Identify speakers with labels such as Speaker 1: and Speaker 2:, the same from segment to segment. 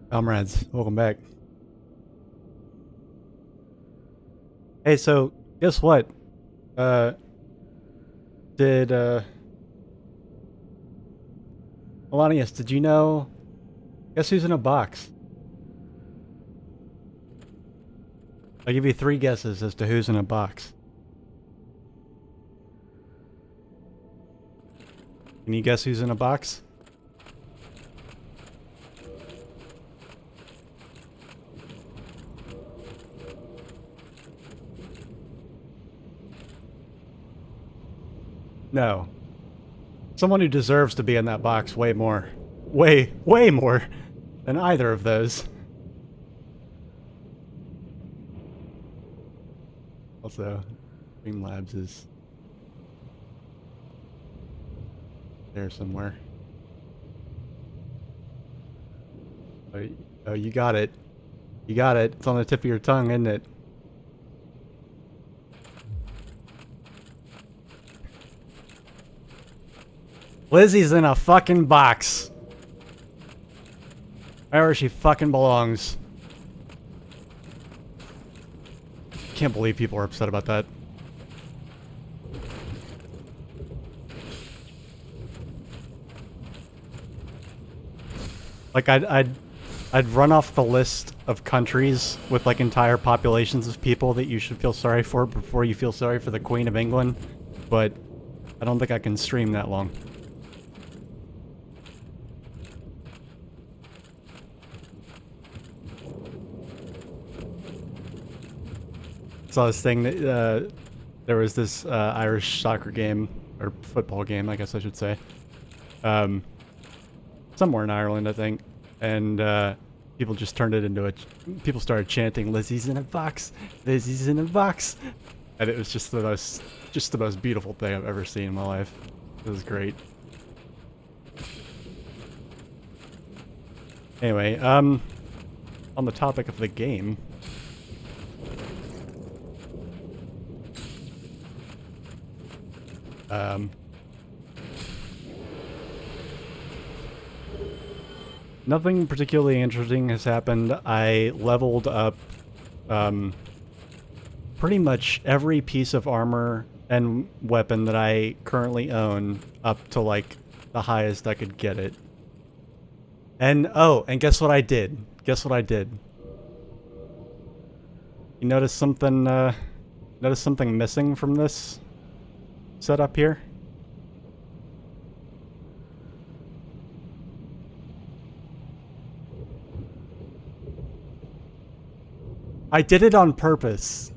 Speaker 1: Comrades, welcome back. Hey, so guess what? Uh, did Melanius, did you know? Guess who's in a box? I'll give you three guesses as to who's in a box. Can you guess who's in a box? No. Someone who deserves to be in that box way more. Way more than either of those. Also, Streamlabs is there somewhere. Oh, you got it. You got it. It's on the tip of your tongue, isn't it? Lizzie's in a fucking box. Right where she fucking belongs. Can't believe people are upset about that. Like I'd run off the list of countries with like entire populations of people that you should feel sorry for before you feel sorry for the Queen of England, but I don't think I can stream that long. Saw this thing that there was this Irish soccer game or football game, I guess I should say, somewhere in Ireland, I think, and people just turned it into a. People started chanting, "Lizzie's in a box, Lizzie's in a box," and it was just the most beautiful thing I've ever seen in my life. It was great. Anyway, on the topic of the game. Nothing particularly interesting has happened. I leveled up pretty much every piece of armor and weapon that I currently own up to like the highest I could get it. And oh, and guess what I did? Guess what I did? You notice something missing from this setup here? I did it on purpose.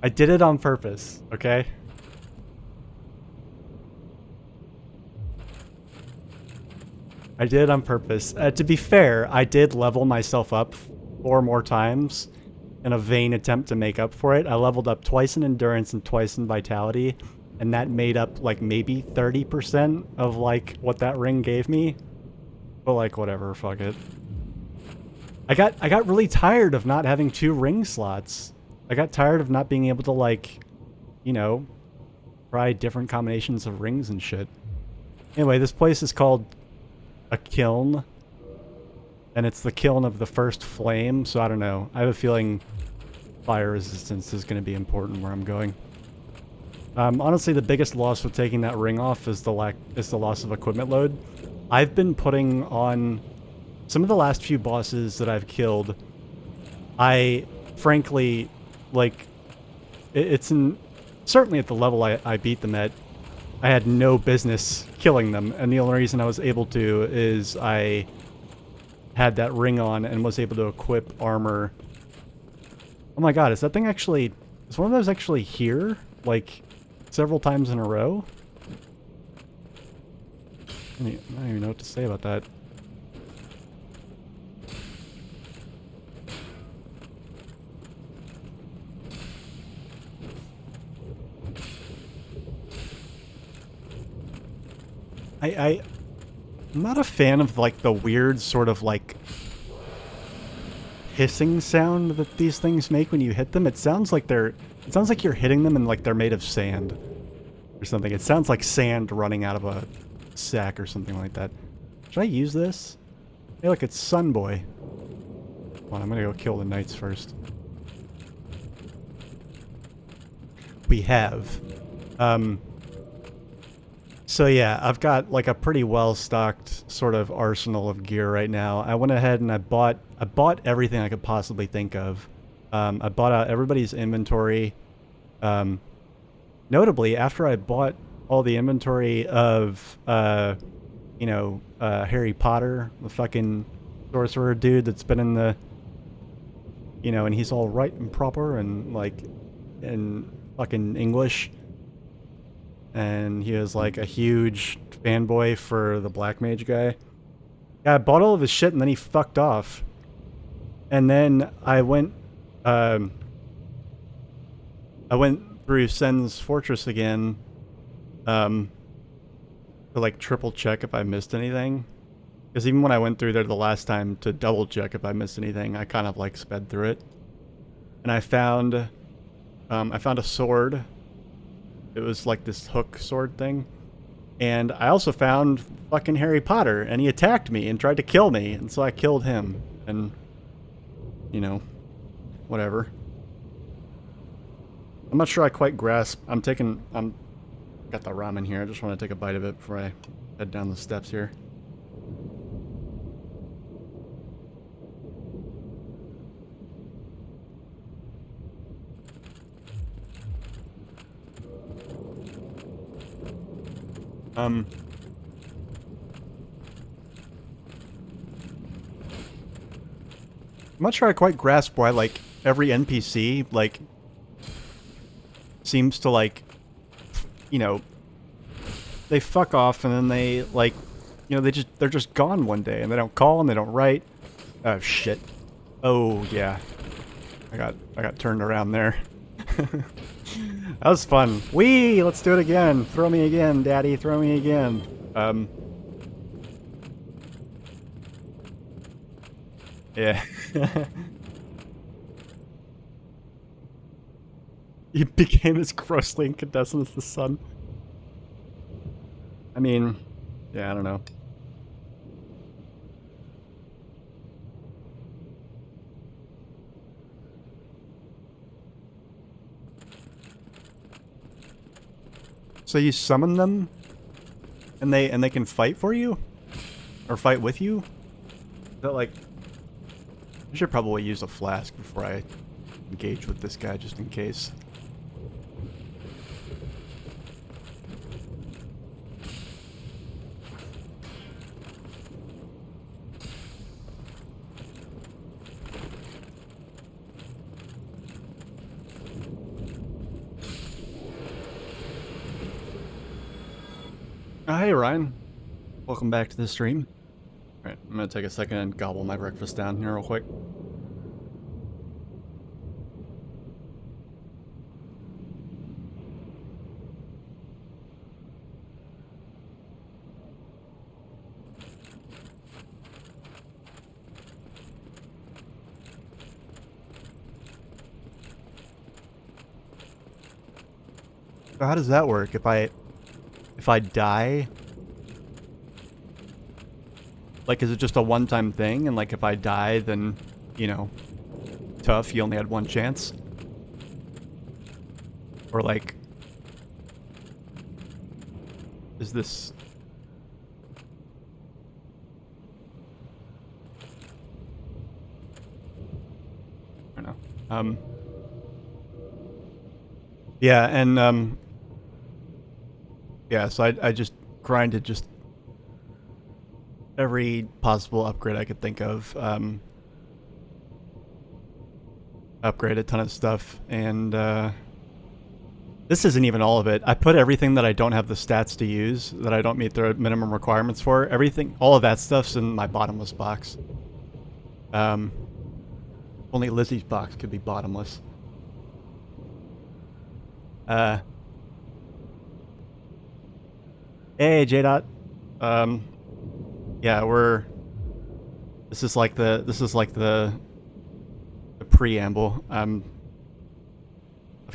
Speaker 1: I did it on purpose, okay? I did it on purpose. To be fair, I did level myself up 4 more times in a vain attempt to make up for it. I leveled up twice in endurance and twice in vitality, and that made up like maybe 30% of like what that ring gave me. But like whatever, fuck it. I got really tired of not having 2 ring slots. I got tired of not being able to like, you know, try different combinations of rings and shit. Anyway, this place is called a kiln, and it's the kiln of the first flame, so I don't know. I have a feeling fire resistance is going to be important where I'm going. Honestly, the biggest loss with taking that ring off is the loss of equipment load. I've been putting on some of the last few bosses that I've killed. I frankly, like, certainly at the level I beat them at, I had no business killing them, and the only reason I was able to is I had that ring on and was able to equip armor. Oh my god, is one of those actually here? Like, several times in a row? I don't even know what to say about that. I'm not a fan of like the weird sort of like hissing sound that these things make when you hit them. It sounds like you're hitting them and like they're made of sand or something. It sounds like sand running out of a sack or something like that. Should I use this? Hey, look, it's Sunboy. Come on, I'm gonna go kill the knights first. We have. So yeah, I've got like a pretty well-stocked sort of arsenal of gear right now. I went ahead and I bought everything I could possibly think of. I bought out everybody's inventory. Notably, after I bought all the inventory of, you know, Harry Potter, the fucking sorcerer dude that's been in the, you know, and he's all right and proper and like in fucking English. And he was like a huge fanboy for the Black Mage guy. Yeah, I bought all of his shit and then he fucked off. And then I went through Sen's Fortress again, to like triple check if I missed anything. Because even when I went through there the last time to double check if I missed anything, I kind of like sped through it. And I found a sword. It was like this hook sword thing. And I also found fucking Harry Potter, and he attacked me and tried to kill me, and so I killed him. And, you know, whatever. I'm not sure I quite grasp. Got the ramen here. I just want to take a bite of it before I head down the steps here. I'm not sure I quite grasp why, like, every NPC, like, seems to, like, you know, they fuck off and then they, like, you know, they're just gone one day and they don't call and they don't write. Oh, shit. Oh, yeah. I got turned around there. That was fun. Whee! Let's do it again. Throw me again, Daddy. Throw me again. Yeah. You became as grossly incandescent as the sun. I mean, yeah, I don't know. So you summon them, and they can fight for you, or fight with you. Is that like? I should probably use a flask before I engage with this guy, just in case. Hey Ryan, welcome back to the stream. Alright, I'm gonna take a second and gobble my breakfast down here real quick. So how does that work? If I die, like, is it just a one-time thing? And like, if I die, then, you know, tough, you only had one chance? Or like, is this... I don't know. Yeah, and, yeah, so I just grinded just every possible upgrade I could think of. Upgrade a ton of stuff, and this isn't even all of it. I put everything that I don't have the stats to use, that I don't meet the minimum requirements for. Everything, all of that stuff's in my bottomless box. Only Lizzie's box could be bottomless. Hey, J-Dot. Yeah, this is like the preamble. I've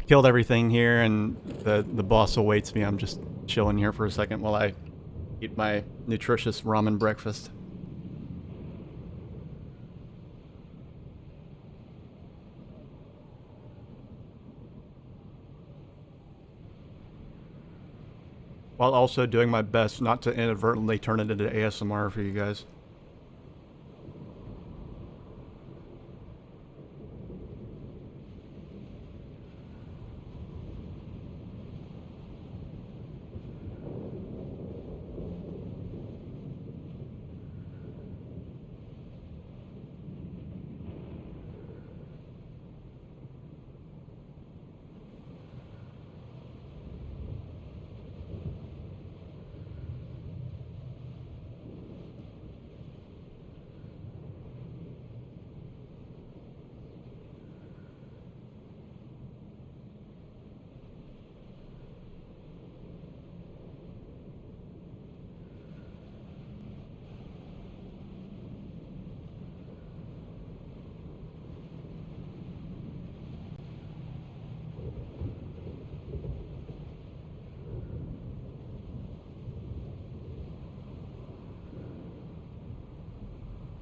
Speaker 1: killed everything here, and the boss awaits me. I'm just chilling here for a second while I eat my nutritious ramen breakfast. while also doing my best not to inadvertently turn it into ASMR for you guys.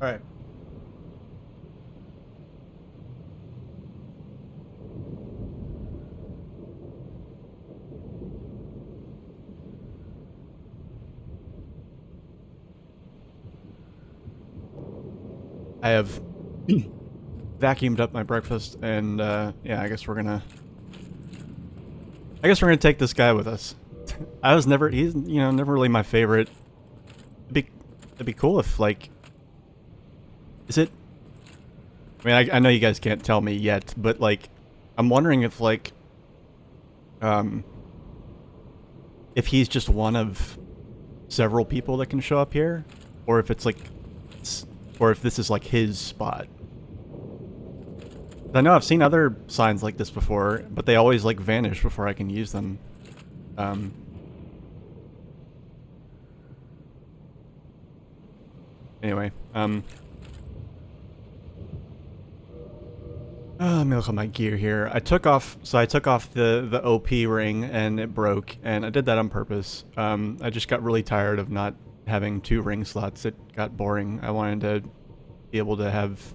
Speaker 1: All right. I have vacuumed up my breakfast, and yeah, I guess we're gonna take this guy with us. He's never really my favorite. It'd be cool if like, is it? I mean, I know you guys can't tell me yet, but like, I'm wondering if like, if he's just one of several people that can show up here, or if it's like, or if this is like his spot. I know I've seen other signs like this before, but they always like vanish before I can use them. Anyway, let me look at my gear here. I took off the OP ring and it broke, and I did that on purpose. I just got really tired of not having 2 ring slots. It got boring. I wanted to be able to have,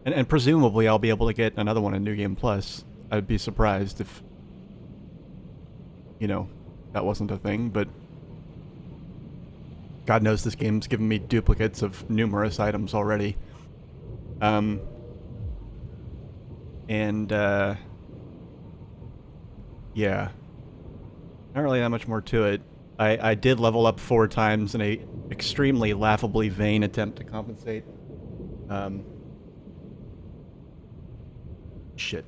Speaker 1: and presumably I'll be able to get another one in New Game Plus. I'd be surprised if, you know, that wasn't a thing, but God knows this game's given me duplicates of numerous items already. Yeah. Not really that much more to it. I did level up 4 times in a extremely laughably vain attempt to compensate. Shit.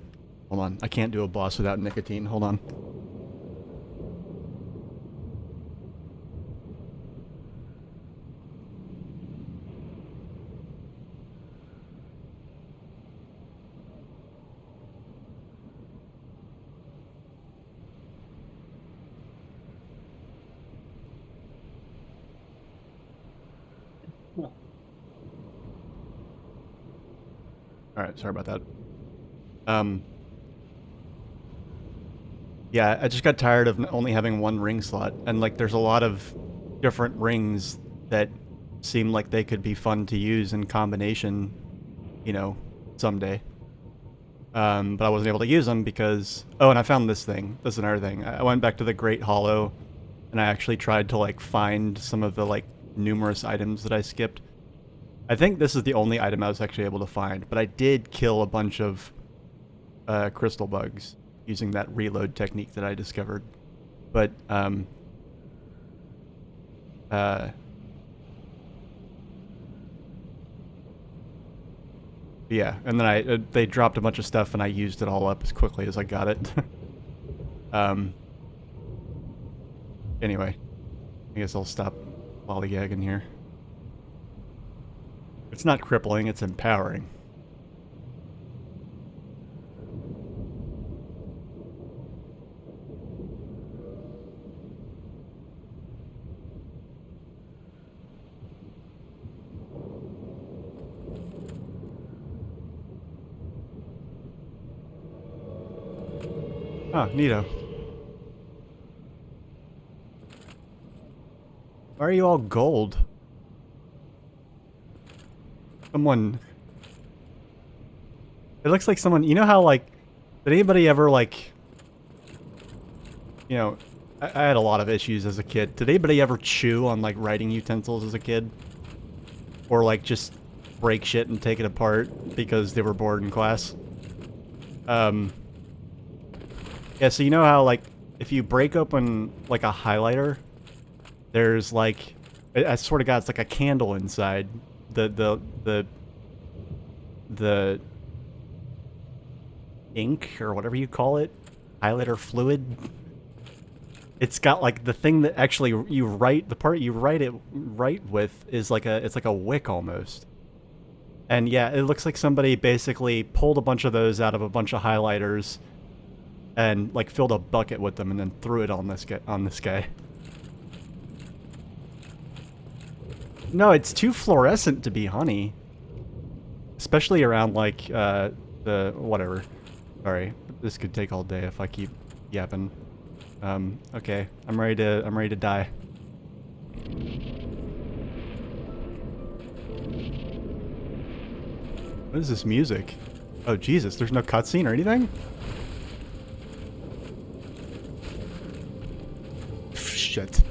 Speaker 1: Hold on. I can't do a boss without nicotine. Hold on. Alright, sorry about that. Yeah, I just got tired of only having 1 ring slot, and like there's a lot of different rings that seem like they could be fun to use in combination, you know, someday. But I wasn't able to use them because... Oh, and I found this thing. That's another thing. I went back to the Great Hollow, and I actually tried to like find some of the like numerous items that I skipped. I think this is the only item I was actually able to find, but I did kill a bunch of crystal bugs using that reload technique that I discovered. But, yeah, and then they dropped a bunch of stuff and I used it all up as quickly as I got it. Anyway, I guess I'll stop lollygagging here. It's not crippling, it's empowering. Ah, neato. Why are you all gold? Someone... It looks like someone... You know how, like... Did anybody ever, like... You know... I had a lot of issues as a kid. Did anybody ever chew on, like, writing utensils as a kid? Or, like, just break shit and take it apart because they were bored in class? Yeah, so you know how, like, if you break open, like, a highlighter, there's, like, I swear to God, it's like a candle inside. The ink, or whatever you call it, highlighter fluid. It's got, like, the thing that actually you write, the part you write with is like it's like a wick almost. And yeah, it looks like somebody basically pulled a bunch of those out of a bunch of highlighters and, like, filled a bucket with them and then threw it on this guy. No, it's too fluorescent to be honey. Especially around, like, the whatever. Sorry, this could take all day if I keep yapping. Okay, I'm ready to die. What is this music? Oh Jesus, there's no cutscene or anything? Shit.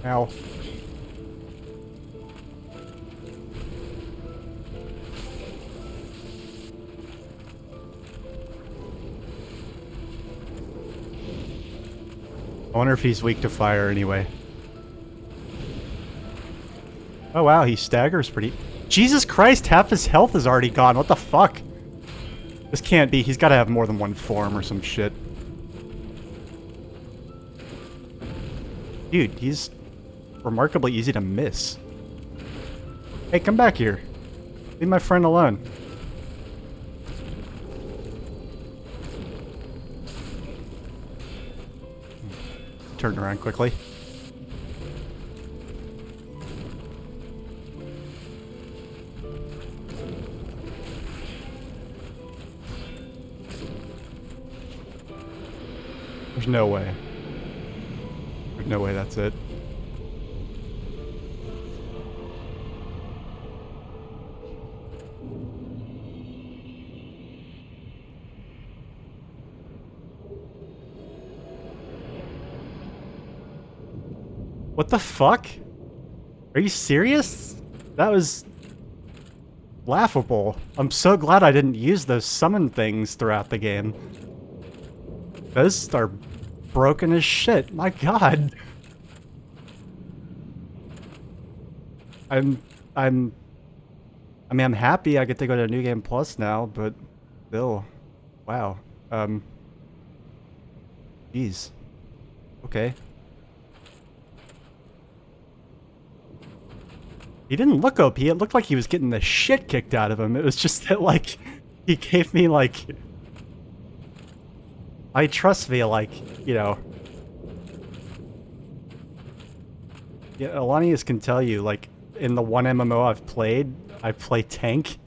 Speaker 1: Ow. I wonder if he's weak to fire anyway. Oh wow, he staggers pretty... Jesus Christ, half his health is already gone. What the fuck? This can't be. He's gotta have more than one form or some shit. Dude, he's remarkably easy to miss. Hey, come back here. Leave my friend alone. Turn around quickly. There's no way. There's no way that's it. What the fuck? Are you serious? That was laughable. I'm so glad I didn't use those summon things throughout the game. Those are broken as shit. My god. I mean, I'm happy I get to go to New Game Plus now, but still. Wow. Jeez. Okay. He didn't look OP. It looked like he was getting the shit kicked out of him. It was just that, like, he gave me, like... I trust me, like, you know... Yeah, Alanius can tell you, like, in the one MMO I've played, I play tank.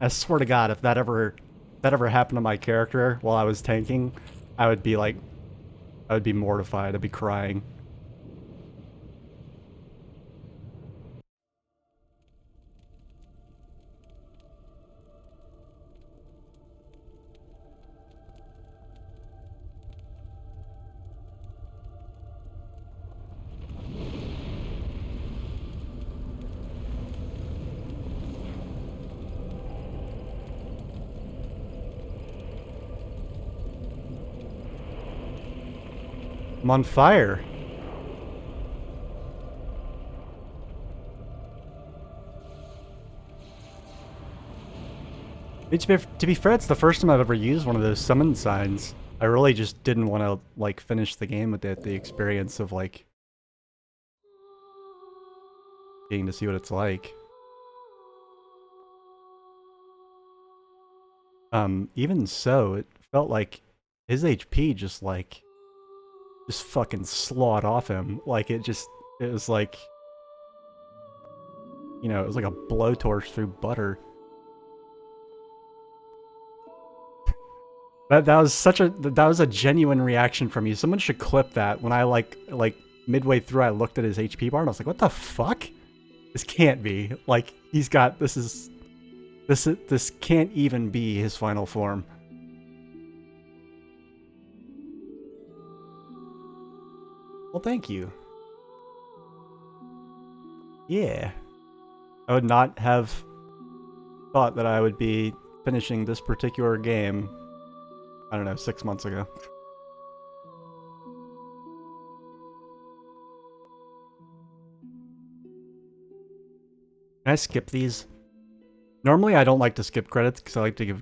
Speaker 1: I swear to God, if that ever happened to my character while I was tanking, I would be, like... I would be mortified. I'd be crying. I'm on fire. To be fair, it's the first time I've ever used one of those summon signs. I really just didn't want to, like, finish the game with it, the experience of, like, getting to see what it's like. Even so, it felt like his HP just fucking slawed off him. Like, it was like, you know, it was like a blowtorch through butter. That was a genuine reaction from you. Someone should clip that. When I like midway through I looked at his HP bar and I was like, what the fuck? This can't be. Like, he's got... This can't even be his final form. Well, thank you. Yeah. I would not have thought that I would be finishing this particular game, I don't know, 6 months ago. Can I skip these? Normally I don't like to skip credits because I like to give,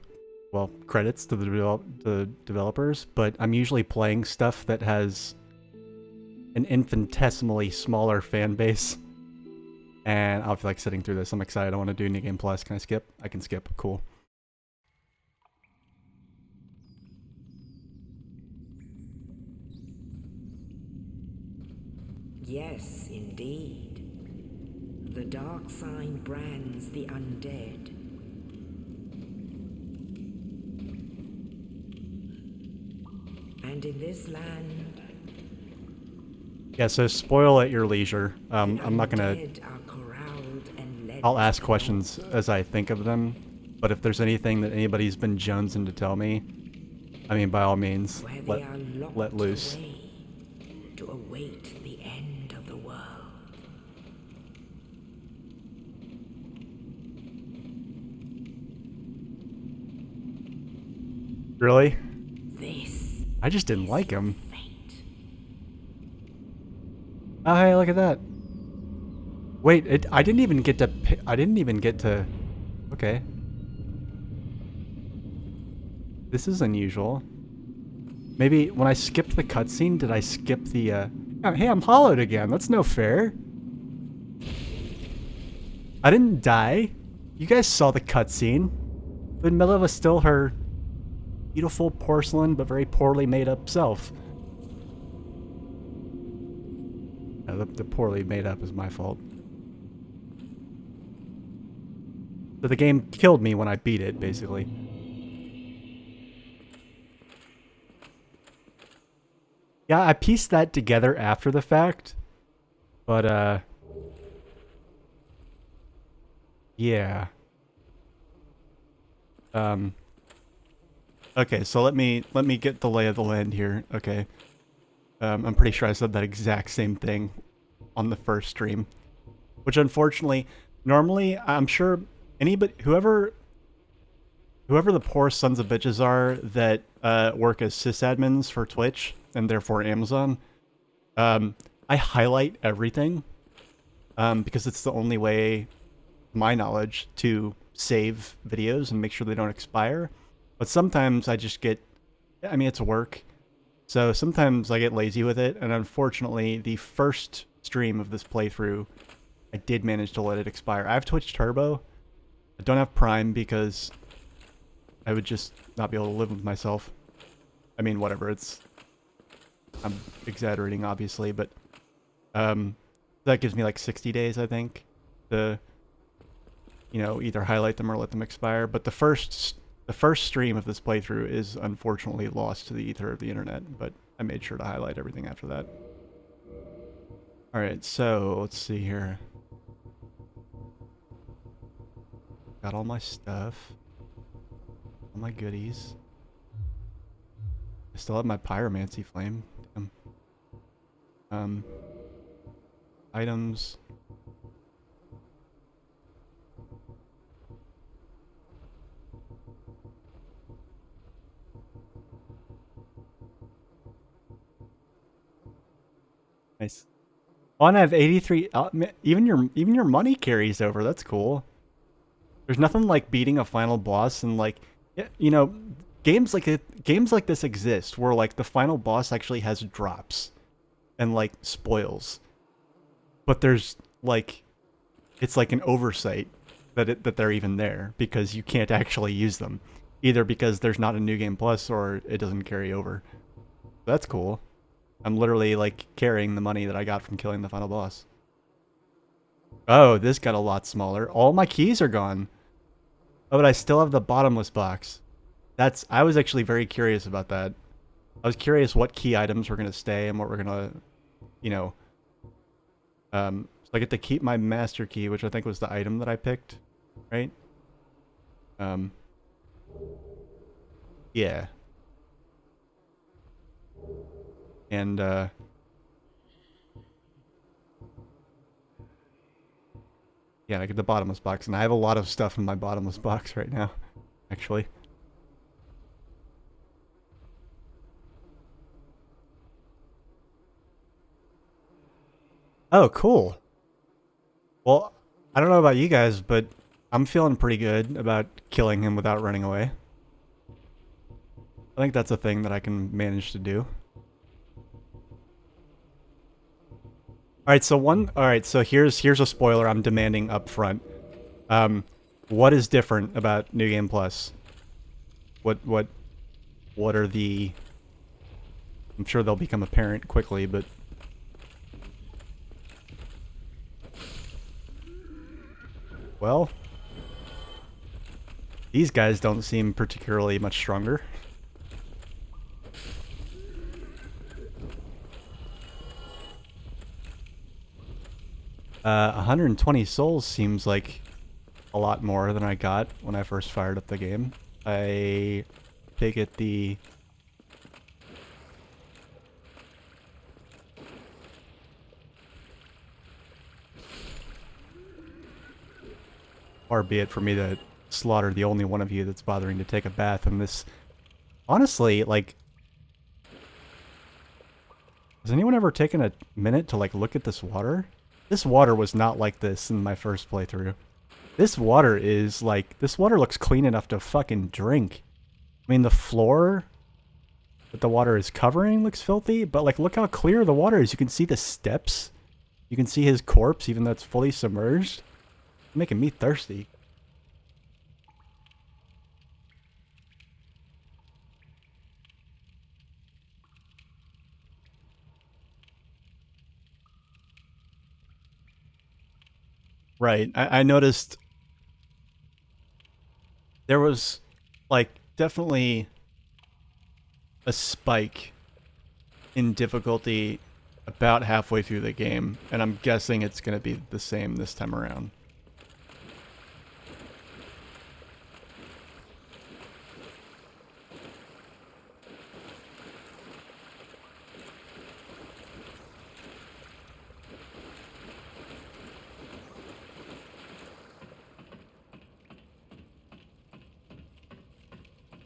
Speaker 1: well, credits to the developers, but I'm usually playing stuff that has an infinitesimally smaller fan base. And I'll feel like sitting through this. I'm excited. I want to do New Game Plus. Can I skip? I can skip. Cool.
Speaker 2: Yes, indeed. The dark sign brands the undead. And in this land...
Speaker 1: Yeah, so spoil at your leisure. I'm not gonna... I'll ask questions as I think of them, but if there's anything that anybody's been jonesing to tell me, I mean, by all means, let loose.
Speaker 2: To await the end of the world.
Speaker 1: Really?
Speaker 2: This
Speaker 1: I just didn't like him.
Speaker 2: fate.
Speaker 1: Oh, hey, look at that. Wait, I didn't even get to... I didn't even get to... Okay. This is unusual. Maybe when I skipped the cutscene, did I skip the, Oh, hey, I'm hollowed again. That's no fair. I didn't die. You guys saw the cutscene. Ludmilla was still her beautiful porcelain, but very poorly made up self. No, the poorly made up is my fault. So the game killed me when I beat it, basically. Yeah, I pieced that together after the fact. But, yeah. Okay, so let me get the lay of the land here. Okay. I'm pretty sure I said that exact same thing on the first stream. Which unfortunately, normally, I'm sure anybody, whoever the poor sons of bitches are that work as sysadmins for Twitch and therefore Amazon, I highlight everything because it's the only way, to my knowledge, to save videos and make sure they don't expire. But sometimes I just get, I mean, it's work. So sometimes I get lazy with it, and unfortunately, the first stream of this playthrough, I did manage to let it expire. I have Twitch Turbo. I don't have Prime because I would just not be able to live with myself. I mean, whatever, I'm exaggerating, obviously, but that gives me like 60 days, I think, to, you know, either highlight them or let them expire. But the first stream of this playthrough is unfortunately lost to the ether of the internet, but I made sure to highlight everything after that. Alright, so let's see here. Got all my stuff. All my goodies. I still have my pyromancy flame. Items. Nice. Oh, and I have 83. Even your money carries over. That's cool. There's nothing like beating a final boss and like, you know, games like this exist where like the final boss actually has drops and like spoils, but there's like, it's like an oversight that they're even there because you can't actually use them, either because there's not a New Game Plus or it doesn't carry over. That's cool. I'm literally like carrying the money that I got from killing the final boss. Oh, this got a lot smaller. All my keys are gone. Oh, but I still have the bottomless box. I was actually very curious about that. I was curious what key items were going to stay and what were going to, you know, I get to keep my master key, which I think was the item that I picked, right? Yeah. And, yeah, I get the bottomless box, and I have a lot of stuff in my bottomless box right now, actually. Oh, cool. Well, I don't know about you guys, but I'm feeling pretty good about killing him without running away. I think that's a thing that I can manage to do. Alright, so here's a spoiler I'm demanding up front. What is different about New Game Plus? What are the... I'm sure they'll become apparent quickly, but... Well... These guys don't seem particularly much stronger. 120 souls seems like a lot more than I got when I first fired up the game. I take it the... Far be it for me to slaughter the only one of you that's bothering to take a bath in this. Honestly, like... Has anyone ever taken a minute to, like, look at this water? This water was not like this in my first playthrough. This water is, like... This water looks clean enough to fucking drink. I mean, the floor that the water is covering looks filthy, but, like, look how clear the water is. You can see the steps. You can see his corpse, even though it's fully submerged. It's making me thirsty. Right. I noticed there was, like, definitely a spike in difficulty about halfway through the game, and I'm guessing it's going to be the same this time around.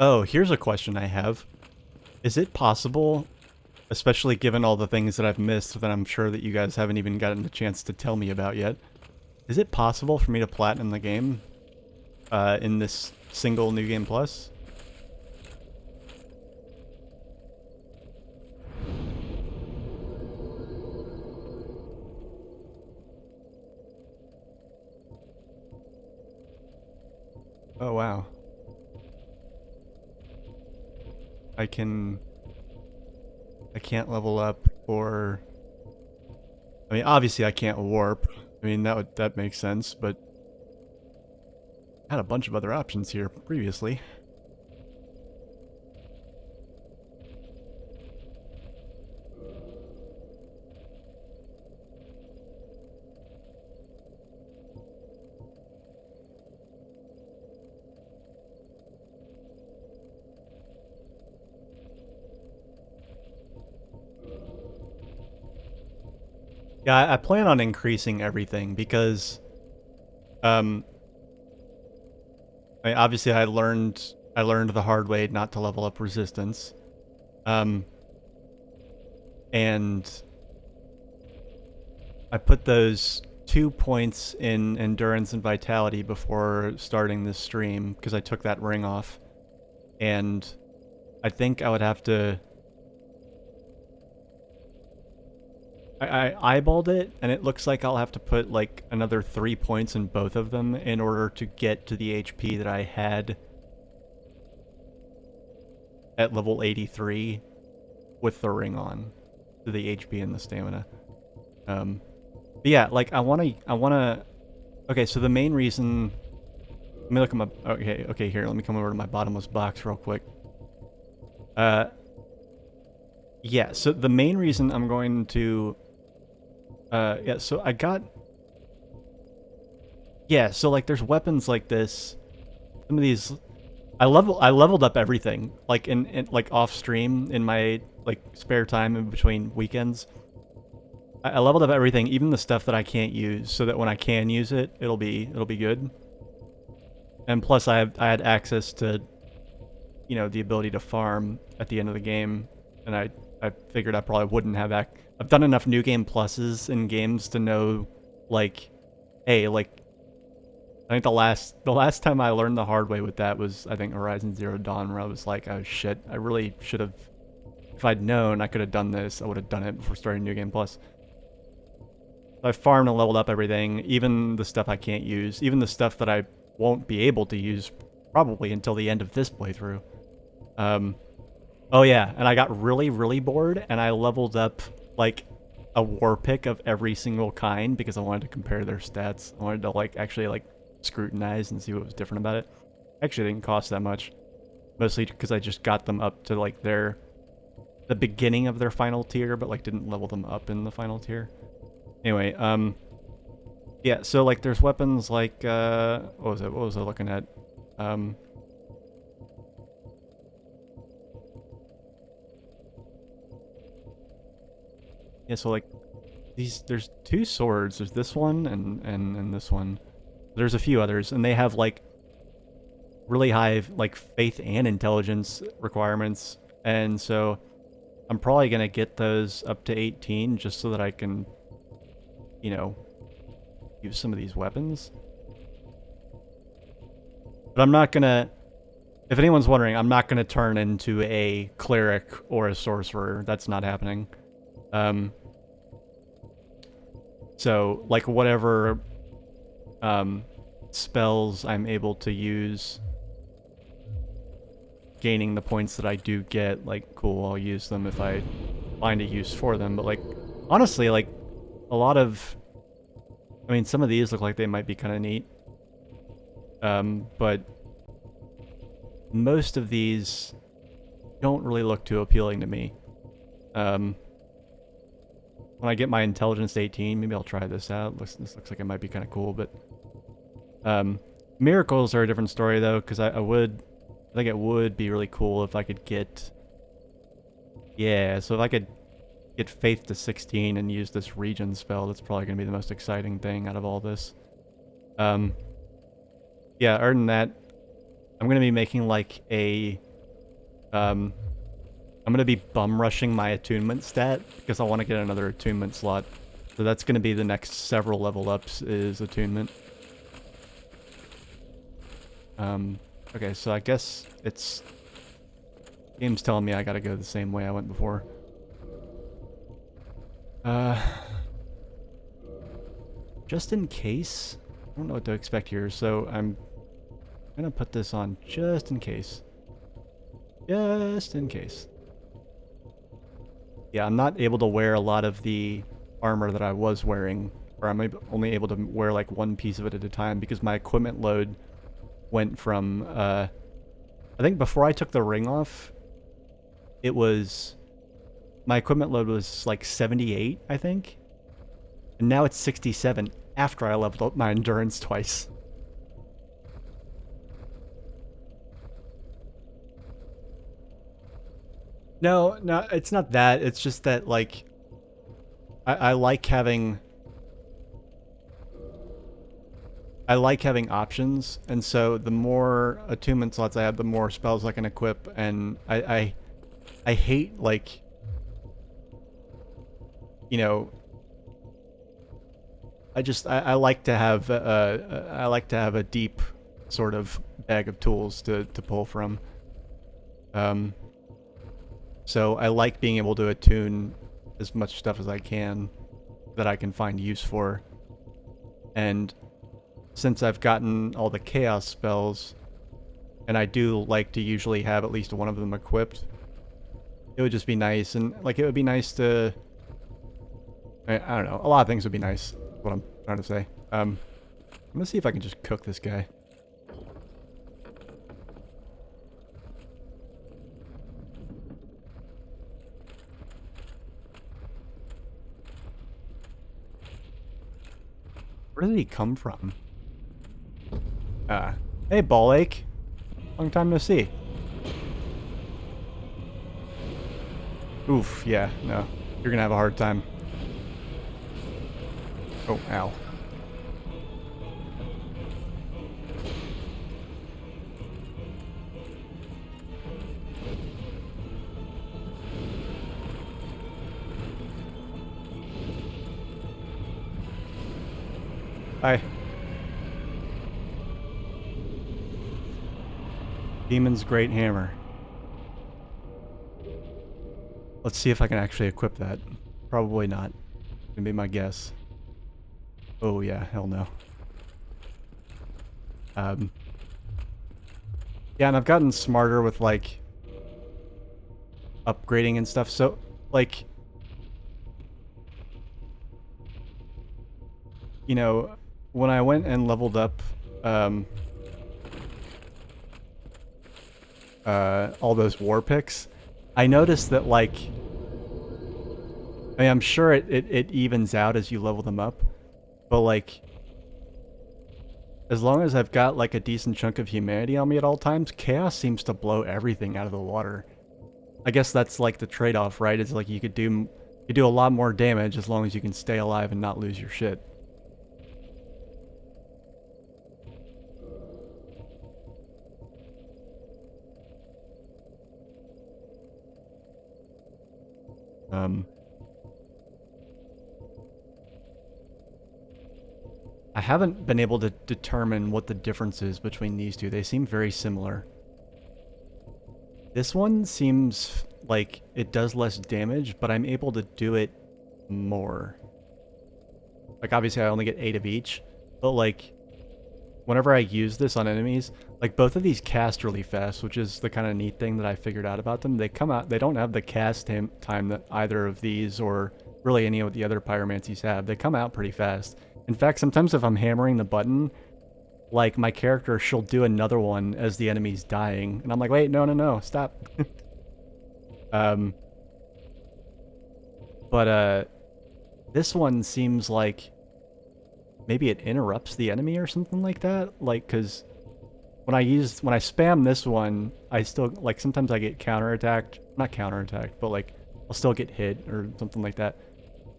Speaker 1: Oh, here's a question I have. Is it possible, especially given all the things that I've missed that I'm sure that you guys haven't even gotten a chance to tell me about yet, is it possible for me to platinum the game in this single New Game Plus? Oh, wow. I can't level up or... I mean, obviously I can't warp. I mean, that makes sense, but I had a bunch of other options here previously. Yeah, I plan on increasing everything because, I mean, obviously I learned the hard way not to level up resistance, and I put those 2 points in endurance and vitality before starting this stream because I took that ring off, and I think I would have to... I eyeballed it, and it looks like I'll have to put, like, another 3 points in both of them in order to get to the HP that I had at level 83 with the ring on. To the HP and the stamina. But yeah, like, I wanna... Okay, so the main reason... Let me look at my... Okay, here, let me come over to my bottomless box real quick. Yeah, so the main reason I'm going to... yeah, so I got Yeah, so like there's weapons like this. Some of these I leveled up everything like in like off stream in my like spare time in between weekends. I leveled up everything, even the stuff that I can't use, so that when I can use it, it'll be good. And plus I had access to, you know, the ability to farm at the end of the game, and I figured I probably wouldn't have I've done enough new game pluses in games to know, like, hey, like, I think the last time I learned the hard way with that was, I think, Horizon Zero Dawn, where I was like, oh shit, I really should have, if I'd known I could have done this, I would have done it before starting New Game Plus. I farmed and leveled up everything, even the stuff I can't use, even the stuff that I won't be able to use probably until the end of this playthrough. Oh yeah, and I got really, really bored, and I leveled up, like, a war pick of every single kind because I wanted to compare their stats. I wanted to, like, actually, like, scrutinize and see what was different about it. Actually, it didn't cost that much. Mostly because I just got them up to, like, the beginning of their final tier, but, like, didn't level them up in the final tier. Anyway, yeah, so, like, there's weapons like, what was I looking at? Yeah, so, like, there's two swords. There's this one and this one. There's a few others, and they have, like, really high, like, faith and intelligence requirements, and so I'm probably gonna get those up to 18 just so that I can, you know, use some of these weapons. But I'm not gonna, if anyone's wondering, I'm not gonna turn into a cleric or a sorcerer. That's not happening. So, like, whatever spells I'm able to use, gaining the points that I do get, like, cool, I'll use them if I find a use for them. But, like, honestly, like, a lot of, I mean, some of these look like they might be kind of neat. But most of these don't really look too appealing to me. When I get my intelligence to 18, maybe I'll try this out. This looks like it might be kind of cool, but miracles are a different story though, because I think it would be really cool if I could get, yeah, so if I could get faith to 16 and use this regen spell, that's probably going to be the most exciting thing out of all this. Yeah, other than that, I'm going to be making like a, I'm going to be bum rushing my attunement stat because I want to get another attunement slot. So that's going to be the next several level ups is attunement. Okay, so I guess it's, game's telling me I gotta go the same way I went before. Just in case, I don't know what to expect here, so I'm gonna put this on just in case. Just in case. Yeah, I'm not able to wear a lot of the armor that I was wearing, or I'm only able to wear like one piece of it at a time because my equipment load went from, I think before I took the ring off, it was, my equipment load was like 78, I think. And now it's 67 after I leveled up my endurance twice. No, it's not that. It's just that, like, I like having options, and so the more attunement slots I have, the more spells I can equip, and I hate, like, you know, I like to have a deep sort of bag of tools to pull from. So I like being able to attune as much stuff as I can that I can find use for. And since I've gotten all the chaos spells, and I do like to usually have at least one of them equipped, it would just be nice, and like it would be nice to, I don't know, a lot of things would be nice, is what I'm trying to say. I'm gonna see if I can just cook this guy. Where did he come from? Hey, Ball Ache. Long time no see. Oof, yeah, no. You're gonna have a hard time. Oh, ow. Bye. Demon's Great Hammer. Let's see if I can actually equip that. Probably not. Gonna be my guess. Oh yeah, hell no. Yeah, and I've gotten smarter with like upgrading and stuff. So like, you know, when I went and leveled up all those war picks, I noticed that like, I mean, I'm sure it evens out as you level them up, but like, as long as I've got like a decent chunk of humanity on me at all times, chaos seems to blow everything out of the water. I guess that's like the trade-off, right? It's like you do a lot more damage as long as you can stay alive and not lose your shit. I haven't been able to determine what the difference is between these two. They seem very similar. This one seems like it does less damage, but I'm able to do it more. Like, obviously I only get 8 of each, but like, whenever I use this on enemies, like both of these cast really fast, which is the kind of neat thing that I figured out about them. They come out, they don't have the cast time that either of these or really any of the other pyromancies have. They come out pretty fast. In fact, sometimes if I'm hammering the button, like my character, she'll do another one as the enemy's dying. And I'm like, wait, no, stop. This one seems like maybe it interrupts the enemy or something like that. Like, cause when I spam this one, I still, like, sometimes I get counterattacked. Not counterattacked, but like, I'll still get hit or something like that.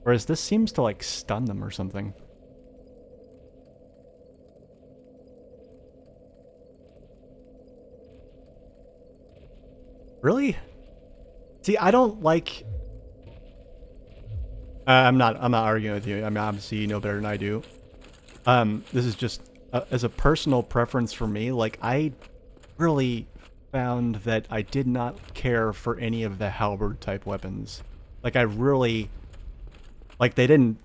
Speaker 1: Whereas this seems to like stun them or something. Really? See, I don't like... I'm not arguing with you. I mean, obviously you know better than I do. This is just as a personal preference for me. Like, I really found that I did not care for any of the halberd type weapons. Like, I really... Like, they didn't...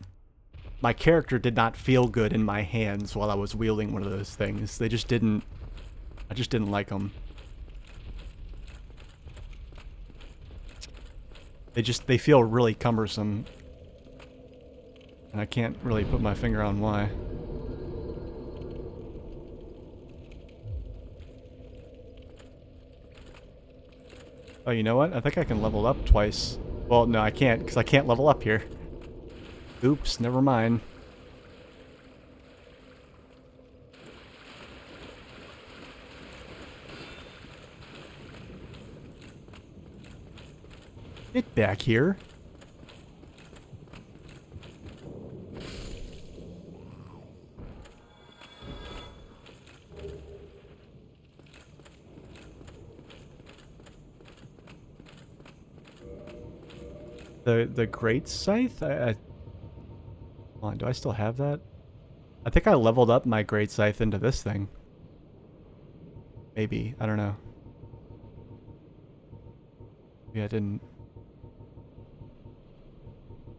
Speaker 1: My character did not feel good in my hands while I was wielding one of those things. They just didn't... I just didn't like them. They feel really cumbersome. And I can't really put my finger on why. Oh, you know what? I think I can level up twice. Well, no, I can't, because I can't level up here. Oops, never mind. Get back here. The Great Scythe? Hold on, do I still have that? I think I leveled up my Great Scythe into this thing. Maybe, I don't know. Yeah, I didn't.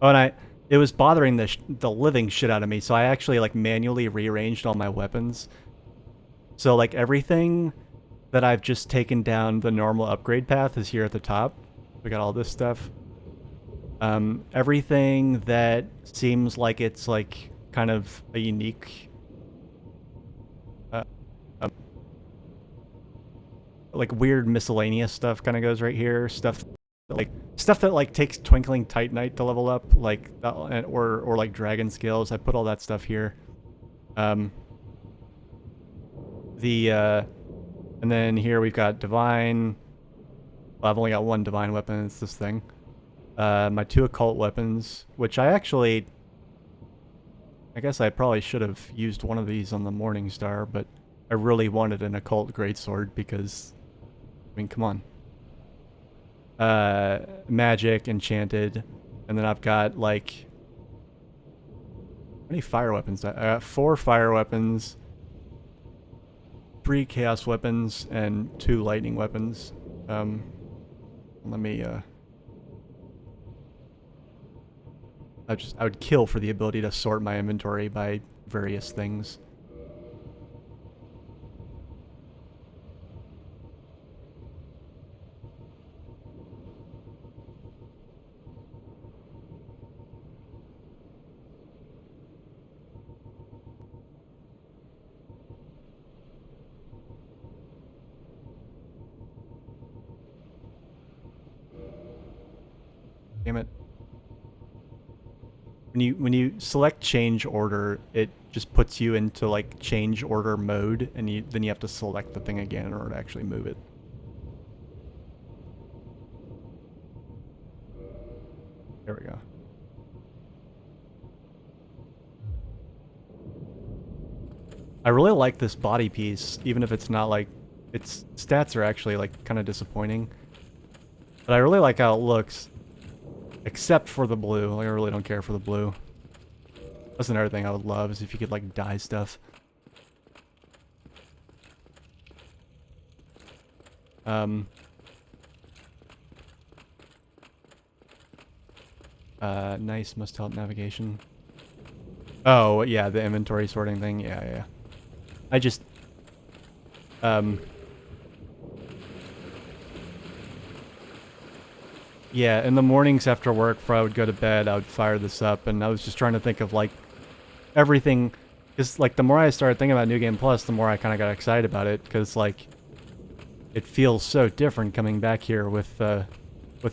Speaker 1: Oh, and it was bothering the living shit out of me, so I actually like manually rearranged all my weapons. So like everything that I've just taken down the normal upgrade path is here at the top. We got all this stuff. Everything that seems like it's like kind of a unique like weird miscellaneous stuff kind of goes right here. Stuff that like takes Twinkling Titanite to level up, like or like dragon skills. I put all that stuff here. The and then here we've got divine. Well, I've only got one divine weapon. It's this thing. My 2 occult weapons, which I guess I probably should have used one of these on the Morning Star, but I really wanted an occult greatsword because, I mean, come on. Magic, enchanted, and then I've got like, how many fire weapons? I got 4 fire weapons, 3 chaos weapons, and 2 lightning weapons. Let me I would kill for the ability to sort my inventory by various things. Damn it. When you select change order, it just puts you into like change order mode, and then you have to select the thing again in order to actually move it. There we go. I really like this body piece, even if it's not like, its stats are actually like kind of disappointing. But I really like how it looks, except for the blue. Like, I really don't care for the blue. That's another thing I would love, is if you could like dye stuff. Nice, must help navigation. Oh, yeah, the inventory sorting thing. Yeah, yeah. I just, yeah, in the mornings after work, before I would go to bed, I would fire this up, and I was just trying to think of, like, everything, because, like, the more I started thinking about New Game Plus, the more I kind of got excited about it, because, like, it feels so different coming back here with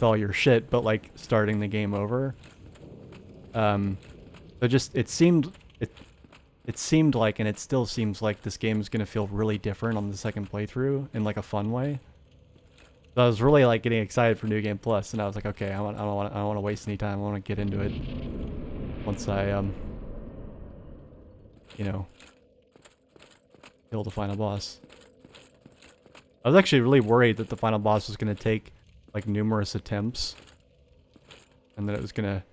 Speaker 1: all your shit, but, like, starting the game over. So just, it seemed like, and it still seems like, this game is going to feel really different on the second playthrough in, like, a fun way. So I was really like getting excited for New Game Plus, and I was like, okay, I don't want to waste any time. I want to get into it once I you know, kill the final boss. I was actually really worried that the final boss was going to take like numerous attempts, and that it was gonna.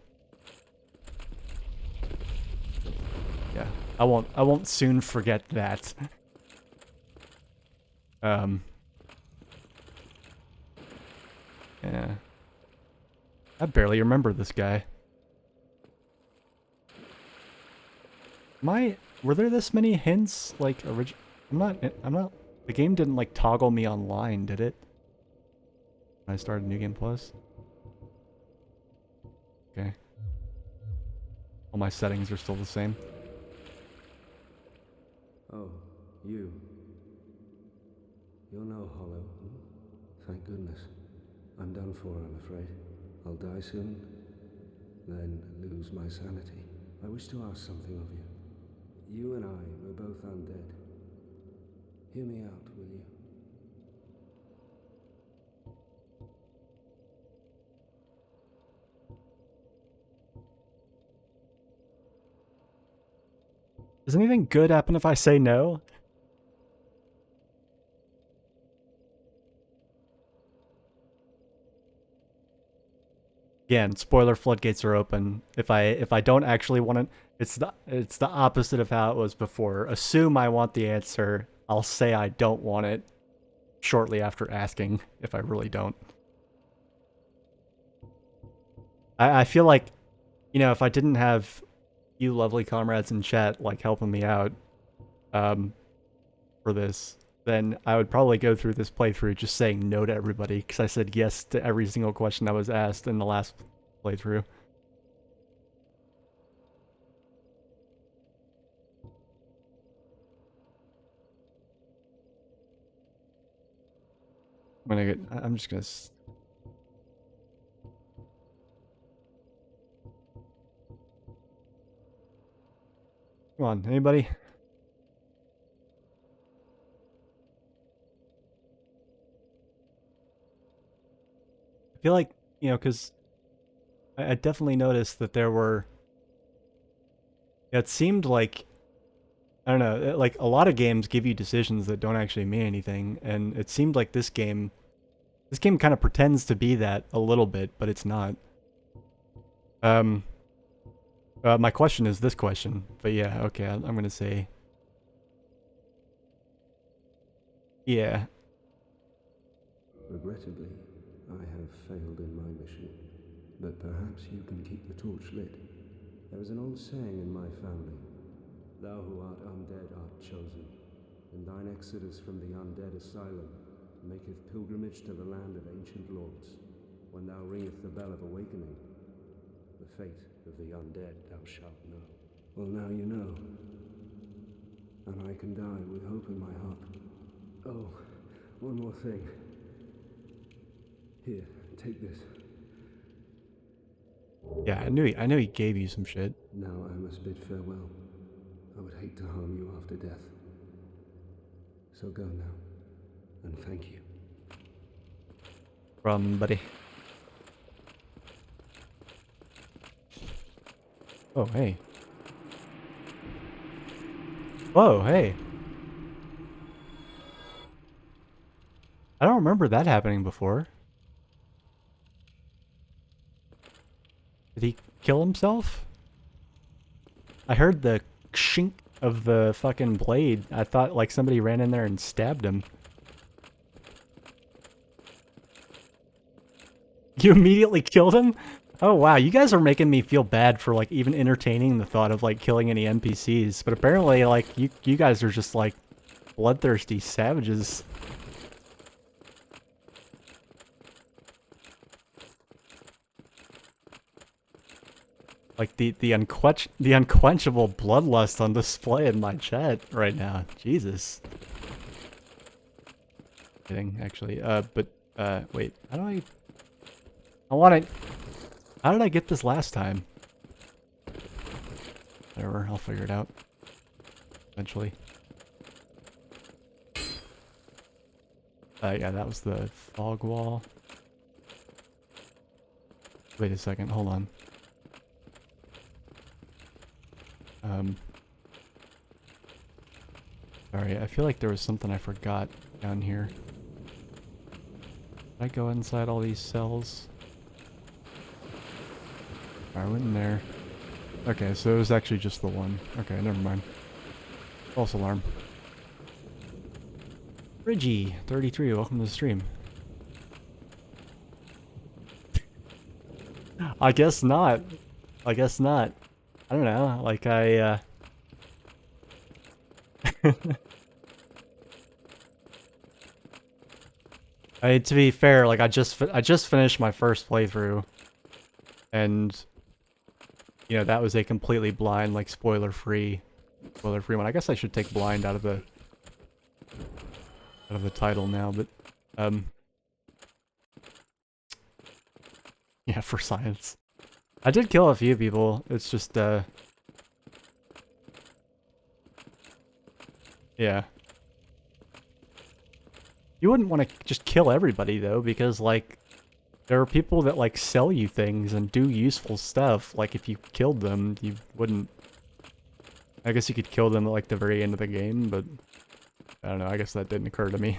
Speaker 1: Yeah, I won't soon forget that. Yeah. I barely remember this guy. Were there this many hints? Like, I'm not, the game didn't, like, toggle me online, did it? When I started New Game Plus? Okay. All my settings are still the same.
Speaker 3: Oh, you. You're no hollow. Thank goodness. I'm done for, I'm afraid. I'll die soon, then lose my sanity. I wish to ask something of you. You and I, we're both undead. Hear me out, will you?
Speaker 1: Does anything good happen if I say no? Again, spoiler floodgates are open. If I don't actually want it, it's the opposite of how it was before. Assume I want the answer. I'll say I don't want it shortly after asking if I really don't. I feel like, you know, if I didn't have you lovely comrades in chat like helping me out for this, then I would probably go through this playthrough just saying no to everybody, because I said yes to every single question I was asked in the last playthrough. I'm just gonna... Come on, anybody? I feel like, you know, because I definitely noticed that there were. It seemed like, I don't know, like a lot of games give you decisions that don't actually mean anything, and it seemed like this game kind of pretends to be that a little bit, but it's not. Um, my question is this question, but yeah, okay, I'm gonna say, yeah.
Speaker 3: Regrettably, I have failed in my mission, but perhaps you can keep the torch lit. There is an old saying in my family, thou who art undead art chosen, and thine exodus from the undead asylum maketh pilgrimage to the land of ancient lords. When thou ringeth the bell of awakening, the fate of the undead thou shalt know. Well, now you know, and I can die with hope in my heart. Oh, one more thing. Here, take this.
Speaker 1: Yeah, I knew he gave you some shit.
Speaker 3: Now I must bid farewell. I would hate to harm you after death. So go now, and thank you.
Speaker 1: From buddy. Oh, hey. Whoa, hey. I don't remember that happening before. Did he kill himself? I heard the shink of the fucking blade. I thought like somebody ran in there and stabbed him. You immediately killed him? Oh wow, you guys are making me feel bad for like even entertaining the thought of like killing any NPCs. But apparently like you guys are just like bloodthirsty savages. Like the unquenchable bloodlust on display in my chat right now. Jesus. Kidding, actually. Wait. How do I want to... How did I get this last time? Whatever, I'll figure it out. Eventually. Yeah, that was the fog wall. Wait a second, hold on. Sorry, I feel like there was something I forgot down here. Did I go inside all these cells? I went in there. Okay, so it was actually just the one. Okay, never mind. False alarm. Reggie, 33, welcome to the stream. I guess not. I guess not. I don't know, like I mean, to be fair, like I just finished my first playthrough, and you know that was a completely blind, like spoiler-free one. I guess I should take blind out of the title now, but yeah, for science. I did kill a few people. It's just yeah. You wouldn't want to just kill everybody, though, because, like, there are people that, like, sell you things and do useful stuff. Like, if you killed them, you wouldn't... I guess you could kill them at, like, the very end of the game, but... I don't know, I guess that didn't occur to me.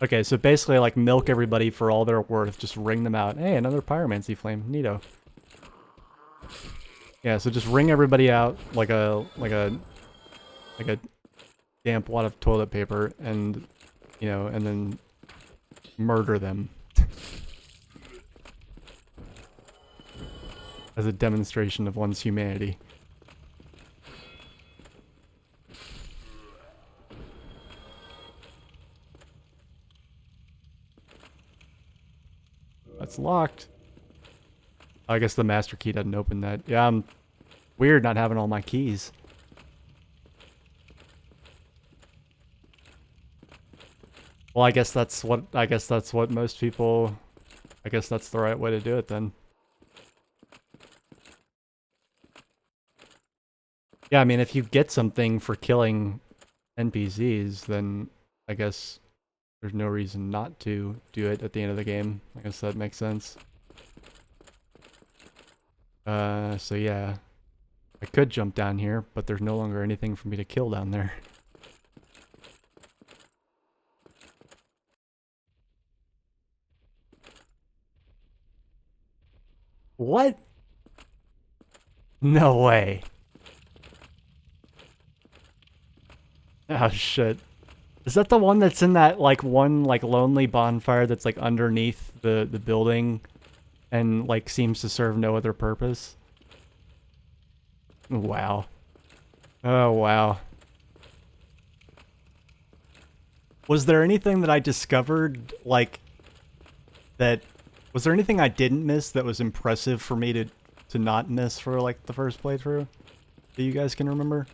Speaker 1: Okay, so basically, like, milk everybody for all they're worth. Just ring them out. Hey, another pyromancy flame. Neato. Yeah, so just wring everybody out like a damp wad of toilet paper, and you know, and then murder them as a demonstration of one's humanity. That's locked. I guess the master key doesn't open that. Yeah, I'm weird not having all my keys. Well, I guess that's what most people... I guess that's the right way to do it then. Yeah, I mean, if you get something for killing NPCs, then I guess there's no reason not to do it at the end of the game. I guess that makes sense. So yeah. I could jump down here, but there's no longer anything for me to kill down there. What? No way. Oh shit. Is that the one that's in that like one like lonely bonfire that's like underneath the building and like seems to serve no other purpose? Wow. Oh wow. Was there anything that I discovered like that was there anything I didn't miss that was impressive for me to not miss for like the first playthrough that you guys can remember?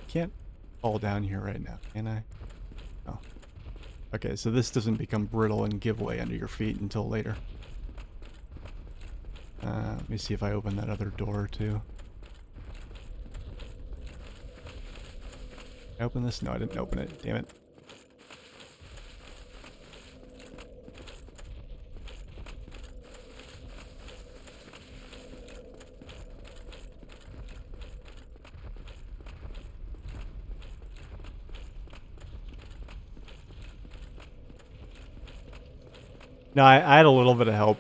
Speaker 1: Can't fall down here right now, can I? Oh. Okay, so this doesn't become brittle and give way under your feet until later. Let me see if I open that other door too. Did I open this? No, I didn't open it. Damn it. No, I had a little bit of help.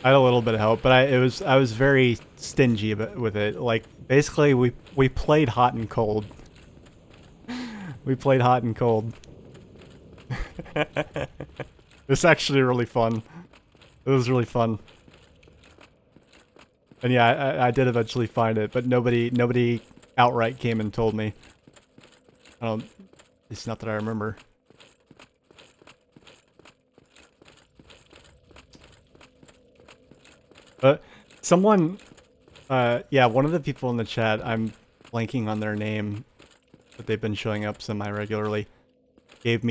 Speaker 1: I had a little bit of help, but I was very stingy with it. Like basically, we played hot and cold. We played hot and cold. It's actually really fun. It was really fun. And yeah, I did eventually find it, but nobody outright came and told me. I don't. It's not that I remember. But someone, yeah, one of the people in the chat, I'm blanking on their name, but they've been showing up semi-regularly, kept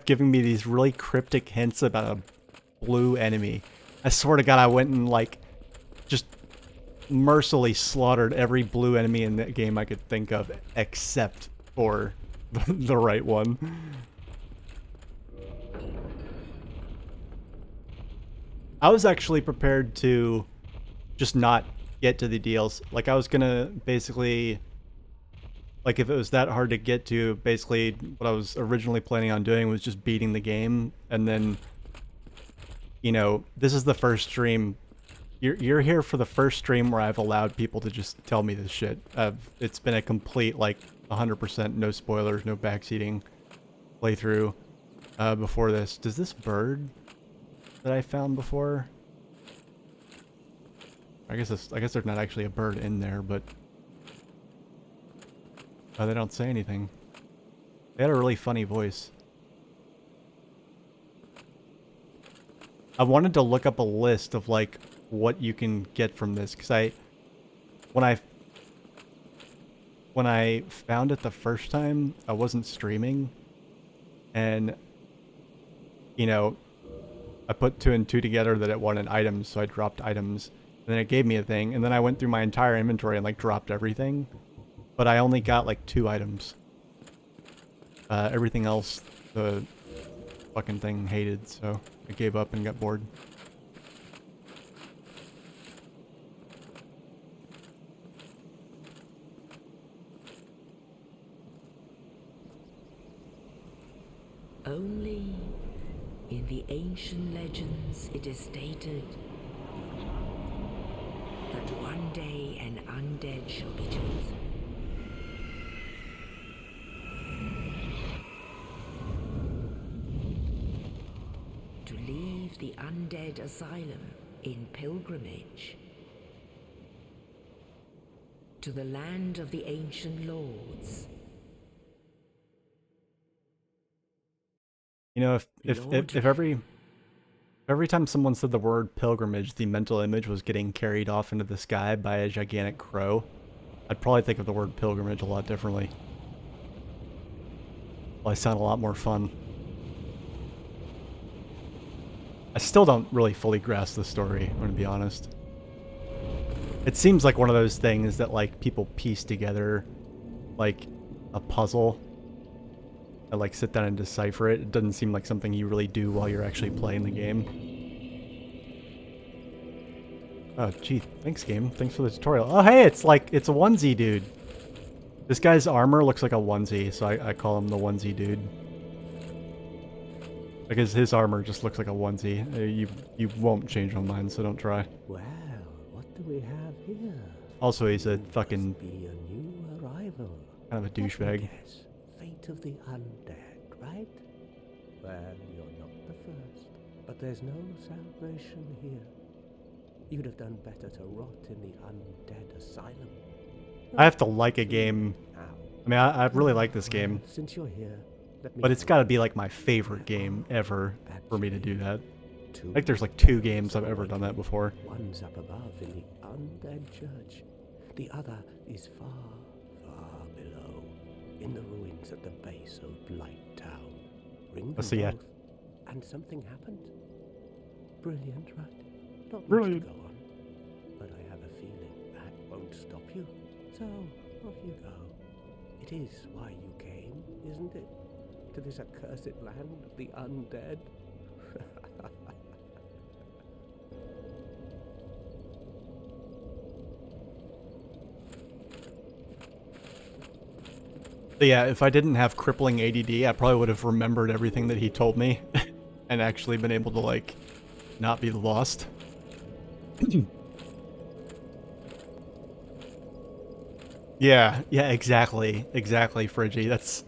Speaker 1: giving me these really cryptic hints about a blue enemy. I swear to God, I went and, like, just mercilessly slaughtered every blue enemy in the game I could think of, except for the right one. I was actually prepared to just not get to the deals. Like, I was gonna basically... Like, if it was that hard to get to, basically what I was originally planning on doing was just beating the game, and then, you know, this is the first stream. You're here for the first stream where I've allowed people to just tell me this shit. It's been a complete, like, 100% no spoilers, no backseating playthrough before this. Does this bird that I found before? I guess there's not actually a bird in there, but they don't say anything. They had a really funny voice. I wanted to look up a list of like what you can get from this, because when I found it the first time, I wasn't streaming, and you know, I put 2 and 2 together that it wanted items, so I dropped items, and then it gave me a thing, and then I went through my entire inventory and like dropped everything, but I only got like 2 items. Everything else the fucking thing hated, so I gave up and got bored.
Speaker 2: Only in the ancient legends it is stated that one day an undead shall be chosen. To leave the undead asylum in pilgrimage to the land of the ancient lords.
Speaker 1: You know, if every time someone said the word pilgrimage, the mental image was getting carried off into the sky by a gigantic crow, I'd probably think of the word pilgrimage a lot differently. Probably sound a lot more fun. I still don't really fully grasp the story, I'm gonna be honest. It seems like one of those things that, like, people piece together, like, a puzzle, and, like, sit down and decipher it. It doesn't seem like something you really do while you're actually playing the game. Oh, gee, thanks, game. Thanks for the tutorial. Oh, hey, it's like, it's a onesie dude. This guy's armor looks like a onesie, so I call him the onesie dude. Because his armor just looks like a onesie. You won't change my mind, so don't try.
Speaker 3: Well, what do we have here?
Speaker 1: Also, he's a fucking
Speaker 3: Must be a new arrival.
Speaker 1: kind of a douchebag.
Speaker 3: Yes, fate of the undead, right? Well, you're not the first, but there's no salvation here. You'd have done better to rot in the undead asylum.
Speaker 1: I have to like a game.
Speaker 3: Now,
Speaker 1: I mean, I really like this game,
Speaker 3: since you're here, let me
Speaker 1: but it's got to be like my favorite game ever for me to do that. I think there's like 2 games I've ever done that before.
Speaker 3: One's up above in the undead church. The other is far, far below, in the ruins at the base of Blight Town. Ring them
Speaker 1: So yeah.
Speaker 3: both, and something happened. Brilliant, right? Not
Speaker 1: Brilliant.
Speaker 3: much to go on, but I have a feeling that won't stop you. So, off you go. It is why you came, isn't it? To this accursed land of the undead?
Speaker 1: So yeah, if I didn't have crippling ADD, I probably would have remembered everything that he told me and actually been able to, like, not be lost. Yeah, exactly, Friggy. That's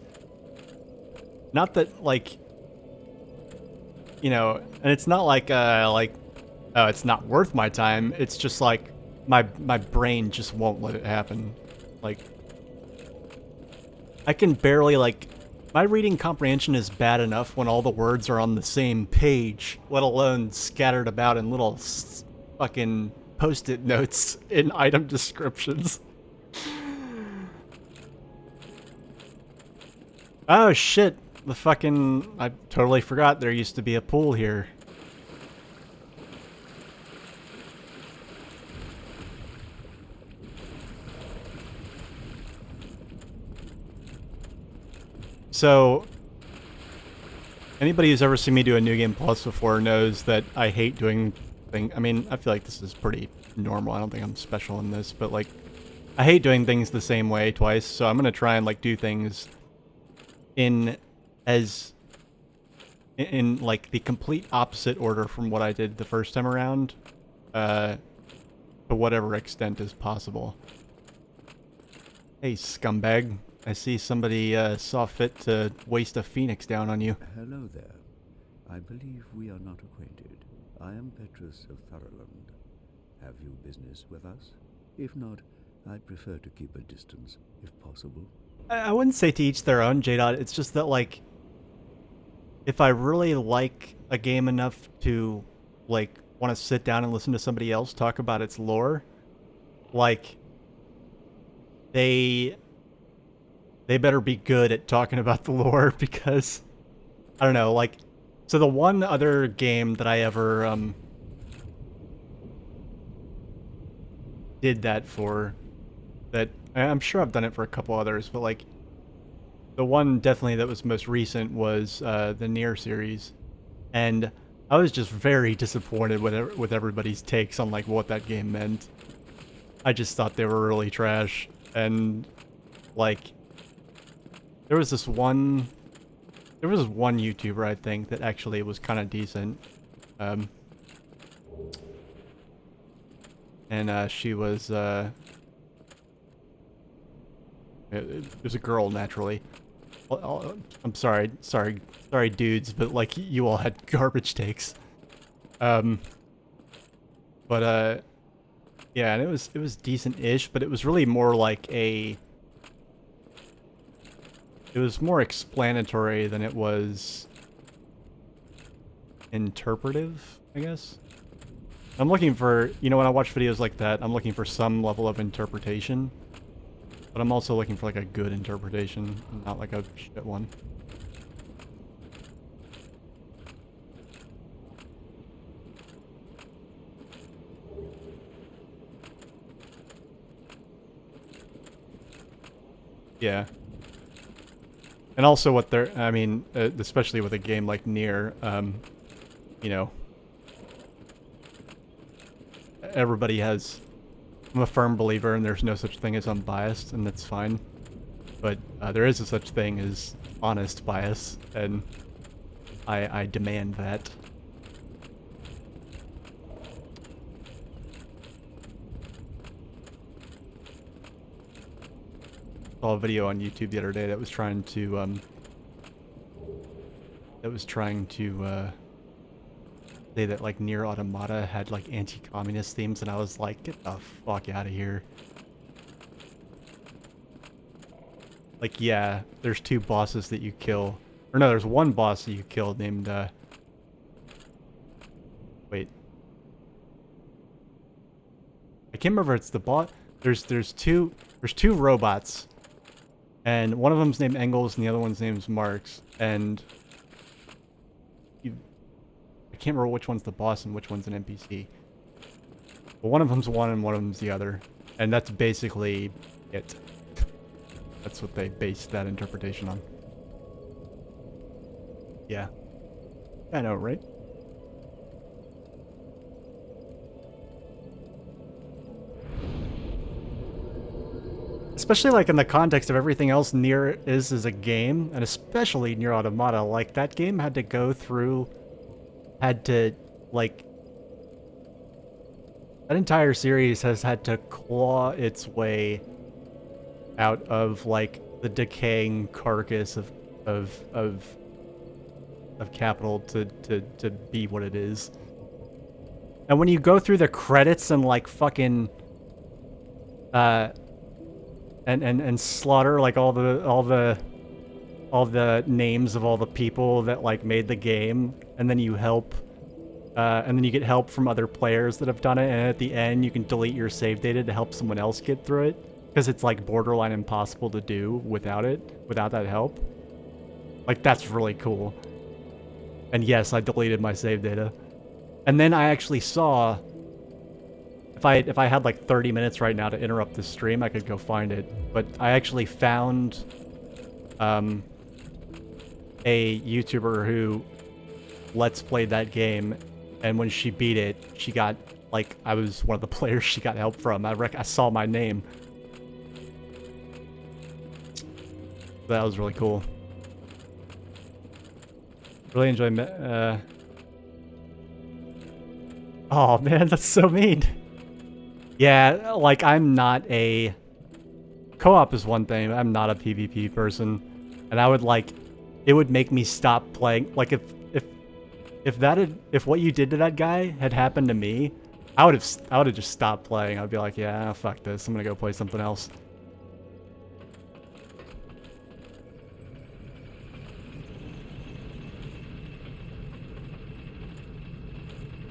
Speaker 1: not that, like, you know, and it's not like, oh, it's not worth my time. It's just like my brain just won't let it happen. Like, I can barely, like, my reading comprehension is bad enough when all the words are on the same page, let alone scattered about in little fucking post-it notes in item descriptions. Oh shit, the fucking, I totally forgot there used to be a pool here. So, anybody who's ever seen me do a New Game Plus before knows that I hate doing things. I mean, I feel like this is pretty normal. I don't think I'm special in this, but, like, I hate doing things the same way twice, so I'm gonna try and, like, do things in like the complete opposite order from what I did the first time around, to whatever extent is possible. Hey, scumbag. I see somebody saw fit to waste a phoenix down on you.
Speaker 4: Hello there. I believe we are not acquainted. I am Petrus of Thoroland. Have you business with us? If not, I'd prefer to keep a distance, if possible.
Speaker 1: I wouldn't say to each their own, J-Dot. It's just that, like, if I really like a game enough to, like, want to sit down and listen to somebody else talk about its lore, like, they better be good at talking about the lore, because, I don't know, like, so the one other game that I ever, did that for, that, I'm sure I've done it for a couple others, but, like, the one definitely that was most recent was, the Nier series, and I was just very disappointed with everybody's takes on, like, what that game meant. I just thought they were really trash, and, like, there was one YouTuber, I think, that actually was kind of decent. And she was, it was a girl, naturally. I'm sorry, dudes, but, like, you all had garbage takes. But, yeah, and it was decent-ish, but it was really more like it was more explanatory than it was interpretive, I guess. I'm looking for, you know, when I watch videos like that, I'm looking for some level of interpretation. But I'm also looking for, like, a good interpretation, not like a shit one. Yeah. And also what they're, I mean, especially with a game like Nier, you know, everybody has, I'm a firm believer and there's no such thing as unbiased, and that's fine. But there is a such thing as honest bias, and I demand that. Saw a video on YouTube the other day that was trying to say that like Nier Automata had like anti-communist themes, and I was like, get the fuck out of here. Like, yeah, there's 2 bosses that you kill, or no, there's 1 boss that you kill named wait, I can't remember if it's the boss. There's two robots, and one of them's named Engels and the other one's named Marx, and I can't remember which one's the boss and which one's an NPC. But one of them's one and one of them's the other, and that's basically it. That's what they based that interpretation on. Yeah. I know, right? Especially like in the context of everything else Nier is as a game, and especially Nier Automata, like that game had to go through, like, that entire series has had to claw its way out of like the decaying carcass of capital to be what it is. And when you go through the credits and like fucking and slaughter like all the names of all the people that like made the game, and then you help and then you get help from other players that have done it, and at the end you can delete your save data to help someone else get through it, because it's like borderline impossible to do without that help. Like, that's really cool. And yes, I deleted my save data. And then I actually saw, if I had like 30 minutes right now to interrupt the stream, I could go find it. But I actually found a YouTuber who Let's Played that game, and when she beat it, she got, like, I was one of the players she got help from. I saw my name. That was really cool. Really enjoyed oh man, that's so mean. Yeah, like, I'm not a... Co-op is one thing, I'm not a PvP person. And I would, like... It would make me stop playing. Like, if what you did to that guy had happened to me, I would have just stopped playing. I'd be like, yeah, fuck this. I'm gonna go play something else.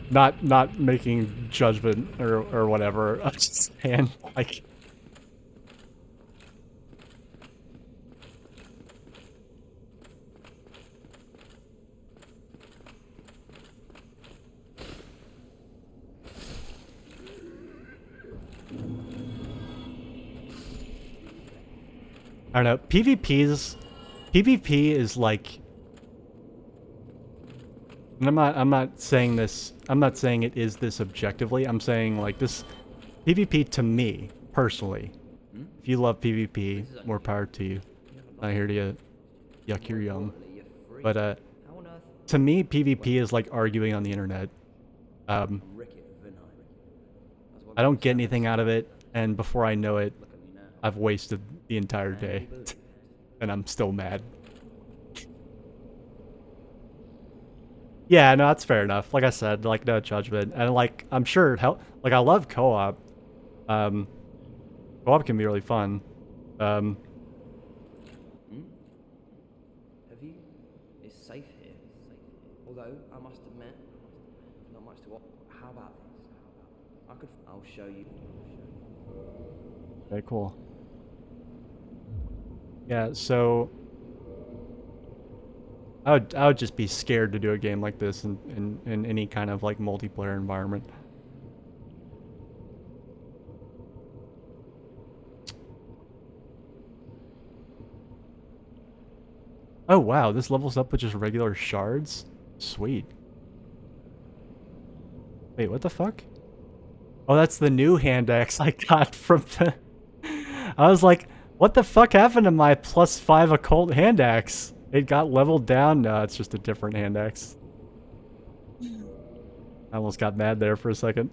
Speaker 1: Not making judgment or whatever. I'm just saying, like... I don't know. PvP is like... And I'm not saying this, I'm not saying it is this objectively. I'm saying, like, this PvP to me personally. If you love PvP, more power to you. Not here to yuck your yum. But to me, PvP is like arguing on the internet. I don't get anything out of it, and before I know it, I've wasted the entire day. And I'm still mad. Yeah, no, that's fair enough. Like I said, like, no judgment. And, like, I'm sure like, I love co-op. Co-op can be really fun.
Speaker 5: Have you? It's safe here. Although, I must admit, not much to watch. How about this? I'll show you.
Speaker 1: Very cool. Yeah, so... I would just be scared to do a game like this in any kind of, like, multiplayer environment. Oh wow, this levels up with just regular shards? Sweet. Wait, what the fuck? Oh, that's the new hand axe I got from the... I was like, what the fuck happened to my +5 occult hand axe? It got leveled down? No, it's just a different hand axe. I almost got mad there for a second.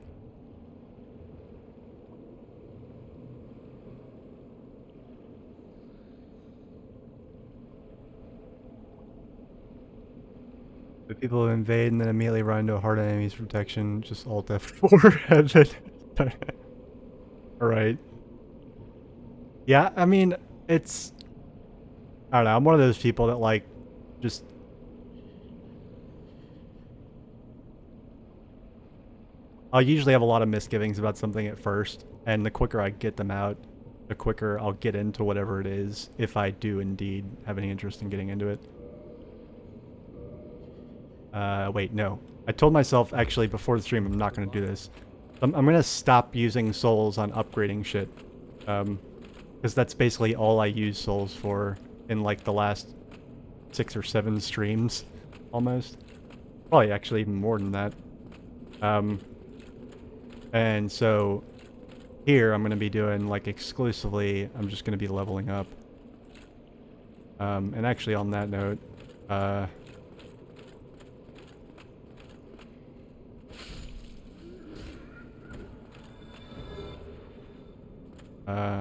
Speaker 1: The people invade and then immediately run into a hard enemy's protection, just alt F4 and then... Alright. Yeah, I mean, it's... I don't know, I'm one of those people that, like, just... I'll usually have a lot of misgivings about something at first, and the quicker I get them out, the quicker I'll get into whatever it is, if I do indeed have any interest in getting into it. Wait, no. I told myself, actually, before the stream, I'm not going to do this. I'm going to stop using souls on upgrading shit. Because that's basically all I use souls for in, like, the last 6 or 7 streams, almost. Probably actually even more than that. And so, here I'm going to be doing, like, exclusively, I'm just going to be leveling up. And actually, on that note,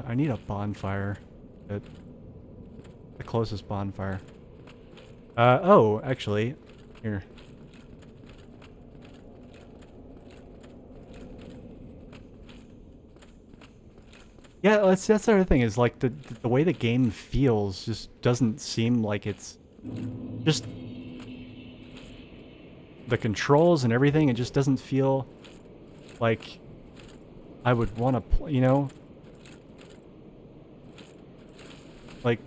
Speaker 1: I need a bonfire. The closest bonfire. Oh, actually, here. Yeah, that's the other thing, is like the way the game feels just doesn't seem like it's just the controls and everything. It just doesn't feel like I would want to play, you know? Like,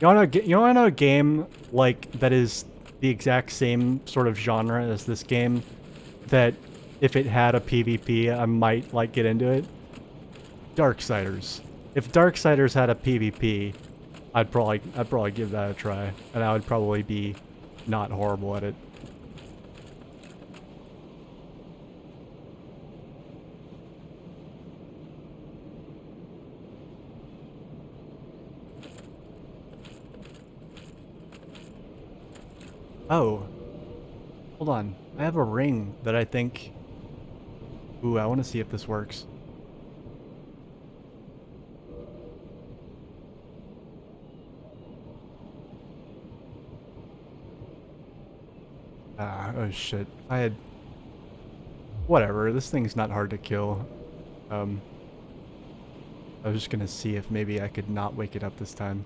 Speaker 1: you wanna know a game like that is the exact same sort of genre as this game, that if it had a PvP, I might, like, get into it? Darksiders. If Darksiders had a PvP, I'd probably give that a try, and I would probably be not horrible at it. Oh. Hold on. I have a ring that I think... Ooh, I want to see if this works. Ah, oh shit. I had... Whatever, this thing's not hard to kill. I was just gonna see if maybe I could not wake it up this time.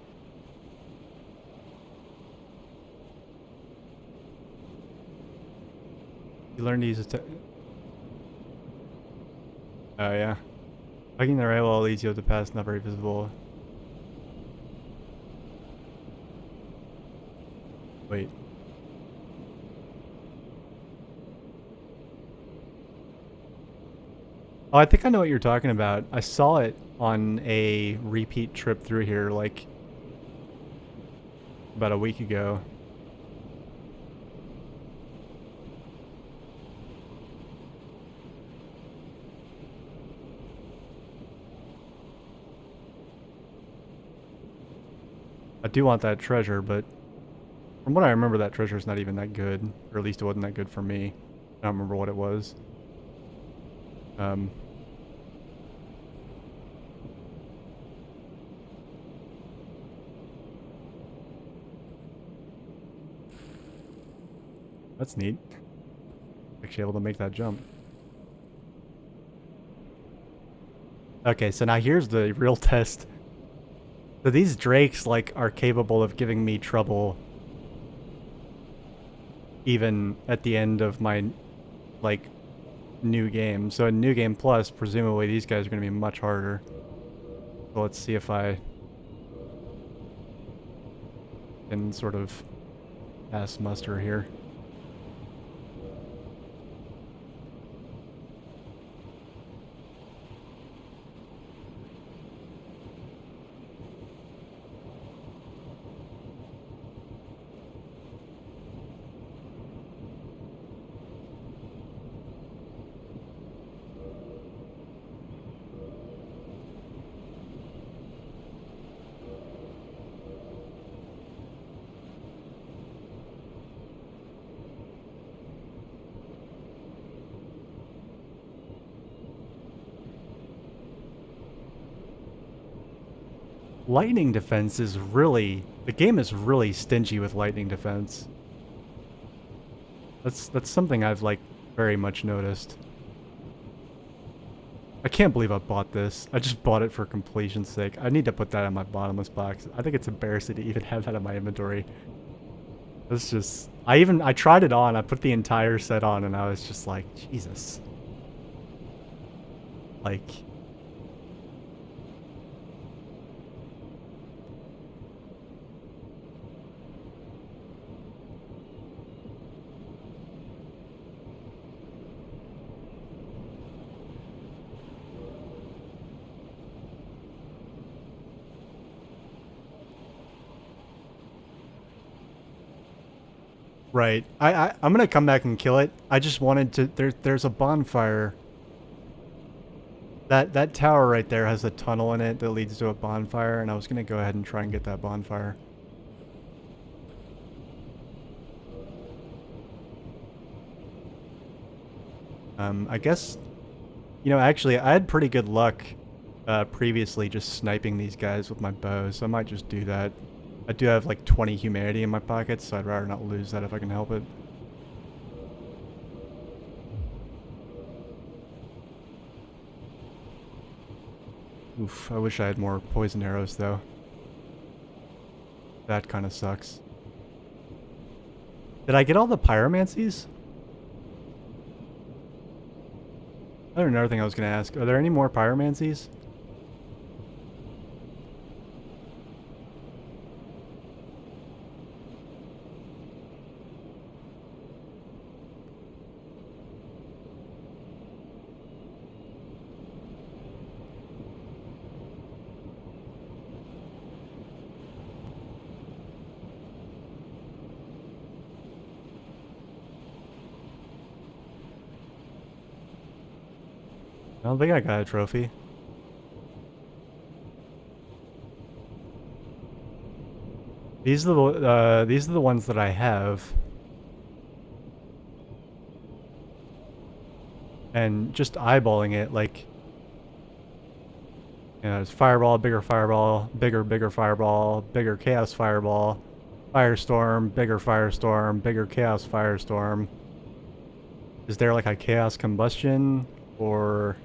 Speaker 1: You learn to use it. Oh yeah. Hugging the right wall leads you up the path, not very visible. Wait. Oh, I think I know what you're talking about. I saw it on a repeat trip through here, like, about a week ago. I do want that treasure, but from what I remember, that treasure is not even that good. Or at least it wasn't that good for me. I don't remember what it was. That's neat. Actually able to make that jump. Okay, so now here's the real test. So these drakes, like, are capable of giving me trouble even at the end of my, like, new game. So in New Game Plus, presumably these guys are going to be much harder. So let's see if I can sort of pass muster here. lightning defense is really... The game is really stingy with lightning defense. That's something I've, like, very much noticed. I can't believe I bought this. I just bought it for completion's sake. I need to put that in my bottomless box. I think it's embarrassing to even have that in my inventory. It's just... I tried it on. I put the entire set on, and I was just like, Jesus. Like... Right. I'm gonna come back and kill it. I just wanted to... There's a bonfire. That tower right there has a tunnel in it that leads to a bonfire, and I was gonna go ahead and try and get that bonfire. I guess... You know, actually, I had pretty good luck previously just sniping these guys with my bow, so I might just do that. I do have like 20 humanity in my pockets, so I'd rather not lose that if I can help it. Oof, I wish I had more poison arrows though. That kind of sucks. Did I get all the pyromancies? That's another thing I was going to ask. Are there any more pyromancies? I don't think I got a trophy. These are the ones that I have. And just eyeballing it, like, you know, it's fireball, bigger fireball, bigger fireball, bigger chaos fireball, firestorm, bigger chaos firestorm. Is there like a chaos combustion or...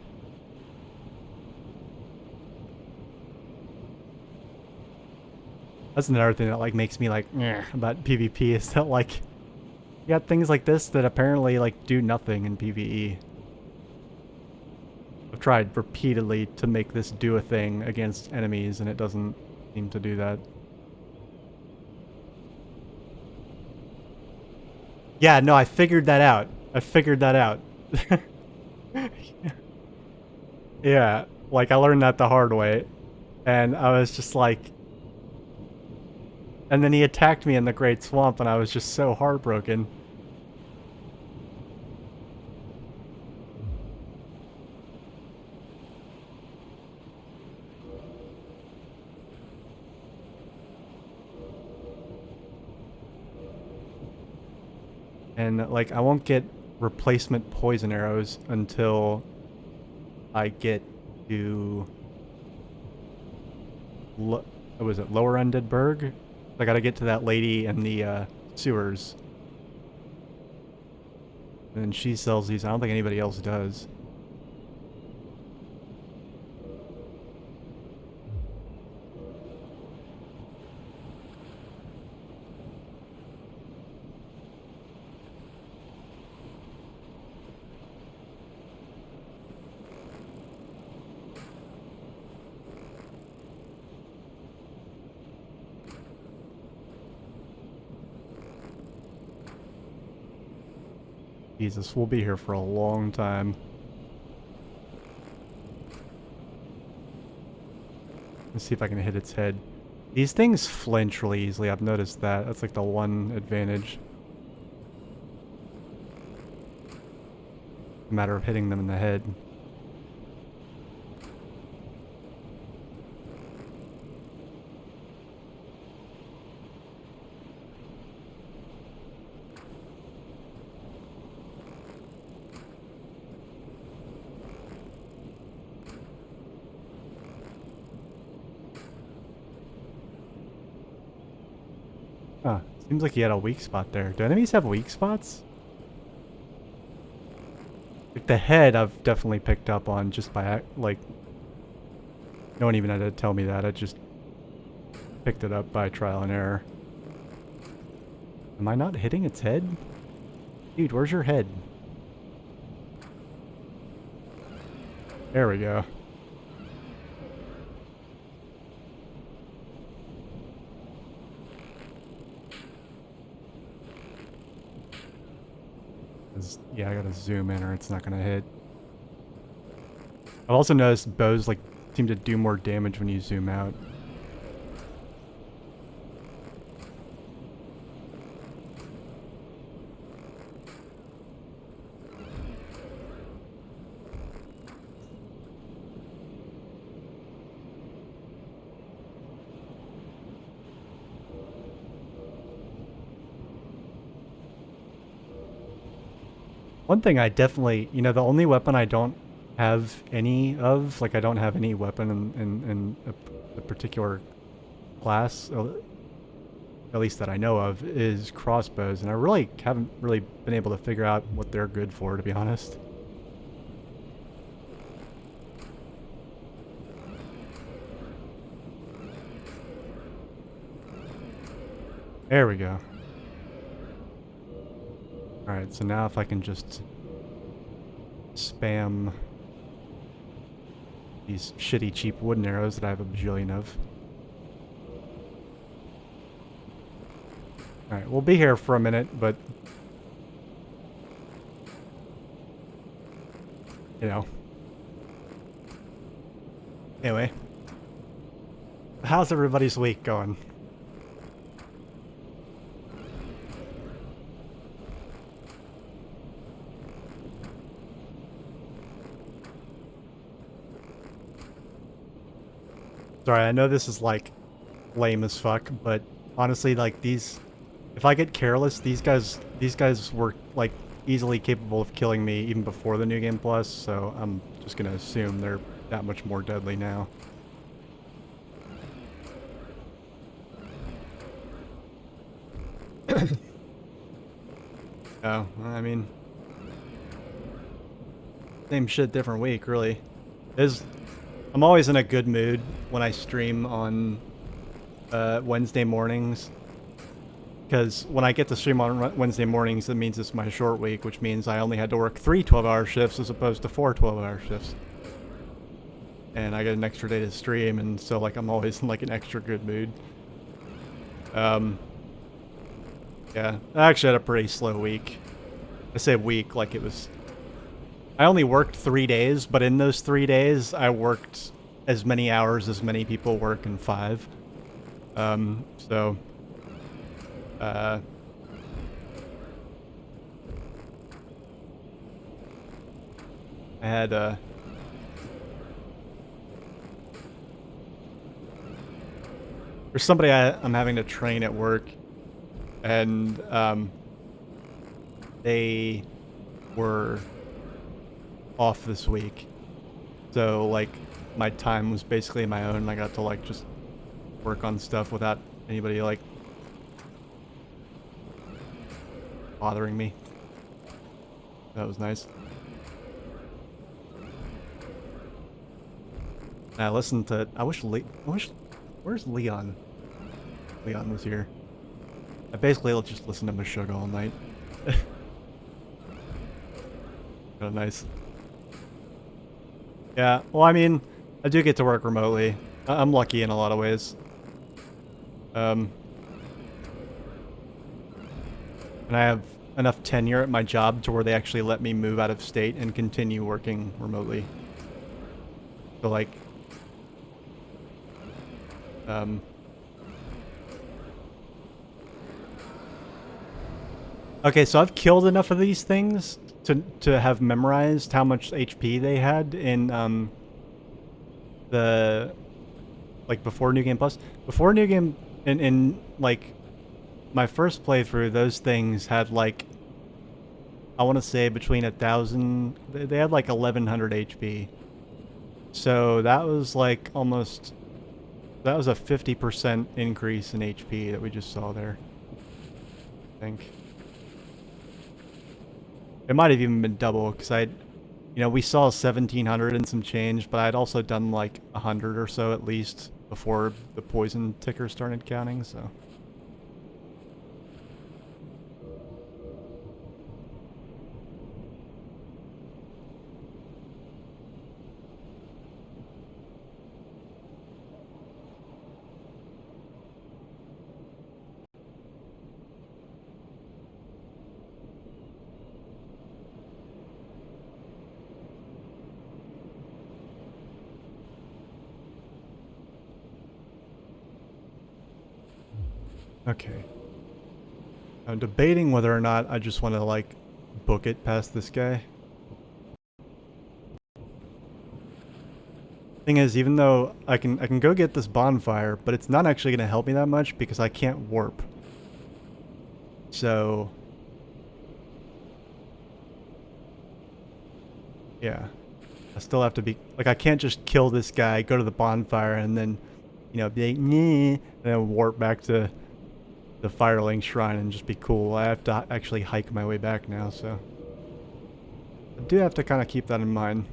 Speaker 1: That's another thing that like makes me like about PvP is that like you got things like this that apparently like do nothing in PvE. I've tried repeatedly to make this do a thing against enemies and it doesn't seem to do that. Yeah, no, I figured that out. Yeah, like I learned that the hard way. And I was just like... And then he attacked me in the Great Swamp and I was just so heartbroken. And like I won't get replacement poison arrows until I get to... What was it? Lower Ended Berg? I gotta get to that lady in the sewers. And she sells these. I don't think anybody else does. Jesus, we'll be here for a long time. Let's see if I can hit its head. These things flinch really easily, I've noticed that. That's like the one advantage. A matter of hitting them in the head. Seems like he had a weak spot there. Do enemies have weak spots? Like the head I've definitely picked up on just by, like... No one even had to tell me that. I just picked it up by trial and error. Am I not hitting its head? Dude, where's your head? There we go. Yeah, I gotta zoom in or it's not gonna hit. I've also noticed bows like seem to do more damage when you zoom out. One thing I definitely, you know, the only weapon I don't have any of, like I don't have any weapon in a particular class, at least that I know of, is crossbows. And I really haven't really been able to figure out what they're good for, to be honest. There we go. Alright, so now if I can just spam these shitty cheap wooden arrows that I have a bajillion of. Alright, we'll be here for a minute, but... You know. Anyway. How's everybody's week going? Sorry, I know this is like lame as fuck, but honestly, like these, if I get careless, these guys were like easily capable of killing me even before the New Game Plus, so I'm just gonna assume they're that much more deadly now. Oh, I mean, same shit, different week, really. I'm always in a good mood when I stream on Wednesday mornings, because when I get to stream on Wednesday mornings, it means it's my short week, which means I only had to work 3 12-hour shifts as opposed to 4 12-hour shifts. And I get an extra day to stream, and so like I'm always in like an extra good mood. Yeah, I actually had a pretty slow week. I say week like it was... I only worked 3 days, but in those 3 days, I worked as many hours as many people work in 5. So... I had, there's somebody I'm having to train at work, and, they were off this week. So, like, my time was basically my own, and I got to, like, just work on stuff without anybody, like, bothering me. That was nice. I listened to... where's Leon? Leon was here. I basically just listened to Meshuggah all night. Oh, nice. Yeah, well, I mean, I do get to work remotely. I'm lucky in a lot of ways. And I have enough tenure at my job to where they actually let me move out of state and continue working remotely. So, like... Okay, so I've killed enough of these things to have memorized how much HP they had in the like before New Game Plus. Before New Game in like my first playthrough, those things had like I want to say between 1,000. They had like 1,100 HP. So that was like almost. That was a 50% increase in HP that we just saw there. think. It might have even been double, because you know, we saw 1,700 and some change, but I'd also done like 100 or so at least before the poison ticker started counting, so. Okay. I'm debating whether or not I just want to, like, book it past this guy. Thing is, even though I can go get this bonfire, but it's not actually going to help me that much because I can't warp. So... yeah. I still have to be... like, I can't just kill this guy, go to the bonfire, and then, you know, be like, and then warp back to the Firelink Shrine and just be cool. I have to actually hike my way back now, so... I do have to kind of keep that in mind.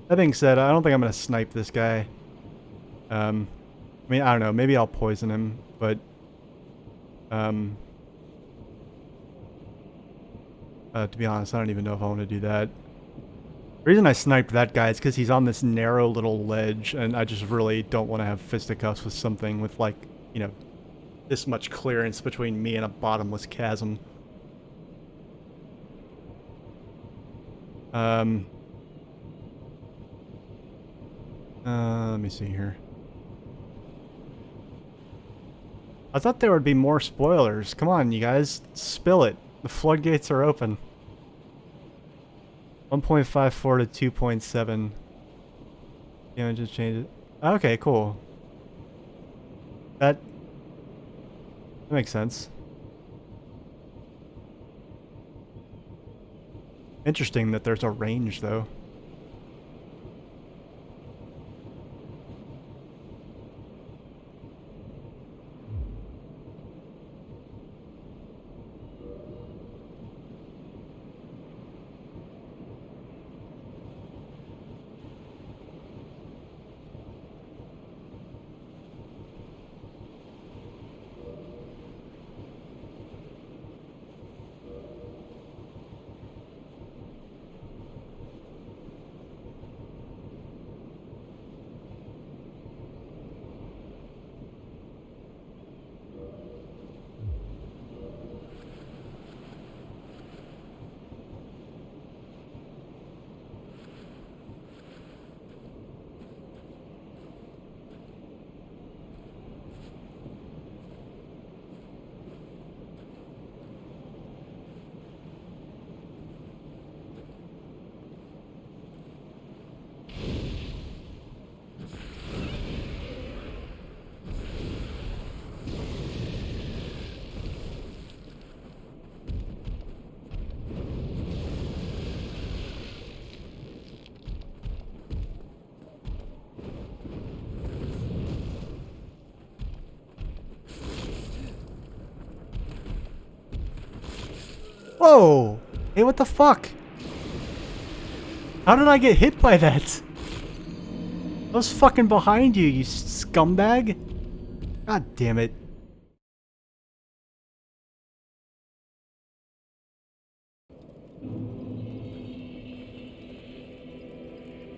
Speaker 1: That being said, I don't think I'm going to snipe this guy. I mean, I don't know. Maybe I'll poison him, but... to be honest, I don't even know if I want to do that. The reason I sniped that guy is because he's on this narrow little ledge, and I just really don't want to have fisticuffs with something with, like, you know, this much clearance between me and a bottomless chasm. Let me see here. I thought there would be more spoilers. Come on, you guys. Spill it. The floodgates are open. 1.54 to 2.7. Yeah, just change it. Okay, cool. That makes sense. Interesting that there's a range, though. Whoa! Hey, what the fuck? How did I get hit by that? I was fucking behind you, you scumbag. God damn it.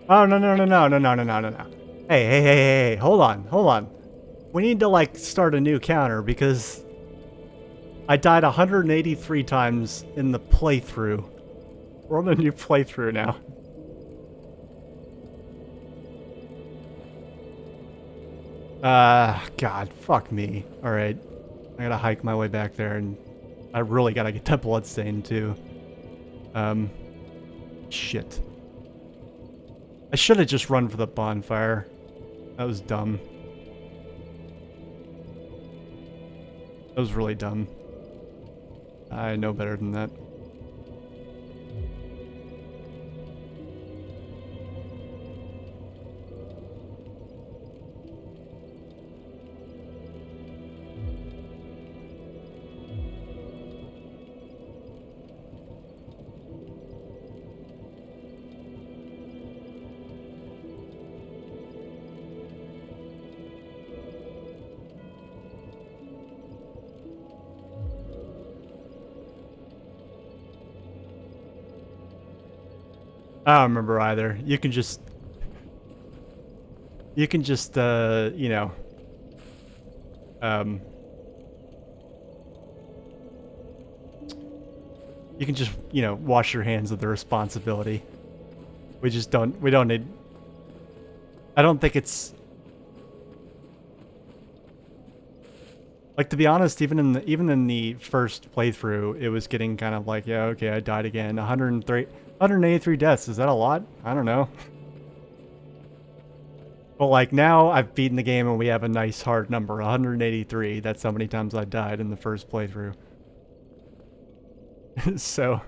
Speaker 1: Oh, no, no, no, no, no, no, no, no, no, no. Hey, hey, hey, hey, hey, hold on, hold on. We need to, like, start a new counter because I died 183 times in the playthrough. We're on a new playthrough now. God, fuck me. Alright. I gotta hike my way back there, and I really gotta get that bloodstain, too. Shit. I should have just run for the bonfire. That was dumb. That was really dumb. I know better than that. I don't remember either. You can just, you know, um, you can just, you know, wash your hands of the responsibility. We don't need, I don't think it's, like, to be honest, even in the first playthrough, it was getting kind of like, yeah, okay, I died again. 183 deaths, is that a lot? I don't know. But like now I've beaten the game and we have a nice hard number, 183. That's how many times I died in the first playthrough. So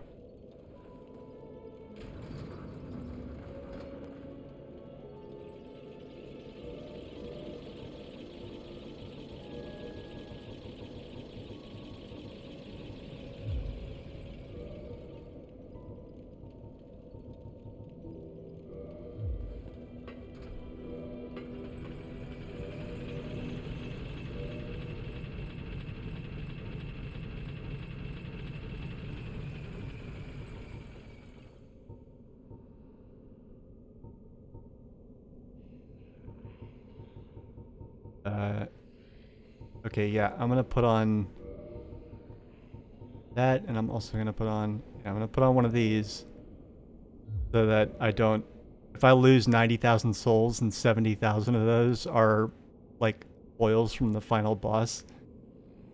Speaker 1: okay, yeah, I'm gonna put on that, and I'm also gonna put on, yeah, I'm gonna put on one of these so that I don't, if I lose 90,000 souls and 70,000 of those are like spoils from the final boss,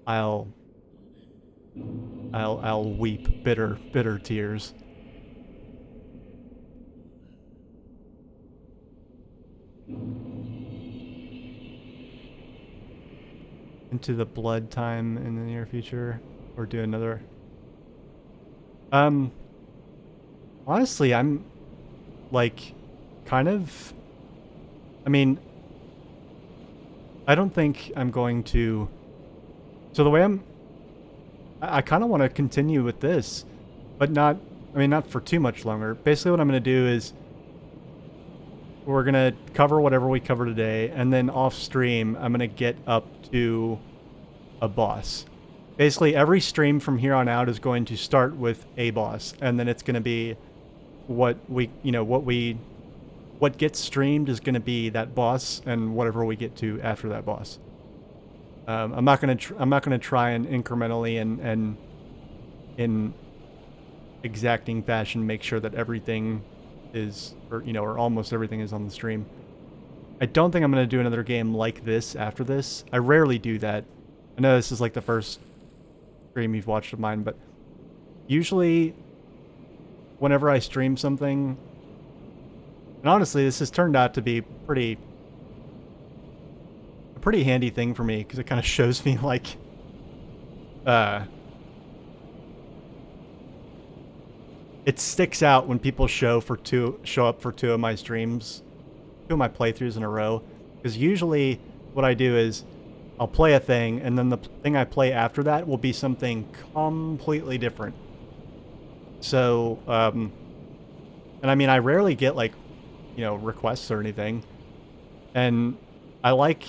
Speaker 1: I'll weep bitter tears. Into the blood time in the near future, or do another. Honestly, I'm like kind of, I mean, I don't think I'm going to, so the way I kind of want to continue with this, but not, I mean, not for too much longer. Basically what I'm going to do is we're going to cover whatever we cover today, and then off stream, I'm going to get up to a boss. Basically, every stream from here on out is going to start with a boss, and then it's going to be what we, you know, what gets streamed is going to be that boss, and whatever we get to after that boss. I'm not going to try and incrementally and in exacting fashion make sure that everything is, or you know, or almost everything is on the stream. I don't think I'm going to do another game like this after this. I rarely do that. I know this is like the first stream you've watched of mine, but usually whenever I stream something, and honestly this has turned out to be a pretty handy thing for me, because it kind of shows me like it sticks out when people show up for two of my streams, two of my playthroughs in a row, because usually what I do is I'll play a thing, and then the thing I play after that will be something completely different. So, and I mean, I rarely get, like, you know, requests or anything. And I like,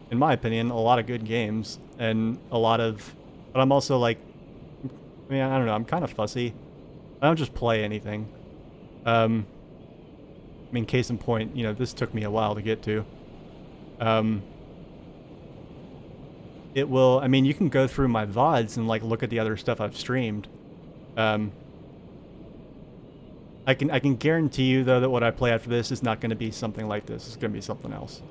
Speaker 1: in my opinion, a lot of good games, and a lot of, but I'm also like, I mean, I don't know, I'm kind of fussy. I don't just play anything. I mean, case in point, you know, this took me a while to get to. It will, I mean, you can go through my VODs and, like, look at the other stuff I've streamed. I can guarantee you, though, that what I play after this is not going to be something like this. It's going to be something else.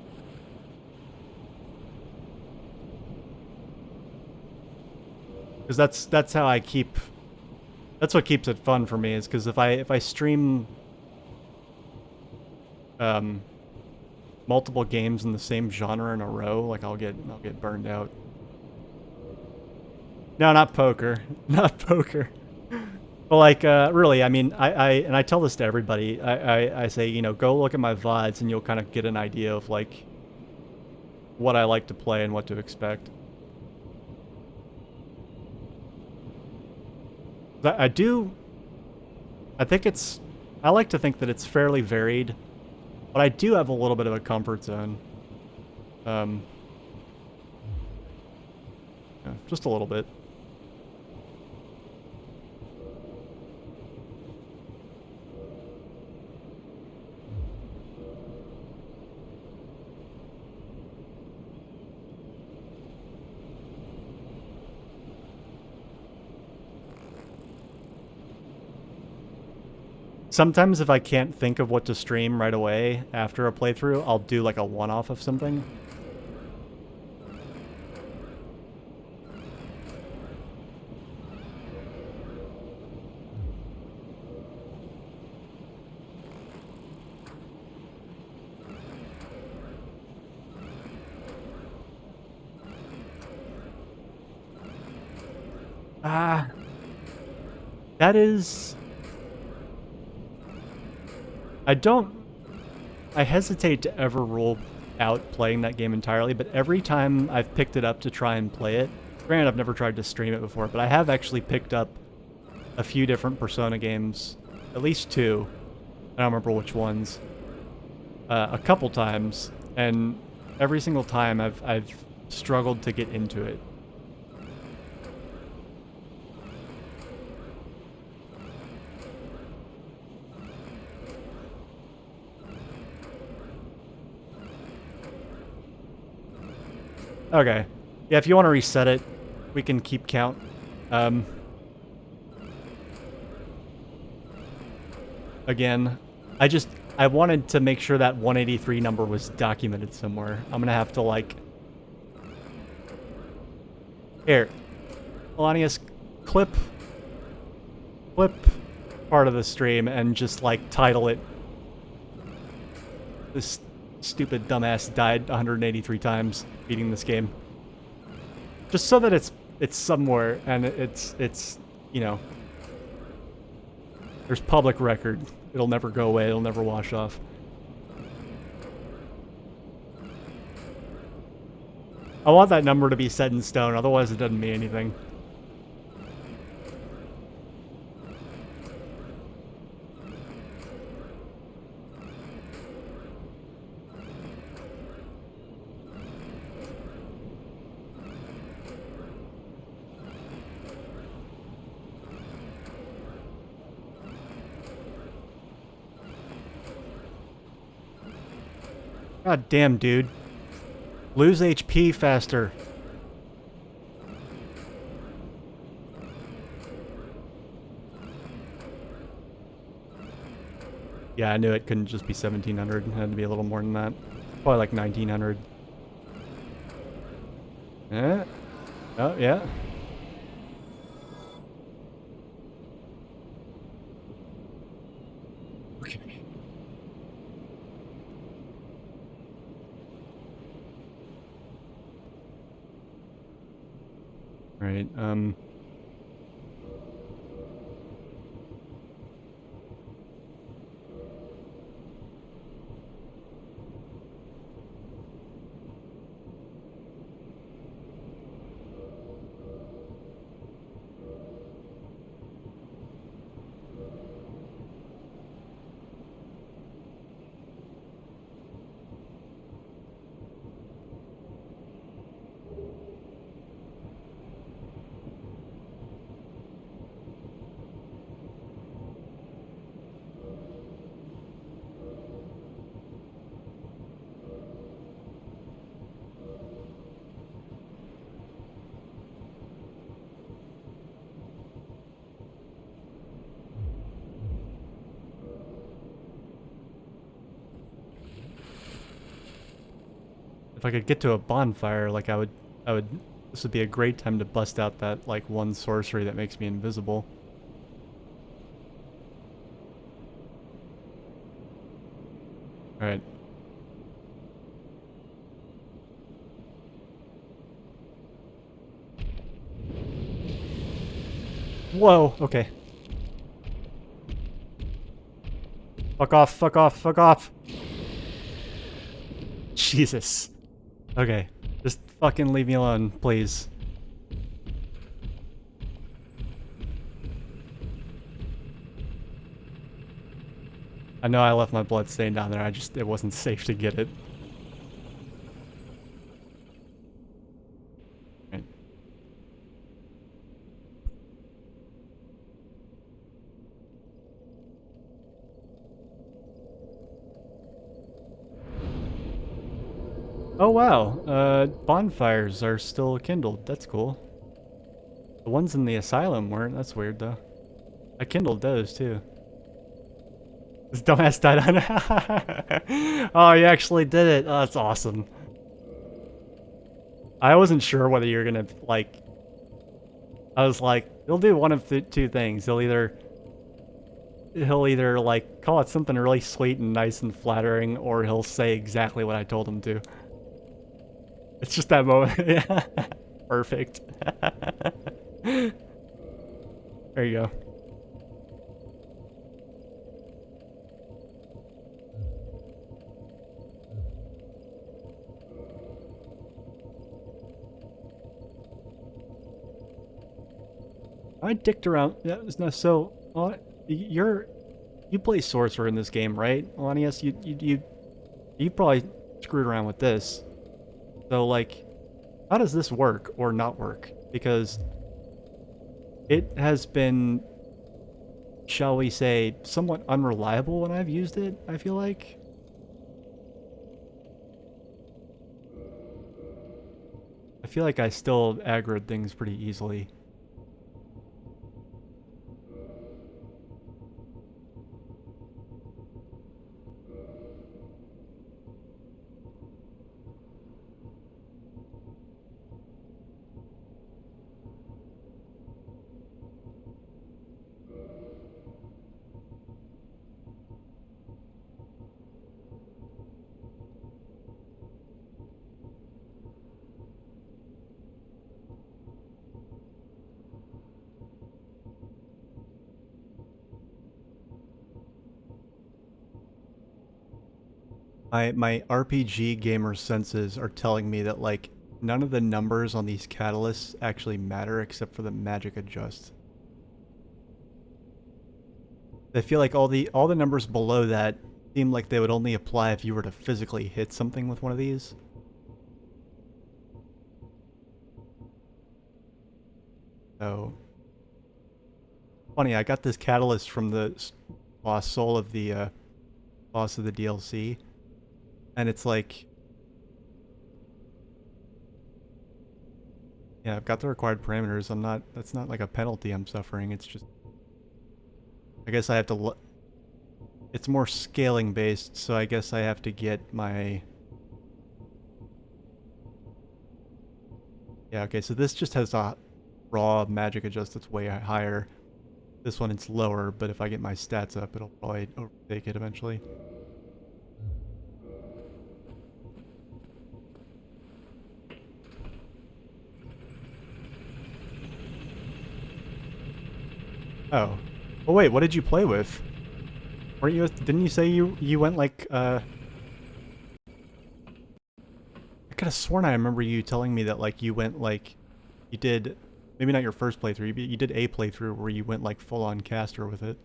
Speaker 1: Because that's how I keep, that's what keeps it fun for me, is because if I stream multiple games in the same genre in a row, like I'll get burned out. No, not poker. Not poker. But like, really, I mean, and I tell this to everybody. I say, you know, go look at my VODs and you'll kind of get an idea of like what I like to play and what to expect. I like to think that it's fairly varied, but I do have a little bit of a comfort zone. Yeah, just a little bit. Sometimes if I can't think of what to stream right away after a playthrough, I'll do like a one-off of something. That is... I hesitate to ever rule out playing that game entirely, but every time I've picked it up to try and play it, granted I've never tried to stream it before, but I have actually picked up a few different Persona games, at least two, I don't remember which ones, a couple times, and every single time I've struggled to get into it. Okay. Yeah, if you want to reset it, we can keep count. Again, I wanted to make sure that 183 number was documented somewhere. I'm gonna have to, like... Here. Melanius, clip part of the stream and just, like, title it. This stupid dumbass died 183 times beating this game. Just so that it's somewhere and it's you know, there's public record. It'll never go away. It'll never wash off. I want that number to be set in stone, otherwise it doesn't mean anything. God damn, dude. Lose HP faster. Yeah, I knew it couldn't just be 1700. It had to be a little more than that. Probably like 1900. Yeah. Oh, yeah. Okay. Right, if I could get to a bonfire, like I would, this would be a great time to bust out that, like, one sorcery that makes me invisible. Alright. Whoa, okay. Fuck off, fuck off, fuck off! Jesus. Okay, just fucking leave me alone, please. I know I left my blood stain down there, it wasn't safe to get it. Right. Oh wow, bonfires are still kindled, that's cool. The ones in the asylum weren't, that's weird though. I kindled those too. This dumbass died on. Oh, you actually did it. Oh, that's awesome. I wasn't sure whether you're gonna, like... I was like, he'll do one of the two things. He'll either, like, call it something really sweet and nice and flattering, or he'll say exactly what I told him to. It's just that moment. Yeah. Perfect. There you go. I dicked around. Yeah, no, so you play sorcerer in this game, right, Elanius? You probably screwed around with this. So like, how does this work or not work? Because it has been, shall we say, somewhat unreliable when I've used it, I feel like. I feel like I still aggroed things pretty easily. My RPG gamer senses are telling me that, like, none of the numbers on these catalysts actually matter except for the magic adjust. I feel like all the numbers below that seem like they would only apply if you were to physically hit something with one of these. So funny, I got this catalyst from the lost soul of the boss of the DLC, and it's like, yeah, I've got the required parameters. That's not like a penalty I'm suffering. It's just, I guess I have to, it's more scaling based, so I guess I have to get my, yeah, okay, so this just has a raw magic adjust that's way higher. This one it's lower, but if I get my stats up, it'll probably overtake it eventually. Oh. Oh wait, what did you play with? Weren't you, didn't you say you went like, I could have sworn I remember you telling me that, like, you went, like, you did, maybe not your first playthrough, but you did a playthrough where you went, like, full-on caster with it.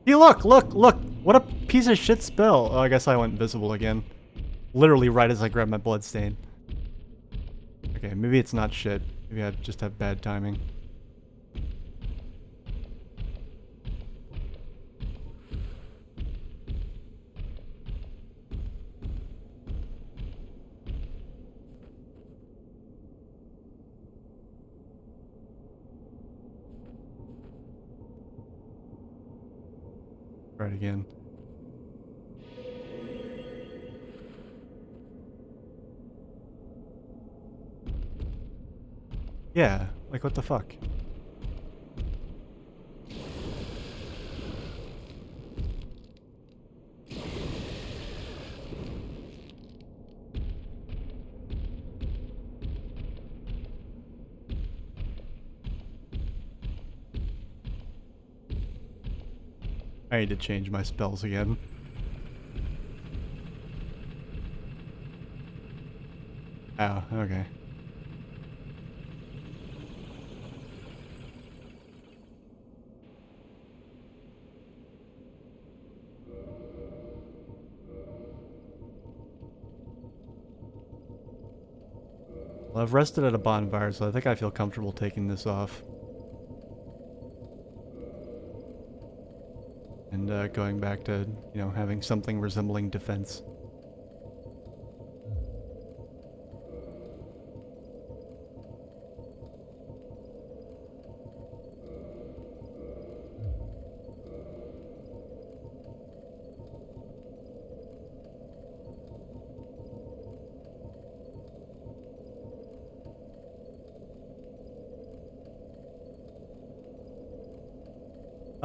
Speaker 1: Hey, look! What a piece of shit spell! Oh, I guess I went invisible again. Literally right as I grabbed my bloodstain. Okay, maybe it's not shit. Maybe I just have bad timing. Try it again. Yeah, like what the fuck? I need to change my spells again. Oh, okay. Well, I've rested at a bonfire, so I think I feel comfortable taking this off. And going back to, you know, having something resembling defense.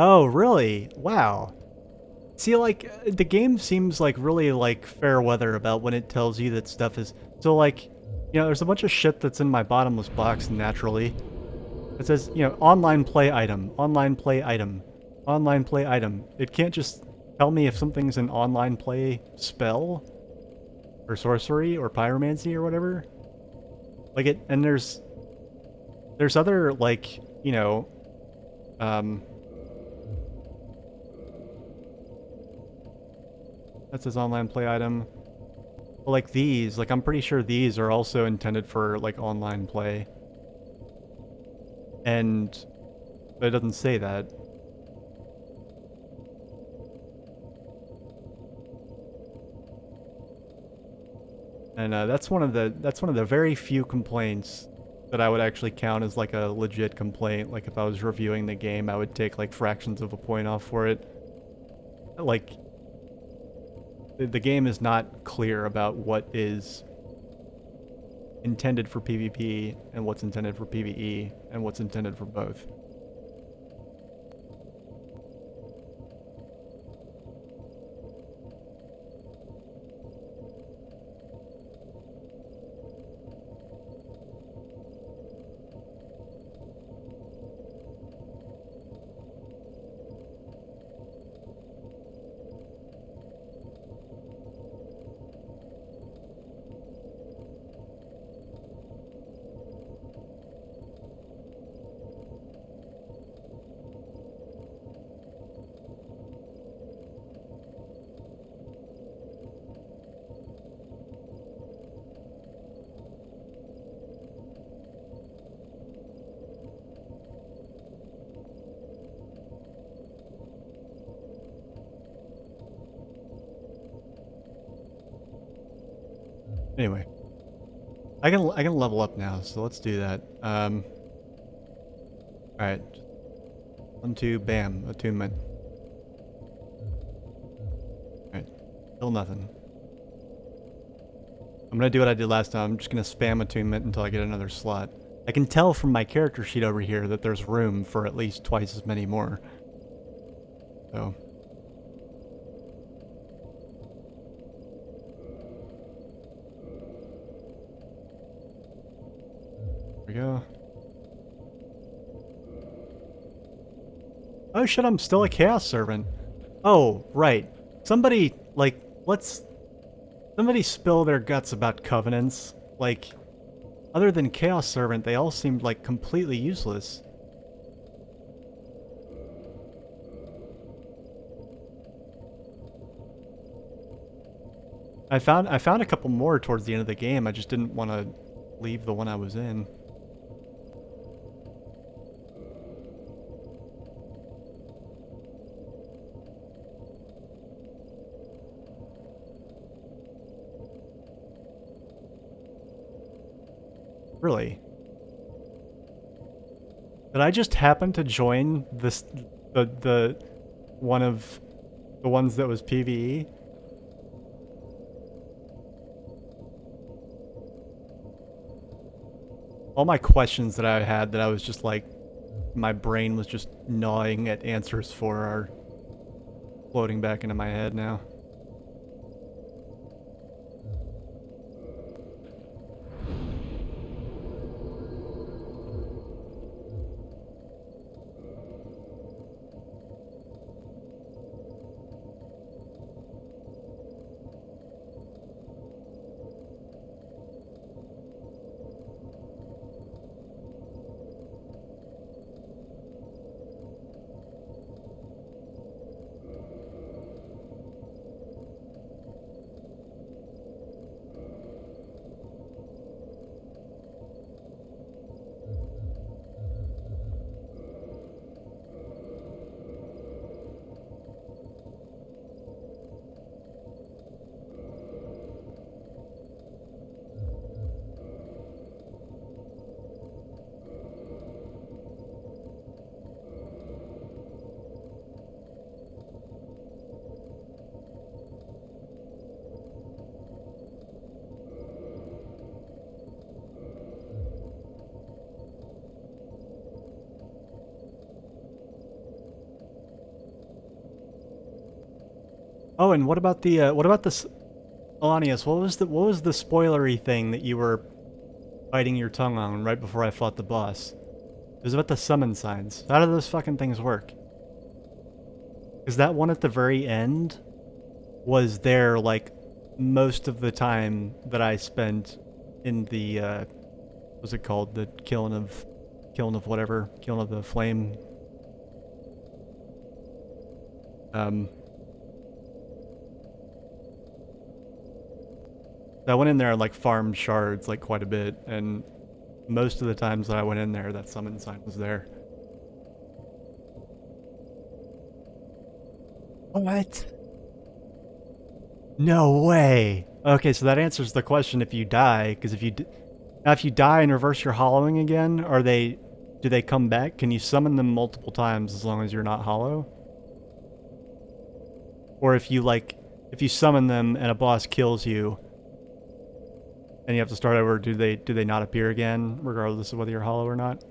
Speaker 1: Oh, really? Wow. See, like, the game seems like really, like, fair weather about when it tells you that stuff is... So, like, you know, there's a bunch of shit that's in my bottomless box naturally. It says, you know, online play item, online play item, online play item. It can't just tell me if something's an online play spell or sorcery or pyromancy or whatever. Like it, and there's other, like, you know, that says online play item. Well, like these, like I'm pretty sure these are also intended for like online play. And but it doesn't say that. And that's one of the very few complaints that I would actually count as like a legit complaint. Like if I was reviewing the game, I would take like fractions of a point off for it. Like the game is not clear about what is intended for PvP and what's intended for PvE and what's intended for both. Anyway, I can level up now, so let's do that. All right, 1, 2, bam, attunement. All right, still nothing. I'm gonna do what I did last time. I'm just gonna spam attunement until I get another slot. I can tell from my character sheet over here that there's room for at least twice as many more. So. There we go. Oh shit, I'm still a Chaos Servant. Oh, right. Somebody, like, somebody spill their guts about Covenants. Like, other than Chaos Servant, they all seemed, like, completely useless. I found a couple more towards the end of the game. I just didn't want to leave the one I was in. Really? Did I just happen to join this the one of the ones that was PvE? All my questions that I had that I was just like, my brain was just gnawing at answers for are floating back into my head now. Oh, and what about this, Alanius? What was the spoilery thing that you were biting your tongue on right before I fought the boss? It was about the summon signs. How do those fucking things work? Because that one at the very end was there like most of the time that I spent in the what's it called? The killing of whatever, killing of the flame. I went in there and like farmed shards like quite a bit, and most of the times that I went in there, that summon sign was there. What? No way. Okay, so that answers the question if you die, because now if you die and reverse your hollowing again, do they come back? Can you summon them multiple times as long as you're not hollow? Or if you summon them and a boss kills you and you have to start over, do they not appear again regardless of whether you're hollow or not?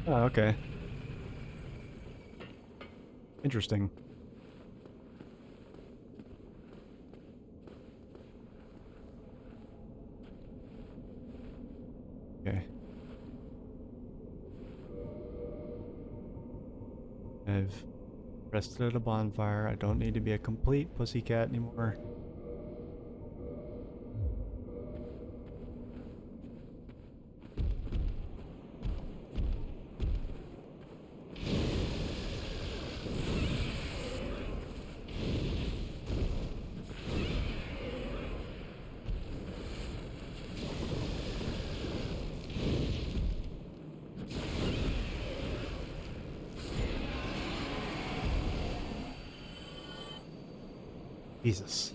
Speaker 1: Oh, okay. Interesting. Okay. I've rested at a bonfire. I don't need to be a complete pussycat anymore. Jesus.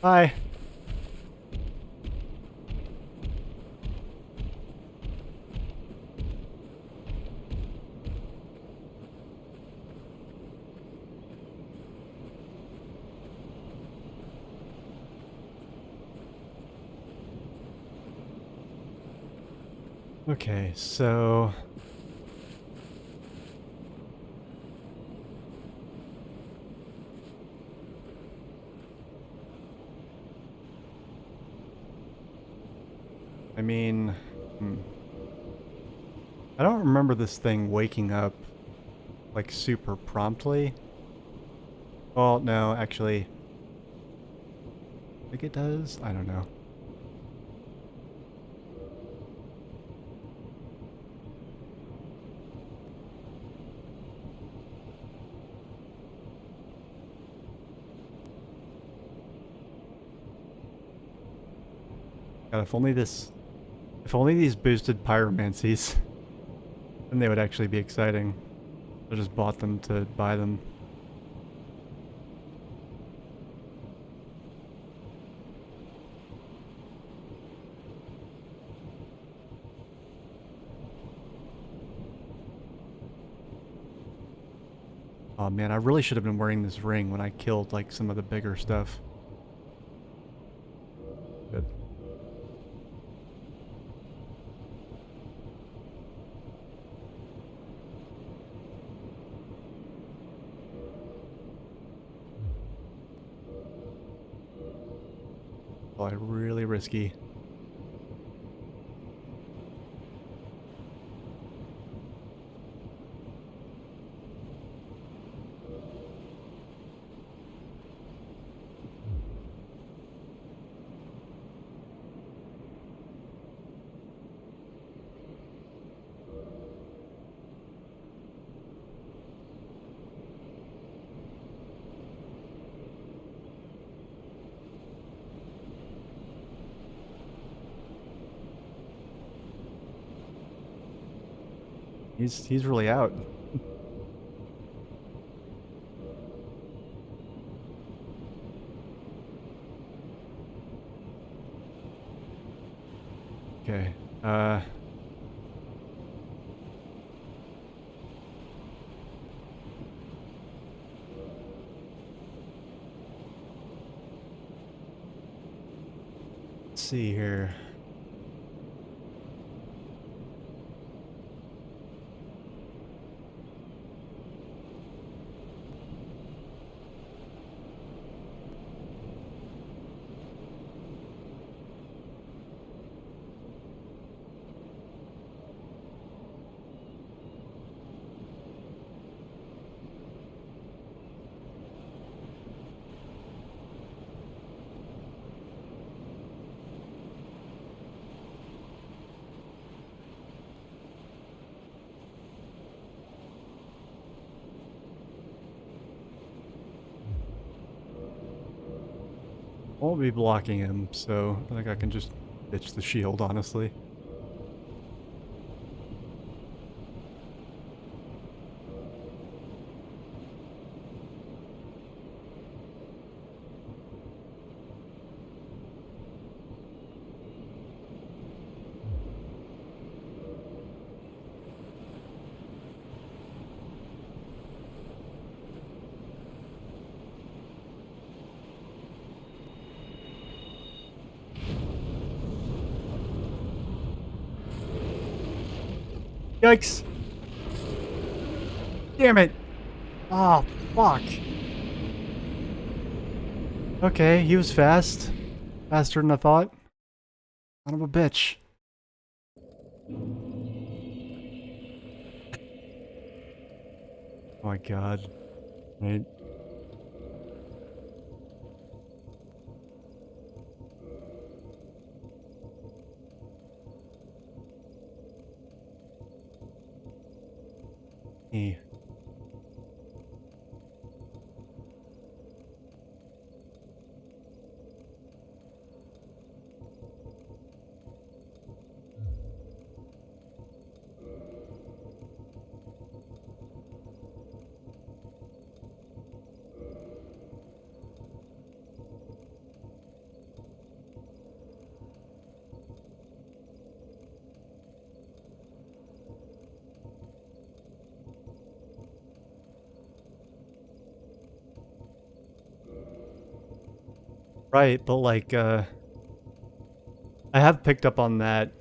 Speaker 1: Hi. Okay, so I mean, I don't remember this thing waking up like super promptly. Well, no, actually, I think it does. I don't know. God, if only these boosted pyromancies, then they would actually be exciting. I just bought them to buy them. Oh man, I really should have been wearing this ring when I killed like some of the bigger stuff. Good. Probably really risky. He's really out. Okay. Let's see here. Won't be blocking him, so I think I can just ditch the shield, honestly. Yikes! Damn it! Oh, fuck. Okay, he was fast. Faster than I thought. Son of a bitch. Oh my god. Right. Hey. Right, but like, I have picked up on that,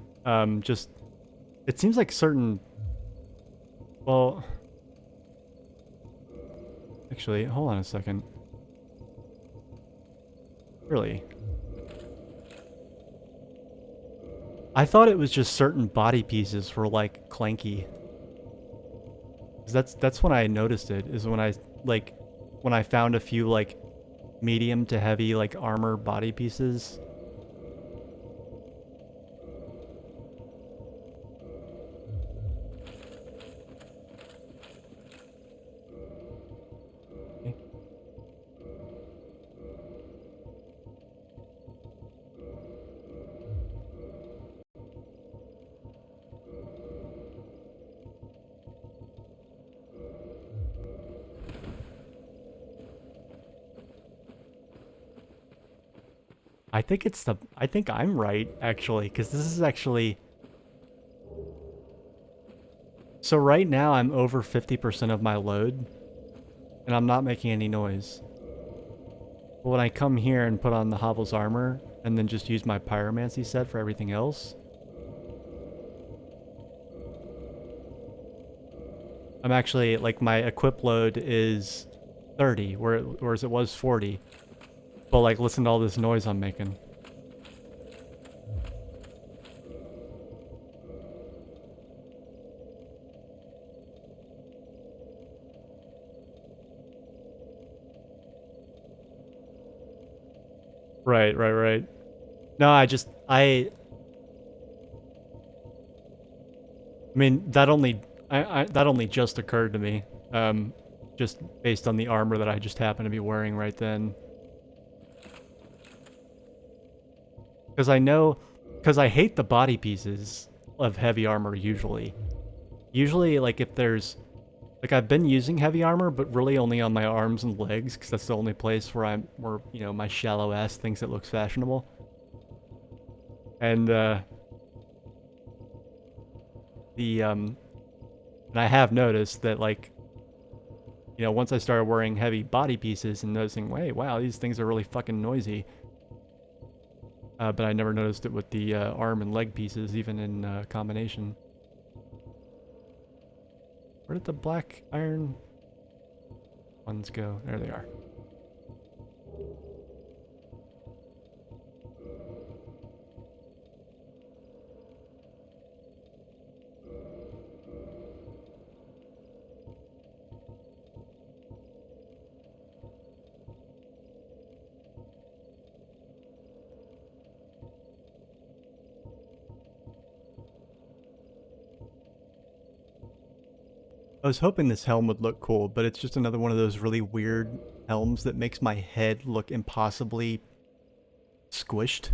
Speaker 1: just, it seems like certain, well, actually, hold on a second. Really? I thought it was just certain body pieces were, like, clanky. 'Cause that's when I noticed it, is when I, like, when I found a few, like, medium to heavy, like, armor body pieces. Okay. I think I'm right, actually, because this is actually... So right now I'm over 50% of my load, and I'm not making any noise. But when I come here and put on the Hovel's armor, and then just use my pyromancy set for everything else, I'm actually, like, my equip load is 30, whereas it was 40. But, like, listen to all this noise I'm making. Right, right, right. No, I mean, that only, that only just occurred to me. Just based on the armor that I just happened to be wearing right then. Because I hate the body pieces of heavy armor usually. Usually, like, if there's... Like, I've been using heavy armor, but really only on my arms and legs, because that's the only place where, you know, my shallow ass thinks it looks fashionable. And, and I have noticed that, like, you know, once I started wearing heavy body pieces and noticing, wait, wow, these things are really fucking noisy. But I never noticed it with the arm and leg pieces, even in combination. Where did the black iron ones go? There they are. I was hoping this helm would look cool, but it's just another one of those really weird helms that makes my head look impossibly squished.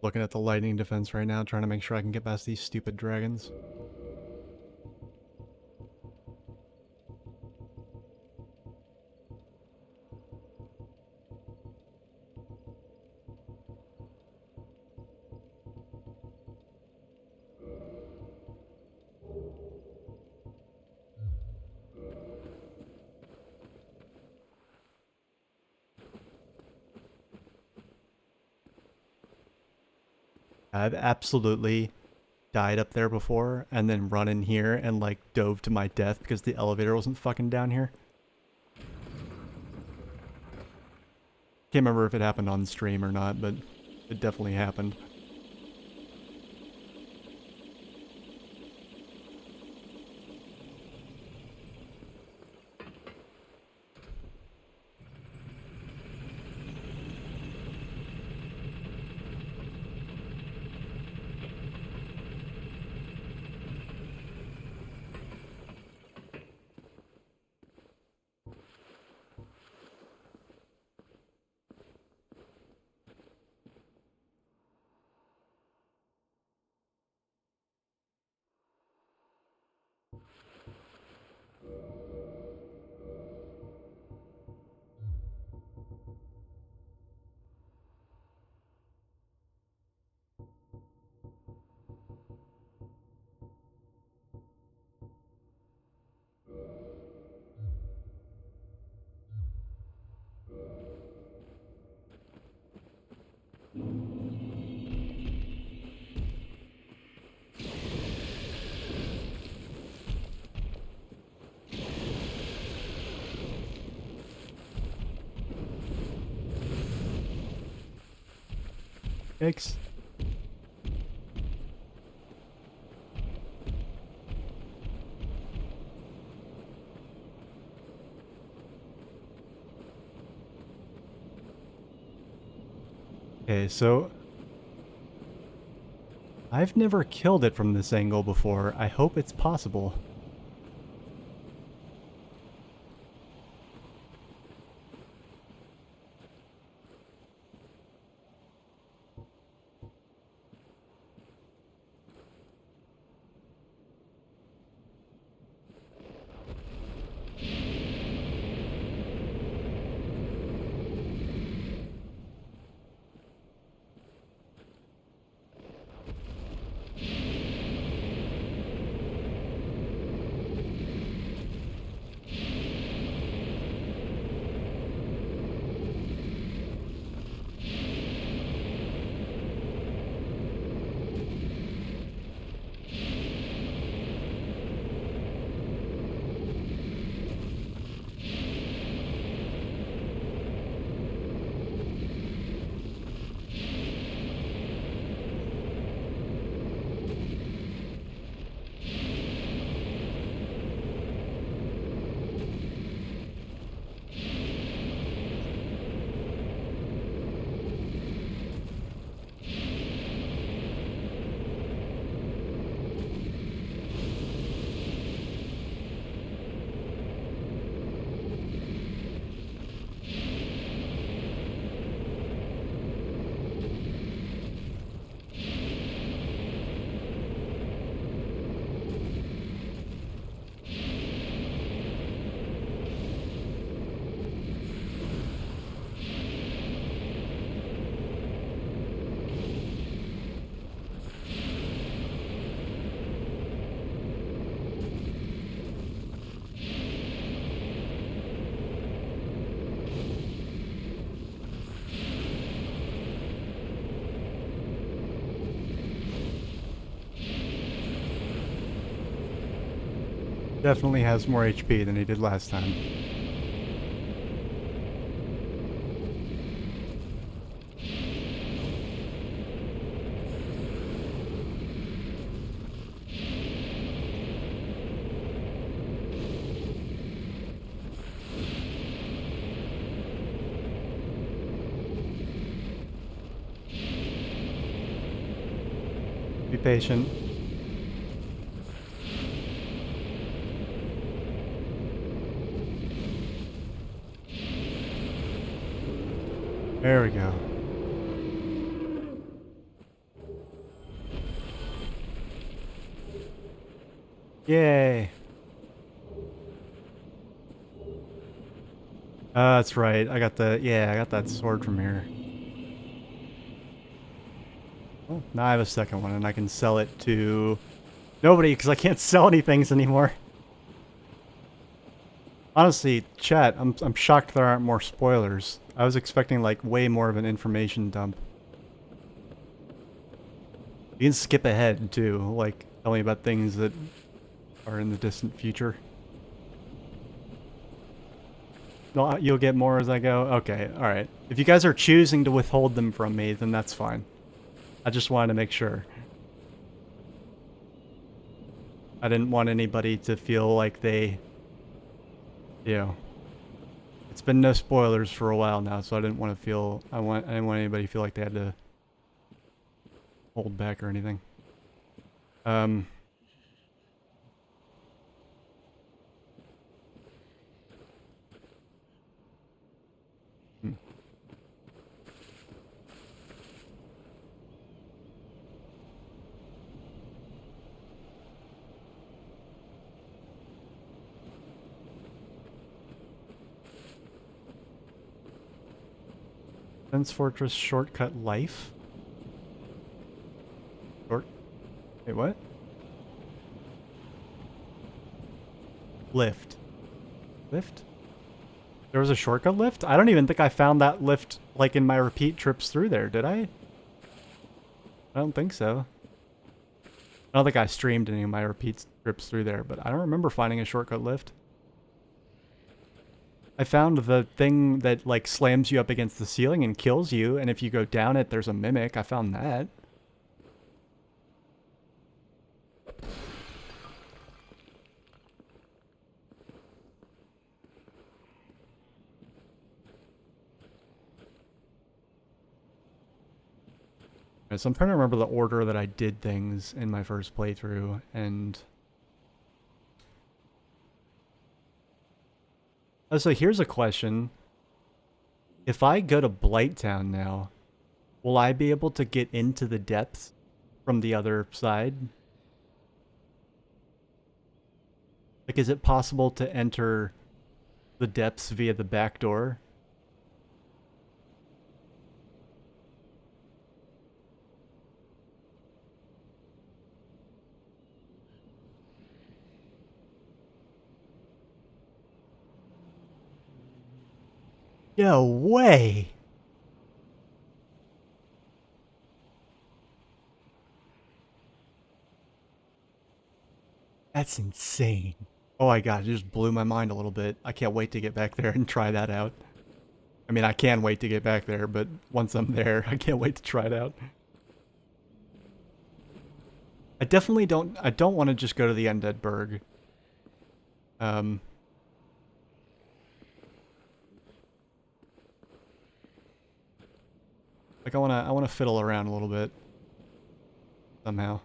Speaker 1: Looking at the lightning defense right now, trying to make sure I can get past these stupid dragons. I've absolutely died up there before and then run in here and like dove to my death because the elevator wasn't fucking down here. Can't remember if it happened on stream or not, but it definitely happened. Yikes. Okay, so I've never killed it from this angle before. I hope it's possible. Definitely has more HP than he did last time. Be patient. There we go. Yay. That's right. I got that sword from here. Oh, now I have a second one and I can sell it to nobody because I can't sell any things anymore. Honestly, chat, I'm shocked there aren't more spoilers. I was expecting like way more of an information dump. You can skip ahead too, like tell me about things that are in the distant future. No, you'll get more as I go? Okay, alright. If you guys are choosing to withhold them from me, then that's fine. I just wanted to make sure. I didn't want anybody to feel like they... You know... It's been no spoilers for a while now, so I didn't want to feel... I didn't want anybody to feel like they had to... hold back or anything. Defense Fortress Shortcut Life? Wait, what? Lift. Lift? There was a shortcut lift? I don't even think I found that lift, like, in my repeat trips through there, did I? I don't think so. I don't think I streamed any of my repeat trips through there, but I don't remember finding a shortcut lift. I found the thing that, like, slams you up against the ceiling and kills you, and if you go down it, there's a mimic. I found that. So I'm trying to remember the order that I did things in my first playthrough, and... Oh, so here's a question. If I go to Blighttown now, will I be able to get into the depths from the other side? Like, is it possible to enter the depths via the back door? No way! That's insane. Oh my god, it just blew my mind a little bit. I can't wait to get back there and try that out. I mean, I can wait to get back there, but once I'm there, I can't wait to try it out. I don't want to just go to the Undead Burg. Like I wanna fiddle around a little bit. Somehow.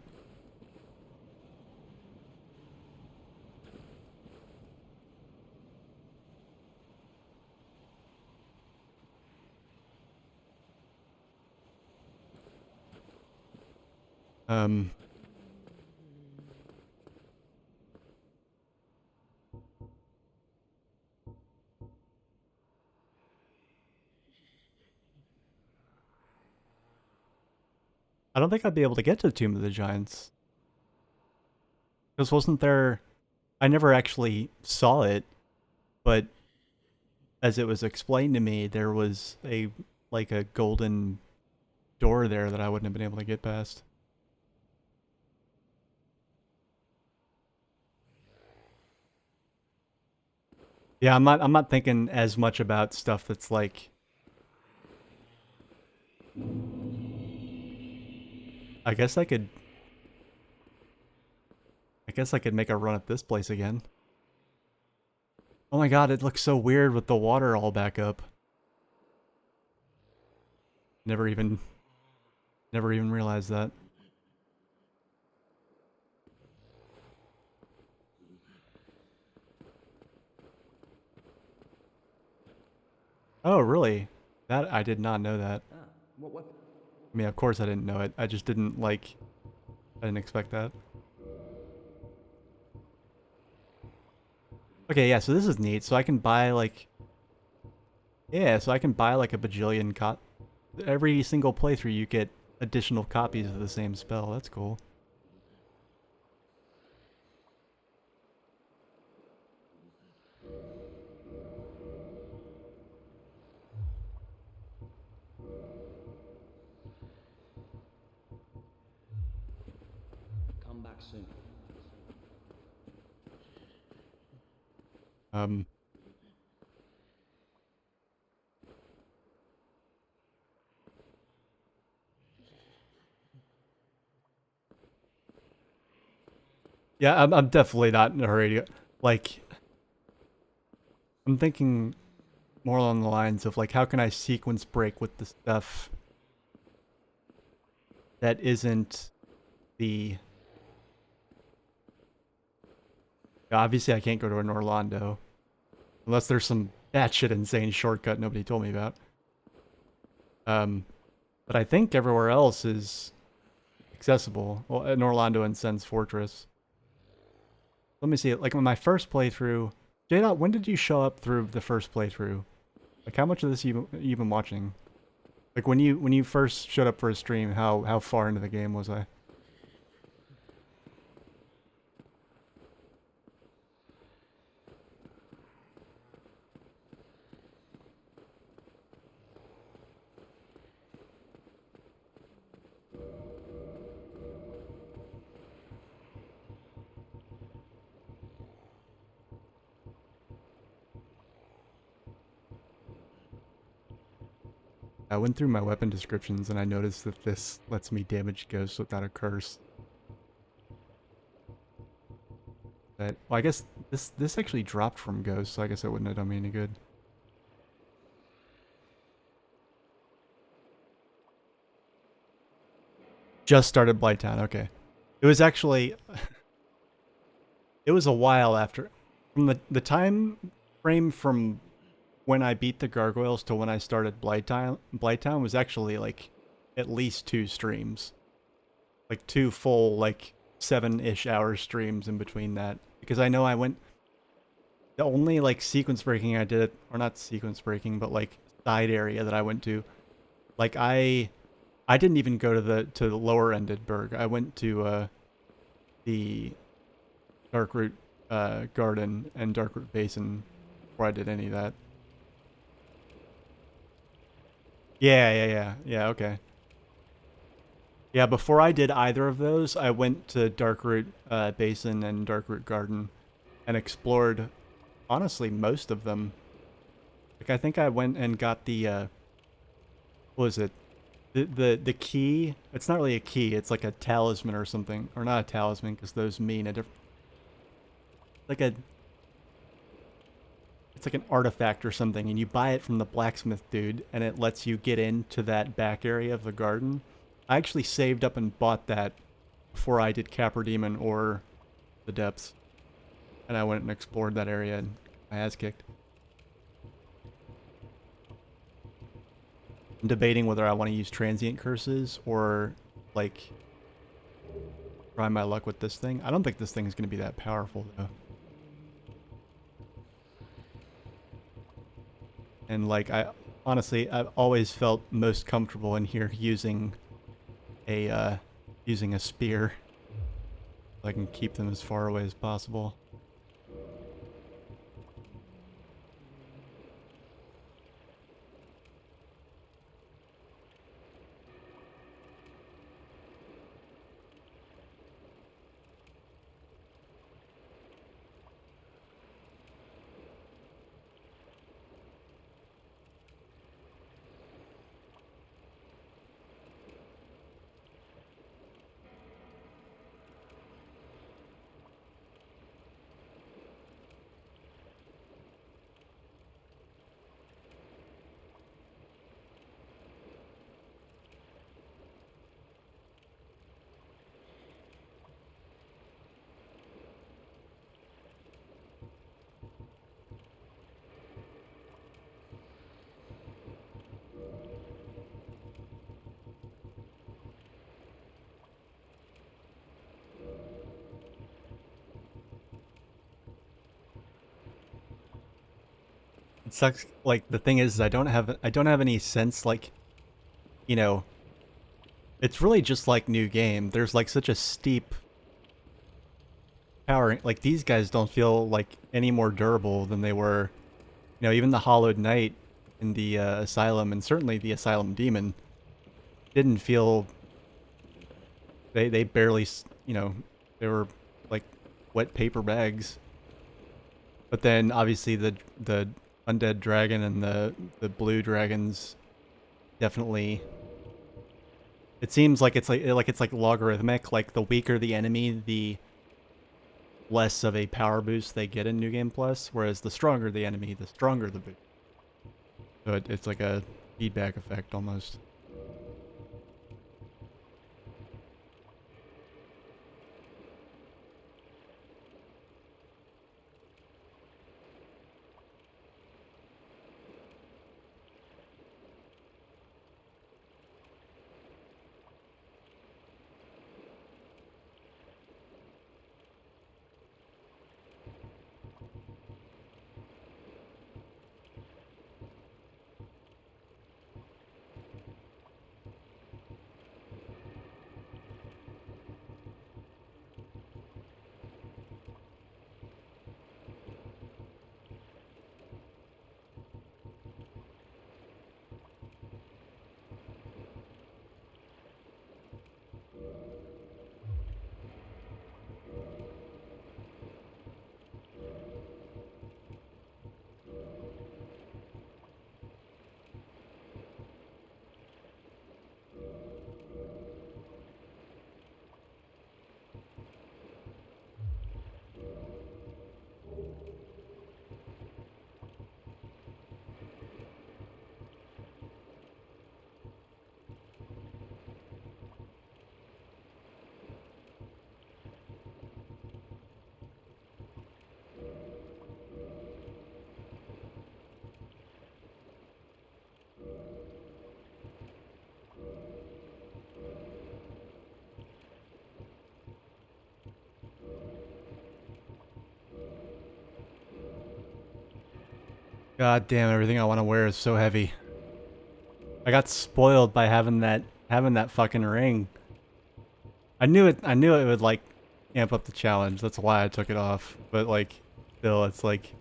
Speaker 1: I don't think I'd be able to get to the Tomb of the Giants. Because wasn't there... I never actually saw it, but as it was explained to me, there was like a golden door there that I wouldn't have been able to get past. Yeah, I'm not thinking as much about stuff that's like I guess I could make a run at this place again. Oh my god, it looks so weird with the water all back up. Never even realized that. Oh, really? That I did not know that.
Speaker 5: Ah, what weapon?
Speaker 1: I mean, of course I didn't know it. I just didn't like I didn't expect that. Okay, yeah, so this is neat. So I can buy like yeah, so I can buy like a bajillion every single playthrough you get additional copies of the same spell. That's cool.
Speaker 5: Come back soon.
Speaker 1: Um Yeah, I'm definitely not in a hurry to like I'm thinking more along the lines of like how can I sequence break with the stuff that isn't the obviously I can't go to an Orlando unless there's some batshit insane shortcut nobody told me about. But I think everywhere else is accessible. Well, in Orlando and Sen's Fortress. Let me see. Like on my first playthrough, J-Dot, when did you show up through the first playthrough? Like how much of this you been watching? Like when you first showed up for a stream, how far into the game was I? I went through my weapon descriptions and I noticed that this lets me damage ghosts without a curse. But well, I guess this actually dropped from ghosts, so I guess it wouldn't have done me any good. Just started Blighttown, okay. It was actually it was a while after from the time frame from when I beat the gargoyles to when I started Blighttown was actually like at least 2 streams. Like 2 full like 7-ish hour streams in between that. Because I know I went the only like sequence breaking I did, or not sequence breaking, but like side area that I went to, like I didn't even go to the lower ended burg. I went to the Darkroot Garden and Darkroot Basin before I did any of that. Yeah, okay. Yeah, before I did either of those, I went to Darkroot Basin and Darkroot Garden and explored, honestly, most of them. Like, I think I went and got the, what was it? The key. It's not really a key, it's like a talisman or something. Or not a talisman, because those mean a different... Like a... It's like an artifact or something, and you buy it from the blacksmith dude, and it lets you get into that back area of the garden. I actually saved up and bought that before I did Capra Demon or the Depths. And I went and explored that area and my ass kicked. I'm debating whether I want to use transient curses or, like, try my luck with this thing. I don't think this thing is going to be that powerful, though. And, like, honestly, I've always felt most comfortable in here using a spear. So I can keep them as far away as possible. sucks. Like the thing is, I don't have any sense. Like, you know, it's really just like new game. There's like such a steep power. Like these guys don't feel like any more durable than they were. You know, even the Hollowed Knight in the Asylum, and certainly the Asylum Demon, didn't feel. They barely, you know, they were like wet paper bags. But then obviously the undead dragon and the blue dragons definitely. It seems like it's like logarithmic. Like the weaker the enemy, the less of a power boost they get in New Game Plus. Whereas the stronger the enemy, the stronger the boost. So it's like a feedback effect almost. God damn, everything I want to wear is so heavy. I got spoiled by having that fucking ring. I knew it would like amp up the challenge. That's why I took it off. But like still it's like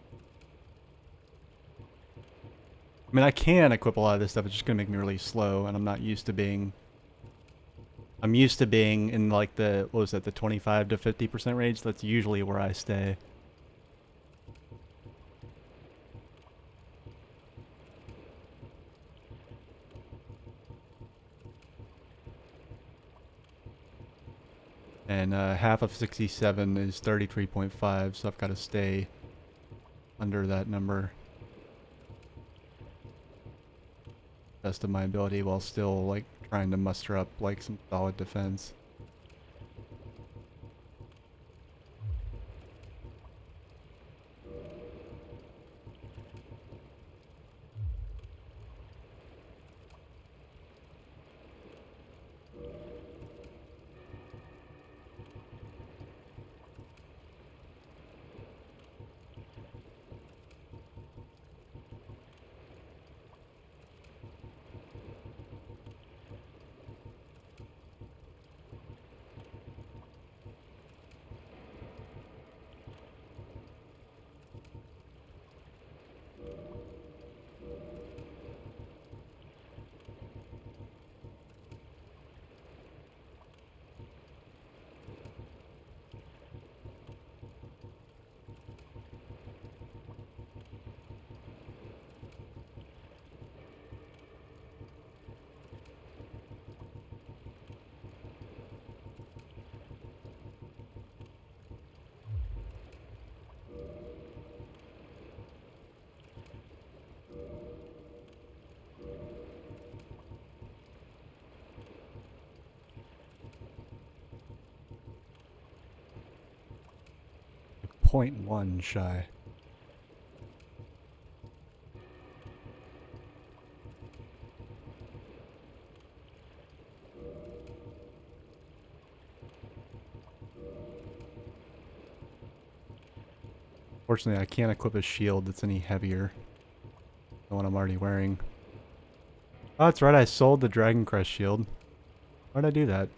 Speaker 1: I mean I can equip a lot of this stuff, it's just gonna make me really slow and I'm not used to being in like the what was it, the 25 to 50% range. That's usually where I stay. And half of 67 is 33.5, so I've got to stay under that number. Best of my ability while still like trying to muster up like some solid defense. .1 shy. Fortunately, I can't equip a shield that's any heavier. The one I'm already wearing. Oh, that's right, I sold the Dragon Crest shield. Why'd I do that?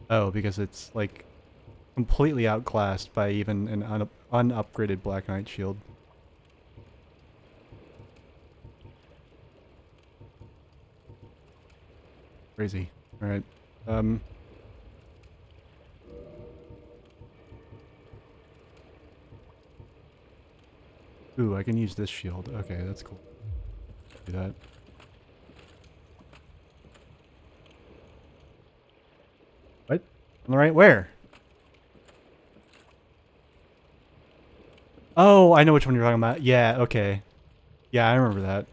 Speaker 1: Oh, because it's, like, completely outclassed by even an unupgraded Black Knight shield. Crazy. Alright. Ooh, I can use this shield. Okay, that's cool. Do that. What? On the right where? Oh, I know which one you're talking about. Yeah, okay. Yeah, I remember that.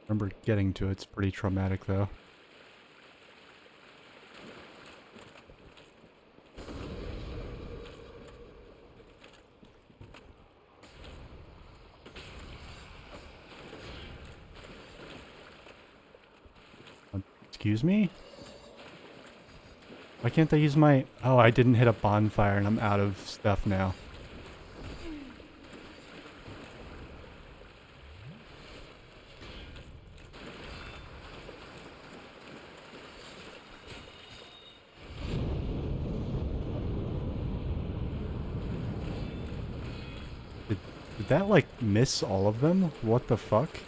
Speaker 1: Remember getting to it's pretty traumatic though. Excuse me? Why can't I use my... Oh, I didn't hit a bonfire and I'm out of stuff now. Did that, like, miss all of them? What the fuck?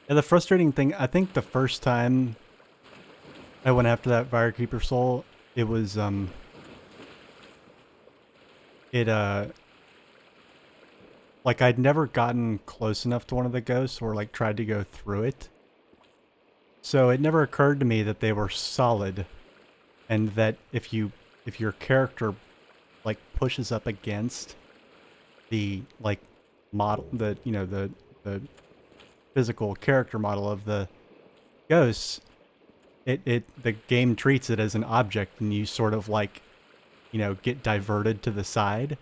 Speaker 1: Yeah, the frustrating thing, I think the first time I went after that Firekeeper soul, it was, like, I'd never gotten close enough to one of the ghosts or, like, tried to go through it. So it never occurred to me that they were solid, and that if your character, like, pushes up against the, like, model, the physical character model of the ghosts, the game treats it as an object, and you sort of, like, get diverted to the side.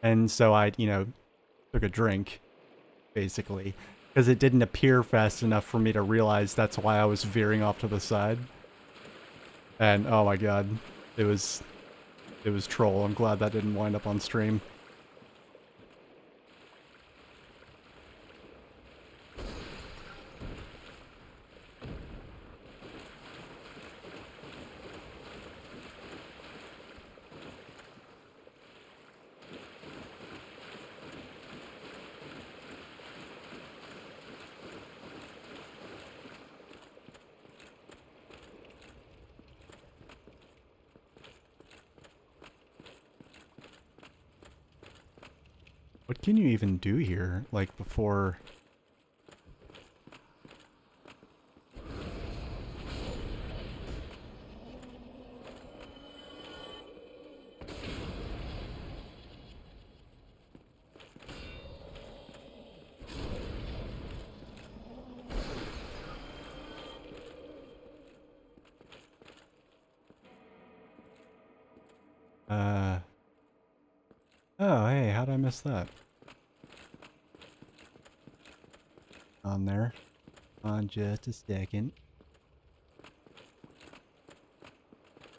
Speaker 1: And so I, took a drink, basically, because it didn't appear fast enough for me to realize that's why I was veering off to the side. And oh my god, it was troll. I'm glad that didn't wind up on stream. What can you even do here, like, before... Oh, hey, how'd I miss that? On there. On just a second.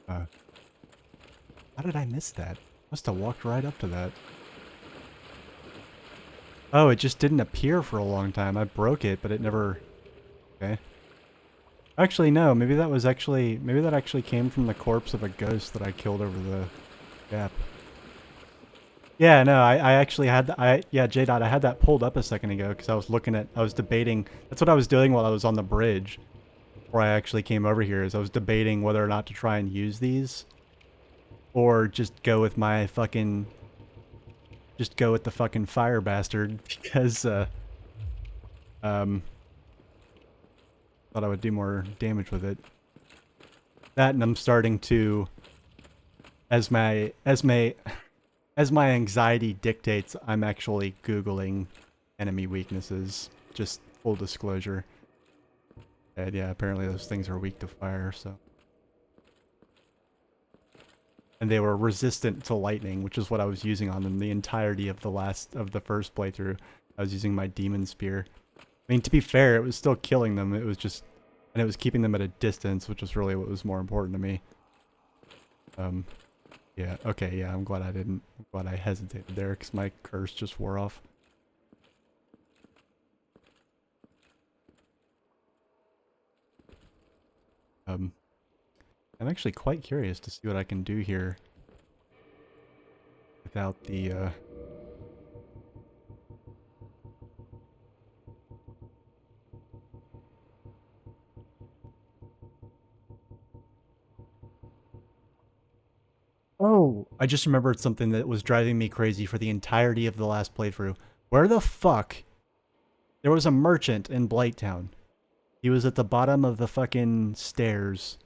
Speaker 1: How did I miss that? Must have walked right up to that. Oh, it just didn't appear for a long time. I broke it, but it never Okay. Actually, no. Maybe that actually came from the corpse of a ghost that I killed over the gap. Yeah, no, I actually had, yeah, J-Dot, I had that pulled up a second ago because I was debating, that's what I was doing while I was on the bridge, before I actually came over here, is I was debating whether or not to try and use these, or just go with my fucking, just go with the fucking fire bastard, because, thought I would do more damage with it. That, and I'm starting to, as my anxiety dictates, I'm actually Googling enemy weaknesses. Just full disclosure. And yeah, apparently those things are weak to fire, so. And they were resistant to lightning, which is what I was using on them the entirety of the first playthrough. I was using my demon spear. I mean, to be fair, it was still killing them. It was just, and it was keeping them at a distance, which was really what was more important to me. Yeah, okay, yeah, I'm glad I hesitated there, because my curse just wore off. I'm actually quite curious to see what I can do here without the, Oh! I just remembered something that was driving me crazy for the entirety of the last playthrough. Where the fuck? There was a merchant in Blighttown. He was at the bottom of the fucking stairs.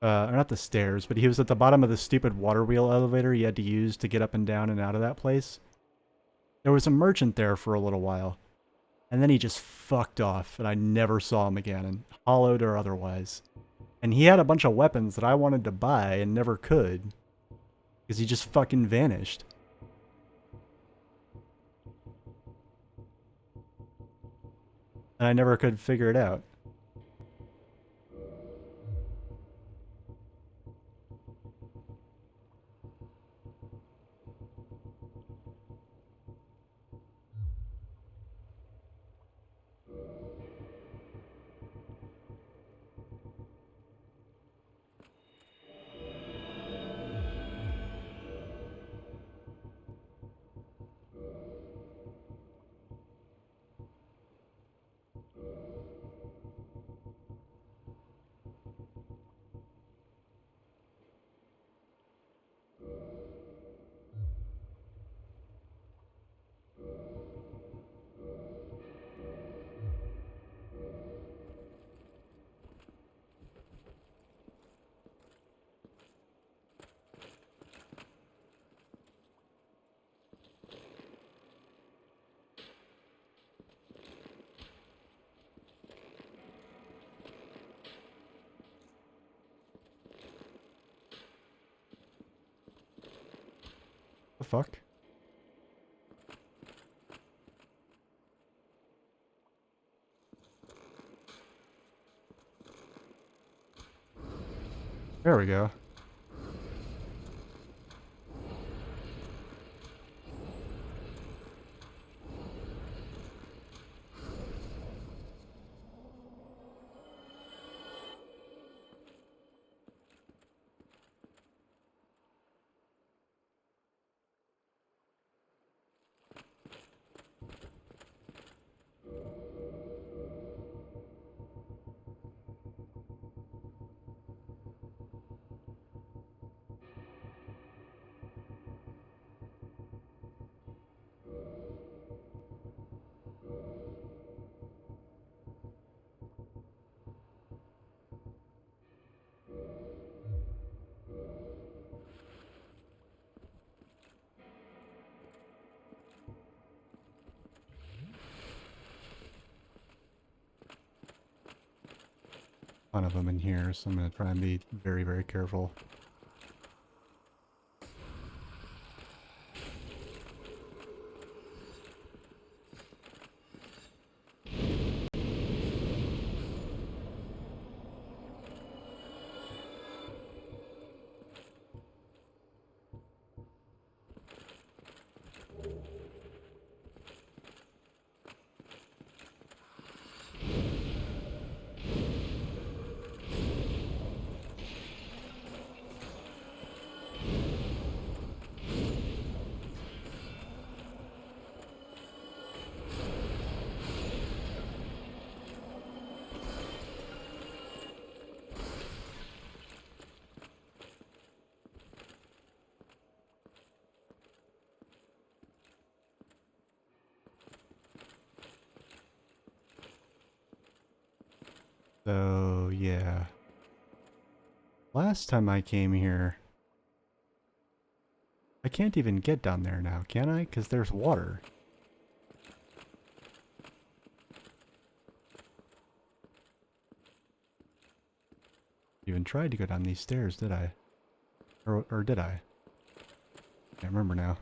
Speaker 1: Or not the stairs, but he was at the bottom of the stupid water wheel elevator you had to use to get up and down and out of that place. There was a merchant there for a little while. And then he just fucked off, and I never saw him again, and hollowed or otherwise. And he had a bunch of weapons that I wanted to buy and never could. Because he just fucking vanished. And I never could figure it out. The fuck? There we go. Ton of them in here, so I'm gonna try and be very, very careful. So, yeah. Last time I came here... I can't even get down there now, can I? Because there's water. Even tried to go down these stairs, did I? Or did I? Can't remember now.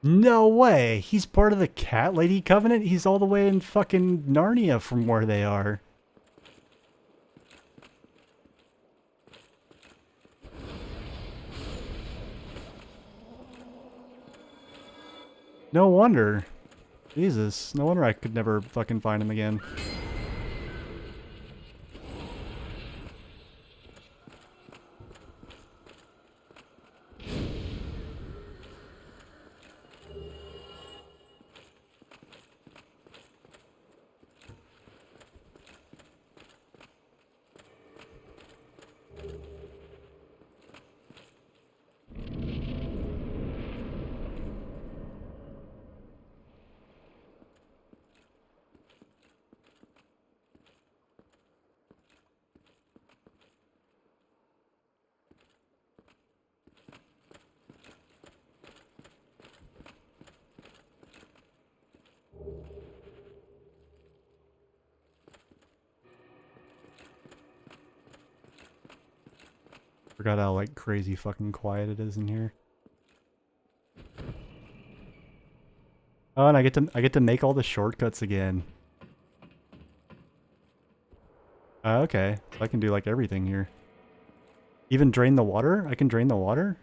Speaker 1: No way! He's part of the Cat Lady Covenant? He's all the way in fucking Narnia from where they are. No wonder. Jesus, no wonder I could never fucking find him again. Forgot how like crazy fucking quiet it is in here. Oh, and I get to make all the shortcuts again. Okay, so I can do like everything here. Even drain the water? I can drain the water?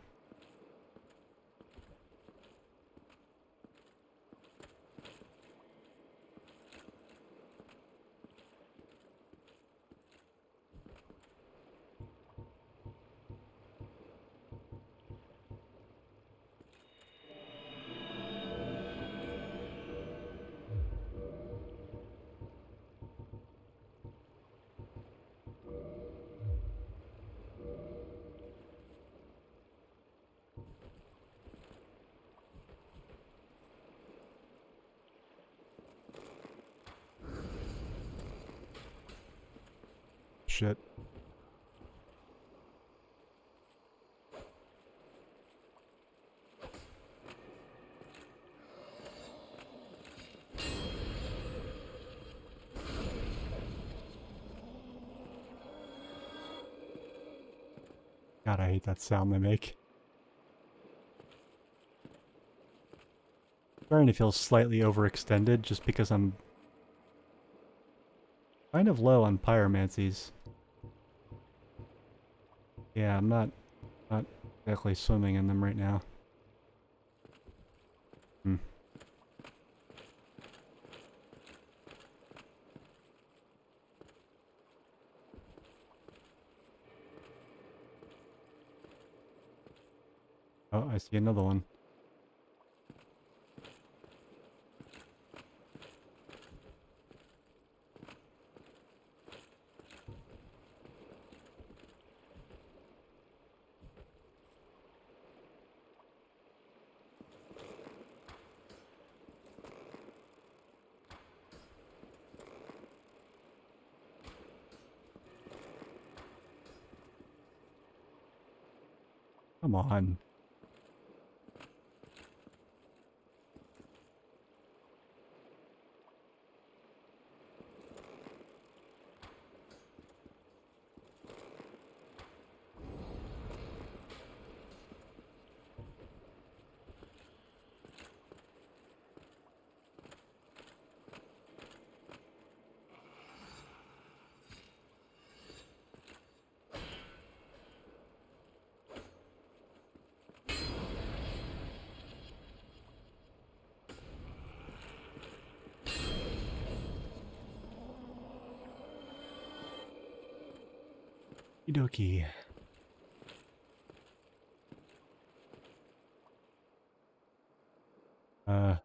Speaker 1: Shit. God, I hate that sound they make. Starting to feel slightly overextended just because I'm kind of low on pyromancies. Yeah, I'm not exactly swimming in them right now. Hmm. Oh, I see another one. Come on. Dokie. Uh.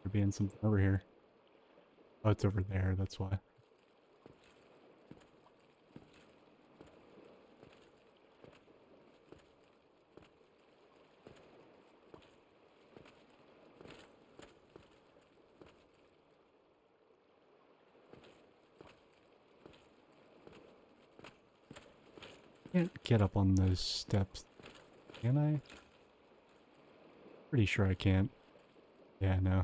Speaker 1: There being something over here. Oh, it's over there, that's why. Can't get up on those steps, can I? Pretty sure I can't. Yeah, no.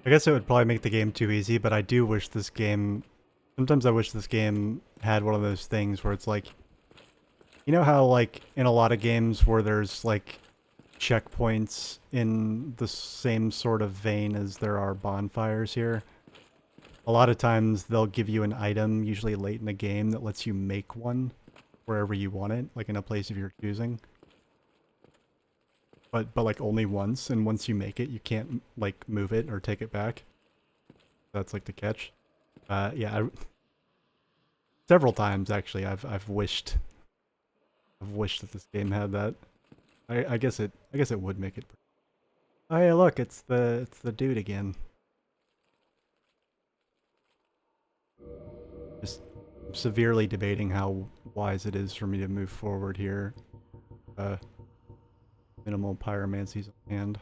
Speaker 1: I guess it would probably make the game too easy, but I do wish this game... Sometimes I wish this game had one of those things where it's like... You know how, like, in a lot of games where there's, like, checkpoints in the same sort of vein as there are bonfires here? A lot of times they'll give you an item, usually late in the game, that lets you make one wherever you want it, like in a place of your choosing. But like only once, and once you make it, you can't like move it or take it back. That's like the catch. Yeah, several times actually I've wished that this game had that. I guess it would make it. Oh yeah, look, it's the dude again. Just severely debating how wise it is for me to move forward here. Minimal pyromancy's on hand.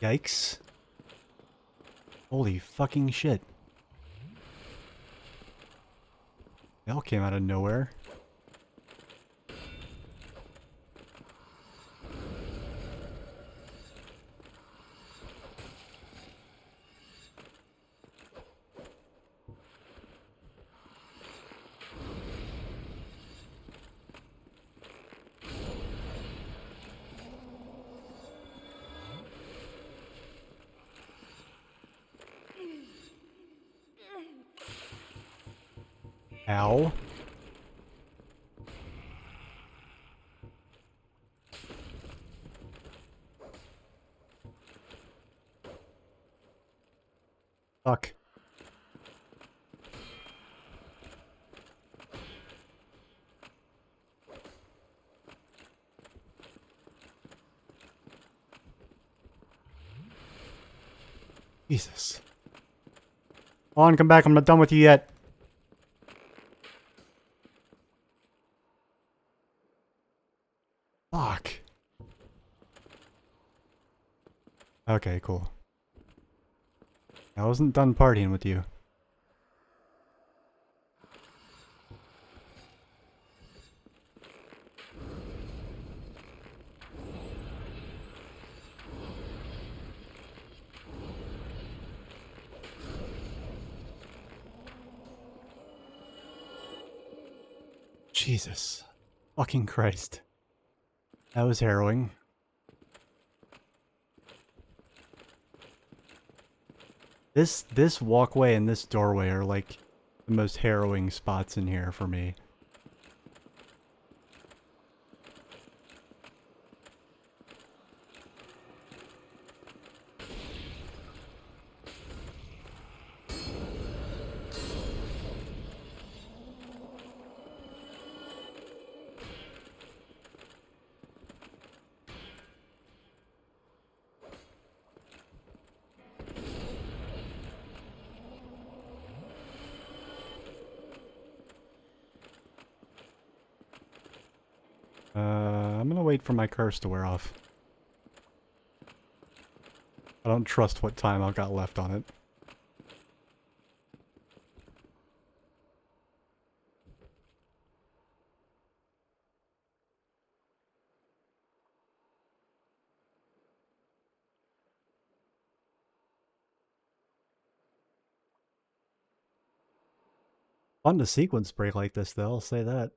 Speaker 1: Yikes. Holy fucking shit. They all came out of nowhere. Ow. Fuck. Jesus. Come on, come back. I'm not done with you yet. Fuck. Okay, cool. I wasn't done partying with you. Jesus. Fucking Christ. That was harrowing. This walkway and this doorway are like the most harrowing spots in here for me. I'm gonna wait for my curse to wear off. I don't trust what time I've got left on it. Fun to sequence break like this though, I'll say that.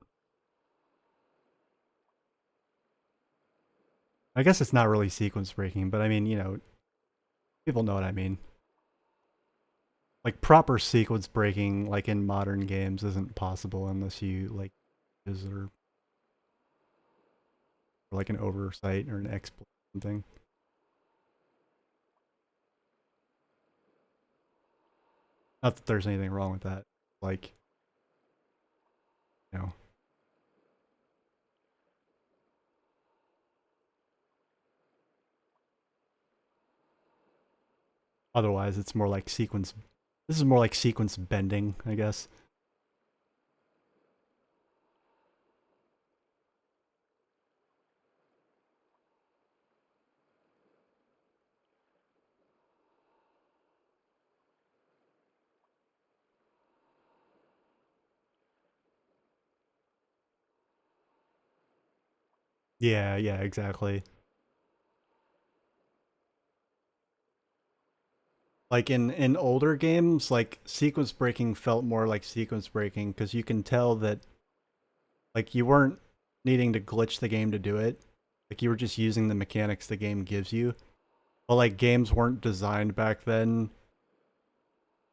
Speaker 1: I guess it's not really sequence breaking, but I mean, you know, people know what I mean. Like proper sequence breaking, like in modern games, isn't possible unless you like or like an oversight or an exploit or something. Not that there's anything wrong with that. Like, you know. Otherwise, it's more like sequence. This is more like sequence bending, I guess. Yeah, yeah, exactly. Like in older games, like sequence breaking felt more like sequence breaking because you can tell that like you weren't needing to glitch the game to do it. Like you were just using the mechanics the game gives you. But like games weren't designed back then.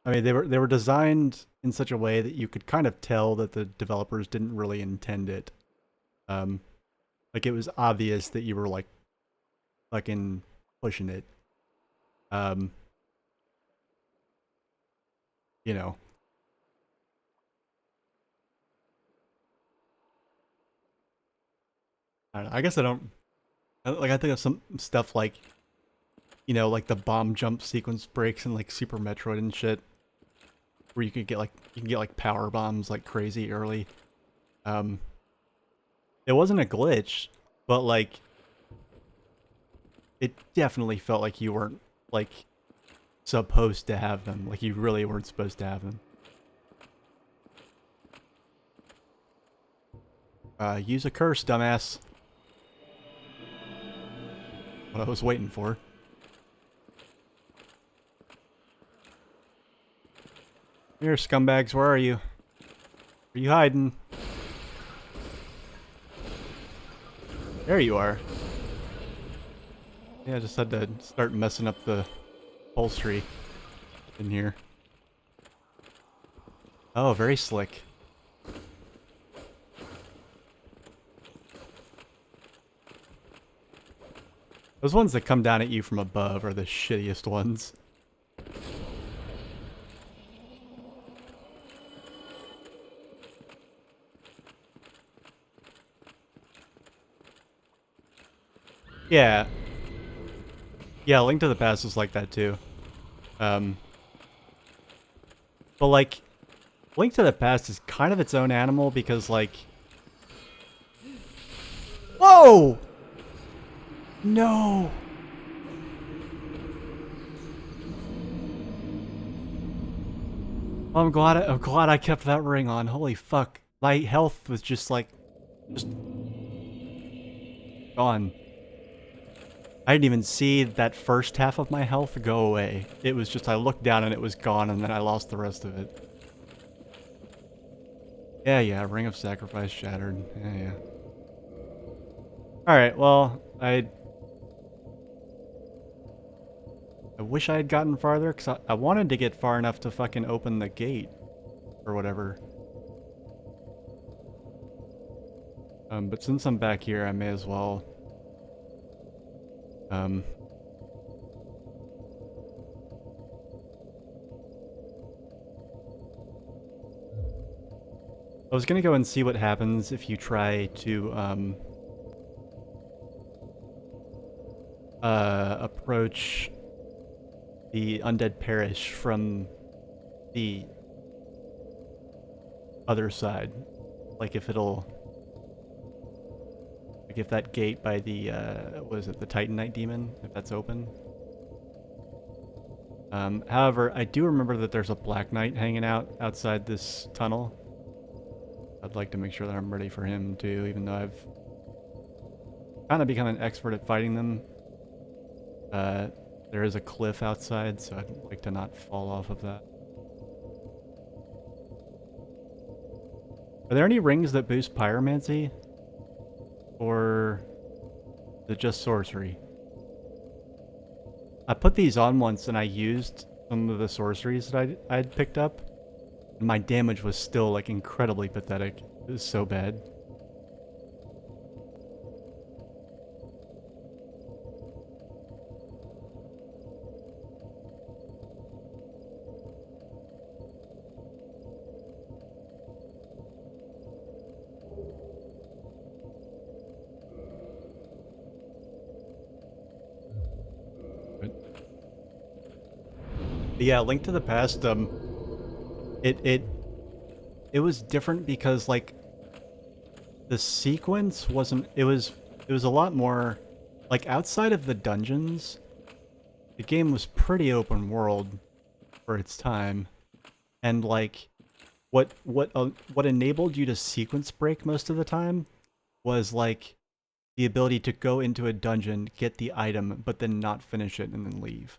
Speaker 1: I mean, they were designed in such a way that you could kind of tell that the developers didn't really intend it. Um, like it was obvious that you were like fucking pushing it. Um, you know. I don't know, I guess I don't like I think of some stuff like you know, like the bomb jump sequence breaks in like Super Metroid and shit. Where you can get like power bombs like crazy early. Um it wasn't a glitch, but like it definitely felt like you weren't like supposed to have them. Like, you really weren't supposed to have them. Use a curse, dumbass. What I was waiting for. Here, scumbags, where are you? Where are you hiding? There you are. Yeah, I just had to start messing up the upholstery in here. Oh, very slick. Those ones that come down at you from above are the shittiest ones. Yeah. Yeah, Link to the Past is like that too. But like, Link to the Past is kind of its own animal because like... Whoa! No! I'm glad I kept that ring on. Holy fuck. My health was just like... just... gone. I didn't even see that first half of my health go away. It was just I looked down and it was gone and then I lost the rest of it. Yeah, Ring of Sacrifice shattered. Yeah. Alright, well, I wish I had gotten farther, because I wanted to get far enough to fucking open the gate. Or whatever. But since I'm back here, I may as well... I was gonna go and see what happens if you try to, approach the Undead Parish from the other side. Like if it'll... like if that gate by the, what is it, the Titanite Demon, if that's open. However, I do remember that there's a Black Knight hanging out outside this tunnel. I'd like to make sure that I'm ready for him too, even though I've kind of become an expert at fighting them. There is a cliff outside, so I'd like to not fall off of that. Are there any rings that boost pyromancy? Or is it just sorcery? I put these on once and I used some of the sorceries that I'd picked up. And my damage was still like incredibly pathetic. It was so bad. But yeah, Link to the Past, it was different because like the sequence wasn't, it was a lot more like outside of the dungeons. The game was pretty open world for its time, and like what enabled you to sequence break most of the time was like the ability to go into a dungeon, get the item, but then not finish it and then leave.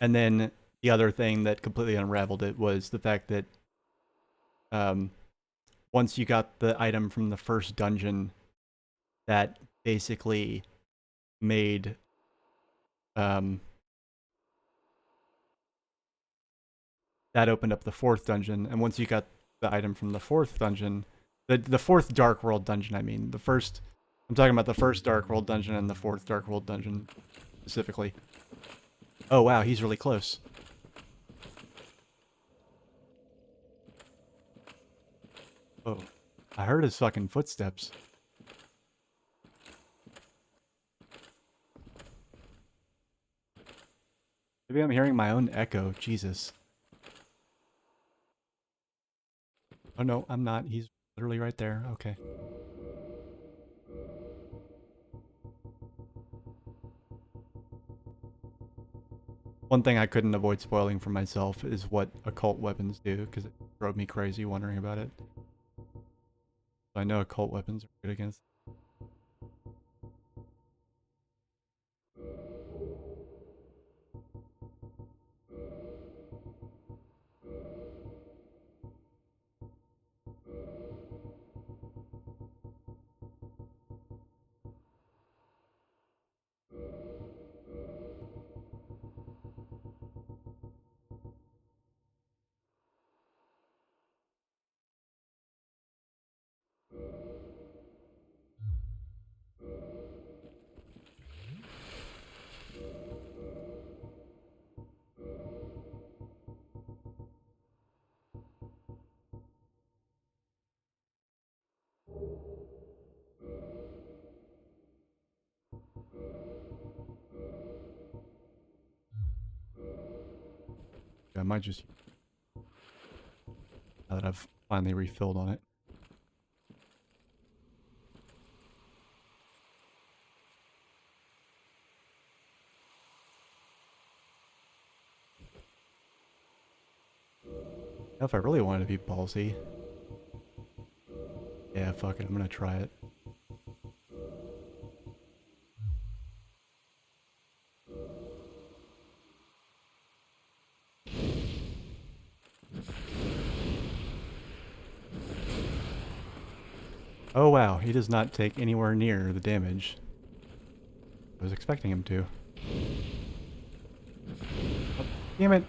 Speaker 1: And then the other thing that completely unraveled it was the fact that once you got the item from the first dungeon, that basically made that opened up the fourth dungeon. And once you got the item from the fourth dungeon, the fourth Dark World dungeon, I mean, I'm talking about the first Dark World dungeon and the fourth Dark World dungeon specifically. Oh wow, he's really close. Oh, I heard his fucking footsteps. Maybe I'm hearing my own echo. Jesus. Oh no, I'm not. He's literally right there. Okay. One thing I couldn't avoid spoiling for myself is what occult weapons do, because it drove me crazy wondering about it. So I know occult weapons are good against. I might just, now that I've finally refilled on it. Now, if I really wanted to be ballsy, yeah, fuck it, I'm gonna try it. Oh wow, he does not take anywhere near the damage I was expecting him to. Oh, damn it!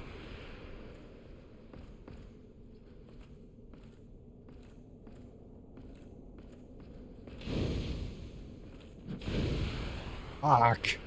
Speaker 1: Fuck!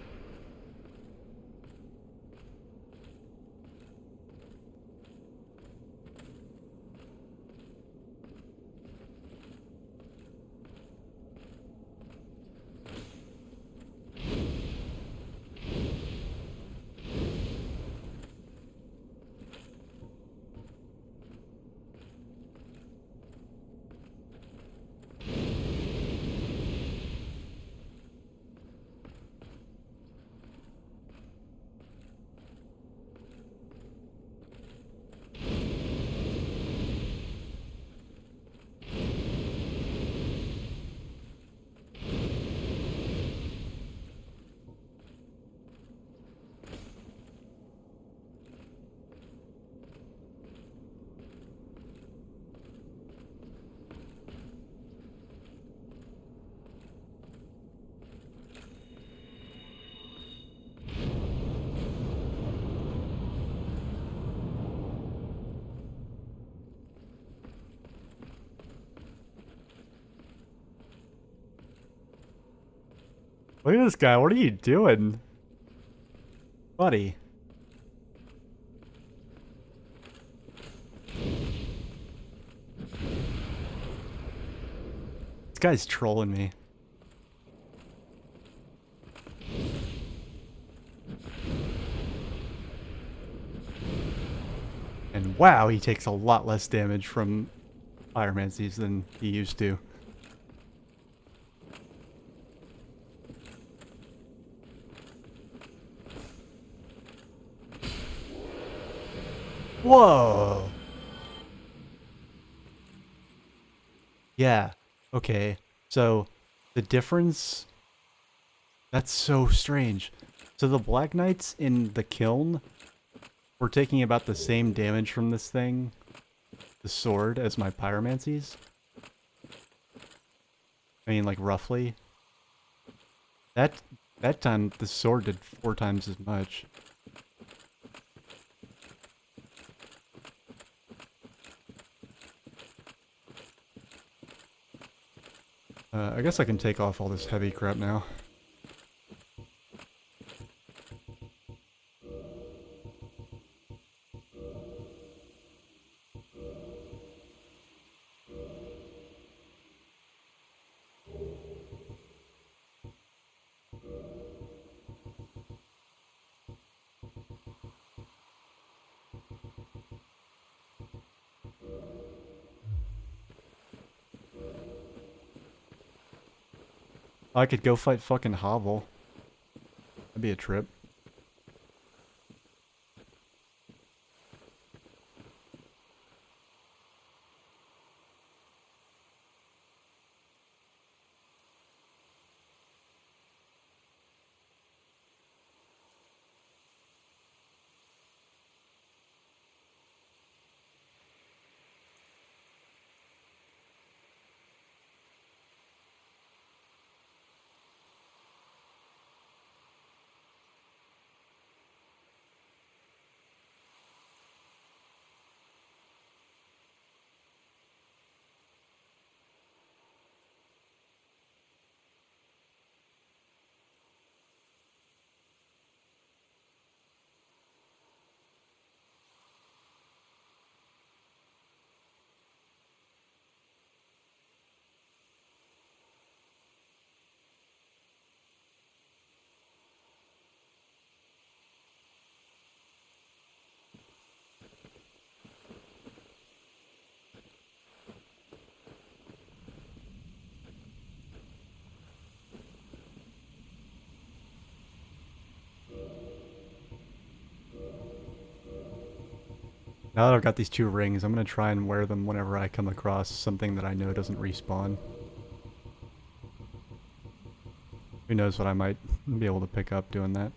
Speaker 1: Look at this guy, what are you doing? Buddy. This guy's trolling me. And wow, he takes a lot less damage from pyromancies than he used to. Whoa! Yeah, okay. So, the difference... That's so strange. So the Black Knights in the kiln were taking about the same damage from this thing, the sword, as my pyromancies. I mean, like, roughly. That time, the sword did 4 times as much. I guess I can take off all this heavy crap now. I could go fight fucking Hovel. That'd be a trip. Now that I've got these 2 rings, I'm gonna try and wear them whenever I come across something that I know doesn't respawn. Who knows what I might be able to pick up doing that.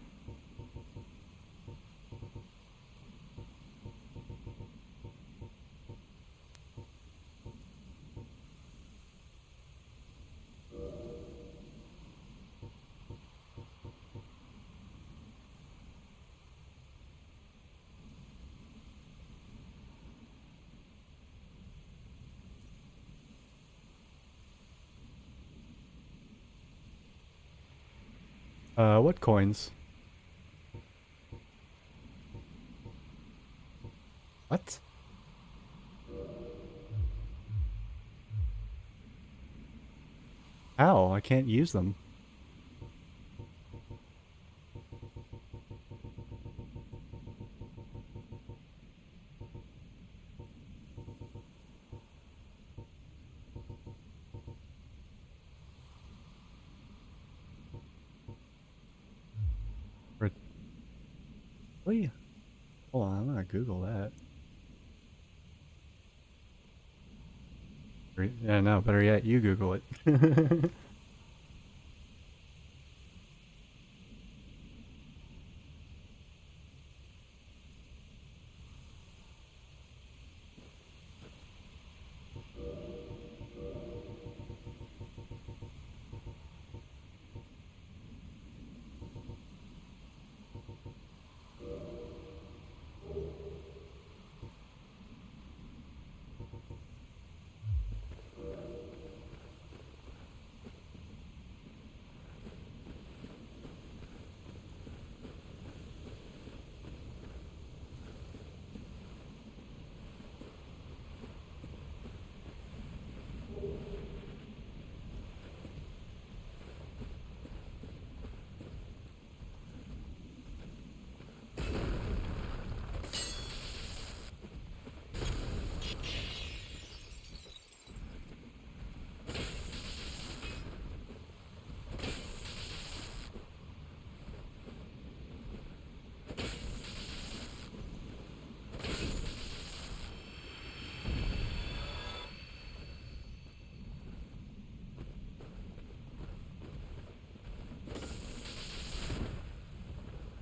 Speaker 1: What coins? What? How? I can't use them. Really? Hold on, I'm gonna Google that. Yeah, no, better yet, you Google it.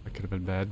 Speaker 1: That could have been bad.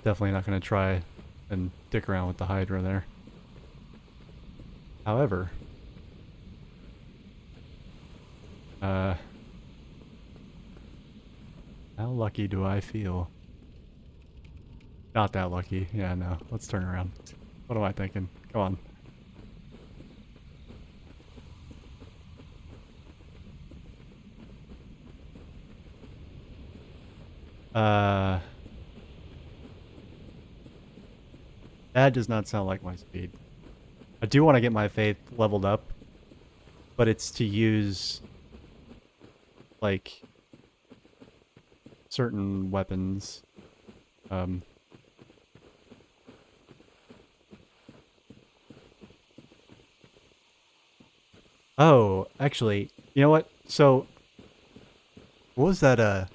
Speaker 1: Definitely not going to try and dick around with the Hydra there. However, how lucky do I feel? Not that lucky. Yeah, no. Let's turn around. What am I thinking? Come on. That does not sound like my speed. I do want to get my faith leveled up, but it's to use, like, certain weapons. Oh, actually, you know what? So, what was that,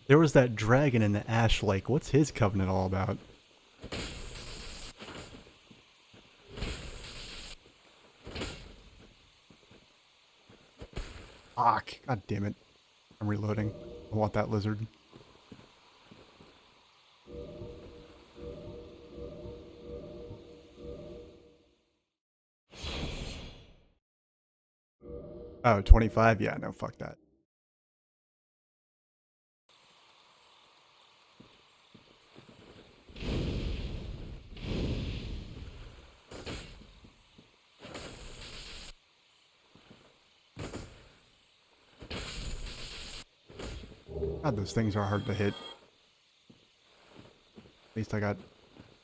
Speaker 1: there was that dragon in the Ash Lake. What's his covenant all about? Fuck. God damn it. I'm reloading. I want that lizard. Oh, 25? Yeah, no, fuck that. God, those things are hard to hit. At least I got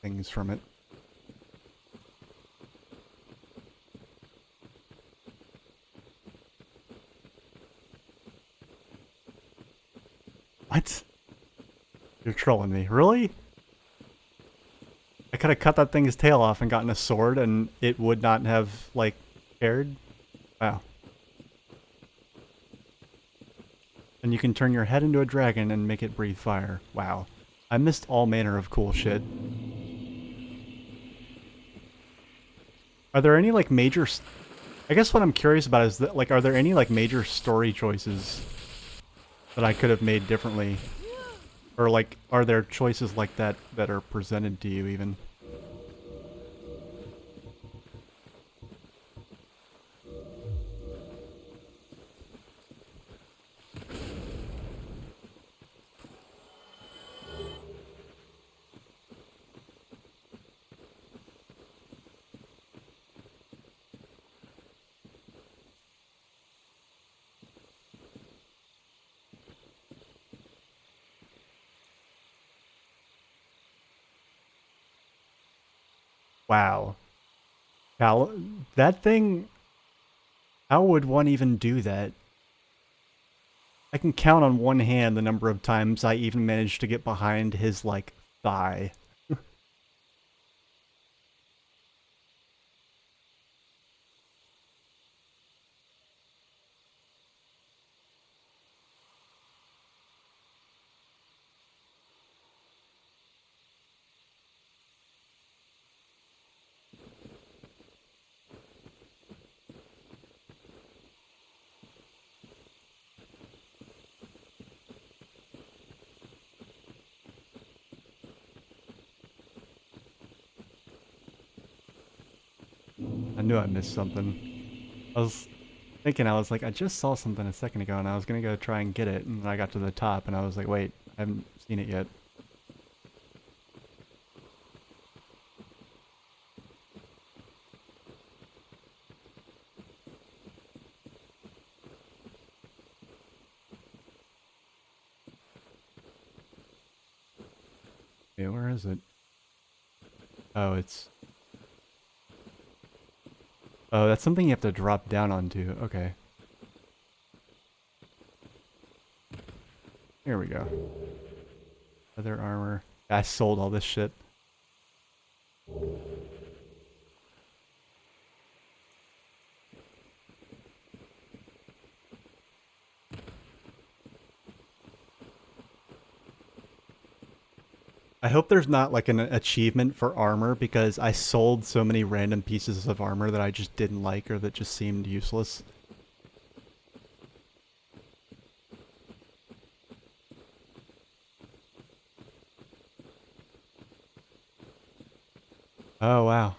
Speaker 1: things from it. What? You're trolling me. Really? I could have cut that thing's tail off and gotten a sword and it would not have, like, cared? Wow. And you can turn your head into a dragon and make it breathe fire. Wow. I missed all manner of cool shit. Are there any, like, major... I guess what I'm curious about is that, like, are there any, like, major story choices that I could have made differently? Or, like, are there choices like that that are presented to you, even? Wow. That thing... How would one even do that? I can count on one hand the number of times I even managed to get behind his, like, thigh. I knew I missed something. I was thinking, I was like, I just saw something a second ago and I was gonna go try and get it, and then I got to the top and I was like, wait, I haven't seen it yet. Yeah, where is it? Oh, it's... Oh, that's something you have to drop down onto. Okay. Here we go. Leather armor. I sold all this shit. I hope there's not like an achievement for armor, because I sold so many random pieces of armor that I just didn't like or that just seemed useless. Oh, wow.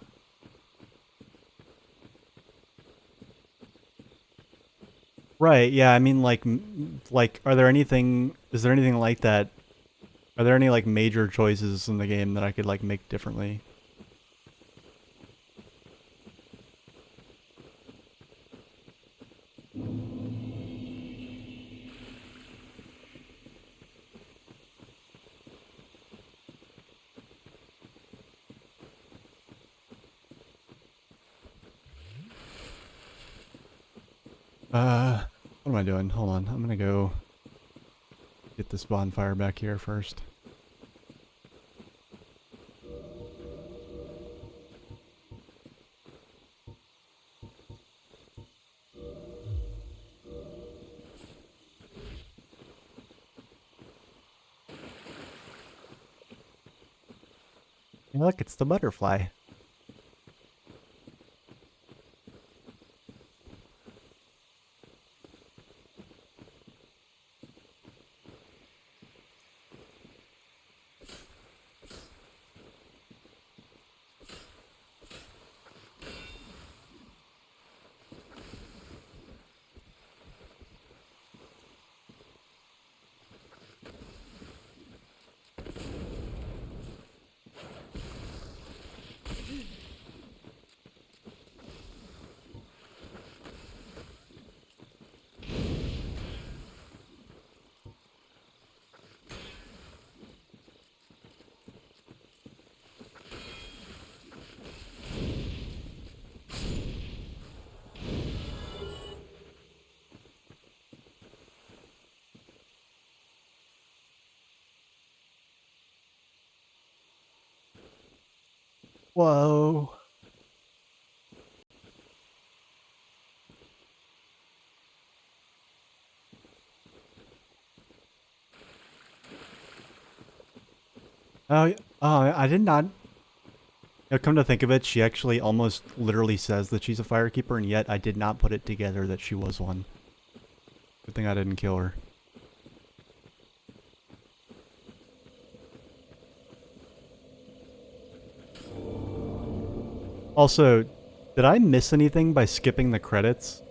Speaker 1: Right, yeah, I mean, like, like, are there anything, is there anything like that? Are there any, like, major choices in the game that I could, like, make differently? What am I doing? Hold on, I'm gonna go get this bonfire back here first. Hey, look, it's the butterfly. Whoa. Oh, I did not. Come to think of it, she actually almost literally says that she's a firekeeper, and yet I did not put it together that she was one. Good thing I didn't kill her. Also, did I miss anything by skipping the credits?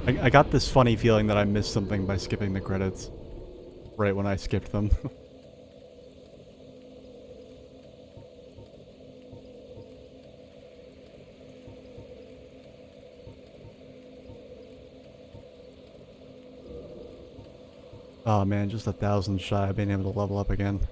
Speaker 1: I got this funny feeling that I missed something by skipping the credits. Right when I skipped them. Oh man, just 1,000 shy of being able to level up again.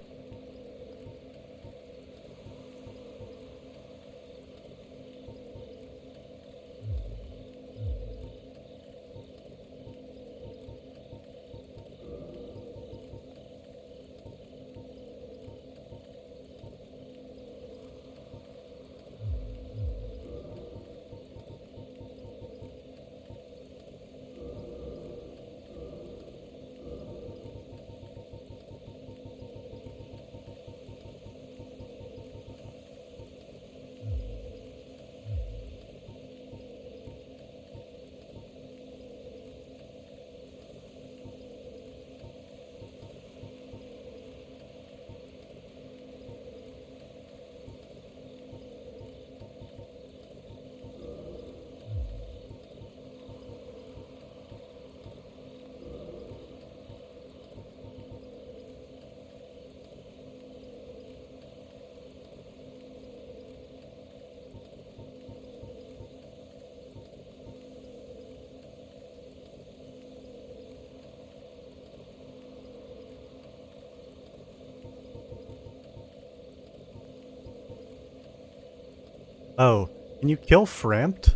Speaker 1: Oh, can you kill Frampt?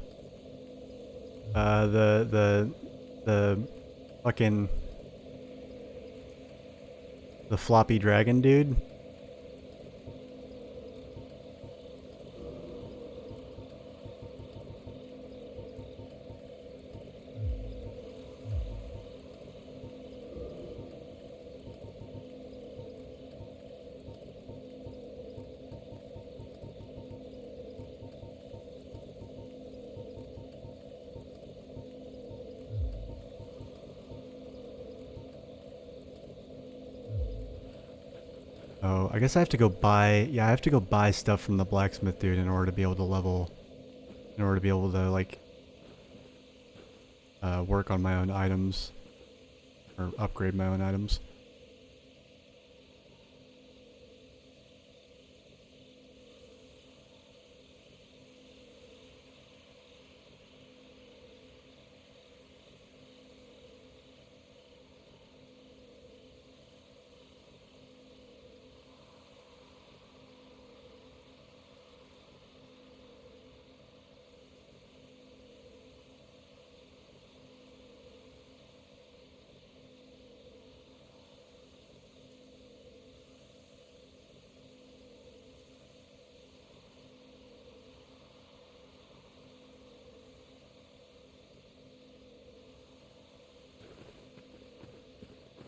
Speaker 1: The fucking the floppy dragon dude. Oh, I guess I have to go buy. Yeah, I have to go buy stuff from the blacksmith dude in order to be able to level. In order to be able to like work on my own items or upgrade my own items.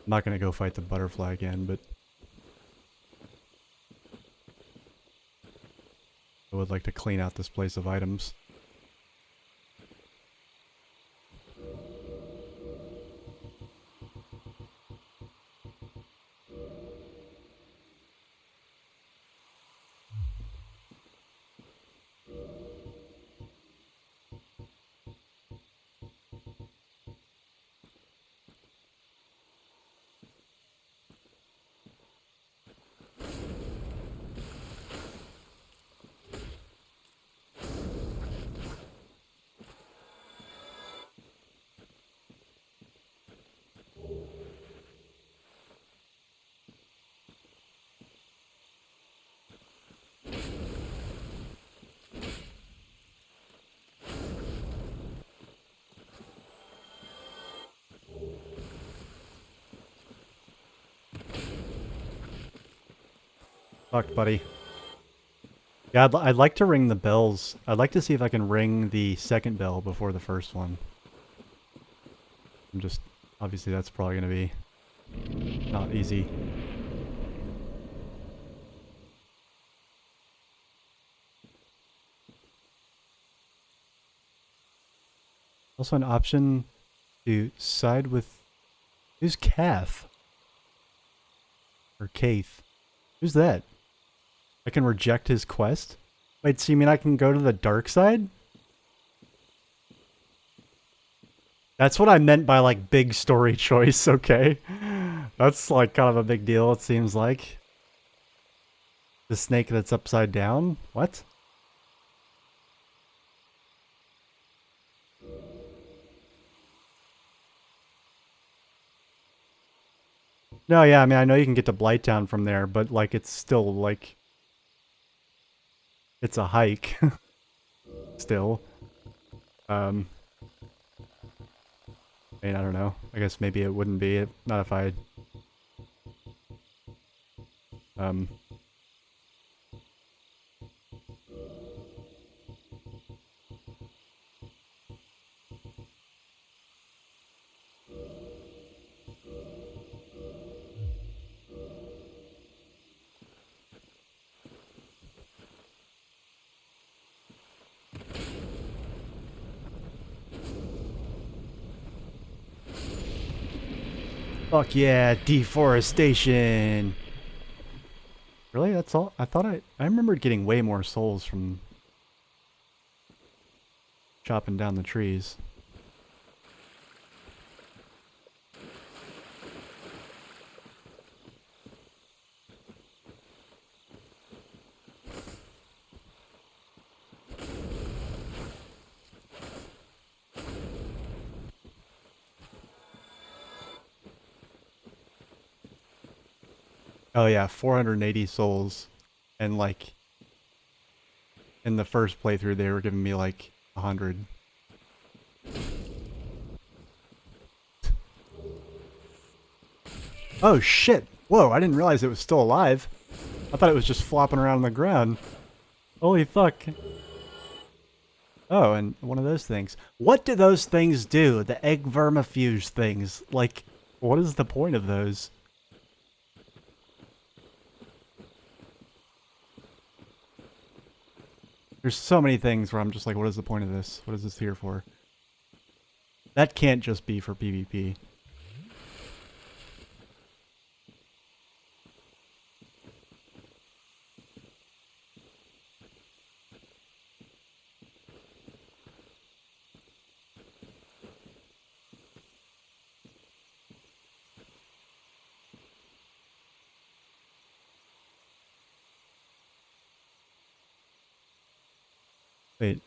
Speaker 1: I'm not gonna go fight the butterfly again, but I would like to clean out this place of items. Fucked, buddy. Yeah, I'd like to ring the bells. I'd like to see if I can ring the second bell before the first one. I'm just... Obviously, that's probably going to be not easy. Also an option to side with... Who's Kath? Or Kaith? Who's that? I can reject his quest? Wait, so you mean I can go to the dark side? That's what I meant by, like, big story choice, okay? That's, like, kind of a big deal, it seems like. The snake that's upside down? What? No, yeah, I mean, I know you can get to Blighttown from there, but, like, it's still, like... It's a hike. Still. I mean, I don't know. I guess maybe it wouldn't be. Not if I... Um... Fuck yeah, deforestation! Really? That's all? I thought I remembered getting way more souls from... chopping down the trees. Oh yeah, 480 souls. And like... In the first playthrough they were giving me like 100. Oh shit! Whoa, I didn't realize it was still alive. I thought it was just flopping around on the ground. Holy fuck. Oh, and one of those things. What do those things do? The egg vermifuge things. Like, what is the point of those? There's so many things where I'm just like, what is the point of this? What is this here for? That can't just be for PvP. Wait.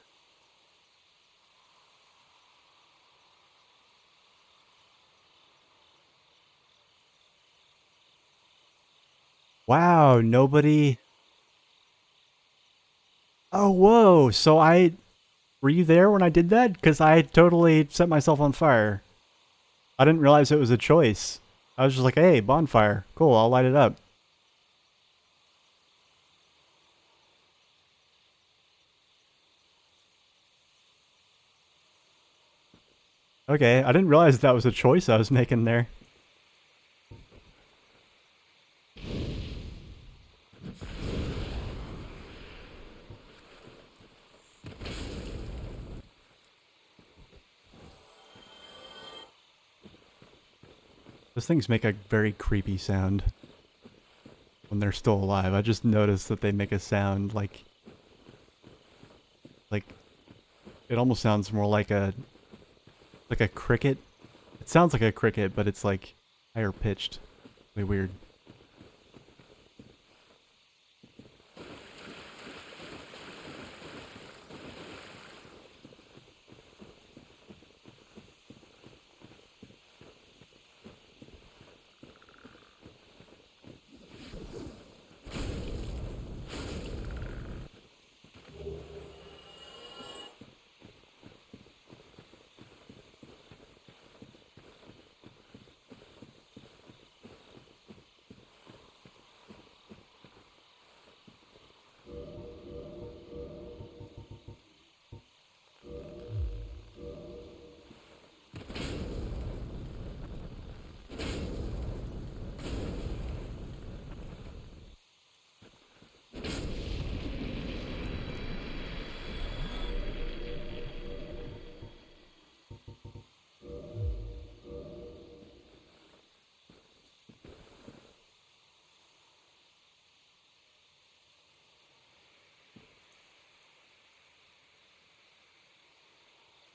Speaker 1: Wow, nobody... Oh, whoa! So were you there when I did that? Because I totally set myself on fire. I didn't realize it was a choice. I was just like, hey, bonfire. Cool, I'll light it up. Okay, I didn't realize that was a choice I was making there. Those things make a very creepy sound when they're still alive. I just noticed that they make a sound like it almost sounds more like a cricket. It sounds like a cricket, but it's like higher pitched. Really weird.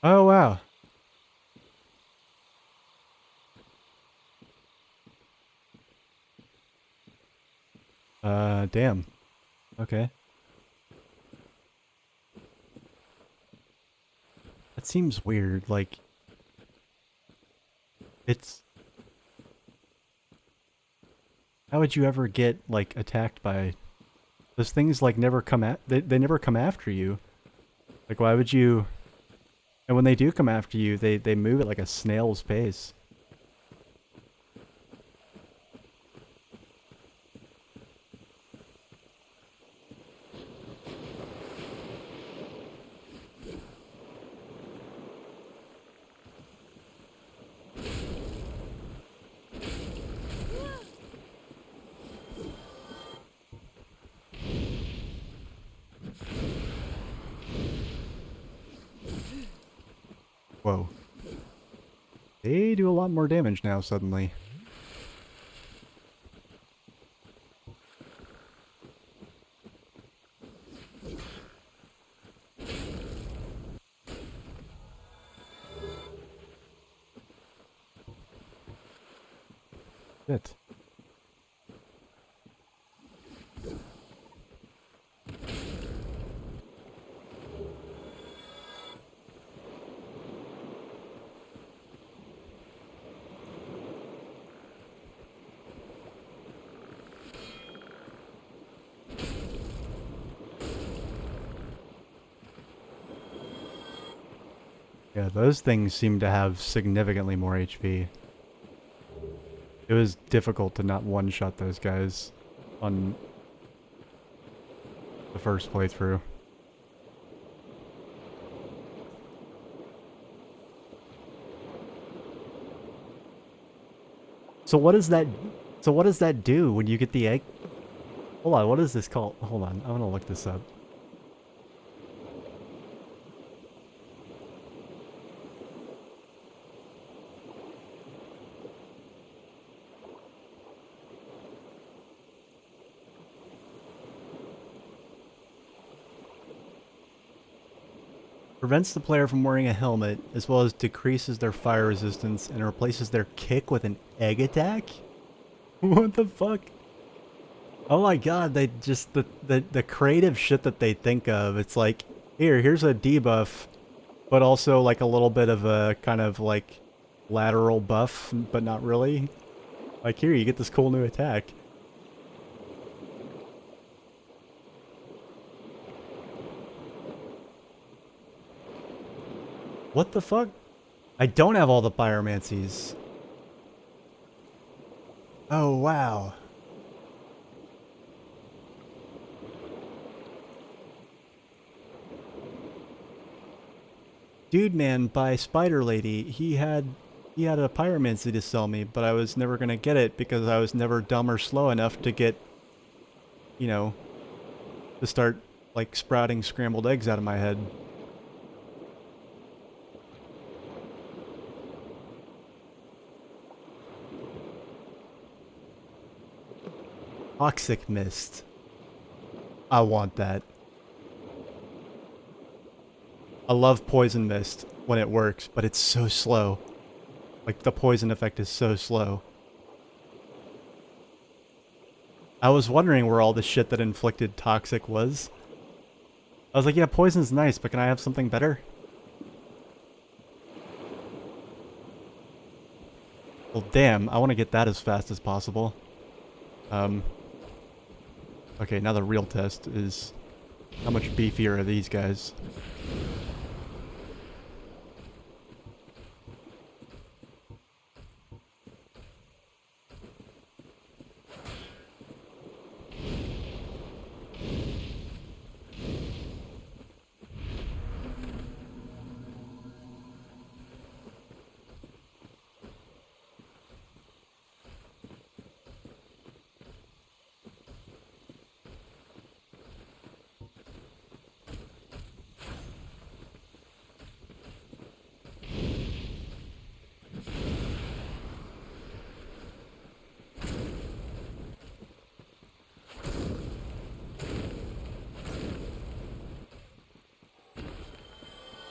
Speaker 1: Oh, wow. Damn. Okay. That seems weird. Like, it's... How would you ever get, like, attacked by... Those things, like, never come at... They never come after you. Like, why would you... And when they do come after you, they move at, like, a snail's pace. Whoa. They do a lot more damage now, suddenly. Shit. Yeah, those things seem to have significantly more HP. It was difficult to not one-shot those guys on the first playthrough. So what does that... So what does that do when you get the egg? Hold on, what is this called? Hold on, I'm gonna look this up. Prevents the player from wearing a helmet, as well as decreases their fire resistance and replaces their kick with an egg attack? What the fuck? Oh my god, they just, the creative shit that they think of, it's like, here's a debuff, but also like a little bit of a kind of like lateral buff, but not really. Like here, you get this cool new attack. What the fuck? I don't have all the pyromancies. Oh, wow. Dude Man by Spider Lady, he had a pyromancy to sell me, but I was never gonna get it because I was never dumb or slow enough to get, you know, to start like sprouting scrambled eggs out of my head. Toxic Mist. I want that. I love Poison Mist when it works, but it's so slow. Like, the poison effect is so slow. I was wondering where all the shit that inflicted toxic was. I was like, yeah, poison's nice, but can I have something better? Well, damn, I want to get that as fast as possible. Okay, now the real test is how much beefier are these guys?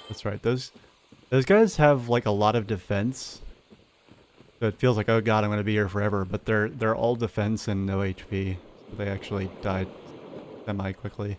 Speaker 1: That's right, those Those guys have like a lot of defense. So it feels like, oh god, I'm gonna be here forever, but they're all defense and no HP. So they actually died semi quickly.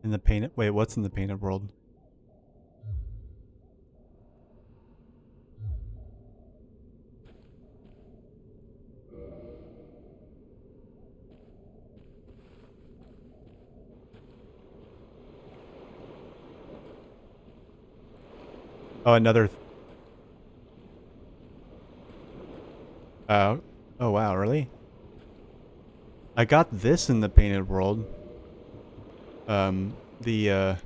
Speaker 1: In the painted, wait, what's in the painted world? Oh, another. Oh, oh wow, really? I got this in the painted world. The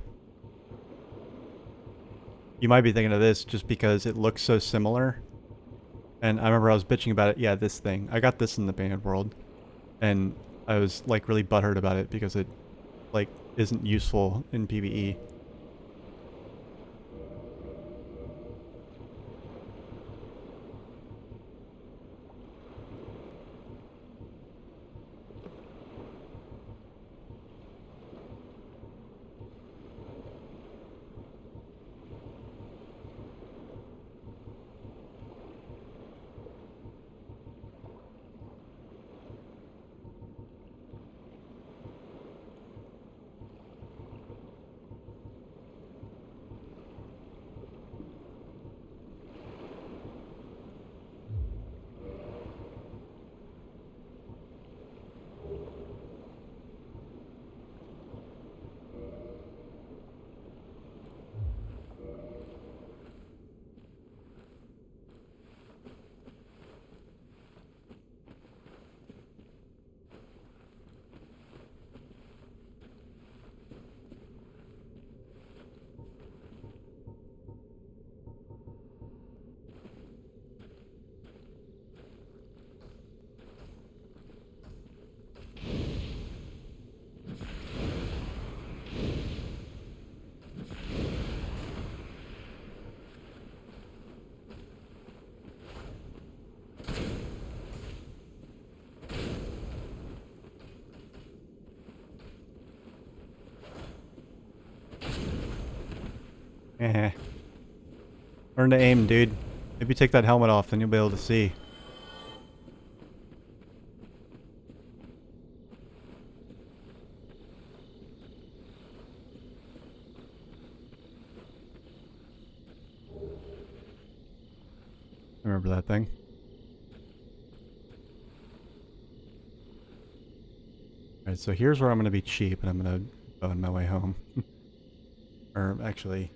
Speaker 1: you might be thinking of this just because it looks so similar. And I remember I was bitching about it. Yeah, this thing. I got this in the painted world, and I was like really butthurt about it because it like isn't useful in PvE. Eh. Learn to aim, dude. Maybe take that helmet off, then you'll be able to see. Remember that thing? Alright, so here's where I'm going to be cheap, and I'm going to bone my way home. Or, actually...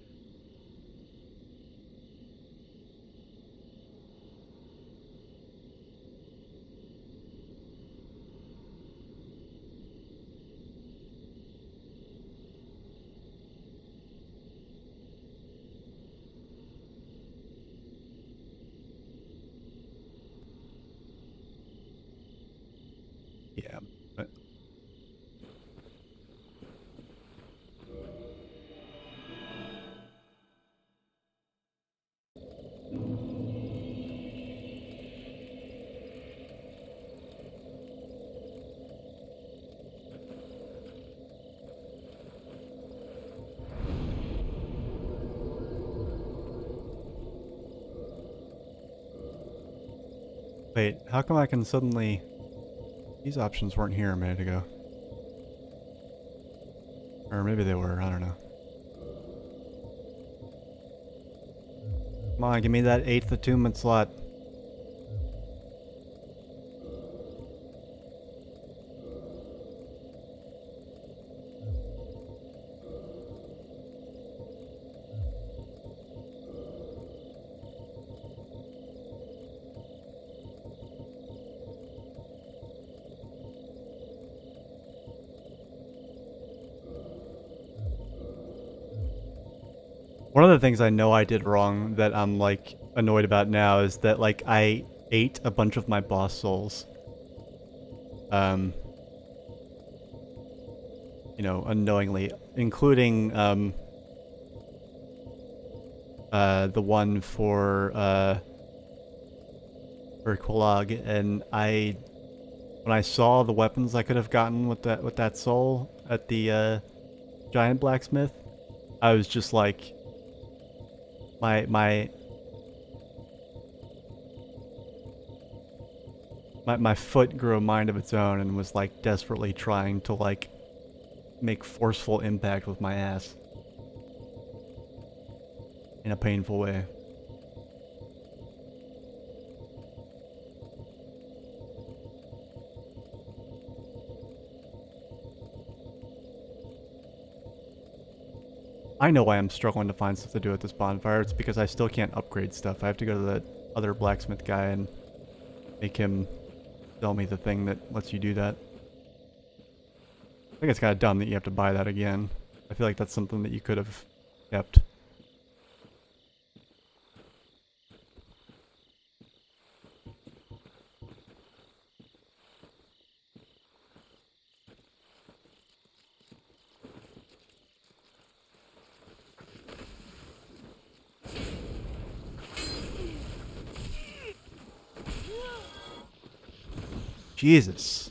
Speaker 1: Yeah, but... Wait, how come I can suddenly... These options weren't here a minute ago. Or maybe they were, I don't know. Come on, give me that 8th attunement slot. One of the things I know I did wrong that I'm, like, annoyed about now is that, like, I ate a bunch of my boss souls. You know, unknowingly. Including, the one for Qulag, and when I saw the weapons I could have gotten with that soul at the, giant blacksmith, I was just like... My foot grew a mind of its own and was like desperately trying to like make forceful impact with my ass in a painful way. I know why I'm struggling to find stuff to do at this bonfire. It's because I still can't upgrade stuff. I have to go to the other blacksmith guy and make him sell me the thing that lets you do that. I think it's kind of dumb that you have to buy that again. I feel like that's something that you could have kept. Jesus.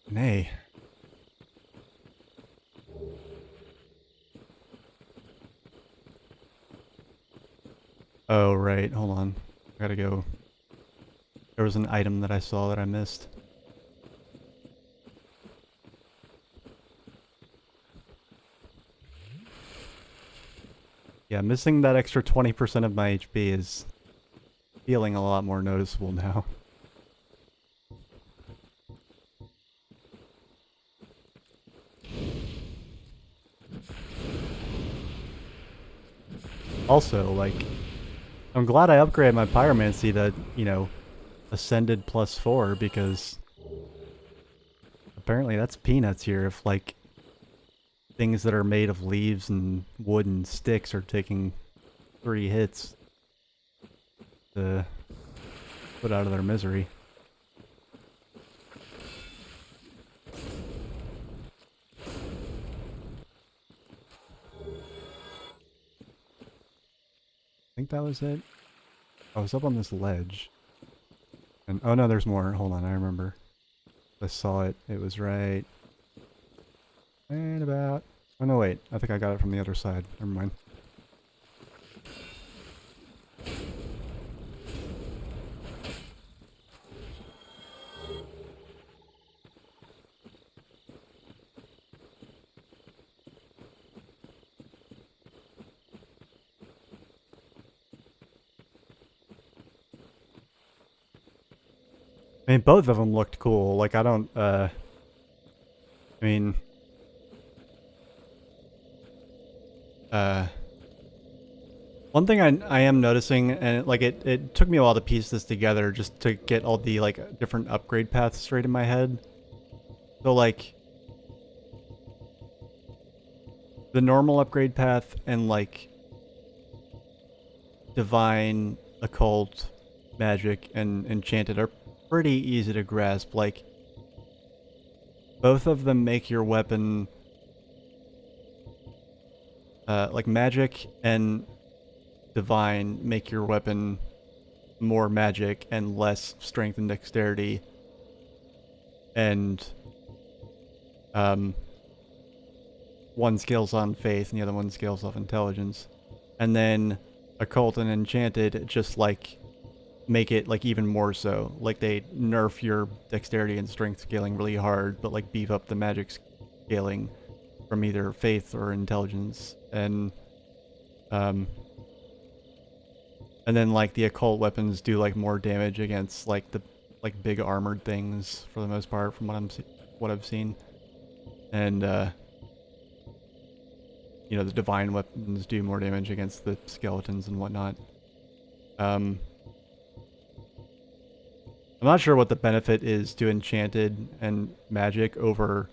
Speaker 1: Nay. Oh, right. Hold on. I gotta go. There was an item that I saw that I missed. Yeah, missing that extra 20% of my HP is feeling a lot more noticeable now. Also, like, I'm glad I upgraded my pyromancy to, you know, ascended +4 because apparently that's peanuts here if, like, things that are made of leaves and wood and sticks are taking 3 hits to put out of their misery. I think that was it. I was up on this ledge. And oh no, there's more. Hold on, I remember. I saw it. It was right. And about... Oh no, wait. I think I got it from the other side. Never mind. I mean, both of them looked cool. Like, I don't, I mean... One thing I am noticing, and like, it took me a while to piece this together just to get all the, like, different upgrade paths straight in my head. So, like... The normal upgrade path and, like... Divine, Occult, Magic, and Enchanted are pretty easy to grasp. Like, both of them make your weapon like magic and divine make your weapon more magic and less strength and dexterity. And one scales on faith and the other one scales off intelligence. And then occult and enchanted just like make it like even more so. Like they nerf your dexterity and strength scaling really hard, but like beef up the magic scaling from either faith or intelligence. And then like the occult weapons do like more damage against like the like big armored things for the most part from what I've seen. And you know, the divine weapons do more damage against the skeletons and whatnot. I'm not sure what the benefit is to enchanted and magic over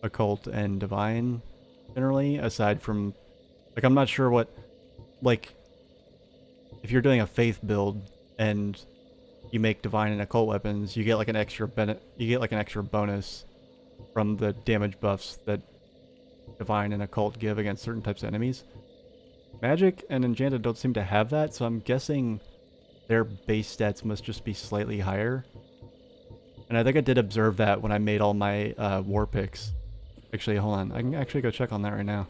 Speaker 1: occult and divine generally, aside from like I'm not sure what like if you're doing a faith build and you make divine and occult weapons, you get like an extra bonus from the damage buffs that divine and occult give against certain types of enemies. Magic and enchanted don't seem to have that, so I'm guessing their base stats must just be slightly higher. And I think I did observe that when I made all my war picks. Actually, hold on. I can actually go check on that right now.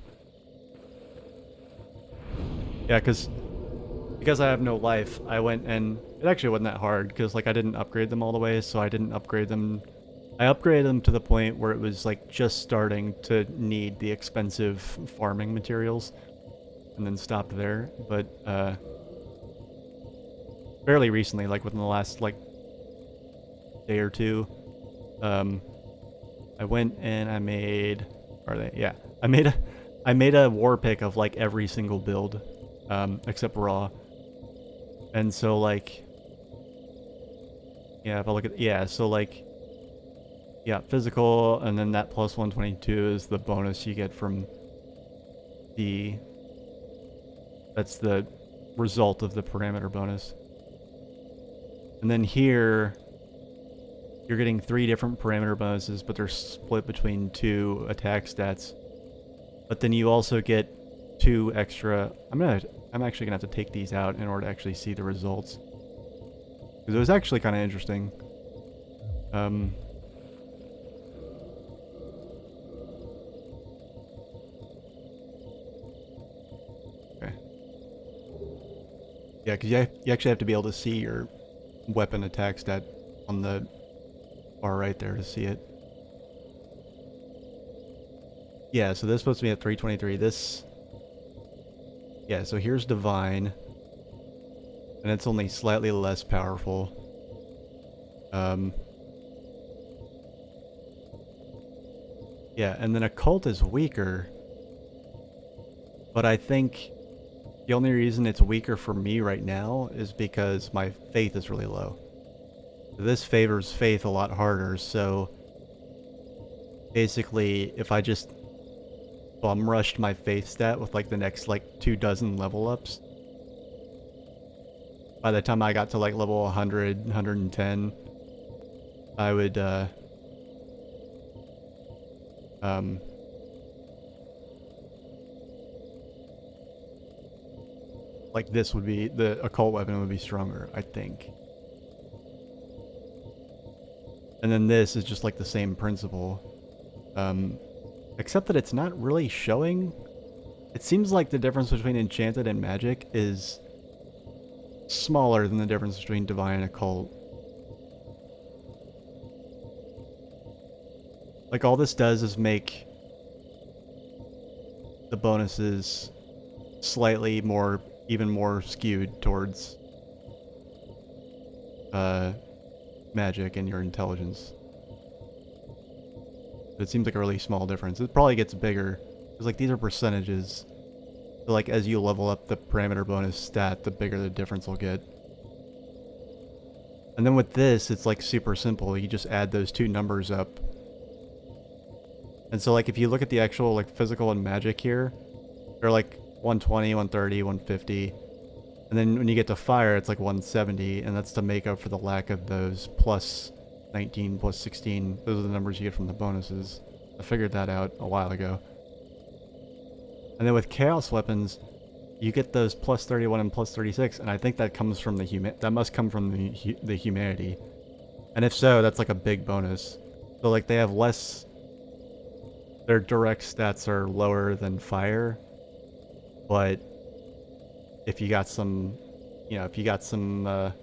Speaker 1: Yeah, because I have no life, I went and it actually wasn't that hard because like I didn't upgrade them all the way, so I didn't upgrade them. I upgraded them to the point where it was like just starting to need the expensive farming materials and then stopped there. But fairly recently, like within the last like day or two, I went and I made, I made a war pick of like every single build, except raw. And so like, yeah, if I look at, yeah, so like, yeah, physical, and then that plus 122 is the bonus you get from that's the result of the parameter bonus. And then here, you're getting 3 different parameter bonuses, but they're split between 2 attack stats. But then you also get 2 extra, I'm actually gonna have to take these out in order to actually see the results. Because it was actually kind of interesting. Okay. Yeah, because you actually have to be able to see your weapon attack stat on the bar right there to see it. Yeah, so this is supposed to be at 323. This... Yeah, so here's Divine. And it's only slightly less powerful. Yeah, and then Occult is weaker. But I think the only reason it's weaker for me right now is because my faith is really low. This favors faith a lot harder, so basically if I just bum rushed my faith stat with like the next like 24 level ups, by the time I got to like level 100, 110, I would like this would be, the occult weapon would be stronger, I think. And then this is just like the same principle. Except that it's not really showing. It seems like the difference between enchanted and magic is smaller than the difference between divine and occult. Like all this does is make the bonuses slightly more, even more skewed towards magic and your intelligence. But it seems like a really small difference. It probably gets bigger because like these are percentages. So like as you level up the parameter bonus stat, the bigger the difference will get. And then with this, it's like super simple. You just add those 2 numbers up. And so like if you look at the actual like physical and magic here, they're like 120, 130, 150. And then when you get to fire, it's like 170, and that's to make up for the lack of those plus 19, plus 16. Those are the numbers you get from the bonuses. I figured that out a while ago. And then with chaos weapons, you get those plus 31 and plus 36, and I think that comes from that must come from the humanity. And if so, that's like a big bonus. So like they have less, their direct stats are lower than fire, but if you got some, you know, if you got some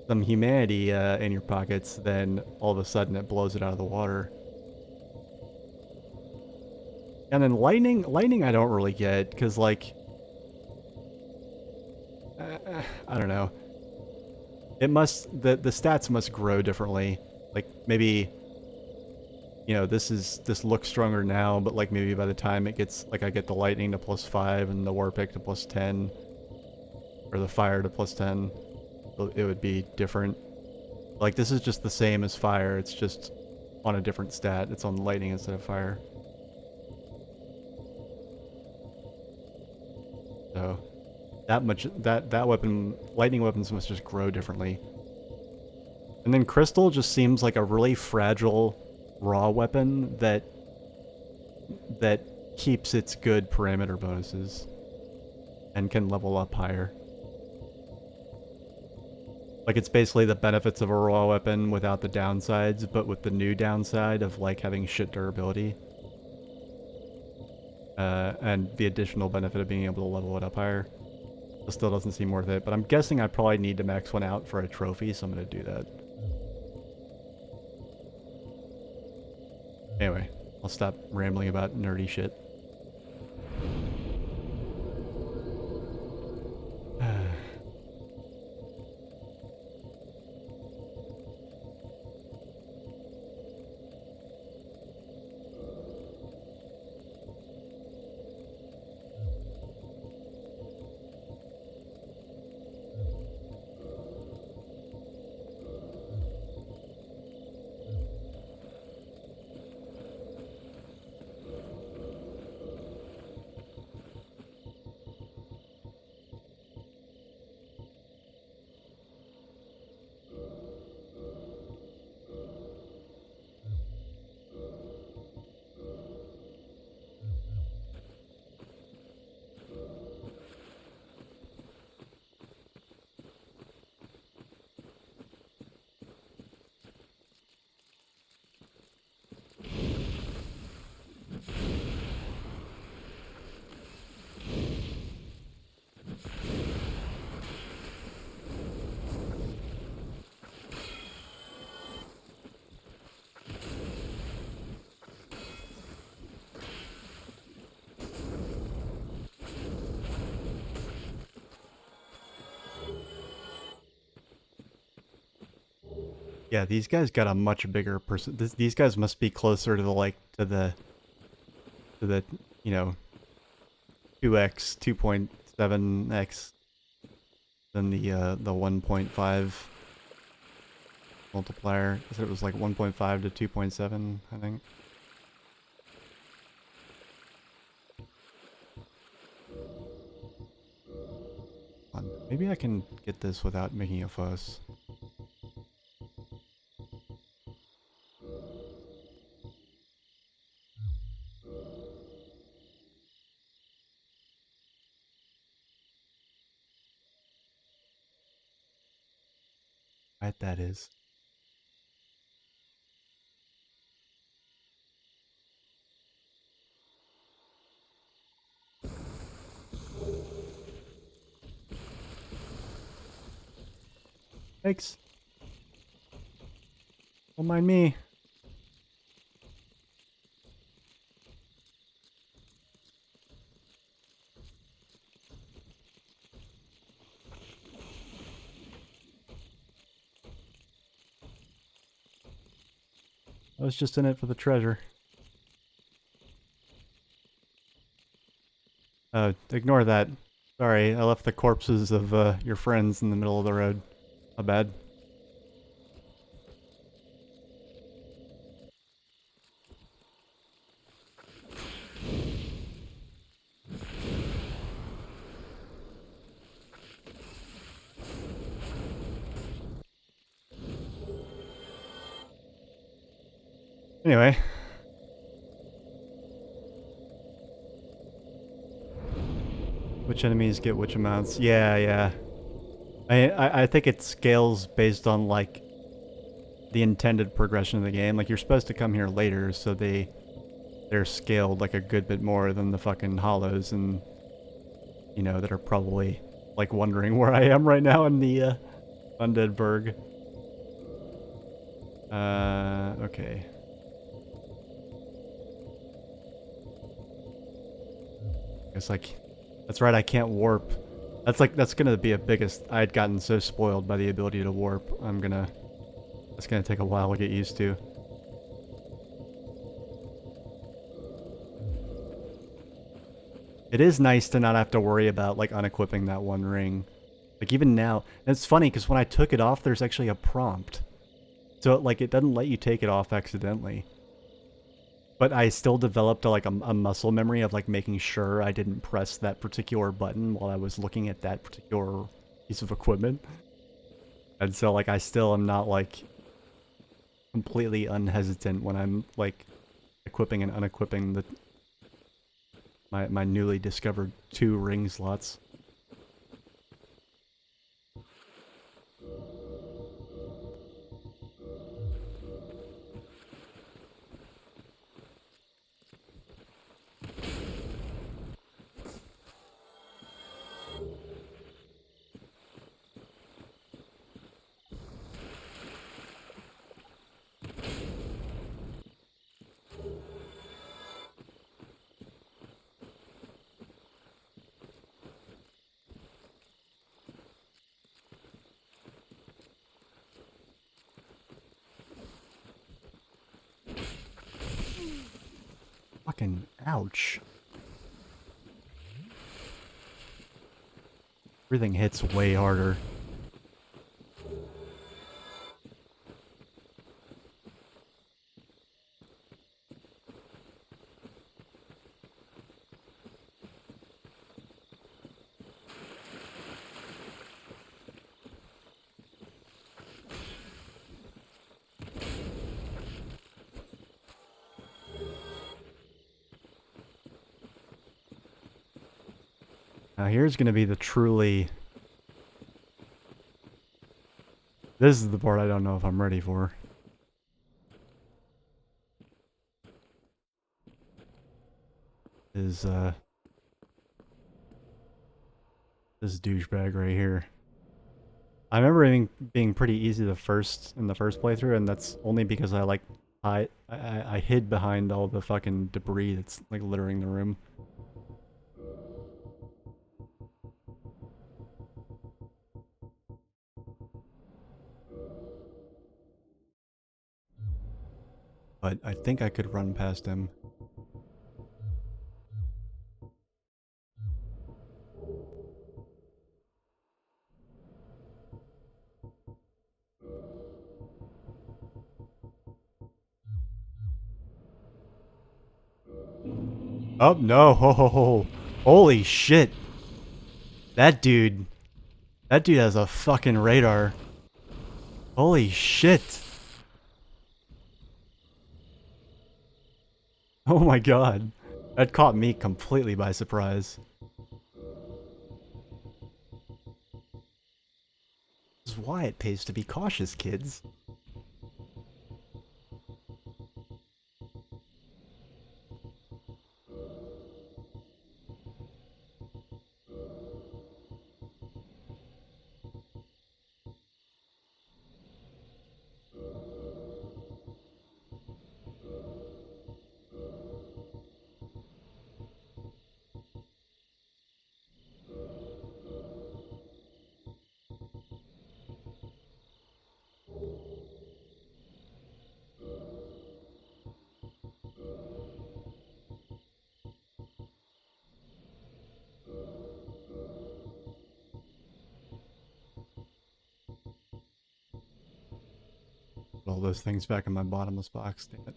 Speaker 1: humanity in your pockets, then all of a sudden it blows it out of the water. And then lightning I don't really get, because like, I don't know. It must, the stats must grow differently. Like maybe, you know, this looks stronger now, but like maybe by the time it gets, like I get the lightning to +5 and the war pick to +10, or the fire to +10, it would be different. Like this is just the same as fire, it's just on a different stat. It's on lightning instead of fire. So that weapon, lightning weapons must just grow differently. And then crystal just seems like a really fragile raw weapon that keeps its good parameter bonuses and can level up higher. Like it's basically the benefits of a raw weapon without the downsides, but with the new downside of like having shit durability. And the additional benefit of being able to level it up higher. It still doesn't seem worth it, but I'm guessing I probably need to max one out for a trophy, so I'm gonna do that. Anyway, I'll stop rambling about nerdy shit. Yeah, these guys got a much bigger person. These guys must be closer to the you know, 2x, 2.7x than the 1.5 multiplier. I said it was like 1.5 to 2.7, I think. Maybe I can get this without making a fuss. Right, that is. Thanks. Don't mind me. I was just in it for the treasure. Ignore that. Sorry, I left the corpses of your friends in the middle of the road. My bad. Anyway. Which enemies get which amounts? Yeah, yeah. I think it scales based on like the intended progression of the game. Like you're supposed to come here later, so they're scaled like a good bit more than the fucking hollows, and you know, that are probably like wondering where I am right now in the Undead Burg. Okay. It's like, that's right, I can't warp. That's gonna be a biggest, I had gotten so spoiled by the ability to warp. That's gonna take a while to get used to. It is nice to not have to worry about like unequipping that one ring. Like even now, and it's funny because when I took it off, there's actually a prompt. So like it doesn't let you take it off accidentally. But I still developed a muscle memory of like making sure I didn't press that particular button while I was looking at that particular piece of equipment. And so like I still am not like completely unhesitant when I'm like equipping and unequipping the my newly discovered 2 ring slots. Fucking ouch. Everything hits way harder. Now here's gonna be the truly... This is the part I don't know if I'm ready for. Is, this douchebag right here. I remember it being pretty easy in the first playthrough, and that's only because I hid behind all the fucking debris that's like littering the room. But I think I could run past him. Oh no! Ho ho ho! Holy shit! That dude has a fucking radar. Holy shit! Oh my god. That caught me completely by surprise. This is why it pays to be cautious, kids. Put all those things back in my bottomless box, damn it.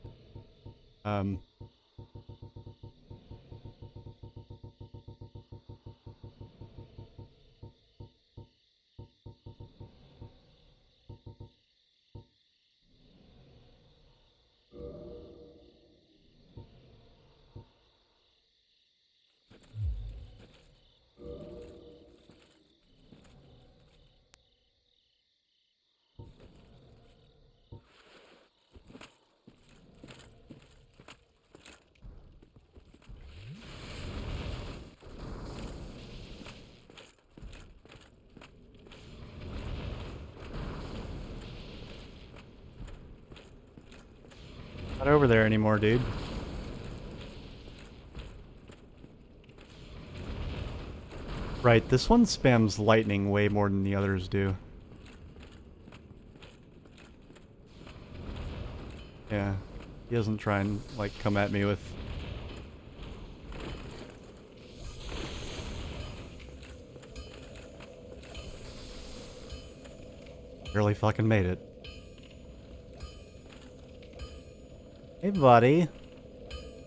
Speaker 1: Not over there anymore, dude. Right, this one spams lightning way more than the others do. Yeah, he doesn't try and, like, come at me with... Barely fucking made it. Hey, buddy.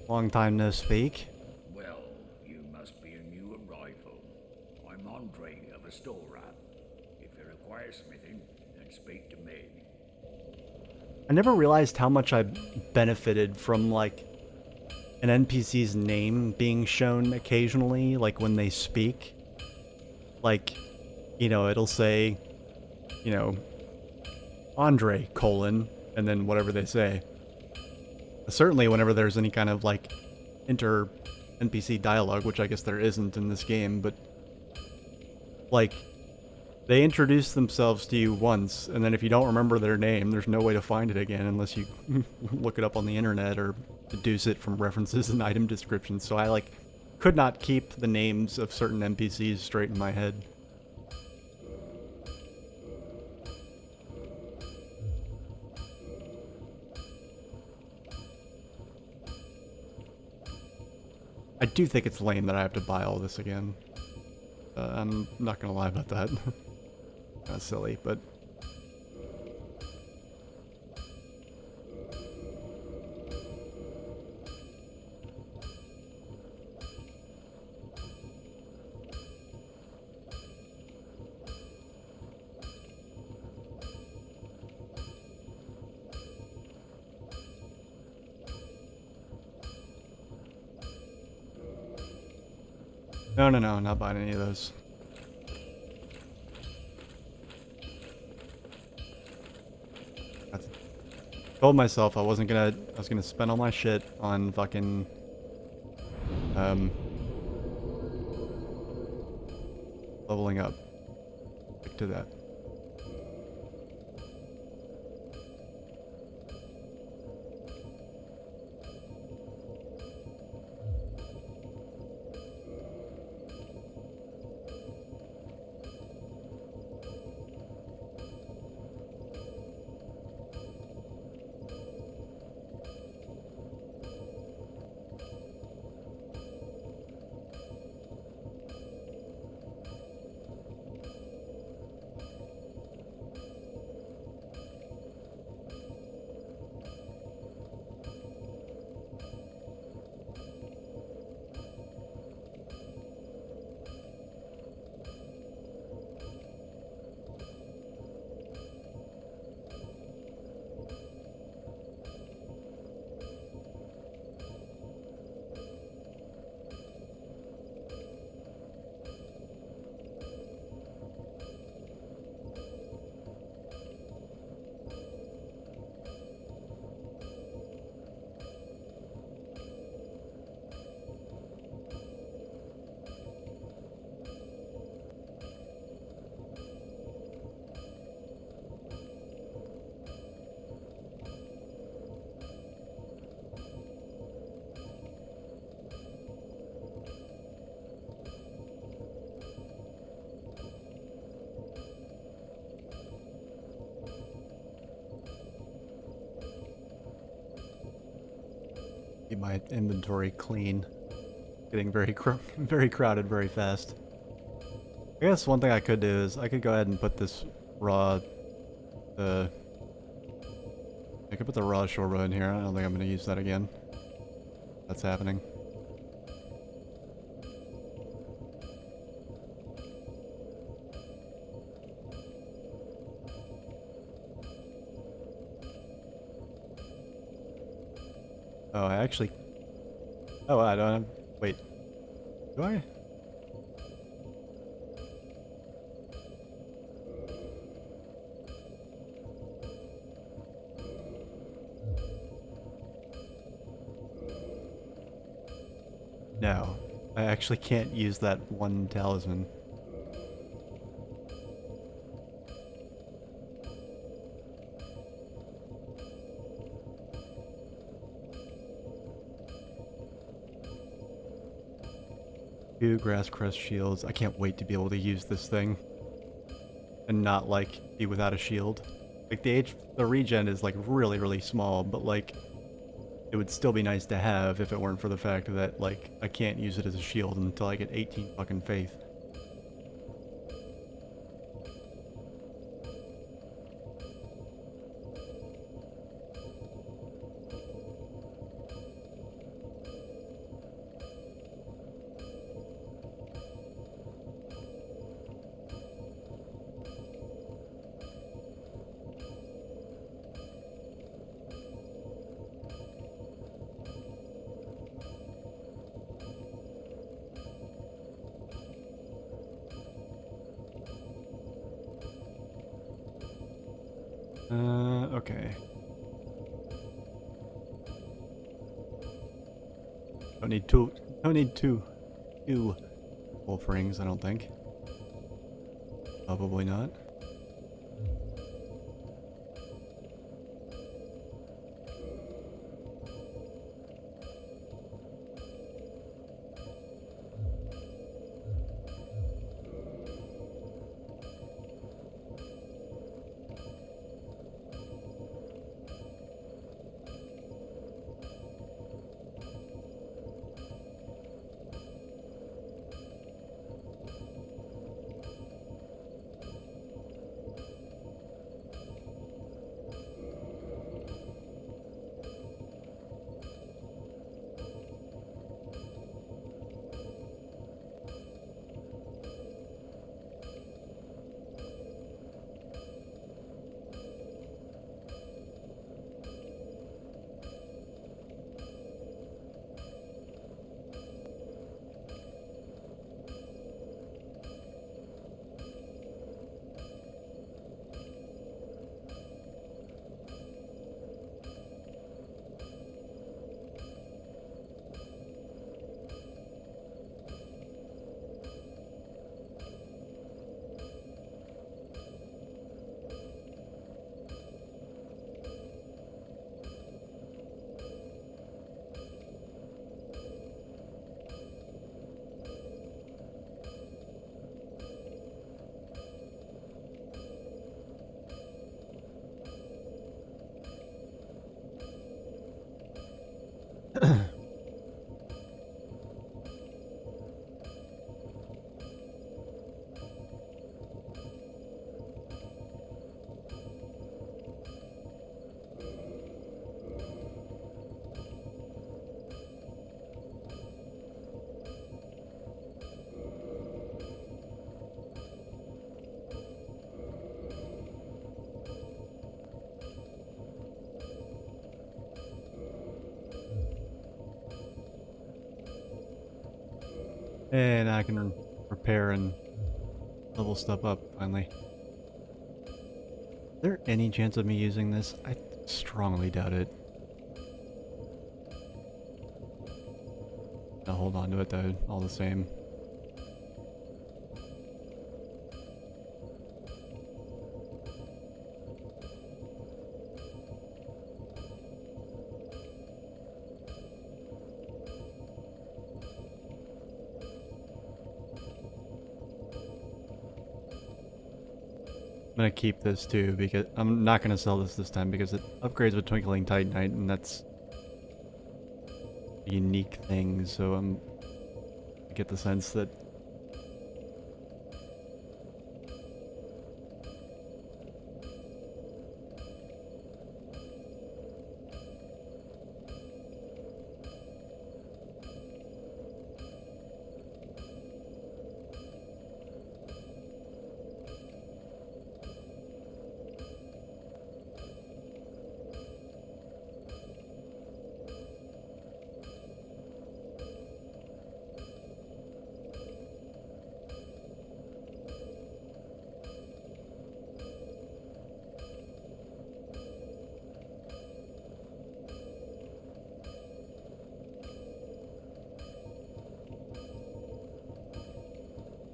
Speaker 1: Long time no speak.
Speaker 6: Well, you must be a new arrival. I'm Andre of Astora. If you require smithing, then speak to me.
Speaker 1: I never realized how much I benefited from, like, an NPC's name being shown occasionally, like, when they speak. Like, you know, it'll say, you know, Andre, colon, and then whatever they say. Certainly whenever there's any kind of, like, inter-NPC dialogue, which I guess there isn't in this game, but, like, they introduce themselves to you once, and then if you don't remember their name, there's no way to find it again unless you look it up on the internet or deduce it from references and item descriptions. So I, like, could not keep the names of certain NPCs straight in my head. I do think it's lame that I have to buy all this again. I'm not gonna lie about that. That's silly, but... No, not buying any of those. I told myself I was gonna spend all my shit on fucking, leveling up. Stick to that. Keep my inventory clean. Getting very very crowded very fast. I guess one thing I could do is I could go ahead and put this raw, I could put the raw shortbow in here. I don't think I'm going to use that again. That's happening. Oh, I actually... Oh, I don't have... Wait. Do I? No. I actually can't use that one talisman. 2 grass crest shields. I can't wait to be able to use this thing and not like be without a shield. Like the regen is like really, really small, but like it would still be nice to have if it weren't for the fact that like I can't use it as a shield until I get 18 fucking faith. Okay. Don't need two wolf rings, I don't think. Probably not. And I can repair and level stuff up, finally. Is there any chance of me using this? I strongly doubt it. I'll hold on to it though, all the same. I'm gonna keep this too because I'm not gonna sell this time because it upgrades with Twinkling Titanite and that's a unique thing. So I get the sense that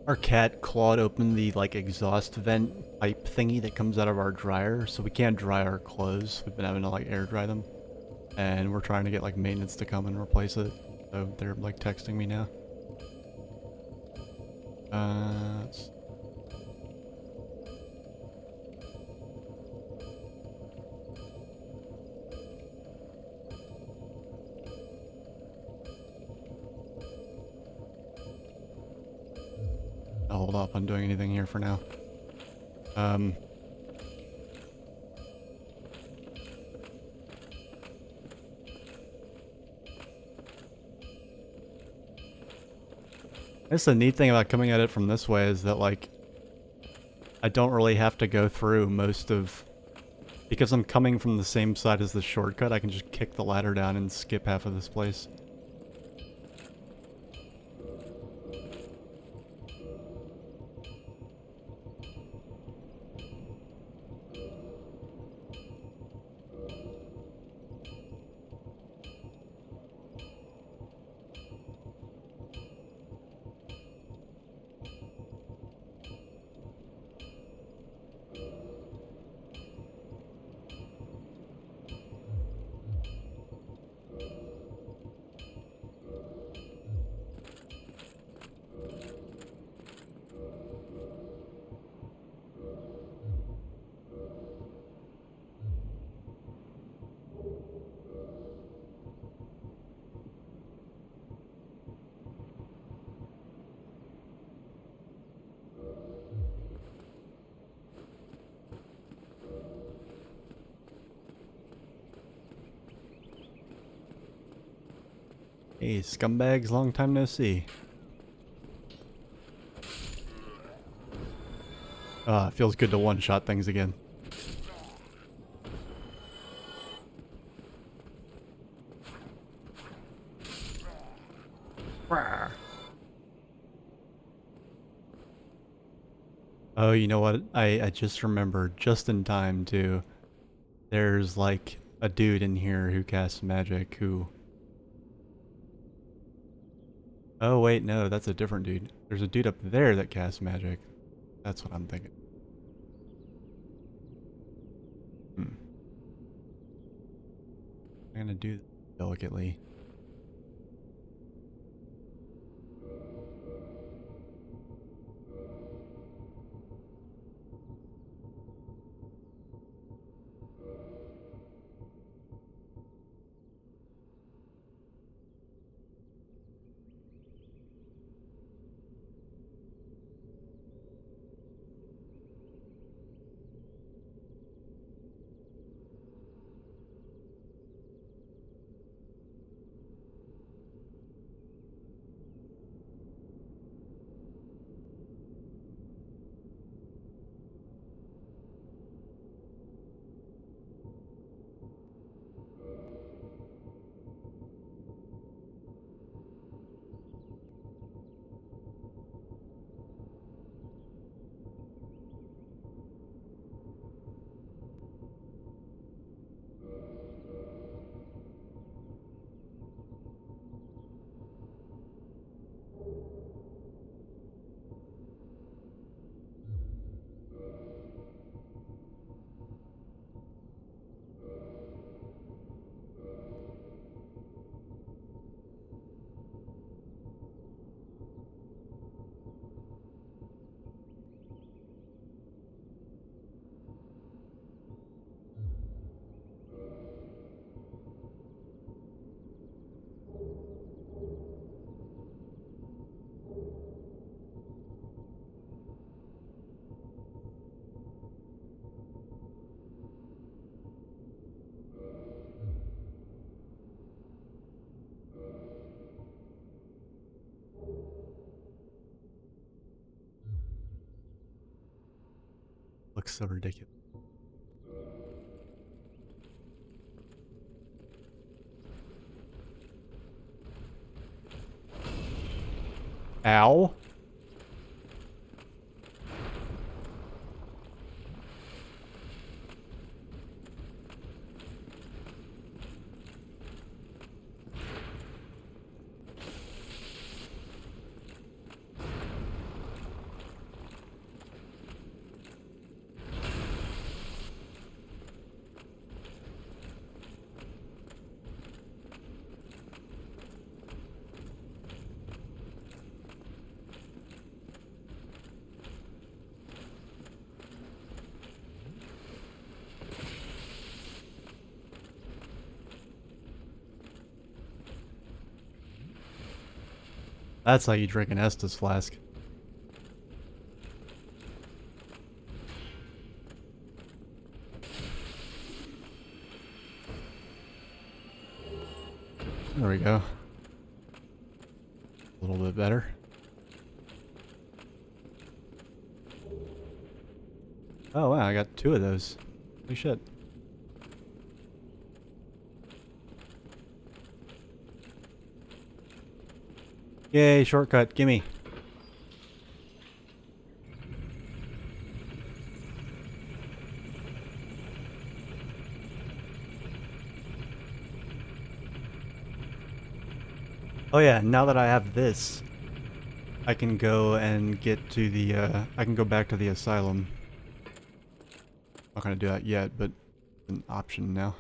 Speaker 1: our cat clawed open the like exhaust vent pipe thingy that comes out of our dryer, so we can't dry our clothes. We've been having to like air dry them, and we're trying to get like maintenance to come and replace it. So they're like texting me now. Uh, I'll hold off on doing anything here for now. I guess the neat thing about coming at it from this way is that, like, I don't really have to go through most of... Because I'm coming from the same side as the shortcut, I can just kick the ladder down and skip half of this place. Hey, scumbags, long time no see. It feels good to one-shot things again. Oh, you know what? I just remembered, just in time, too. There's, like, a dude in here who casts magic who... Oh, wait, no, that's a different dude. There's a dude up there that casts magic. That's what I'm thinking. I'm gonna do this delicately. Looks so ridiculous. Ow. That's how you drink an Estus flask. There we go. A little bit better. Oh wow, I got 2 of those. Holy shit. Yay, shortcut, gimme. Oh yeah, now that I have this, I can go and get to the, I can go back to the asylum. Not gonna do that yet, but it's an option now.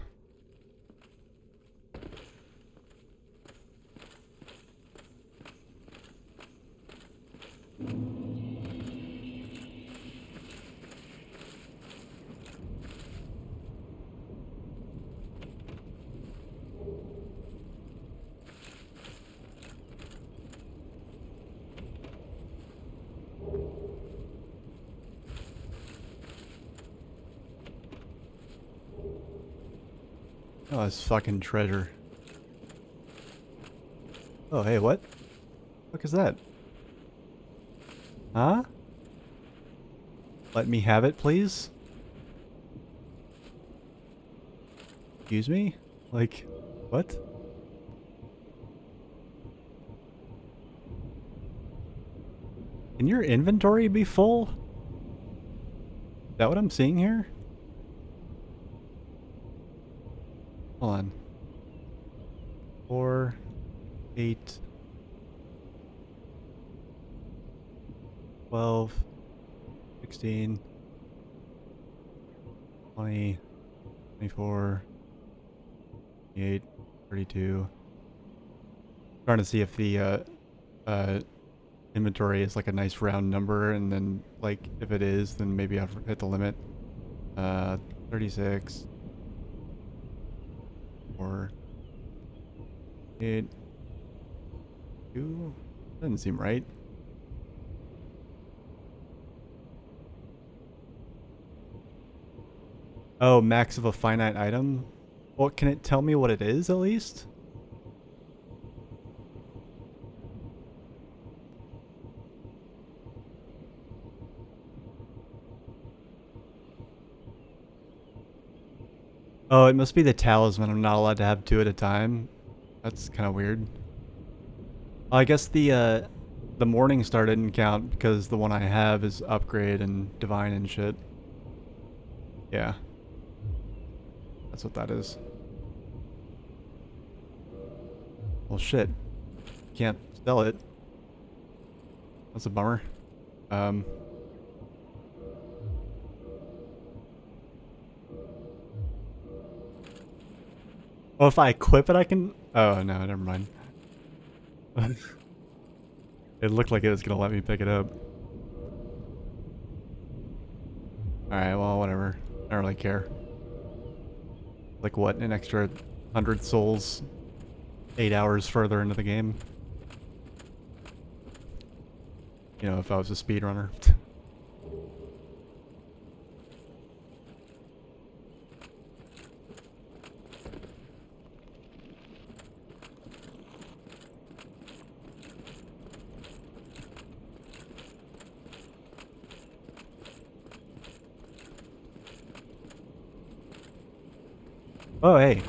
Speaker 1: Oh, this fucking treasure. Oh, hey, what? What is that? Huh? Let me have it, please? Excuse me? Like, what? Can your inventory be full? Is that what I'm seeing here? Hold on. 4, 8, 12, 16, 20, 24, 28, 32. Trying to see if the inventory is like a nice round number, and then like if it is, then maybe I've hit the limit. 36. 4, 8, 2. Doesn't seem right. Oh, max of a finite item? Well, can it tell me what it is at least? Oh, it must be the talisman. I'm not allowed to have 2 at a time. That's kind of weird. I guess the morning star didn't count because the one I have is upgrade and divine and shit. Yeah. That's what that is. Well, shit. Can't sell it. That's a bummer. Oh, if I equip it, I can... Oh, no, never mind. It looked like it was gonna let me pick it up. Alright, well, whatever. I don't really care. Like, what? An extra 100 souls 8 hours further into the game? You know, if I was a speedrunner. Oh, hey.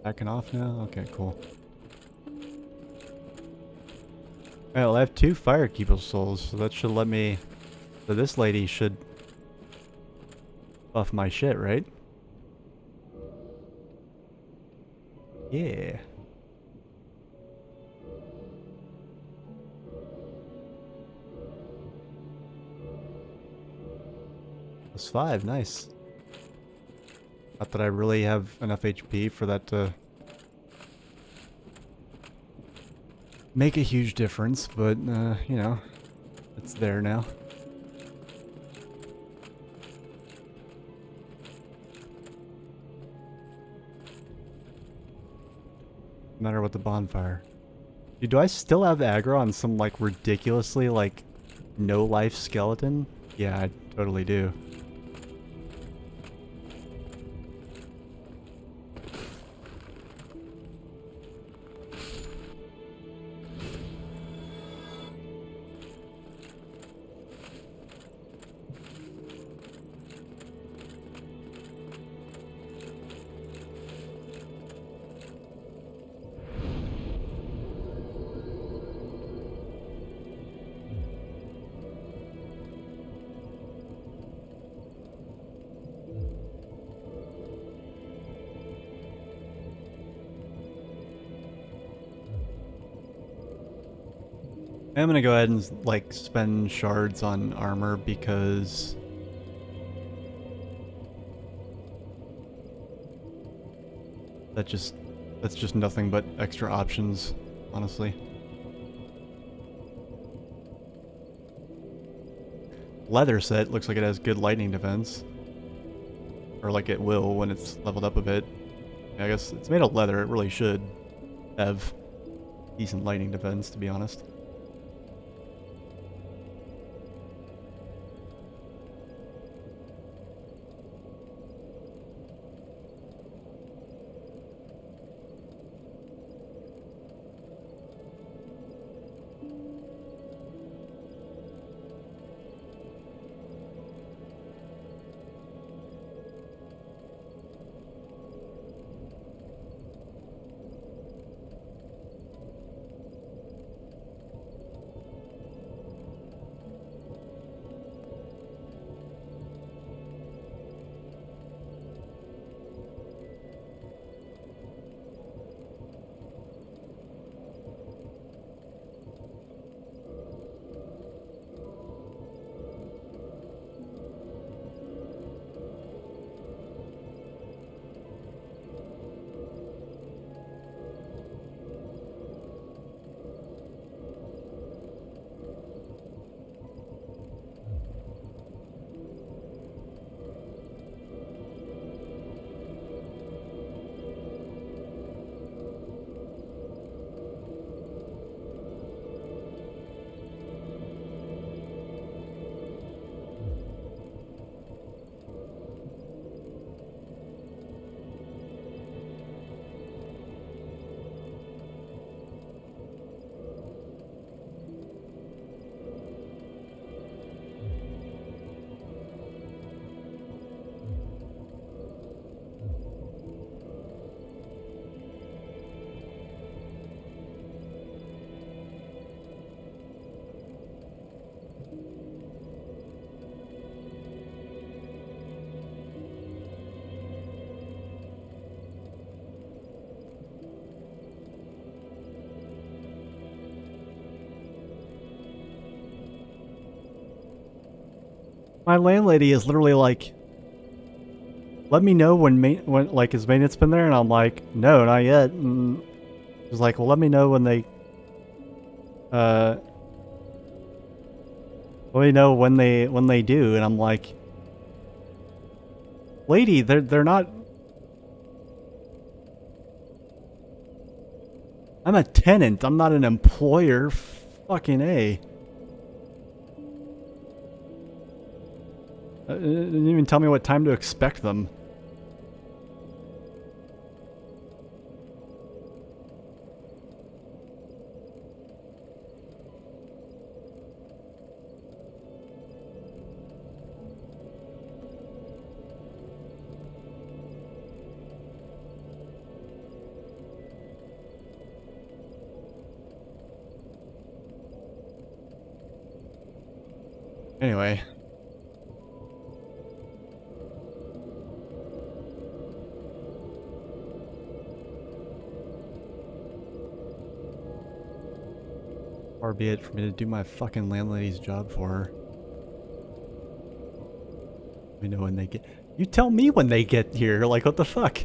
Speaker 1: Backing off now? Okay, cool. Well, I have 2 Firekeeper souls, so that should let me... So this lady should buff my shit, right? Yeah. +5, nice. Not that I really have enough HP for that to... make a huge difference, but, you know, it's there now. No matter what the bonfire. Dude, do I still have aggro on some, like, ridiculously, like, no-life skeleton? Yeah, I totally do. I'm gonna go ahead and, like, spend shards on armor because that's just nothing but extra options, honestly. Leather set looks like it has good lightning defense. Or like it will when it's leveled up a bit. I guess it's made of leather, it really should have decent lightning defense, to be honest. My landlady is literally like, let me know when like, has maintenance been there? And I'm like, no, not yet. And she's like, well, let me know when they, let me know when they do. And I'm like, lady, they're not. I'm a tenant. I'm not an employer. Fucking A. Didn't even tell me what time to expect them. Anyway. Far be it for me to do my fucking landlady's job for her. Let me know when they get. You tell me when they get here. Like, what the fuck?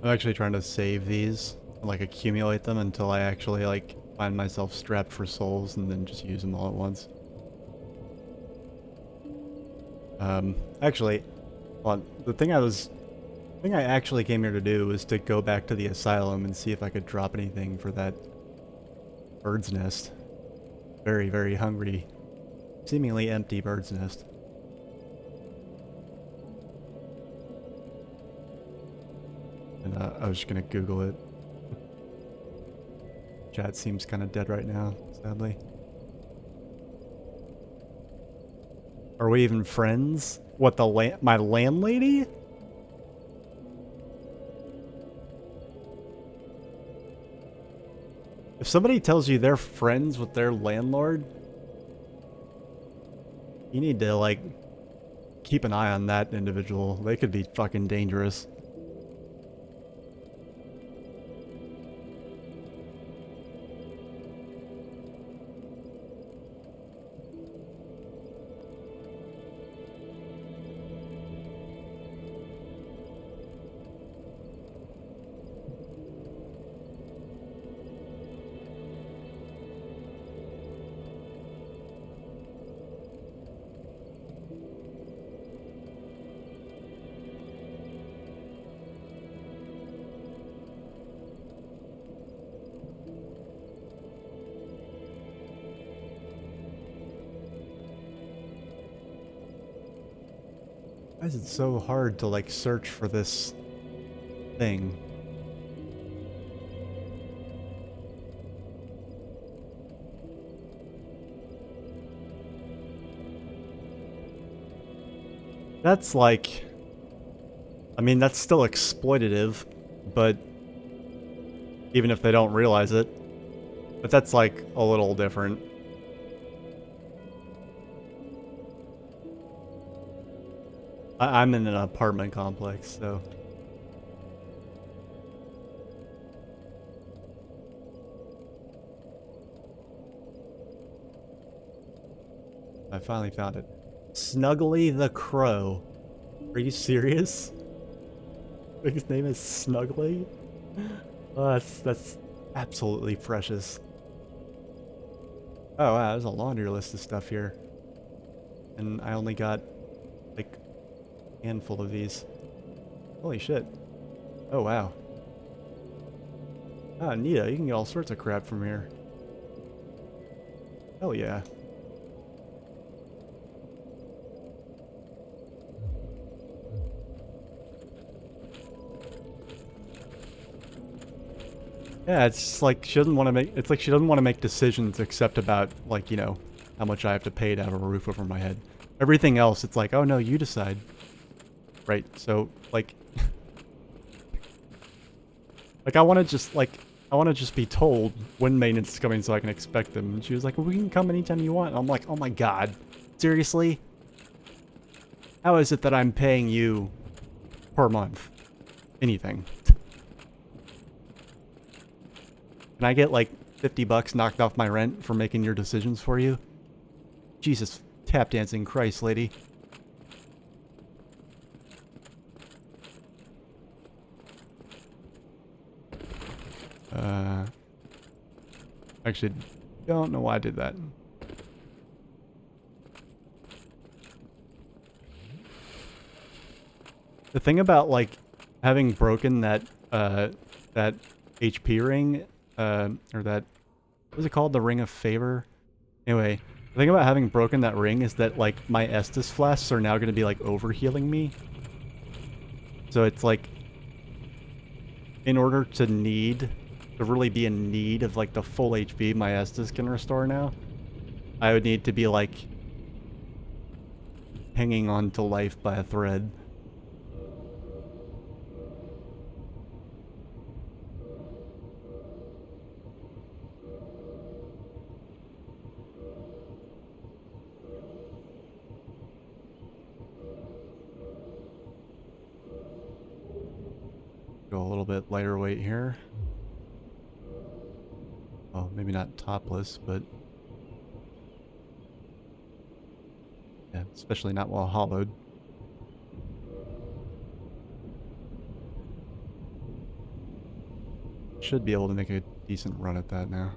Speaker 1: I'm actually trying to save these, and, like, accumulate them until I actually, like, find myself strapped for souls and then just use them all at once. Actually, well, the thing I actually came here to do was to go back to the asylum and see if I could drop anything for that bird's nest. Very, very hungry, seemingly empty bird's nest. And I was just gonna Google it. Chat seems kind of dead right now, sadly. Are we even friends? What, my landlady? If somebody tells you they're friends with their landlord, you need to, like, keep an eye on that individual. They could be fucking dangerous. Why is it so hard to, like, search for this thing? That's like... I mean, that's still exploitative, but... even if they don't realize it. But that's, like, a little different. I'm in an apartment complex, so... I finally found it. Snuggly the Crow. Are you serious? His name is Snuggly? Oh, that's absolutely precious. Oh wow, there's a laundry list of stuff here. And I only got, like, a handful of these. Holy shit. Oh wow. Ah, Nita, you can get all sorts of crap from here. Hell yeah. Yeah, it's just like she doesn't want to make. It's like she doesn't want to make decisions except about, like, you know, how much I have to pay to have a roof over my head. Everything else, it's like, oh no, you decide. Right. So, like, like I want to just be told when maintenance is coming so I can expect them. And she was like, well, we can come anytime you want. And I'm like, oh my god, seriously? How is it that I'm paying you per month anything? Can I get, like, 50 bucks knocked off my rent for making your decisions for you? Jesus, tap dancing Christ, lady. Actually, don't know why I did that. The thing about, like, having broken that, that HP ring, or that, what is it called? The Ring of Favor? Anyway, the thing about having broken that ring is that, like, my Estus flasks are now going to be, like, overhealing me. So it's like, in order to really be in need of, like, the full HP my Estus can restore now, I would need to be, like, hanging on to life by a thread. Go a little bit lighter weight here. Well, maybe not topless, but yeah, especially not while hollowed. Should be able to make a decent run at that now.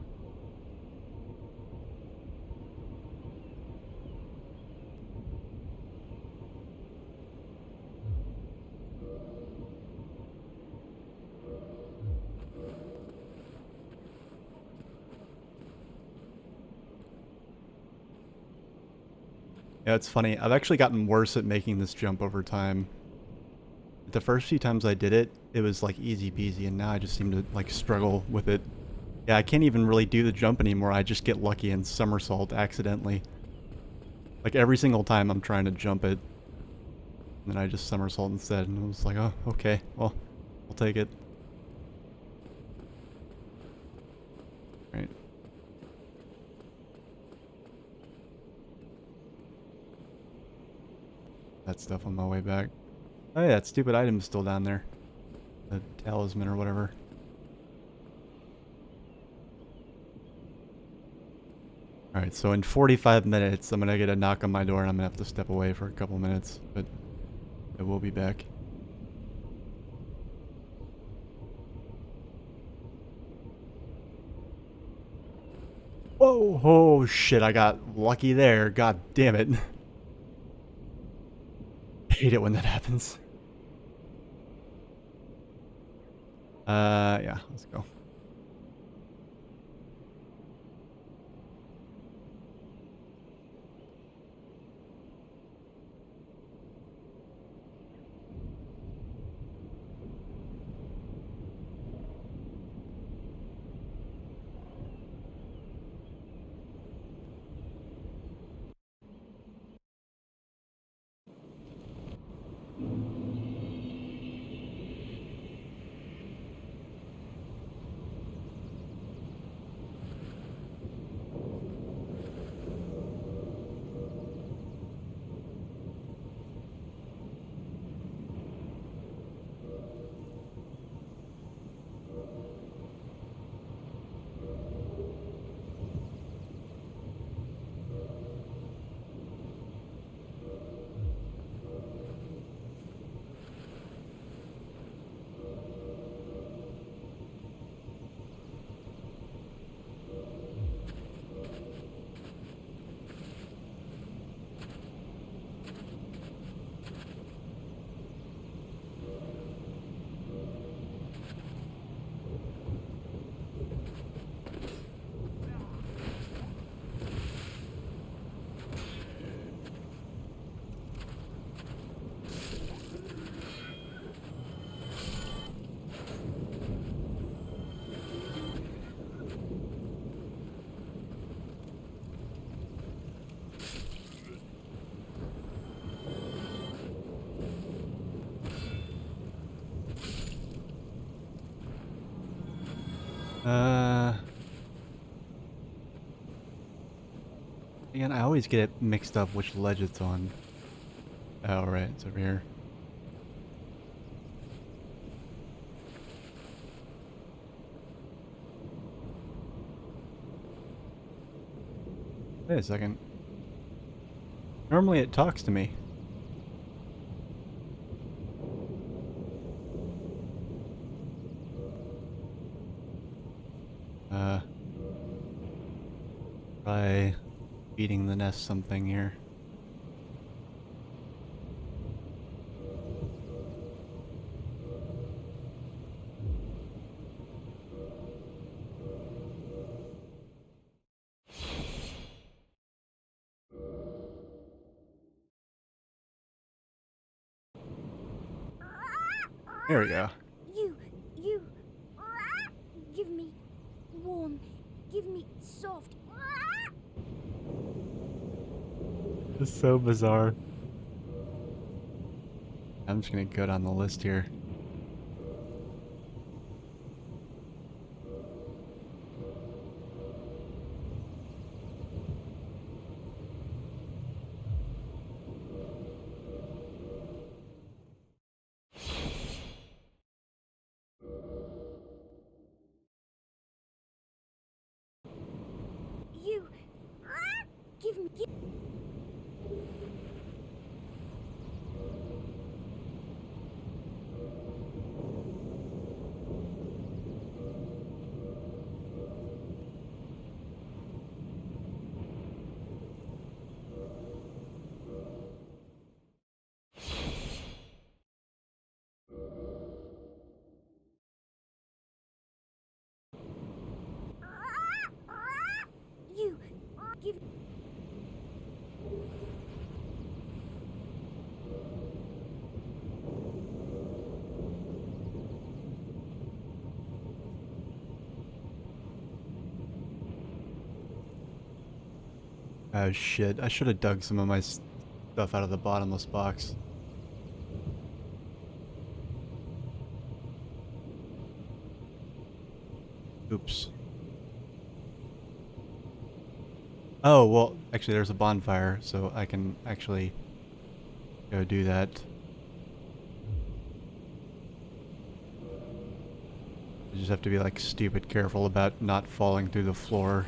Speaker 1: Yeah, it's funny. I've actually gotten worse at making this jump over time. The first few times I did it, it was like easy peasy, and now I just seem to like struggle with it. Yeah, I can't even really do the jump anymore. I just get lucky and somersault accidentally. Like every single time I'm trying to jump it, and then I just somersault instead, and I was like, oh, okay, well, I'll take it. Right. That stuff on my way back. Oh yeah, that stupid item's still down there. The talisman or whatever. Alright, so in 45 minutes, I'm gonna get a knock on my door and I'm gonna have to step away for a couple minutes, but I will be back. Whoa! Oh shit, I got lucky there. God damn it. I hate it when that happens. Yeah, let's go. Again, I always get it mixed up which ledge it's on. Oh, right, it's over here. Wait a second. Normally it talks to me. Try feeding the nest something here. There we go.
Speaker 7: You, give me warm, give me soft.
Speaker 1: It's so bizarre. I'm just gonna go down the list here.
Speaker 7: You, give me.
Speaker 1: Oh shit, I should have dug some of my stuff out of the bottomless box. Oops. Oh, well, actually there's a bonfire, so I can actually go do that. You just have to be like stupid careful about not falling through the floor.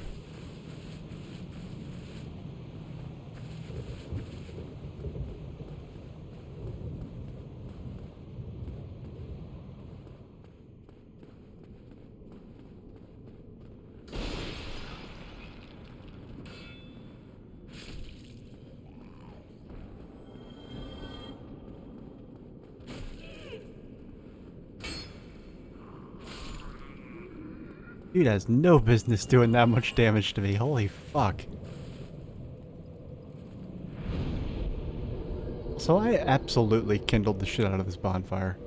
Speaker 1: Dude has no business doing that much damage to me. Holy fuck. So I absolutely kindled the shit out of this bonfire.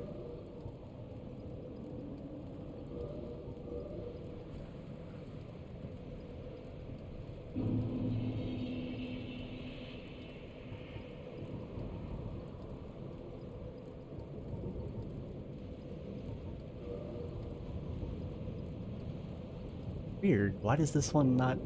Speaker 1: Weird. Why does this one not...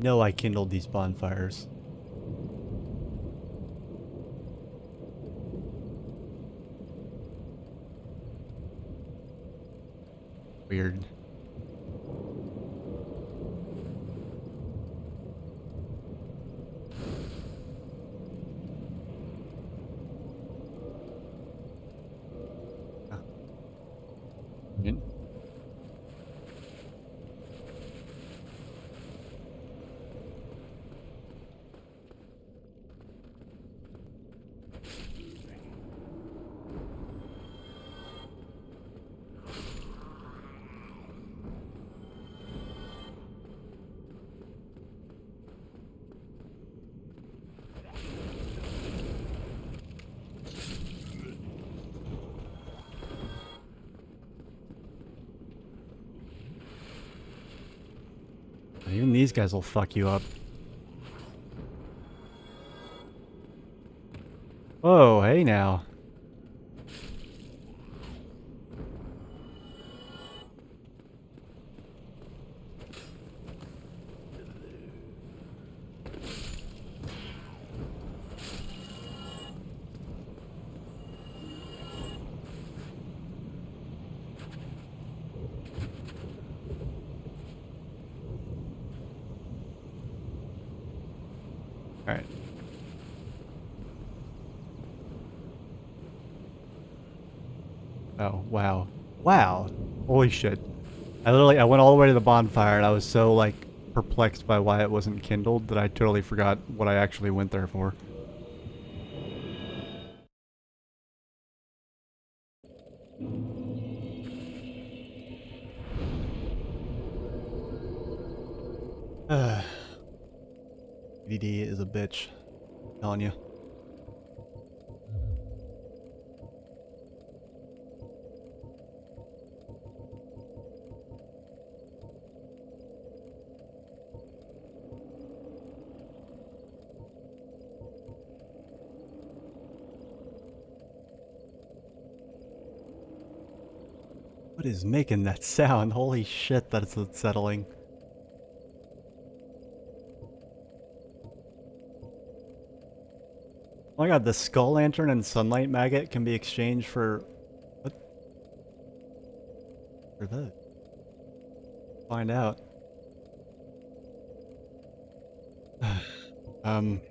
Speaker 1: No, I kindled these bonfires. Weird. Ah. Didn't- Even these guys will fuck you up. Whoa, hey now. Alright. Oh, wow. Wow. Holy shit. I went all the way to the bonfire and I was so, like, perplexed by why it wasn't kindled that I totally forgot what I actually went there for. VD is a bitch. I'm telling you. What is making that sound? Holy shit, that's unsettling. Oh my god, the skull lantern and sunlight maggot can be exchanged for... What? For that. Find out. um.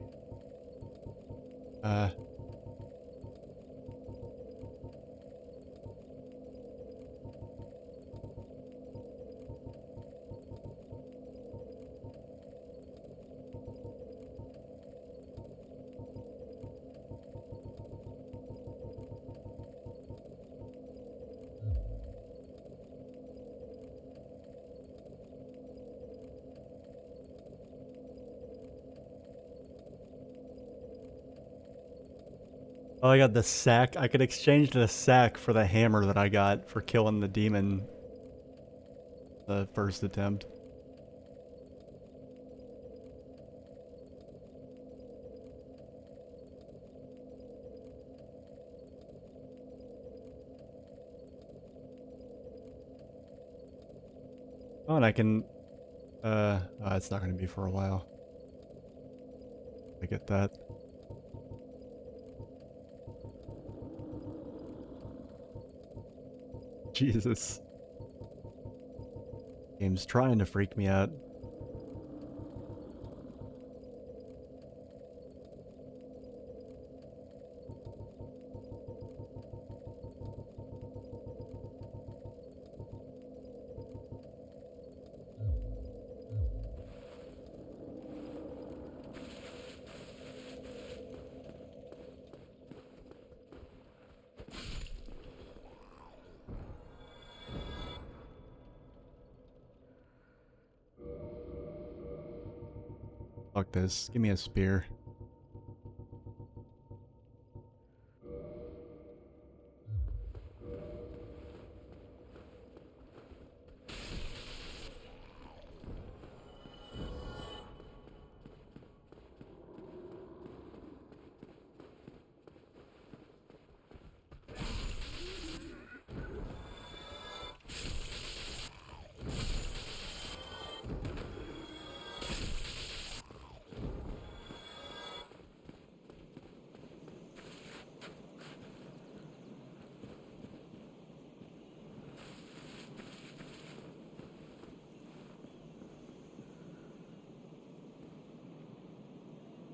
Speaker 1: Oh, I got the sack. I could exchange the sack for the hammer that I got for killing the demon the first attempt. Oh, and I can... it's not going to be for a while. I get that. Jesus. Game's trying to freak me out. Fuck this. Give me a spear.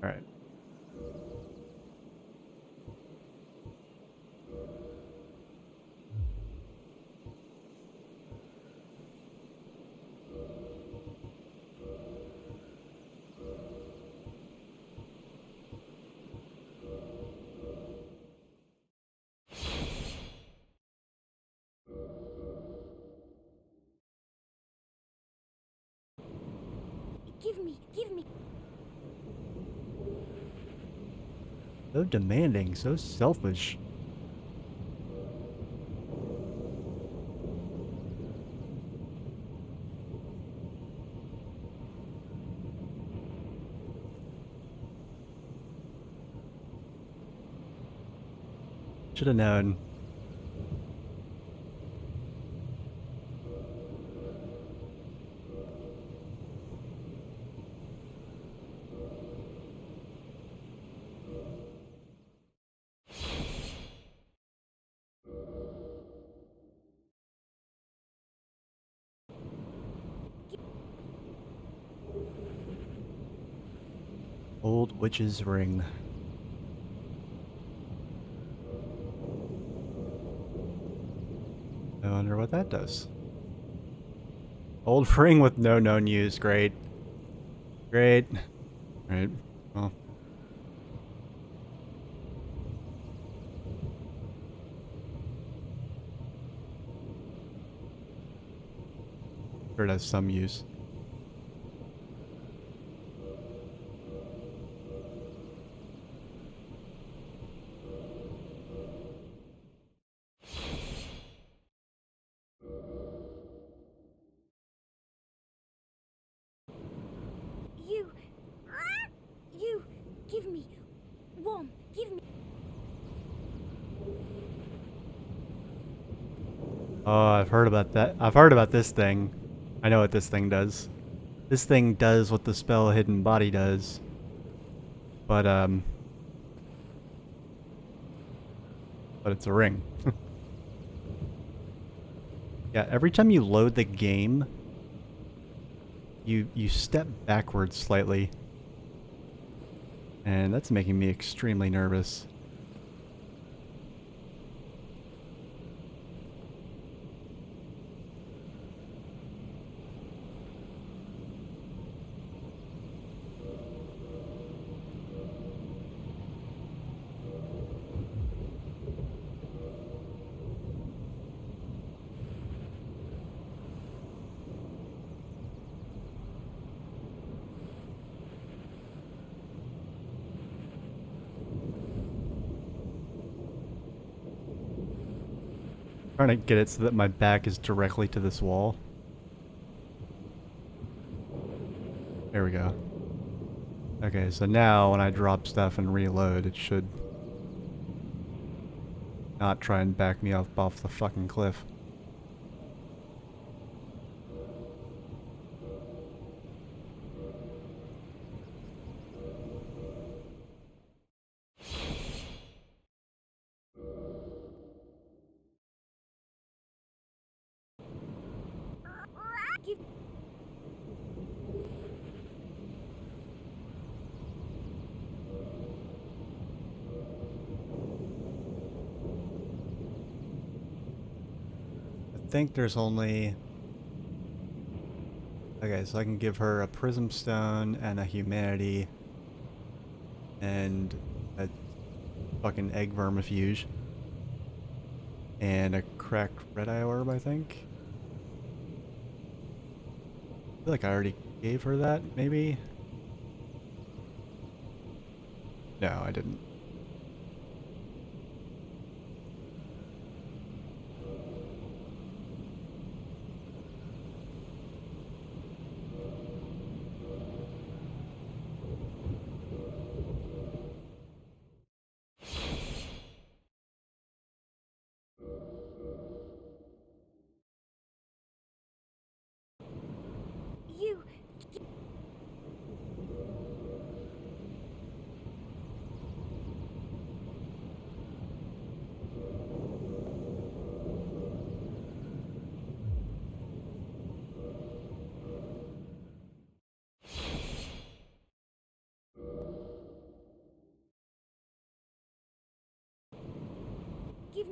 Speaker 1: Alright.
Speaker 7: Give me.
Speaker 1: So demanding, so selfish. Should have known. Old witch's ring. I wonder what that does. Old ring with no known use. Great. Great. Right. Well. Sure it has some use.
Speaker 7: You, give me one. Give me.
Speaker 1: Oh, I've heard about that. I've heard about this thing. I know what this thing does. This thing does what the spell Hidden Body does. But it's a ring. Yeah, every time you load the game, you step backwards slightly. And that's making me extremely nervous. Trying to get it so that my back is directly to this wall. There we go. Okay, so now when I drop stuff and reload, it should not try and back me off the fucking cliff.
Speaker 7: Give
Speaker 1: I think there's only... Okay, so I can give her a prism stone and a humanity and a fucking egg vermifuge and a cracked red eye orb, I think. I feel like I already gave her that, maybe? No, I didn't.
Speaker 7: you. Give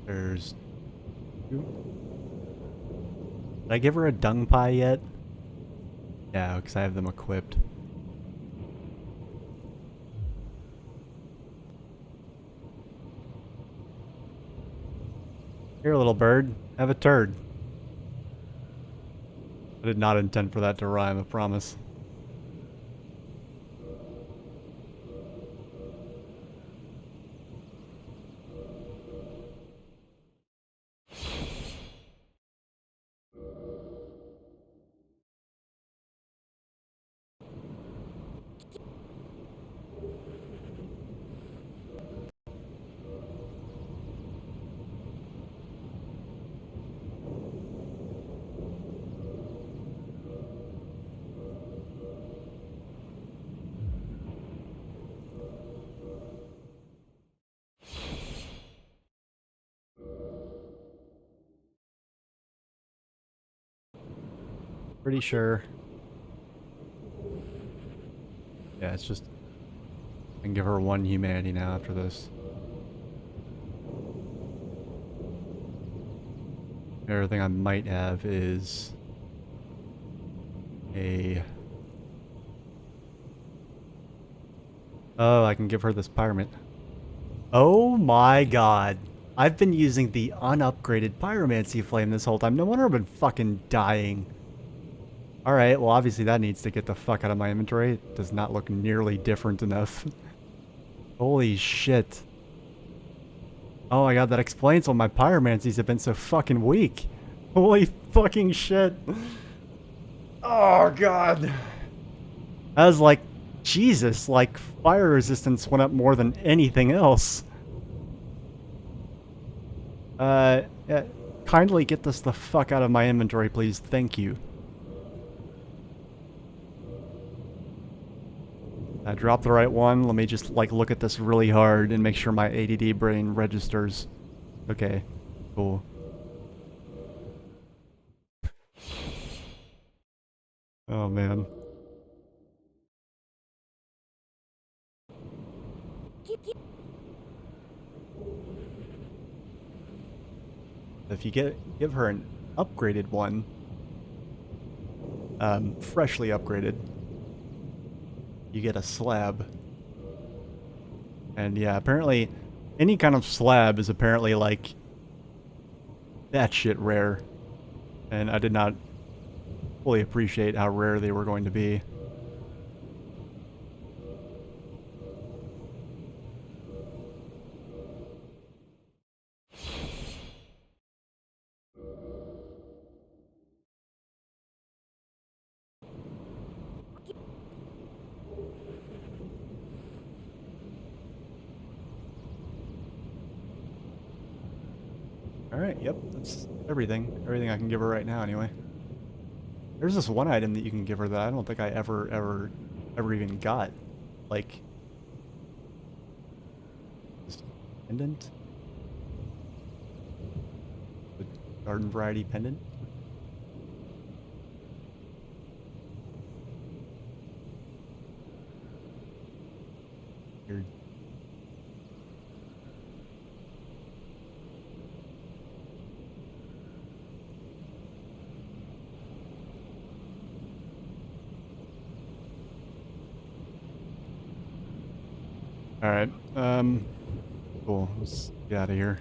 Speaker 1: There's... Did I give her a dung pie yet? Yeah, because I have them equipped. Here, little bird. Have a turd. I did not intend for that to rhyme, I promise. Pretty sure. Yeah, it's just... I can give her one humanity now after this. The other thing I might have is... a... Oh, I can give her this pyramid. Oh my god. I've been using the unupgraded pyromancy flame this whole time. No wonder I've been fucking dying. Alright, well obviously that needs to get the fuck out of my inventory. It does not look nearly different enough. Holy shit. Oh my god, that explains why my pyromancies have been so fucking weak. Holy fucking shit. Oh god. That was like, Jesus, like fire resistance went up more than anything else. Yeah, kindly get this the fuck out of my inventory, please. Thank you. I dropped the right one. Let me just like look at this really hard and make sure my ADD brain registers. Okay, cool. Oh man. If you give her an upgraded one, freshly upgraded, you get a slab. And yeah, apparently any kind of slab is apparently like that shit rare. And I did not fully appreciate how rare they were going to be. Alright, yep, that's everything. Everything I can give her right now, anyway. There's this one item that you can give her that I don't think I ever even got. Like... this pendant? The garden variety pendant? Weird. Alright, cool, let's get out of here.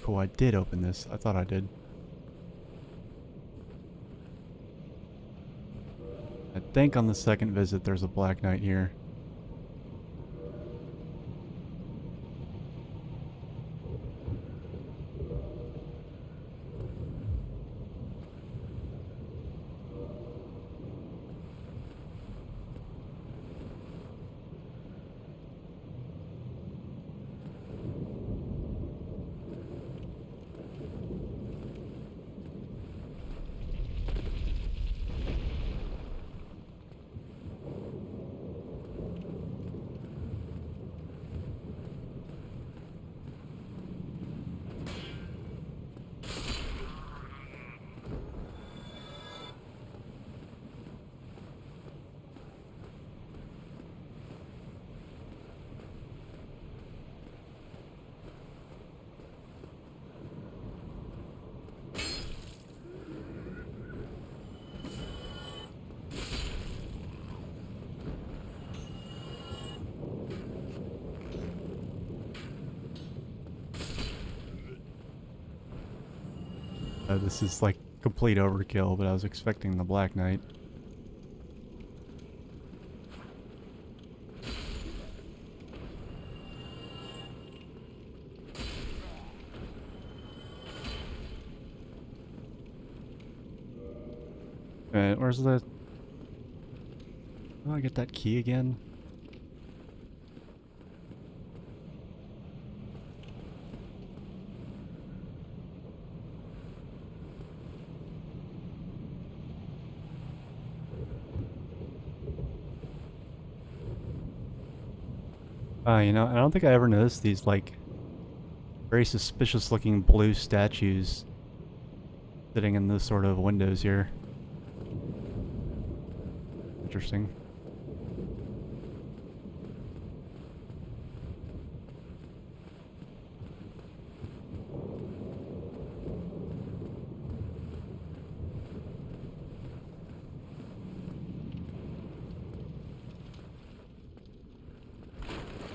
Speaker 1: Cool, I did open this. I thought I did. I think on the second visit there's a Black Knight here. This is like complete overkill, but I was expecting the Black Knight. Where's the... Oh, I get that key again? You know, I don't think I ever noticed these, like, very suspicious looking blue statues sitting in this sort of windows here. Interesting.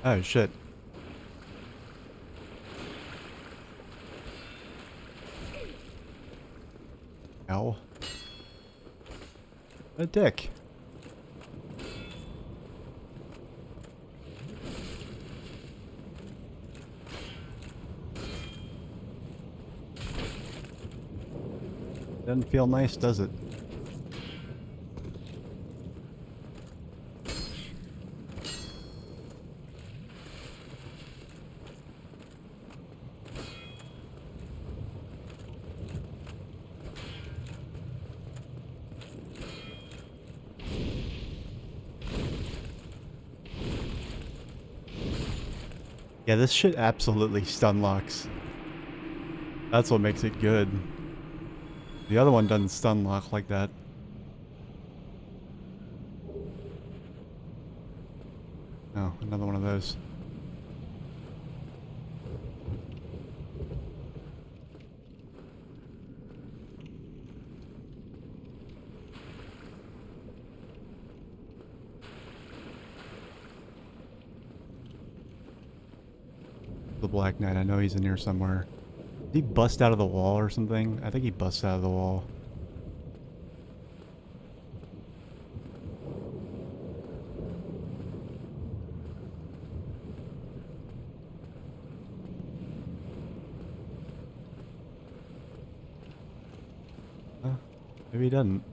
Speaker 1: Oh shit. Ow. A dick. Doesn't feel nice, does it? Yeah, this shit absolutely stun locks. That's what makes it good. The other one doesn't stun lock like that. Oh, another one of those. The Black Knight, I know he's in here somewhere. Did he bust out of the wall or something? I think he busts out of the wall. Huh? Maybe he doesn't.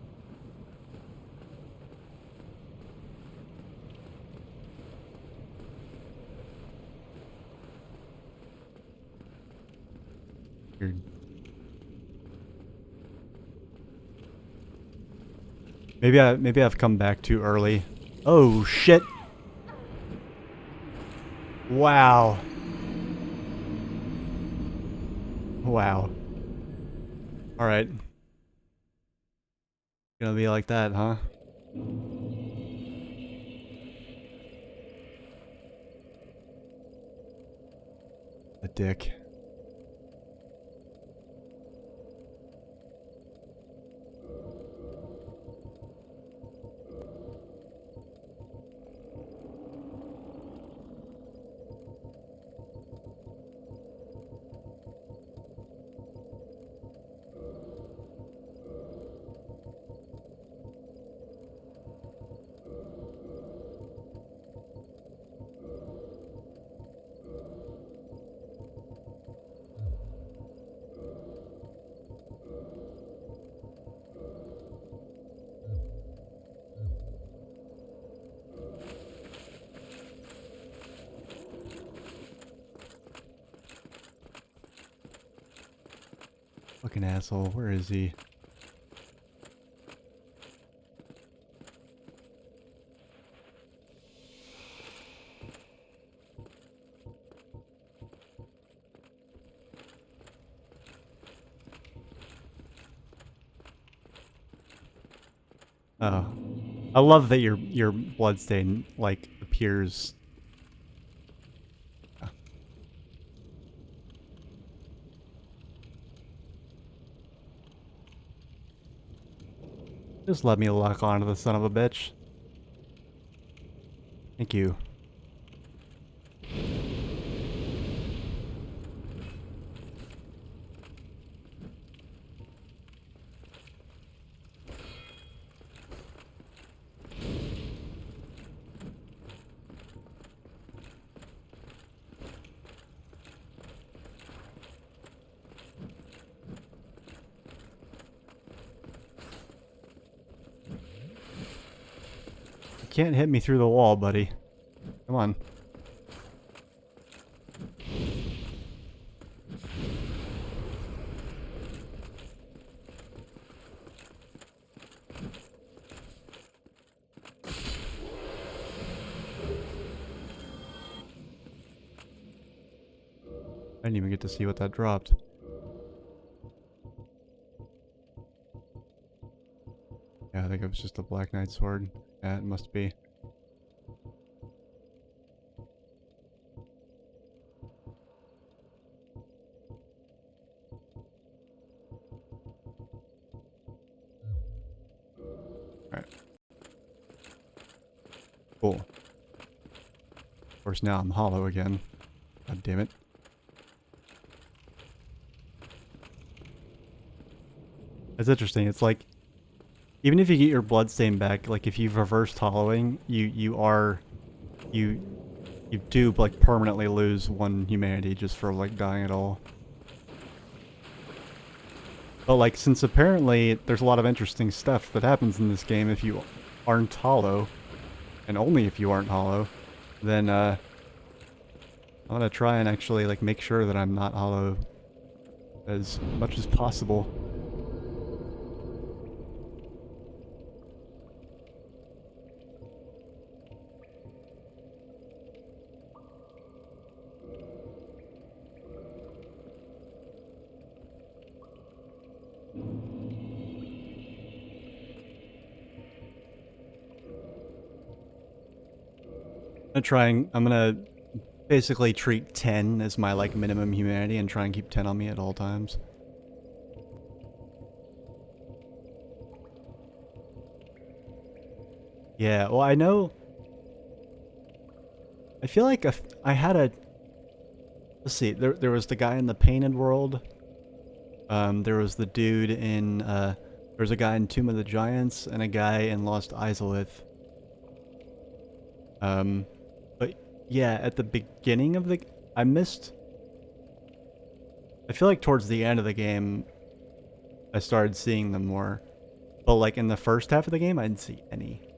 Speaker 1: Weird. Maybe I've come back too early. Oh shit. Wow. Wow. All right. Gonna be like that, huh? A dick. Fucking asshole. Where is he? Oh. I love that your bloodstain like appears. Just let me lock onto the son of a bitch. Thank you. You can't hit me through the wall, buddy. Come on. I didn't even get to see what that dropped. Yeah, I think it was just a Black Knight sword. Yeah, it must be. Alright. Cool. Of course, now I'm hollow again. God damn it. It's interesting. It's like, even if you get your bloodstain back, like if you've reversed hollowing, you do like permanently lose one humanity just for like dying at all. But like, since apparently there's a lot of interesting stuff that happens in this game if you aren't hollow, and only if you aren't hollow, then I'm gonna try and actually like make sure that I'm not hollow as much as possible. I'm gonna basically treat 10 as my like minimum humanity and try and keep 10 on me at all times. Yeah, well, I know. I feel like I had a. Let's see. There was the guy in the Painted World. There was the dude in. There was a guy in Tomb of the Giants and a guy in Lost Izalith. But yeah, at the beginning of the, I missed. I feel like towards the end of the game, I started seeing them more. But like in the first half of the game, I didn't see any.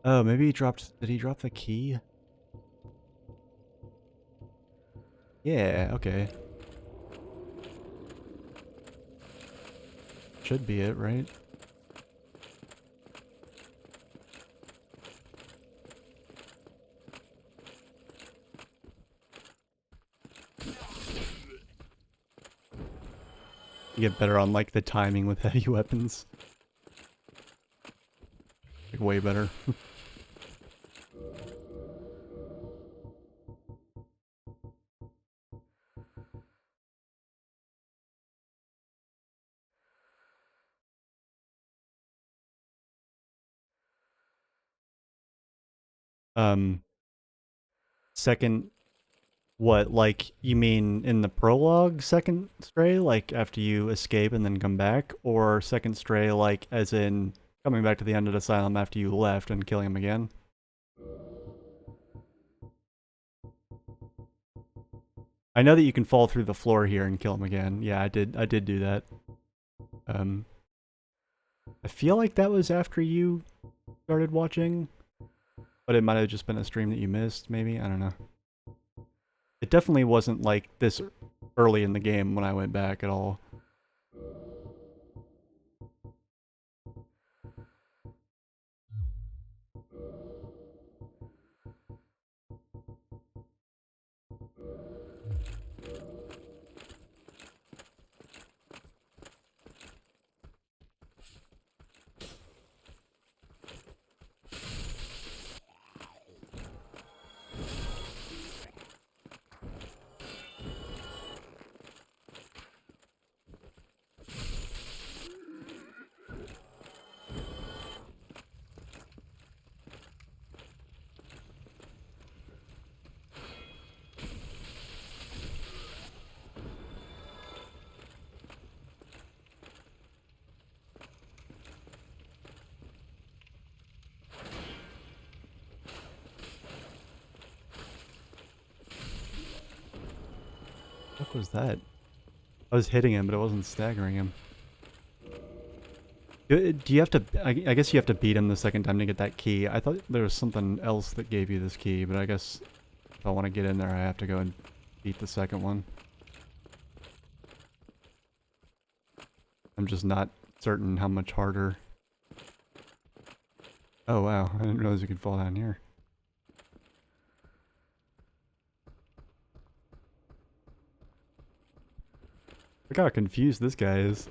Speaker 1: Oh, maybe he dropped. Did he drop the key? Yeah, okay. Should be it, right? You get better on like the timing with heavy weapons. Like way better. um, second, what, like, you mean in the prologue second stray, like after you escape and then come back? Or second stray, like, as in coming back to the end of the asylum after you left and killing him again? I know that you can fall through the floor here and kill him again. Yeah, I did do that. I feel like that was after you started watching, but it might have just been a stream that you missed, maybe? I don't know. It definitely wasn't like this early in the game when I went back at all. What was that? I was hitting him, but it wasn't staggering him. Do you have to... I guess you have to beat him the second time to get that key. I thought there was something else that gave you this key, but I guess if I want to get in there, I have to go and beat the second one. I'm just not certain how much harder. Oh wow, I didn't realize you could fall down here. Look how confused this guy is.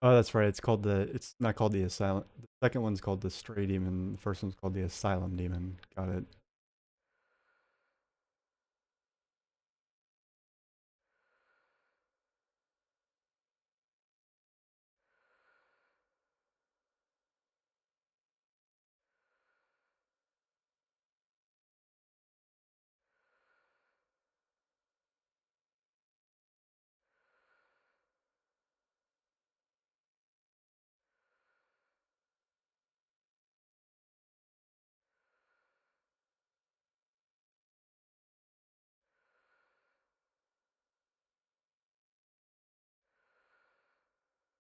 Speaker 1: Oh, that's right. It's called the... It's not called the Asylum. The second one's called the Stray Demon. The first one's called the Asylum Demon. Got it.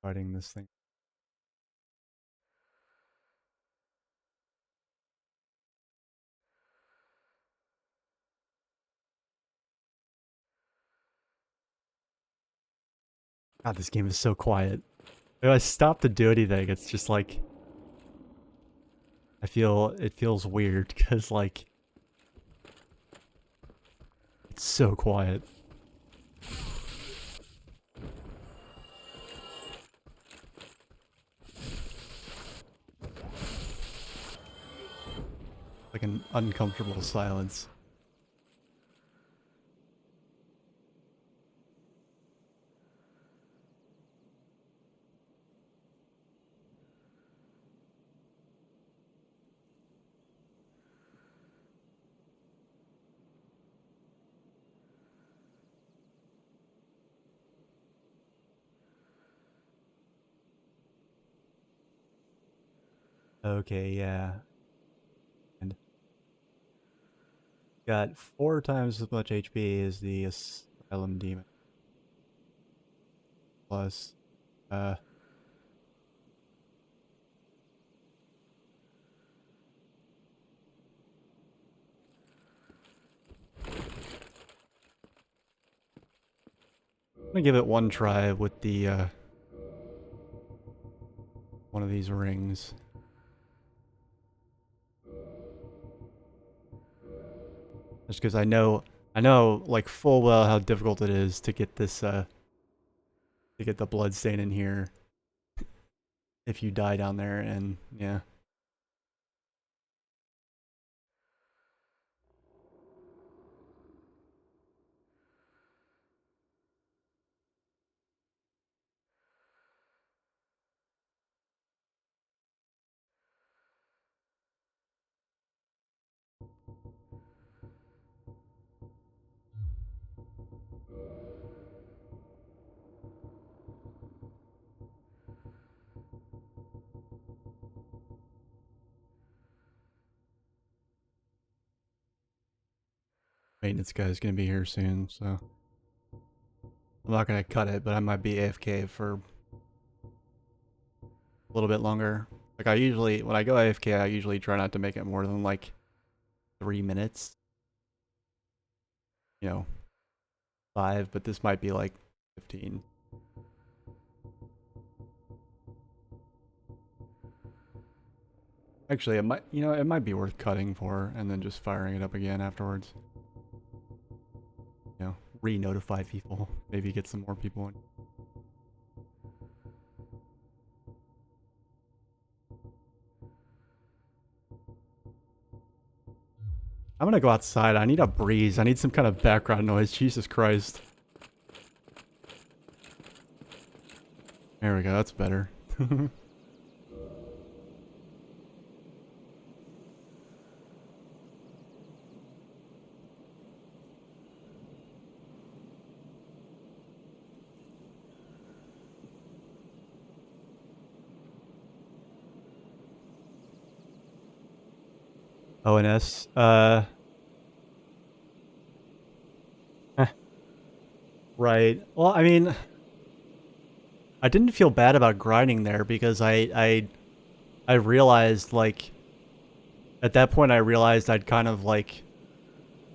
Speaker 1: Fighting this thing. God, this game is so quiet. If I stop to do anything, it's just like... it feels weird, because like... It's so quiet. Like an uncomfortable silence. Okay, yeah. And got 4 times as much HP as the Asylum Demon. Plus, I'm gonna give it one try with the, one of these rings. Just because I know, like, full well how difficult it is to get this, to get the blood stain in here if you die down there, and, yeah. Maintenance guy's gonna be here soon, so... I'm not gonna cut it, but I might be AFK for a little bit longer. Like, I usually, when I go AFK, I usually try not to make it more than, like, 3 minutes. You know, 5, but this might be, like, 15. Actually, it might, you know, it might be worth cutting for and then just firing it up again afterwards. You know, re-notify people. Maybe get some more people in. I'm gonna go outside. I need a breeze. I need some kind of background noise. Jesus Christ. There we go. That's better. ONS. Right. Well, I mean, I didn't feel bad about grinding there because I realized, like, at that point I realized I'd kind of, like,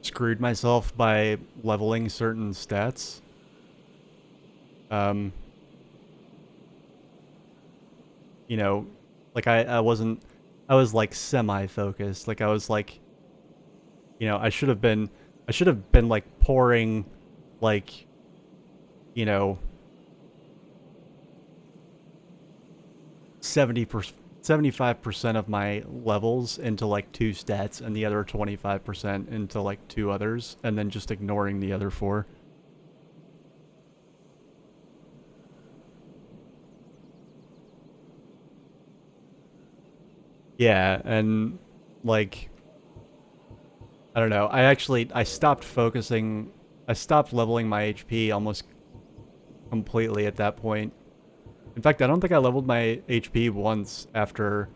Speaker 1: screwed myself by leveling certain stats. You know, like I wasn't, I was like semi-focused. Like I was like, you know, I should have been like pouring, like, you know, 75% of my levels into like 2 stats and the other 25% into like 2 others, and then just ignoring the other 4. Yeah, and like, I don't know. I stopped focusing. I stopped leveling my HP almost completely at that point. In fact, I don't think I leveled my HP once after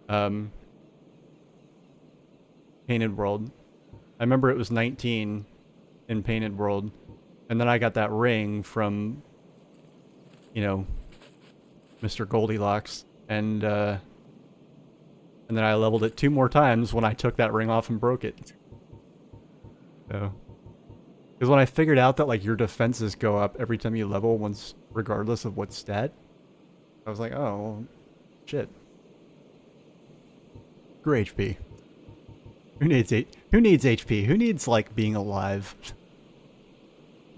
Speaker 1: Painted World. I remember it was 19 in Painted World, and then I got that ring from, you know, Mr. Goldilocks, and then I leveled it 2 more times when I took that ring off and broke it. So, because when I figured out that like your defenses go up every time you level once, regardless of what stat, I was like, oh, well, shit. Screw HP. Who needs HP? Who needs like being alive?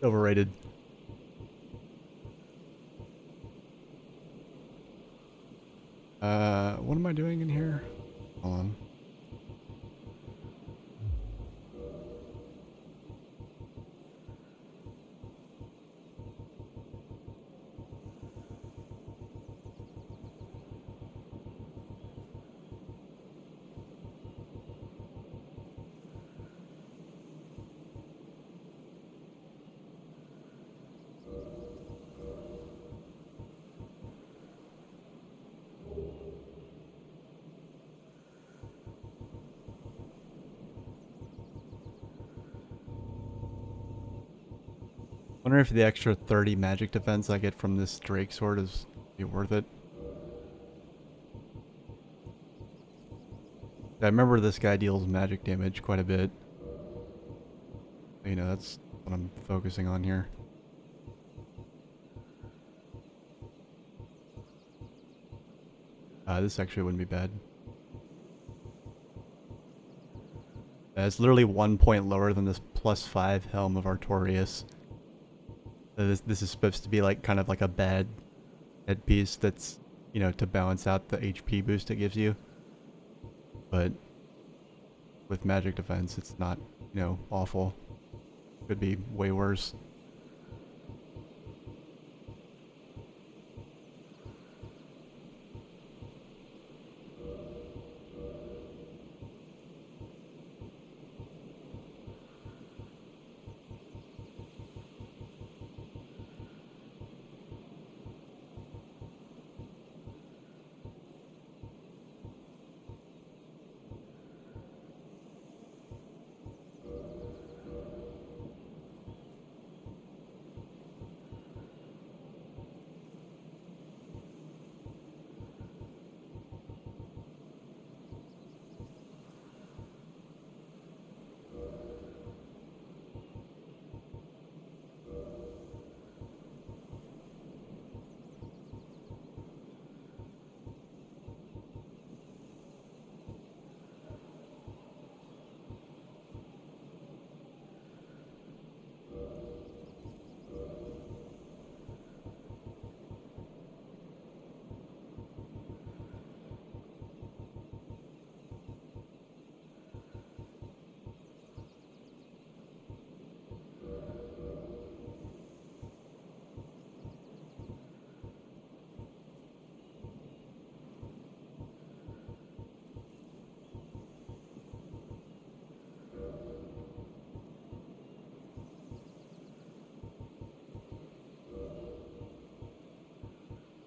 Speaker 1: Overrated. What am I doing in here? Hold on. Wonder if the extra 30 magic defense I get from this Drake sword is be worth it. I remember this guy deals magic damage quite a bit. You know, that's what I'm focusing on here. This actually wouldn't be bad. It's literally 1 point lower than this +5 Helm of Artorias. This is supposed to be like kind of like a bad headpiece that's, you know, to balance out the HP boost it gives you. But with magic defense, it's not, you know, awful. Could be way worse.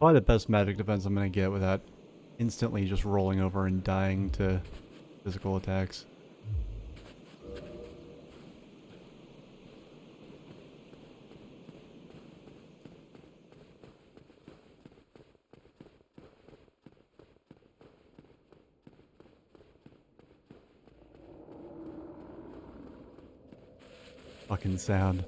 Speaker 1: Probably the best magic defense I'm gonna get without instantly just rolling over and dying to physical attacks. Fucking sound.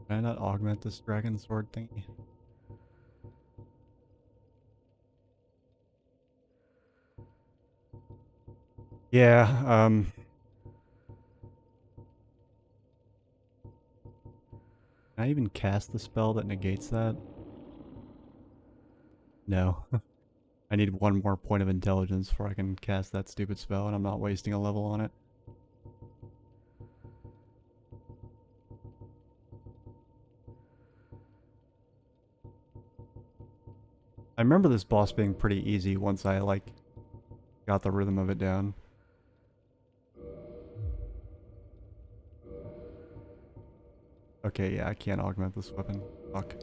Speaker 1: Can I not augment this dragon sword thingy? Yeah, can I even cast the spell that negates that? No. I need one more point of intelligence before I can cast that stupid spell, and I'm not wasting a level on it. I remember this boss being pretty easy once I, like, got the rhythm of it down. Okay, yeah, I can't augment this weapon. Fuck.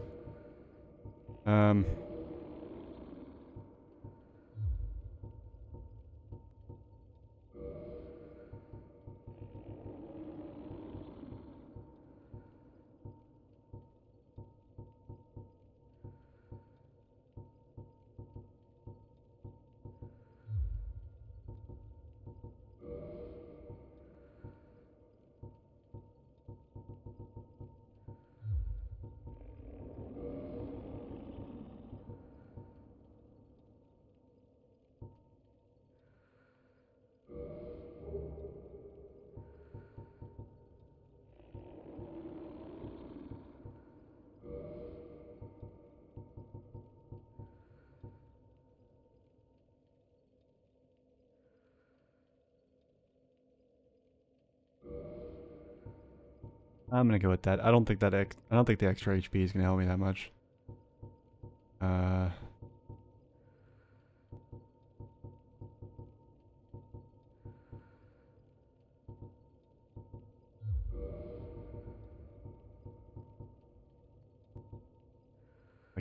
Speaker 1: I'm gonna go with that. I don't think I don't think the extra HP is gonna help me that much. I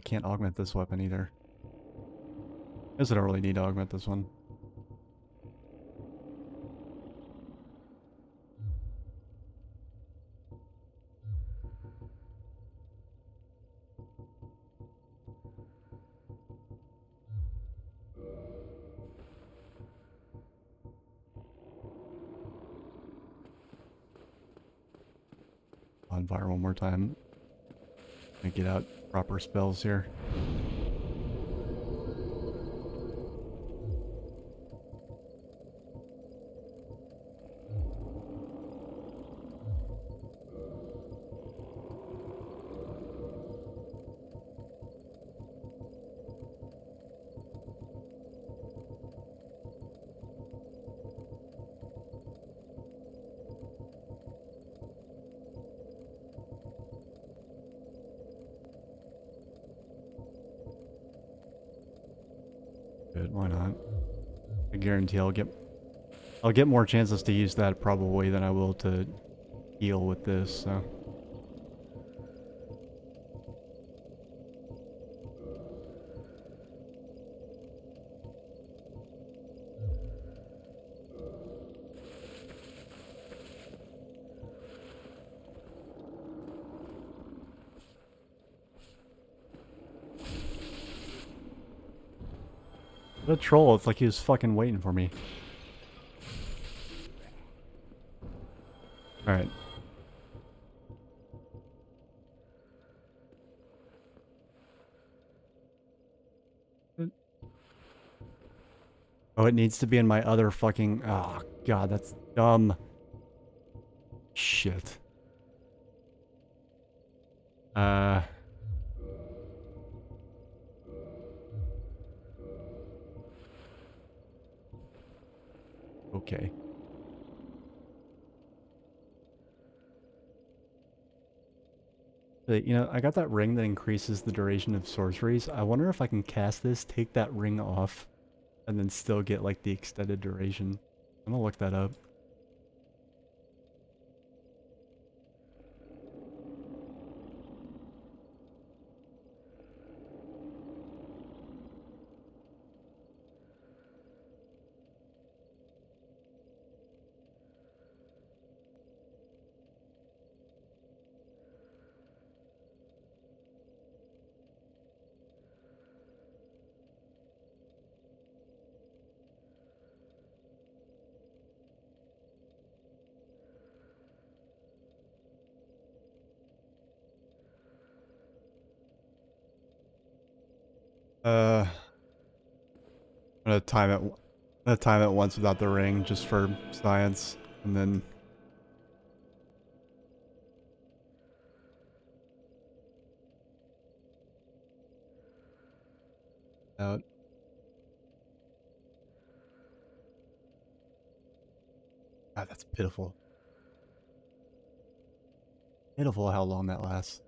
Speaker 1: can't augment this weapon either. I guess I don't really need to augment this one. On fire one more time. And get out proper spells here. Good, why not? I guarantee I'll get more chances to use that probably than I will to heal with this, so. What a troll. It's like he was fucking waiting for me. Alright. Oh, it needs to be in my other fucking... Oh, God, that's dumb. Shit. Okay. But, you know, I got that ring that increases the duration of sorceries. I wonder if I can cast this, take that ring off, and then still get, like, the extended duration. I'm gonna look that up. I'm gonna time it. I'm gonna time it once without the ring, just for science, and then. Out. God, that's pitiful. Pitiful how long that lasts.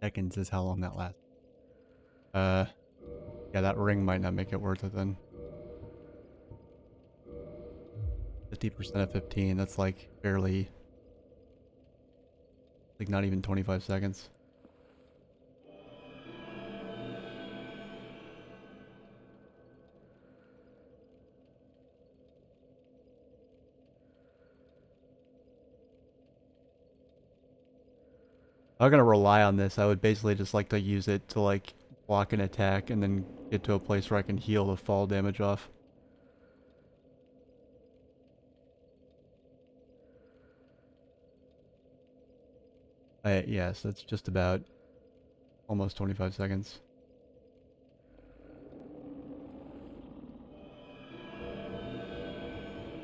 Speaker 1: $15 is how long that lasts. Yeah, that ring might not make it worth it then. 50% of 15, that's like barely, like not even 25 seconds. I'm gonna rely on this. I would basically just like to use it to like block an attack and then get to a place where I can heal the fall damage off. Yes, that's just about almost 25 seconds.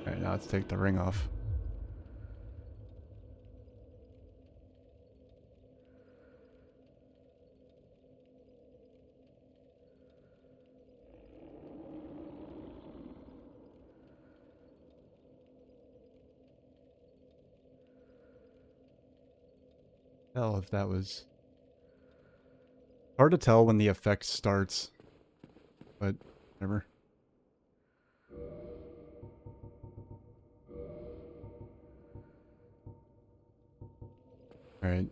Speaker 1: Alright, now let's take the ring off. Hell, if that was... Hard to tell when the effect starts, but whatever. Alright,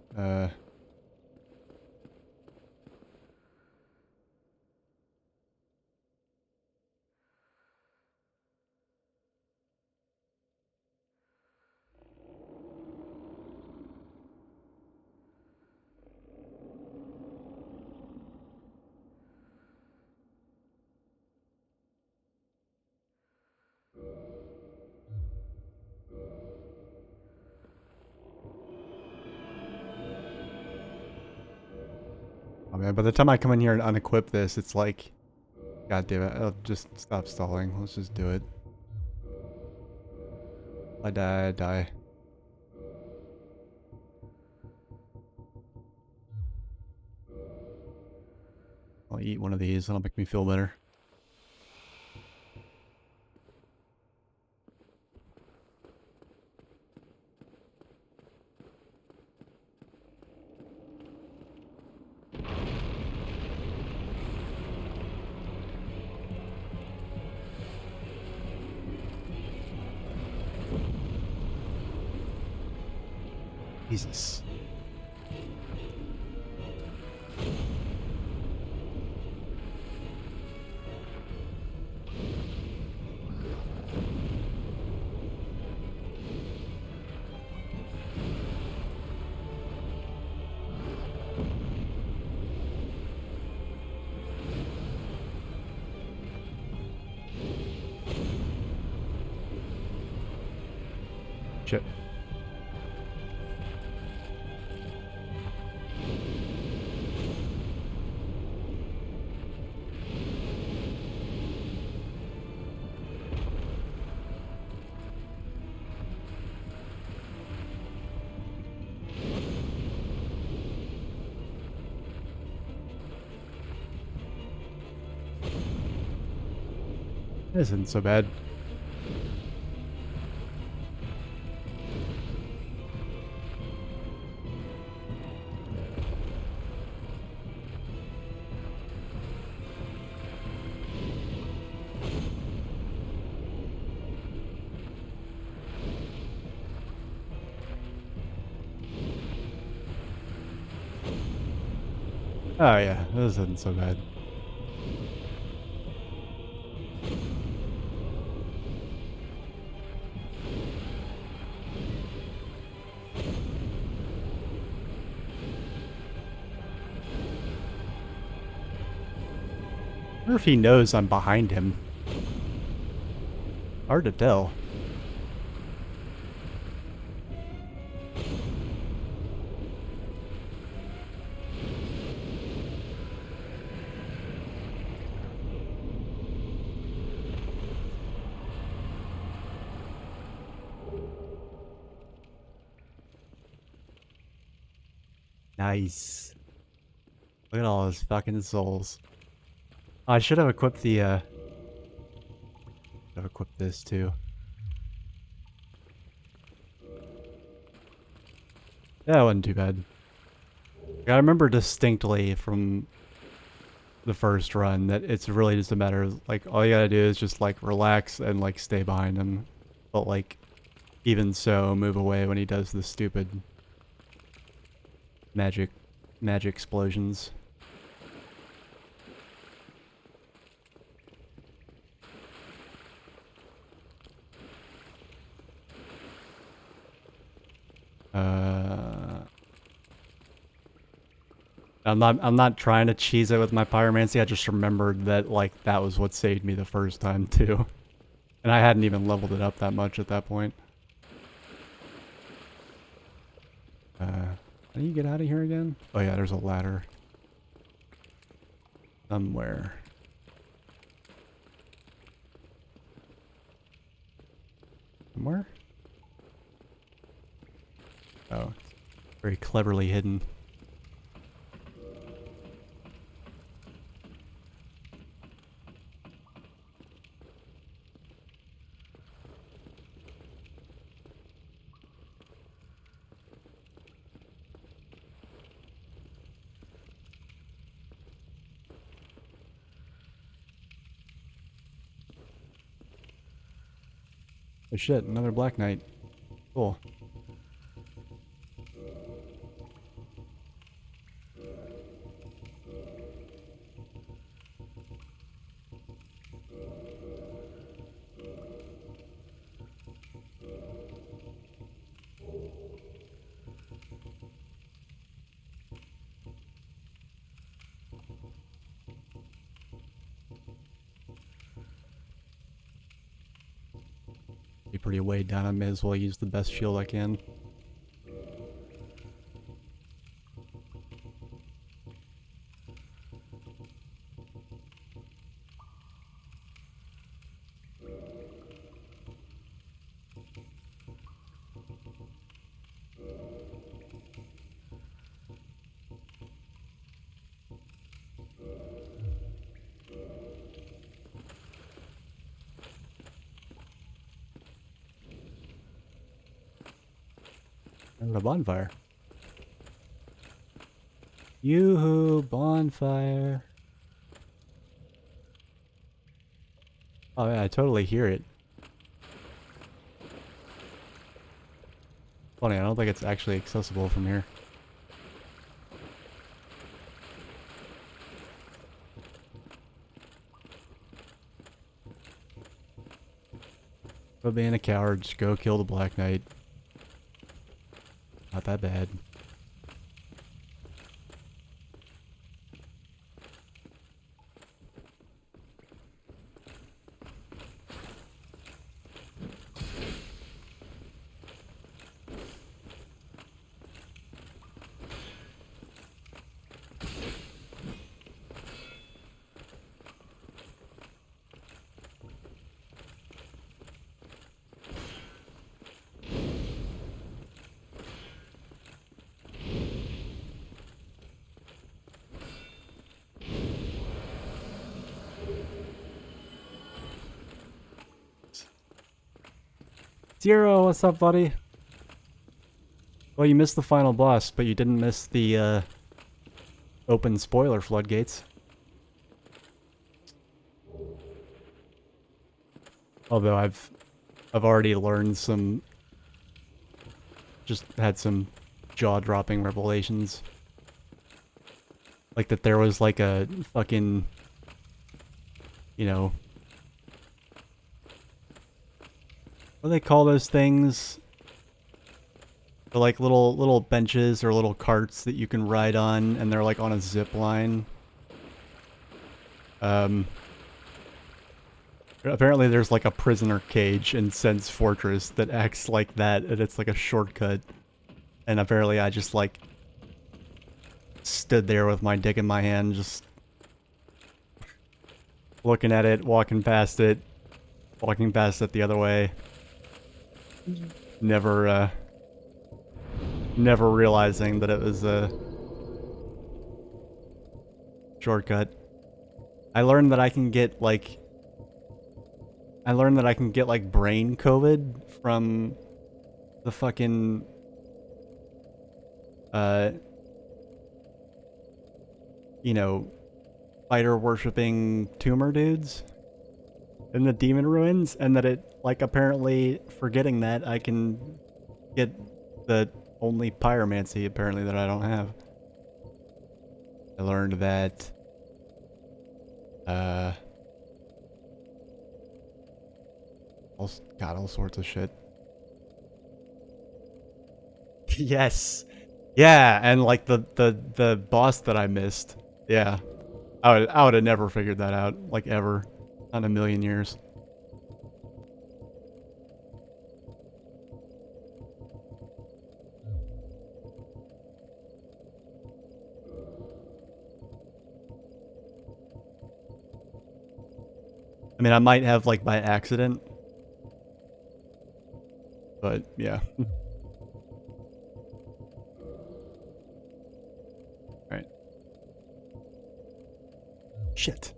Speaker 1: oh man, by the time I come in here and unequip this, it's like... God damn it, I'll just stop stalling. Let's just do it. I die, I die. I'll eat one of these, that'll make me feel better. Jesus. Shit. This isn't so bad. Oh yeah, this isn't so bad. I wonder if he knows I'm behind him. Hard to tell. Nice. Look at all those fucking souls. Oh, I should have equipped the, should have equipped this too. That wasn't too bad. I remember distinctly from the first run that it's really just a matter of, like, all you gotta do is just, like, relax and, like, stay behind him. But, like, even so, move away when he does the stupid magic explosions. I'm not trying to cheese it with my pyromancy. I just remembered that, like, that was what saved me the first time too. And I hadn't even leveled it up that much at that point. How do you get out of here again? Oh yeah, there's a ladder. Somewhere. Somewhere? Oh, it's very cleverly hidden. Oh shit, another Black Knight. Cool. Be pretty weighed down. I may as well use the best shield I can. And a bonfire. Yoo-hoo, bonfire. Oh yeah, I totally hear it. Funny, I don't think it's actually accessible from here. But being a coward, just go kill the Black Knight. Not that bad. Zero, what's up, buddy? Well, you missed the final boss, but you didn't miss the open spoiler floodgates. Although I've already learned some, just had some jaw-dropping revelations. Like that there was like a fucking, you know, what do they call those things? They're like little benches or little carts that you can ride on, and they're like on a zip line. Apparently there's like a prisoner cage in Sen's Fortress that acts like that, and it's like a shortcut. And apparently I just like stood there with my dick in my hand, just looking at it, walking past it the other way. Never realizing that it was a shortcut. I learned that I can get like brain COVID from the fucking you know, fighter worshipping tumor dudes in the demon ruins, and that it like apparently forgetting that I can get the only pyromancy apparently that I don't have. I learned that all sorts of shit. Yes. Yeah, and like the boss that I missed. Yeah. I would have never figured that out, like ever. Not in a million years. I mean, I might have like by accident. But yeah. Right. Shit.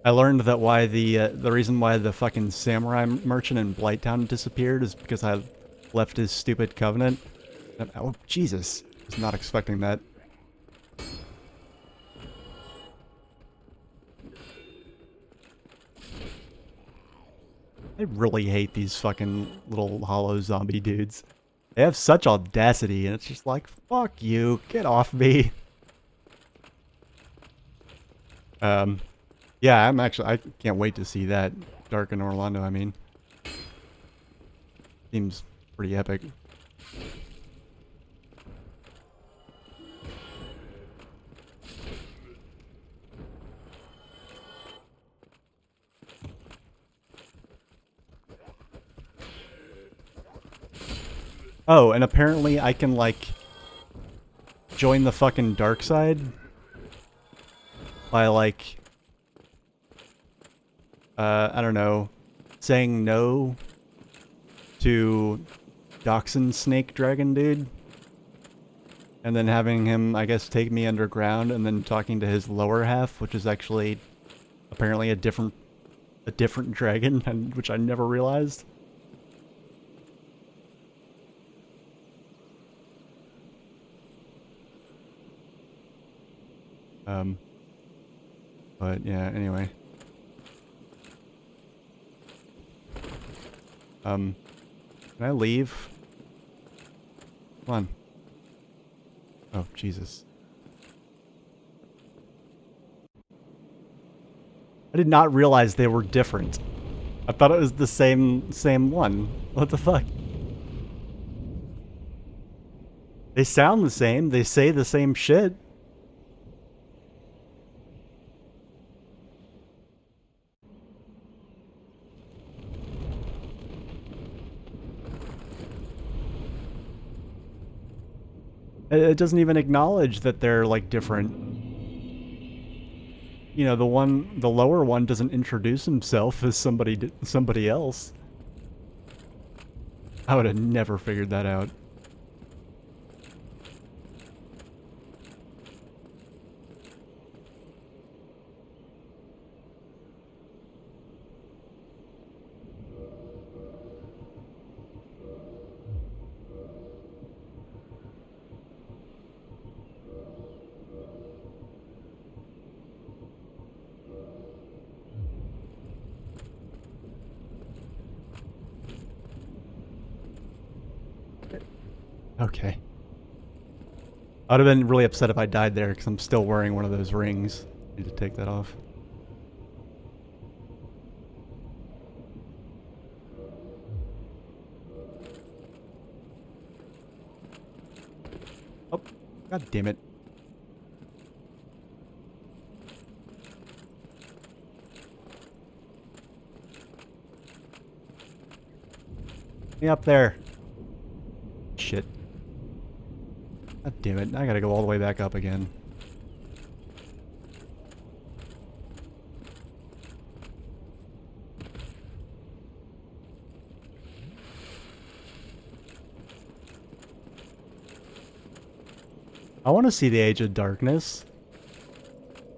Speaker 1: I learned that why the reason why the fucking samurai merchant in Blighttown disappeared is because I left his stupid covenant. Oh, Jesus. I was not expecting that. I really hate these fucking little hollow zombie dudes. They have such audacity, and it's just like, fuck you, get off me. Yeah, I can't wait to see that. Dark in Orlando, I mean. Seems pretty epic. Oh, and apparently I can, like, join the fucking dark side by, like, I don't know, saying no to Dachshund Snake Dragon dude, and then having him, I guess, take me underground, and then talking to his lower half, which is actually apparently a different dragon, and which I never realized. But yeah, anyway. Can I leave? Come on. Oh, Jesus. I did not realize they were different. I thought it was the same one. What the fuck? They sound the same. They say the same shit. It doesn't even acknowledge that they're like different. You know, the lower one doesn't introduce himself as somebody else. I would have never figured that out. Okay. I would have been really upset if I died there, because I'm still wearing one of those rings. Need to take that off. Oh, god damn it. Me up there. Shit. God damn it, I gotta go all the way back up again. I want to see the Age of Darkness.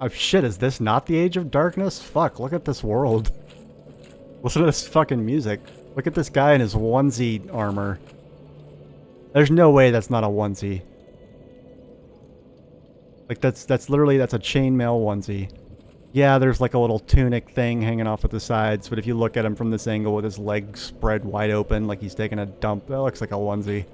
Speaker 1: Oh shit, is this not the Age of Darkness? Fuck, look at this world. Listen to this fucking music. Look at this guy in his onesie armor. There's no way that's not a onesie. Like that's a chainmail onesie. Yeah, there's like a little tunic thing hanging off at the sides, but if you look at him from this angle with his legs spread wide open like he's taking a dump, that looks like a onesie.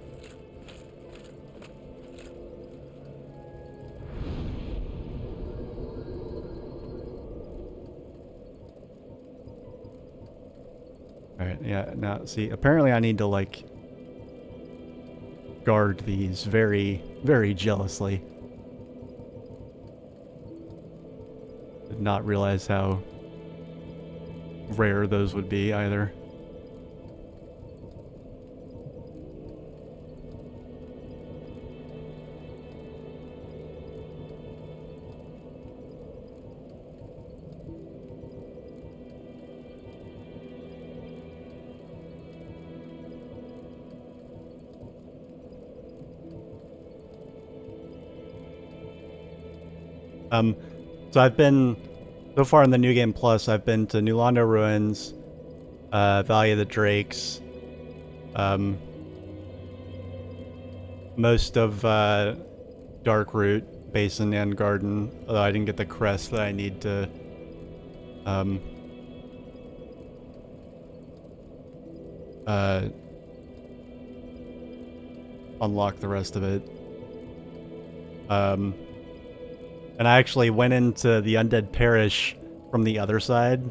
Speaker 1: Alright, yeah, now, see, apparently I need to, like, guard these very, very jealously. Did not realize how rare those would be, either. So I've been, so far in the New Game Plus, I've been to New Londo Ruins, Valley of the Drakes, most of Darkroot, Basin, and Garden, although I didn't get the crest that I need to unlock the rest of it. And I actually went into the Undead Parish from the other side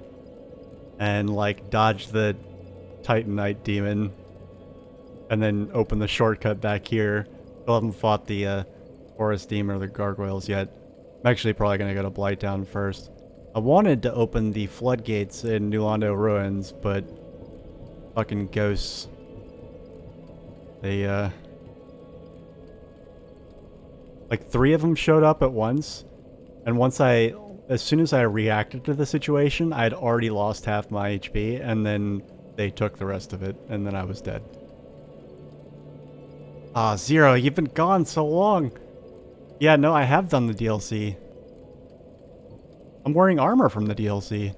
Speaker 1: and, like, dodged the Titanite demon and then opened the shortcut back here. Still haven't fought the Forest Demon or the Gargoyles yet. I'm actually probably going to go to Blighttown first. I wanted to open the floodgates in New Londo Ruins, but fucking ghosts. They, like, 3 of them showed up at once. And as soon as I reacted to the situation, I had already lost half my HP, and then they took the rest of it, and then I was dead. Ah, Zero, you've been gone so long! Yeah, no, I have done the DLC. I'm wearing armor from the DLC.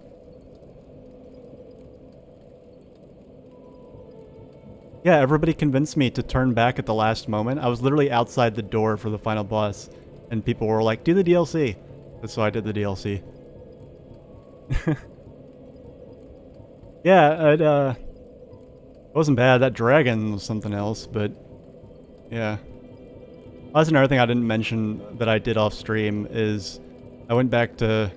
Speaker 1: Yeah, everybody convinced me to turn back at the last moment. I was literally outside the door for the final boss, and people were like, do the DLC. And so I did the DLC. Yeah, it wasn't bad. That dragon was something else, but yeah. That's another thing I didn't mention that I did off stream is I went back to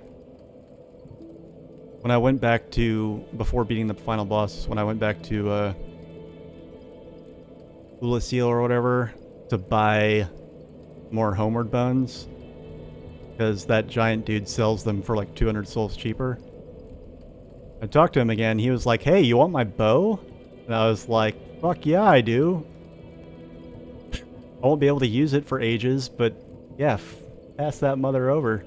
Speaker 1: when I went back to before beating the final boss, when I went back to Seal or whatever to buy more homeward bones because that giant dude sells them for like 200 souls cheaper. I talked to him again. He was like, "Hey, you want my bow?" And I was like, "Fuck yeah, I do. I won't be able to use it for ages, but yeah, pass that mother over."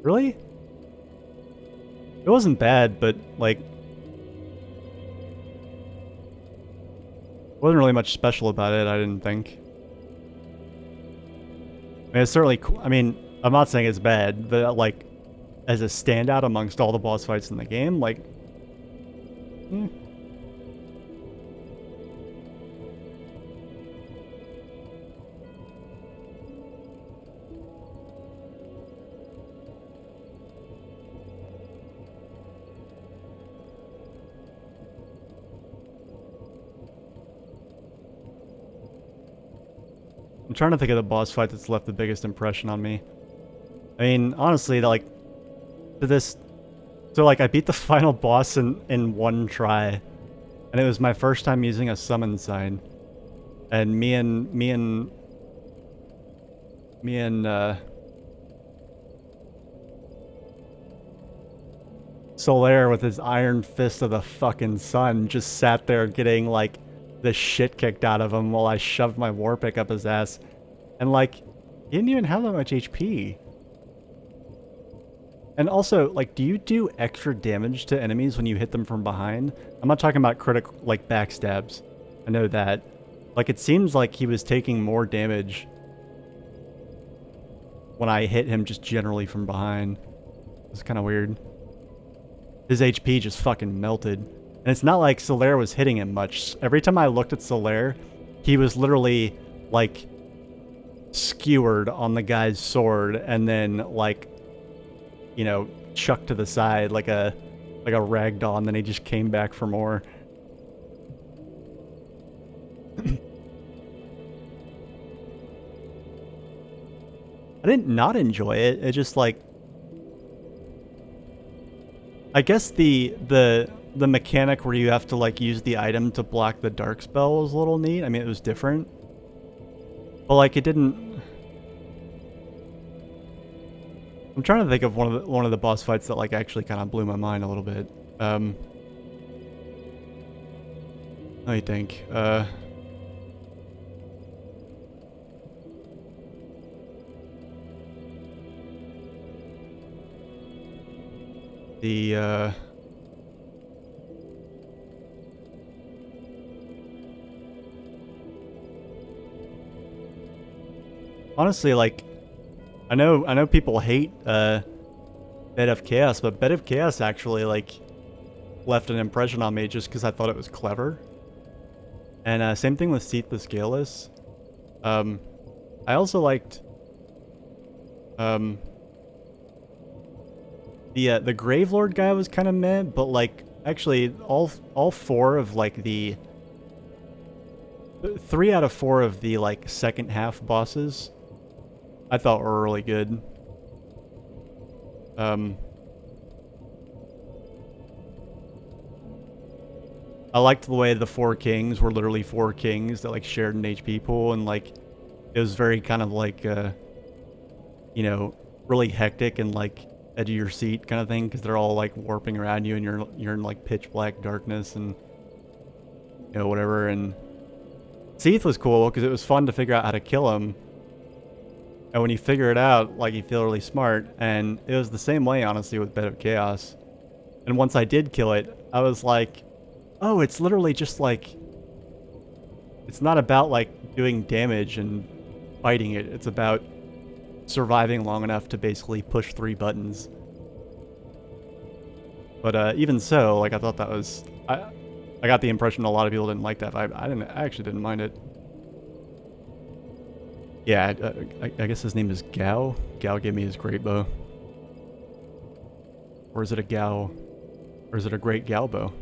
Speaker 1: Really? It wasn't bad, but like wasn't really much special about it, I didn't think. I mean, it's certainly cool. I mean, I'm not saying it's bad, but like as a standout amongst all the boss fights in the game, like I'm trying to think of the boss fight that's left the biggest impression on me. I mean, honestly, like, so like I beat the final boss in one try, and it was my first time using a summon sign, and me and Solaire with his iron fist of the fucking sun just sat there getting like the shit kicked out of him while I shoved my war pick up his ass. And like, he didn't even have that much HP. And also, like, do you do extra damage to enemies when you hit them from behind? I'm not talking about critical, like, backstabs. I know that. Like, it seems like he was taking more damage when I hit him just generally from behind. It's kind of weird. His HP just fucking melted. And it's not like Solaire was hitting him much. Every time I looked at Solaire, he was literally, like, skewered on the guy's sword and then, like, you know, chucked to the side like a ragdoll, and then he just came back for more. I didn't not enjoy it. It just like, I guess the mechanic where you have to like use the item to block the dark spell was a little neat. I mean, it was different, but like it didn't. I'm trying to think of one of the boss fights that like actually kind of blew my mind a little bit. Let me think. Honestly, like, I know people hate Bed of Chaos, but Bed of Chaos actually like left an impression on me just because I thought it was clever. And same thing with Seath the Scaleless. I also liked the Gravelord guy was kind of meh, but like actually all four of like the 3 out of 4 of the like second half bosses I thought were really good. I liked the way the 4 kings were literally 4 kings that like shared an HP pool, and like it was very kind of like you know, really hectic and like edge of your seat kind of thing, because they're all like warping around you and you're in like pitch black darkness and you know whatever. And Seath was cool because it was fun to figure out how to kill him. And when you figure it out, like, you feel really smart. And it was the same way, honestly, with Bed of Chaos. And once I did kill it, I was like, oh, it's literally just, like... It's not about, like, doing damage and fighting it. It's about surviving long enough to basically push 3 buttons. But even so, like, I thought that was... I got the impression a lot of people didn't like that vibe. I actually didn't mind it. Yeah, I guess his name is Gao. Gao gave me his great bow. Or is it a Gao? Or is it a great Gao bow?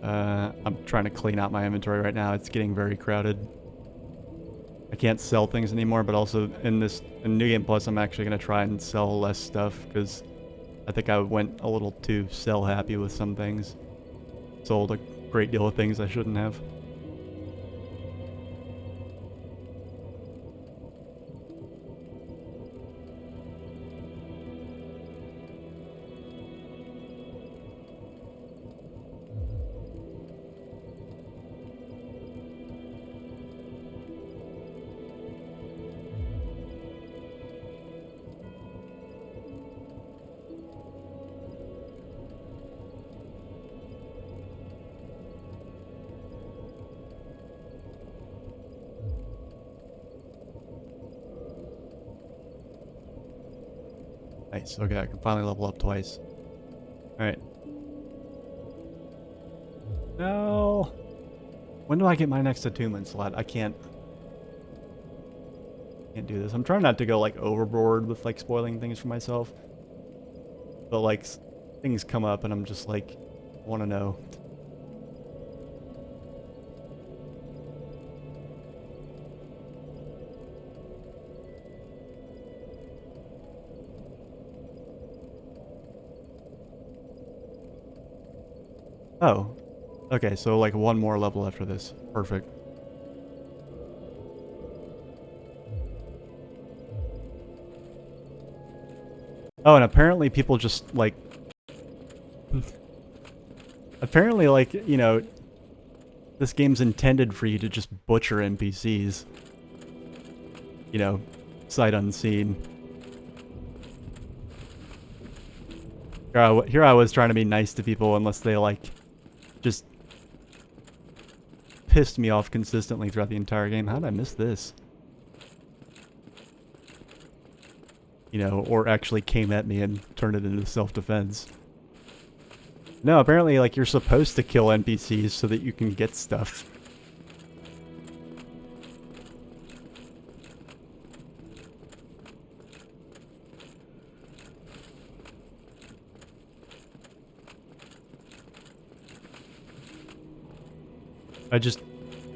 Speaker 1: I'm trying to clean out my inventory right now. It's getting very crowded. I can't sell things anymore, but also in New Game Plus, I'm actually going to try and sell less stuff because I think I went a little too sell happy with some things. Sold a great deal of things I shouldn't have. Nice, okay, I can finally level up twice. Alright. No! When do I get my next attunement slot? I can't do this. I'm trying not to go, like, overboard with, like, spoiling things for myself. But, like, things come up and I'm just, like, want to know. Oh. Okay, so like one more level after this. Perfect. Oh, and apparently people just like... apparently, like, you know, this game's intended for you to just butcher NPCs. You know, sight unseen. Here I was trying to be nice to people unless they, like, just pissed me off consistently throughout the entire game. How did I miss this? You know, or actually came at me and turned it into self-defense. No, apparently, like, you're supposed to kill NPCs so that you can get stuff.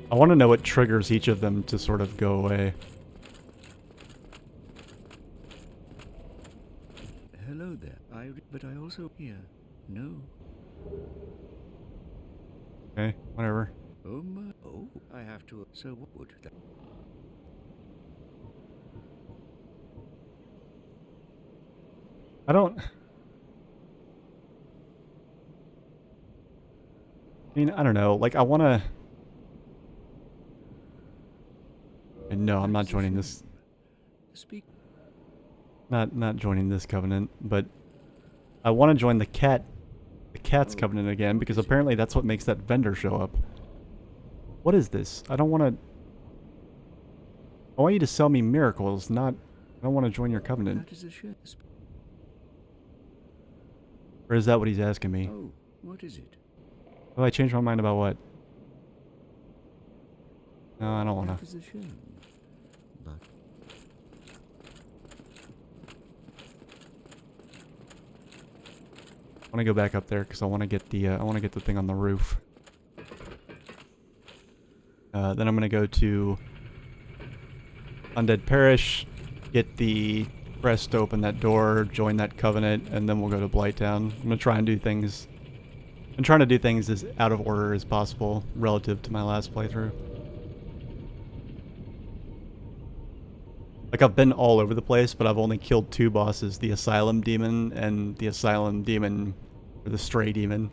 Speaker 1: I want to know what triggers each of them to sort of go away.
Speaker 4: Hello there. But I also hear no.
Speaker 1: Okay, whatever.
Speaker 4: Oh my. Oh, I have to. So what would that?
Speaker 1: I don't... I mean, I don't know. Like, I want to... No, I'm not joining this.
Speaker 4: Speak.
Speaker 1: Not joining this covenant, but I want to join the cat's covenant again because apparently that's what makes that vendor show up. What is this? I don't want to... I want you to sell me miracles, not... I don't want to join your covenant.
Speaker 4: That is a shame.
Speaker 1: Or is that what he's asking me?
Speaker 4: Oh, what is it?
Speaker 1: Oh, I changed my mind about what? No, I don't want
Speaker 4: That
Speaker 1: to.
Speaker 4: is a shame. But
Speaker 1: I want to go back up there because I want to get the thing on the roof. Then I'm gonna go to Undead Parish, get the crest to open that door, join that covenant, and then we'll go to Blighttown. I'm gonna try and do things. I'm trying to do things as out of order as possible relative to my last playthrough. Like, I've been all over the place, but I've only killed 2 bosses, the Asylum Demon and the Asylum Demon, or the Stray Demon.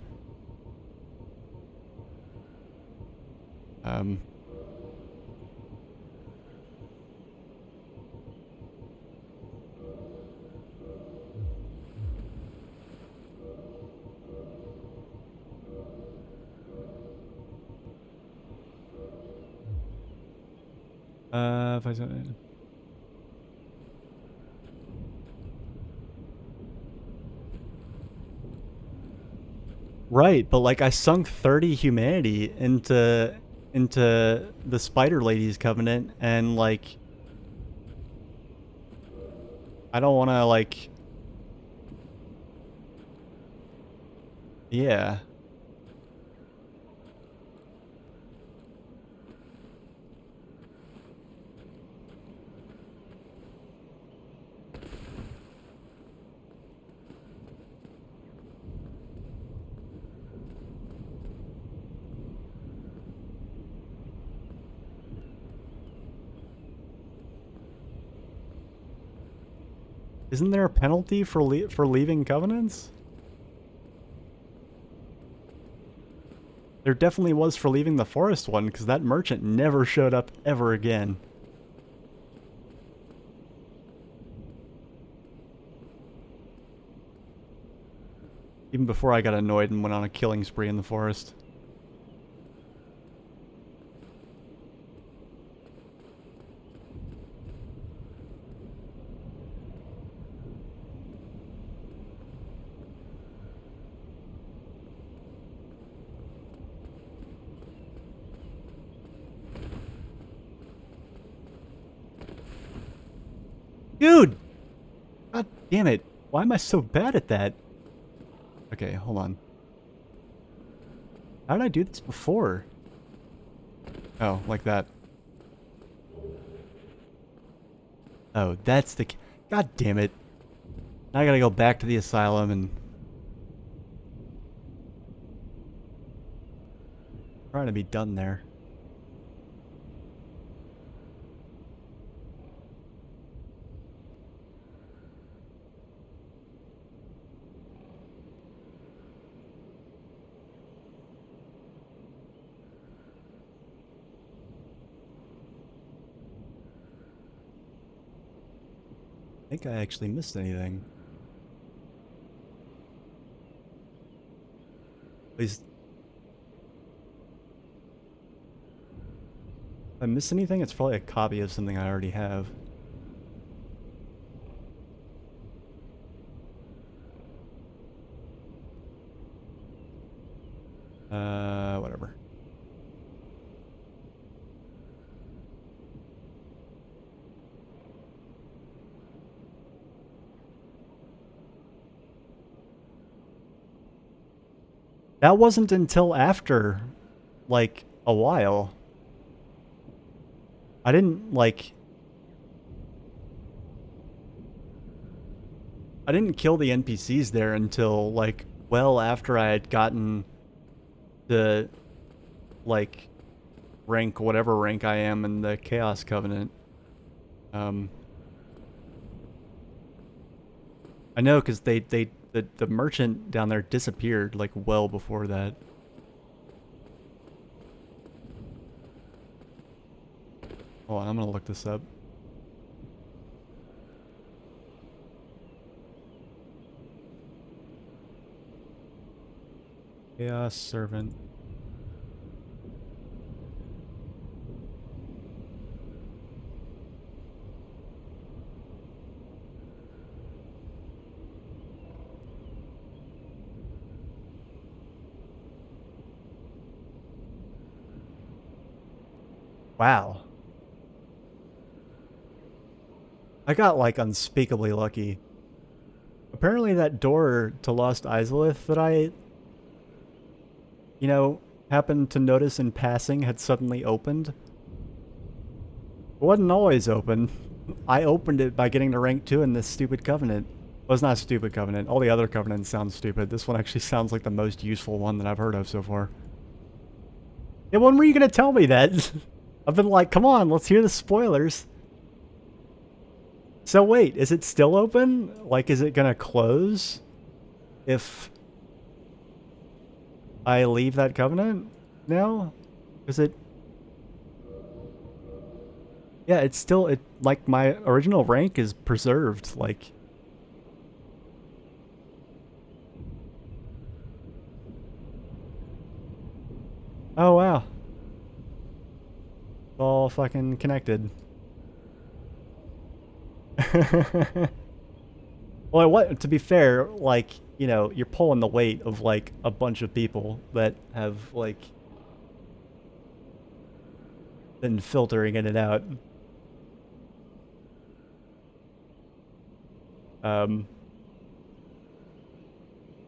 Speaker 1: If I said... Right, but like I sunk 30 humanity into into the Spider Lady's covenant, and like I don't want to like, yeah. Isn't there a penalty for leaving covenants? There definitely was for leaving the forest one, because that merchant never showed up ever again. Even before I got annoyed and went on a killing spree in the forest. Dude! God damn it. Why am I so bad at that? Okay, hold on. How did I do this before? Oh, like that. Oh, that's the... God damn it. Now I gotta go back to the asylum and... trying to be done there. I think I actually missed anything. Please. If I miss anything, it's probably a copy of something I already have. Whatever. That wasn't until after, like, a while. I didn't, like... I didn't kill the NPCs there until, like, well after I had gotten the, like, rank, whatever rank I am in the Chaos Covenant. I know, because the merchant down there disappeared, like, well before that. Hold on, I'm gonna look this up. Chaos Servant. Wow. I got, like, unspeakably lucky. Apparently that door to Lost Izalith that I, you know, happened to notice in passing had suddenly opened. It wasn't always open. I opened it by getting to rank 2 in this stupid covenant. Well, it's not a stupid covenant. All the other covenants sound stupid. This one actually sounds like the most useful one that I've heard of so far. Yeah, when were you gonna tell me that? I've been like, come on, let's hear the spoilers. So wait, is it still open? Like, is it gonna close if I leave that covenant now? Is it... Yeah, it's still, like, my original rank is preserved, like... Oh, wow. It's all fucking connected. Well, what, to be fair, like, you know, you're pulling the weight of, like, a bunch of people that have, like... then filtering in and out.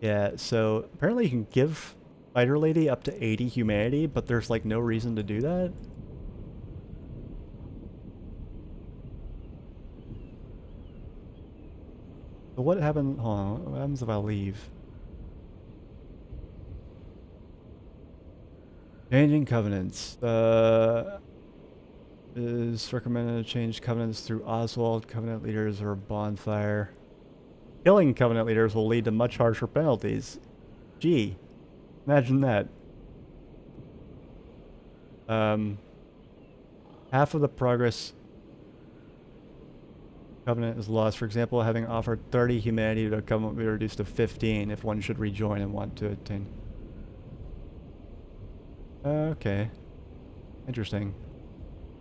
Speaker 1: Yeah, so apparently you can give Fighter Lady up to 80 humanity, but there's like no reason to do that. So what happens? Hold on, what happens if I leave? Changing covenants. Is recommended to change covenants through Oswald, covenant leaders, or a bonfire. Killing covenant leaders will lead to much harsher penalties. Gee, imagine that. Half of the progress covenant is lost. For example, having offered 30 humanity to a covenant will be reduced to 15 if one should rejoin and want to attain. Okay. Interesting.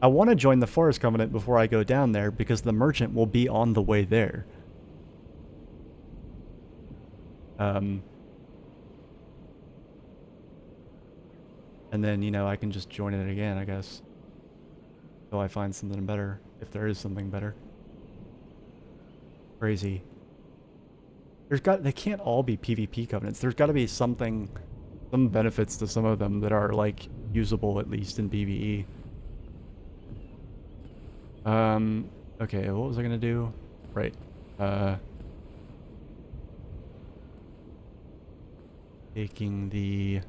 Speaker 1: I want to join the Forest Covenant before I go down there because the merchant will be on the way there. And then, you know, I can just join it again, I guess. Until I find something better, if there is something better. Crazy. They can't all be PvP covenants. There's got to be some benefits to some of them that are, like, usable at least in PvE. Okay, what was I gonna do? Right. Taking the...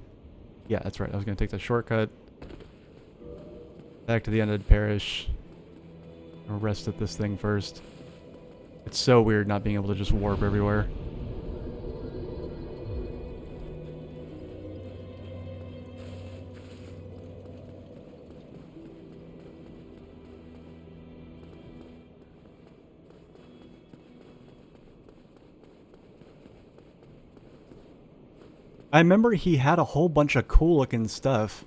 Speaker 1: Yeah, that's right. I was gonna take the shortcut. Back to the Undead Parish. I'll rest at this thing first. It's so weird not being able to just warp everywhere. I remember he had a whole bunch of cool looking stuff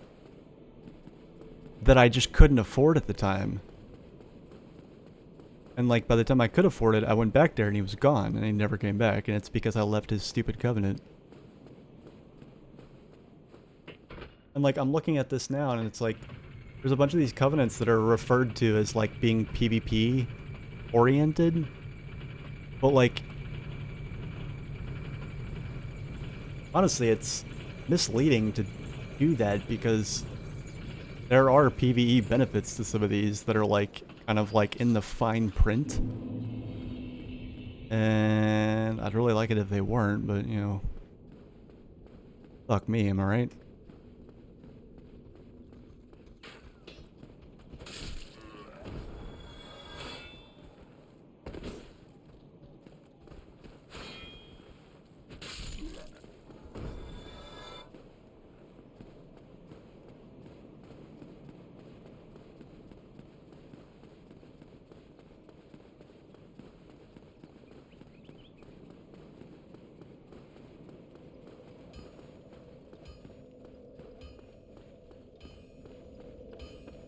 Speaker 1: that I just couldn't afford at the time. And like by the time I could afford it, I went back there and he was gone and he never came back, and it's because I left his stupid covenant. And like I'm looking at this now and it's like there's a bunch of these covenants that are referred to as like being PvP oriented. But like honestly, it's misleading to do that because there are PvE benefits to some of these that are like kind of like in the fine print. And I'd really like it if they weren't, but you know, fuck me, am I right?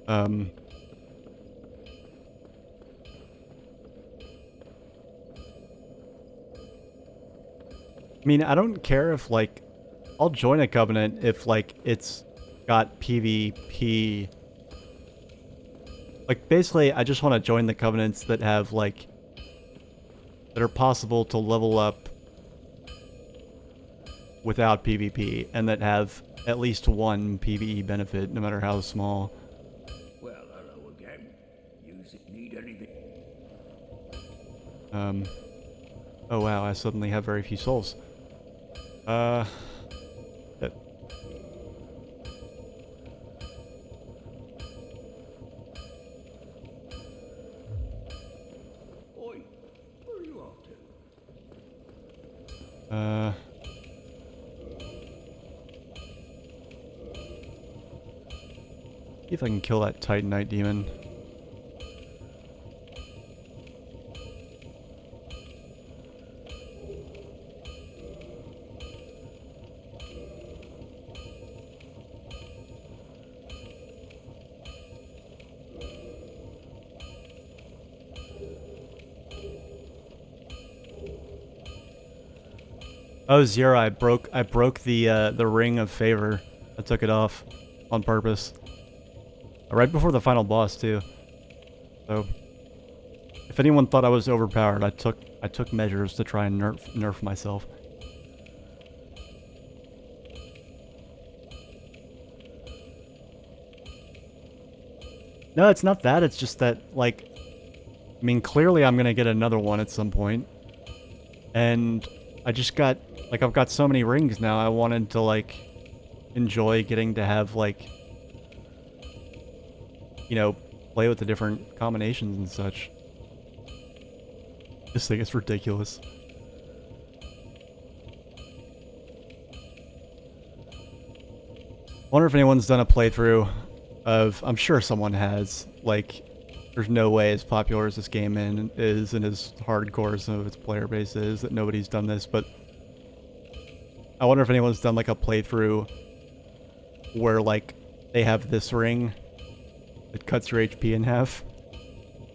Speaker 1: I mean, I don't care if, like, I'll join a covenant if, like, it's got PvP. Like, basically, I just want to join the covenants that have, like, that are possible to level up without PvP, and that have at least one PvE benefit, no matter how small.
Speaker 6: Well, hello again. You need anything?
Speaker 1: Oh wow, I suddenly have very few souls. That...
Speaker 6: Oi, where are you off to?
Speaker 1: See if I can kill that Titanite demon. Oh, Zero, I broke the ring of favor. I took it off on purpose. Right before the final boss too. So if anyone thought I was overpowered, I took measures to try and nerf myself. No, it's not that. It's just that, like, I mean, clearly I'm gonna get another one at some point. And I just got, like, I've got so many rings now, I wanted to, like, enjoy getting to have, like, you know, play with the different combinations and such. This thing is ridiculous. I wonder if anyone's done a playthrough of, I'm sure someone has, like, there's no way as popular as this game is and as hardcore as some of its player base is that nobody's done this, but I wonder if anyone's done like a playthrough where like they have this ring that cuts your HP in half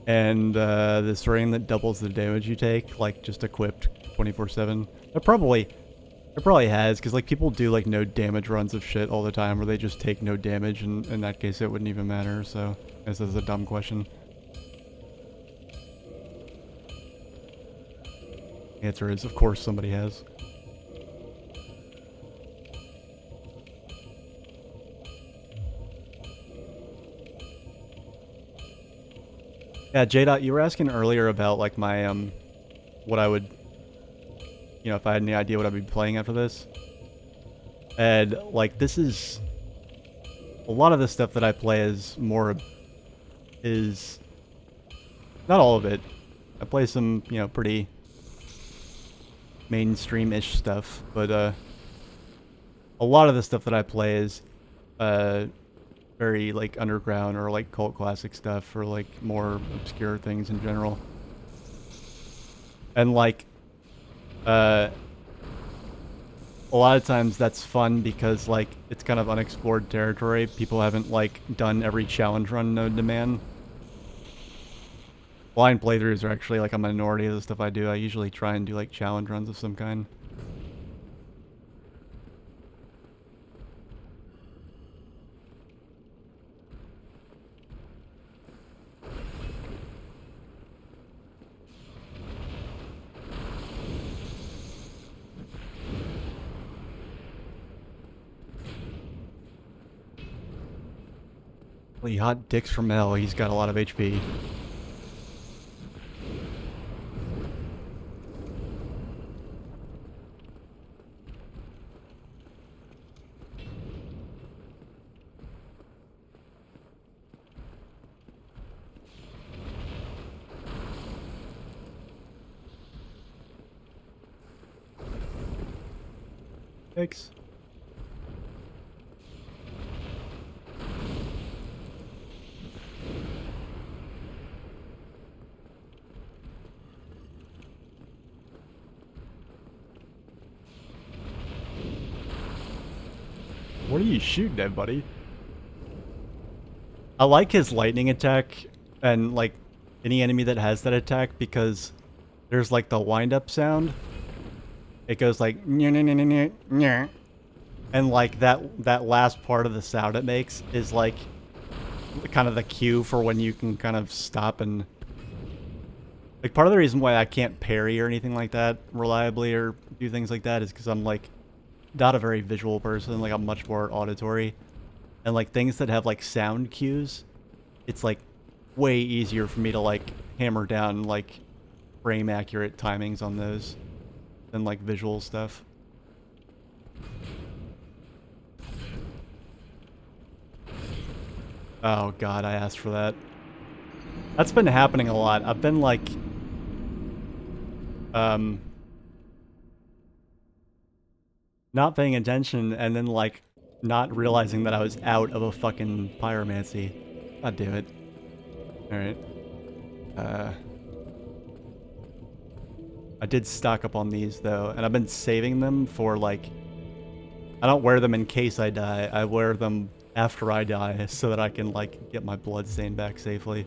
Speaker 1: and this ring that doubles the damage you take, like just equipped 24/7. It probably has, because like people do like no damage runs of shit all the time where they just take no damage, and in that case it wouldn't even matter, so this is a dumb question. The answer is, of course, somebody has. Yeah, J-Dot, you were asking earlier about, like, my, what I would, you know, if I had any idea what I'd be playing after this. And, like, this is... A lot of the stuff that I play is more... is... Not all of it. I play some, you know, pretty... mainstream-ish stuff, but, a lot of the stuff that I play is, very, like, underground or, like, cult classic stuff or, like, more obscure things in general. And, like, a lot of times that's fun because, like, it's kind of unexplored territory. People haven't, like, done every challenge run known to man. Blind playthroughs are actually, like, a minority of the stuff I do. I usually try and do, like, challenge runs of some kind. Holy hot dicks from hell, he's got a lot of HP. Thanks. What are you shooting at, buddy? I like his lightning attack and, like, any enemy that has that attack because there's, like, the wind-up sound. It goes like, and, like, that last part of the sound it makes is, like, kind of the cue for when you can kind of stop and... Like, part of the reason why I can't parry or anything like that reliably or do things like that is because I'm, like, not a very visual person. Like, I'm much more auditory. And, like, things that have, like, sound cues, it's, like, way easier for me to, like, hammer down, like, frame-accurate timings on those than, like, visual stuff. Oh, God, I asked for that. That's been happening a lot. I've been, like... not paying attention and then, like, not realizing that I was out of a fucking pyromancy. God damn it. Alright. I did stock up on these, though, and I've been saving them for, like... I don't wear them in case I die. I wear them after I die so that I can, like, get my bloodstain back safely.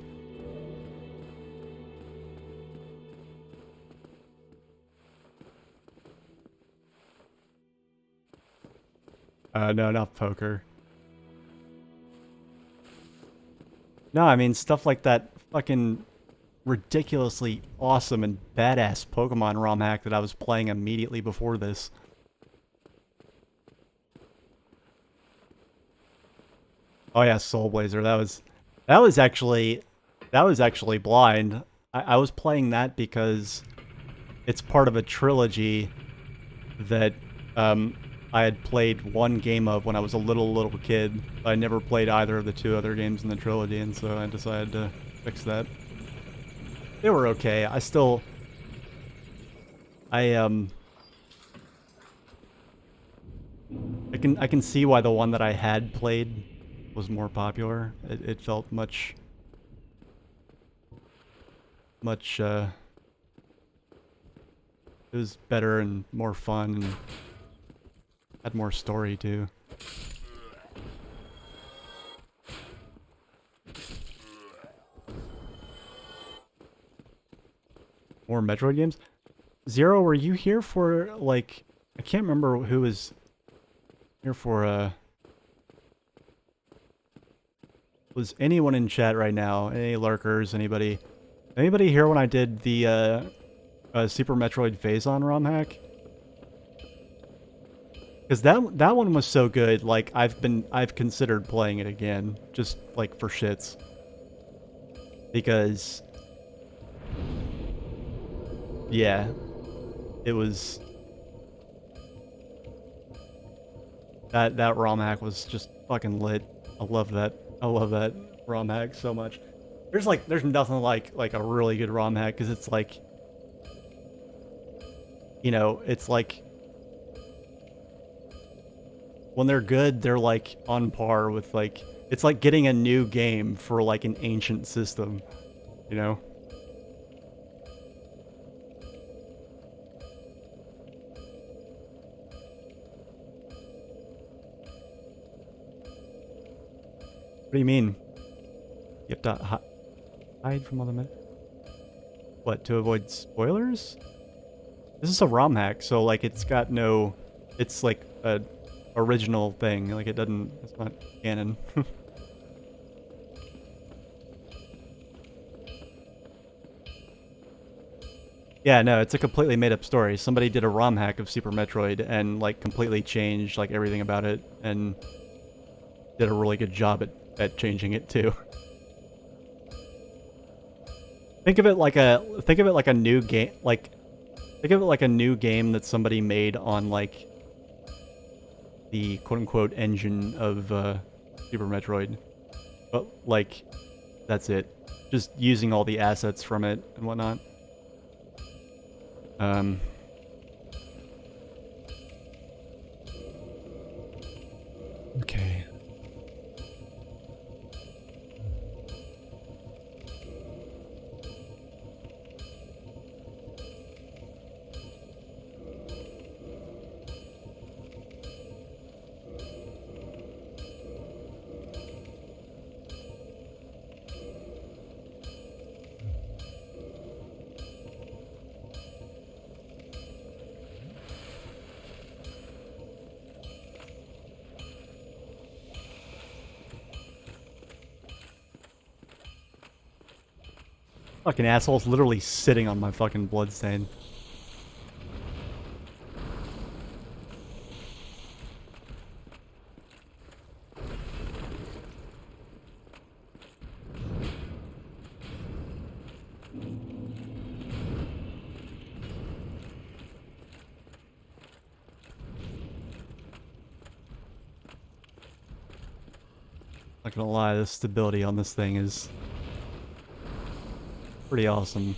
Speaker 1: No, not poker. No, I mean stuff like that fucking ridiculously awesome and badass Pokemon ROM hack that I was playing immediately before this. Oh yeah, Soul Blazer. That was actually blind. I was playing that because it's part of a trilogy that I had played one game of when I was a little kid. I never played either of the two other games in the trilogy, and so I decided to fix that. They were okay. I can see why the one that I had played was more popular. It felt much it was better and more fun and had more story too. More Metroid games? Zero, were you here for, like, I can't remember who was here for, was anyone in chat right now? Any lurkers? Anybody here when I did the, Super Metroid Phazon ROM hack? Because that one was so good, like, I've considered playing it again, just, like, for shits. Because... yeah. It was... That ROM hack was just fucking lit. I love that ROM hack so much. There's nothing like a really good ROM hack, because it's like... you know, it's like... when they're good, they're like on par with like... it's like getting a new game for like an ancient system, you know? What do you mean? You have to hide from other men? What, to avoid spoilers? This is a ROM hack, so like it's got no... it's like a original thing, like it doesn't... it's not canon. Yeah, no, it's a completely made up story. Somebody did a ROM hack of Super Metroid and like completely changed like everything about it and did a really good job at changing it too. Think of it like a new game, like think of it like a new game that somebody made on like the quote-unquote engine of Super Metroid. But like that's it. Just using all the assets from it and whatnot. Okay. Fucking asshole's literally sitting on my fucking bloodstain. Not gonna lie, the stability on this thing is pretty awesome.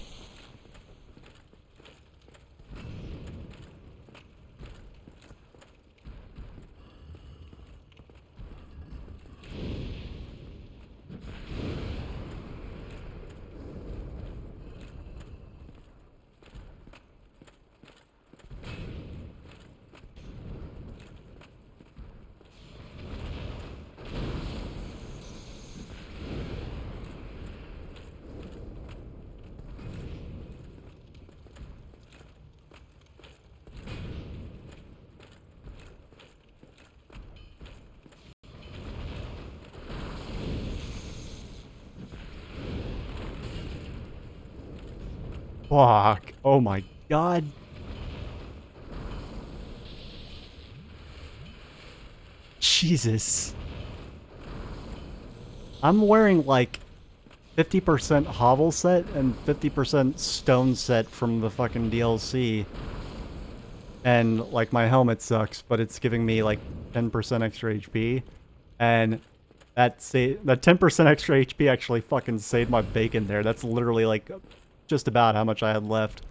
Speaker 1: Fuck. Oh my god. Jesus. I'm wearing like 50% hovel set and 50% stone set from the fucking DLC. And like my helmet sucks, but it's giving me like 10% extra HP. And that 10% extra HP actually fucking saved my bacon there. That's literally like just about how much I had left.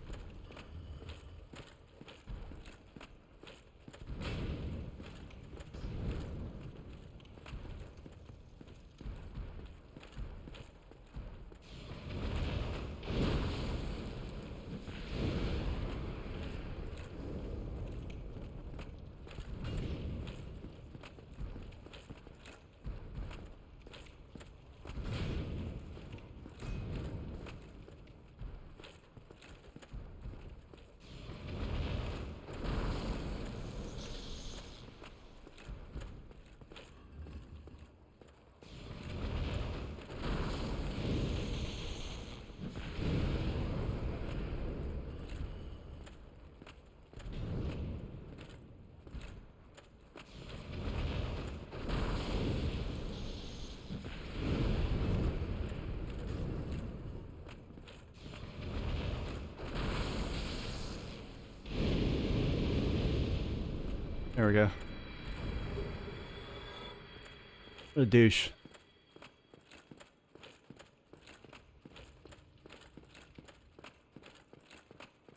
Speaker 1: There we go. What a douche.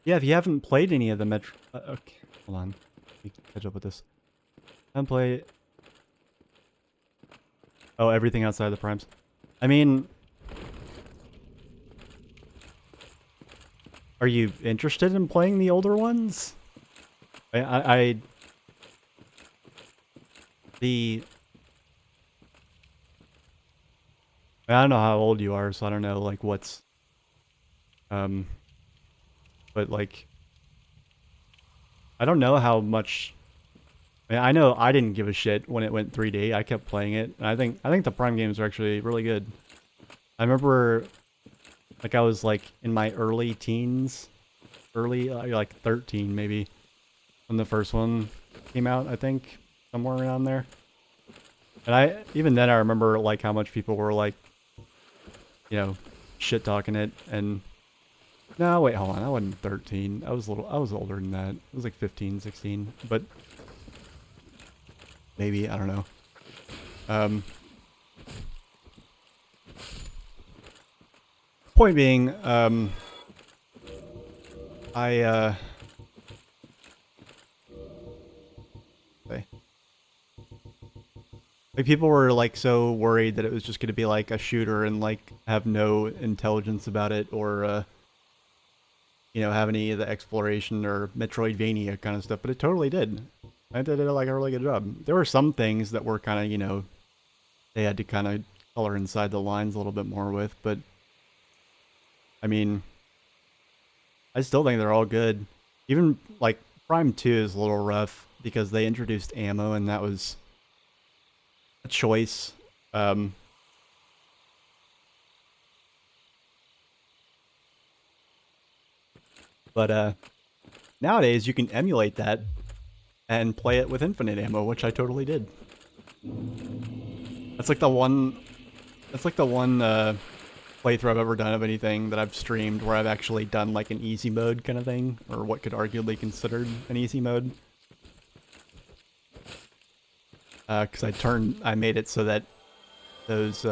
Speaker 1: Yeah, if you haven't played any of the Metro... okay, hold on. Let me catch up with this. I haven't played... Oh, everything outside the primes. I mean... Are you interested in playing the older ones? I don't know how old you are, so I don't know, like, what's... But, like... I don't know how much... I know I didn't give a shit when it went 3D. I kept playing it. And I think the Prime games are actually really good. I remember... Like, I was, like, in my early teens. Early, like, 13, maybe. When the first one came out, I think. Somewhere around there. And even then I remember, like, how much people were, like, you know, shit-talking it, and... No, wait, hold on, I wasn't 13. I was older than that. I was, like, 15, 16, but... Maybe, I don't know. Point being, like, people were, like, so worried that it was just going to be, like, a shooter and, like, have no intelligence about it or, you know, have any of the exploration or Metroidvania kind of stuff, but it totally did. I did, like, a really good job. There were some things that were kind of, you know, they had to kind of color inside the lines a little bit more with, but, I mean, I still think they're all good. Even, like, Prime 2 is a little rough because they introduced ammo, and that was... a choice. But nowadays you can emulate that and play it with infinite ammo, which I totally did. That's like the one playthrough I've ever done of anything that I've streamed where I've actually done like an easy mode kind of thing, or what could arguably be considered an easy mode. Because I made it so that those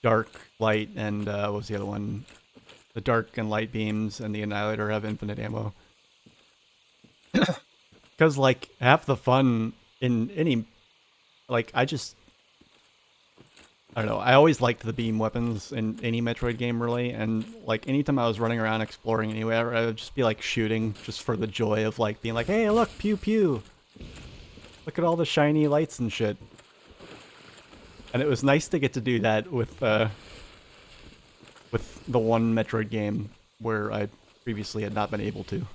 Speaker 1: dark, light, and what was the other one? The dark and light beams and the Annihilator have infinite ammo. Because, like, half the fun in any... Like, I don't know, I always liked the beam weapons in any Metroid game, really, and, like, anytime I was running around exploring anywhere, I would just be, like, shooting just for the joy of, like, being like, hey, look, pew pew! Look at all the shiny lights and shit. And it was nice to get to do that with the one Metroid game where I previously had not been able to.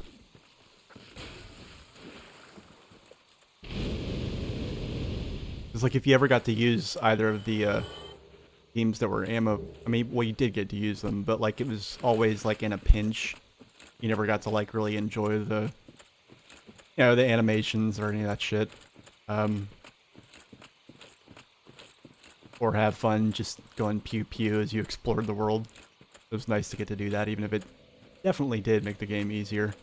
Speaker 1: It's like if you ever got to use either of the teams that were ammo. I mean, well, you did get to use them, but like it was always like in a pinch. You never got to like really enjoy the, you know, the animations or any of that shit. Or have fun just going pew pew as you explored the world. It was nice to get to do that, even if it definitely did make the game easier.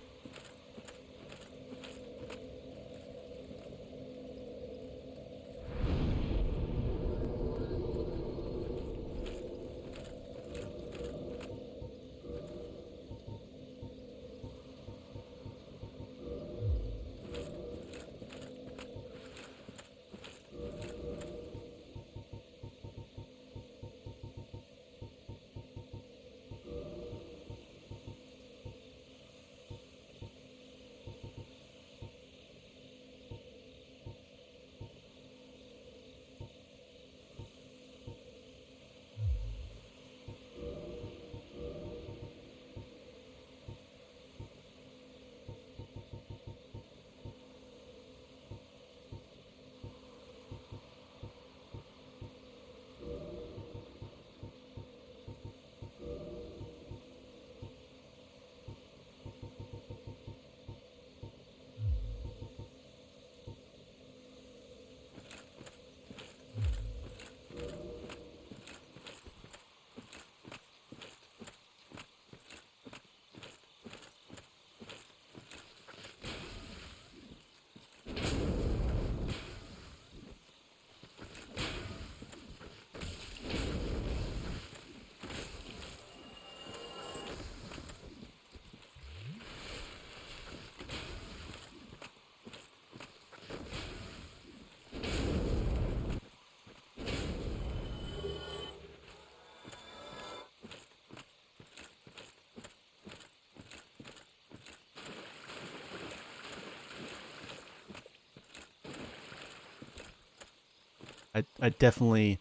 Speaker 1: I definitely,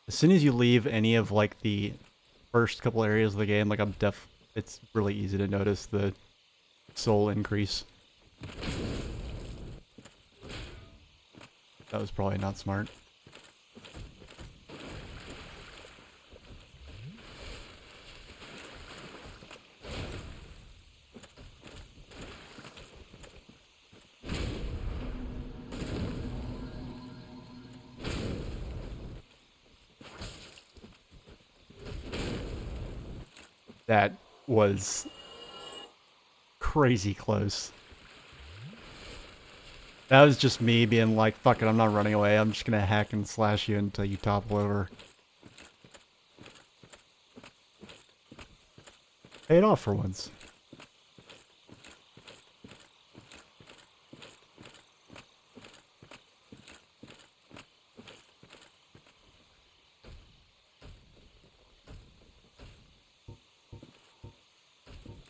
Speaker 1: as soon as you leave any of like the first couple areas of the game, like it's really easy to notice the soul increase. That was probably not smart. That was crazy close. That was just me being like, fuck it, I'm not running away. I'm just gonna hack and slash you until you topple over. Paid off for once.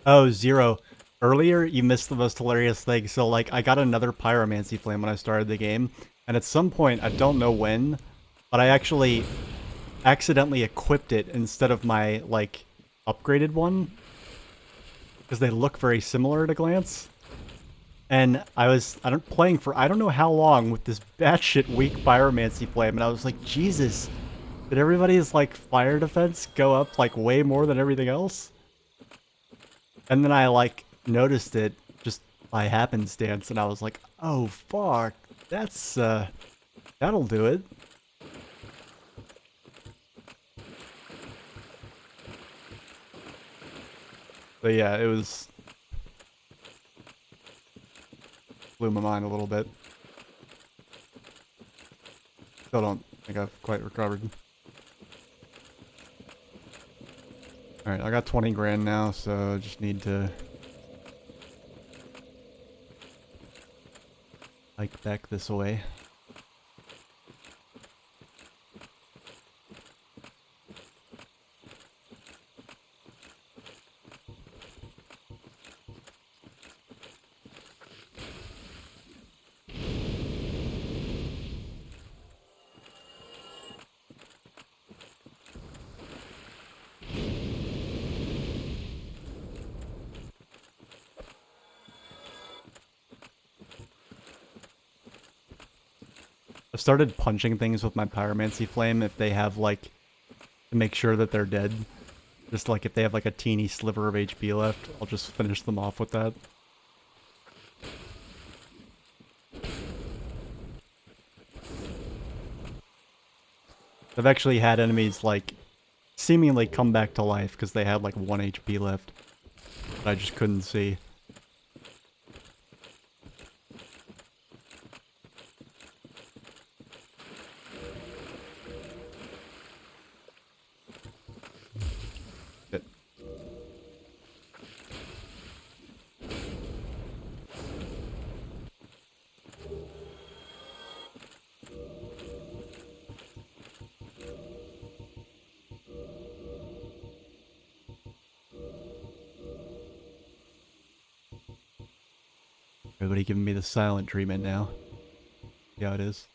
Speaker 1: Oh, Zero. Earlier, you missed the most hilarious thing. So, like, I got another pyromancy flame when I started the game. And at some point, I don't know when, but I actually accidentally equipped it instead of my, like, upgraded one. Because they look very similar at a glance. And playing for I don't know how long with this batshit weak pyromancy flame. And I was like, Jesus, did everybody's, like, fire defense go up, like, way more than everything else? And then I, like, noticed it just by happenstance, and I was like, oh, fuck, that's, that'll do it. But yeah, it was... blew my mind a little bit. Still don't think I've quite recovered. Alright, I got 20 grand now, so I just need to hike back this way. I've started punching things with my pyromancy flame if they have, like, to make sure that they're dead. Just like if they have like a teeny sliver of HP left, I'll just finish them off with that. I've actually had enemies like seemingly come back to life because they had like 1 HP left that I just couldn't see. Shit. Everybody giving me the silent treatment now. See how it is.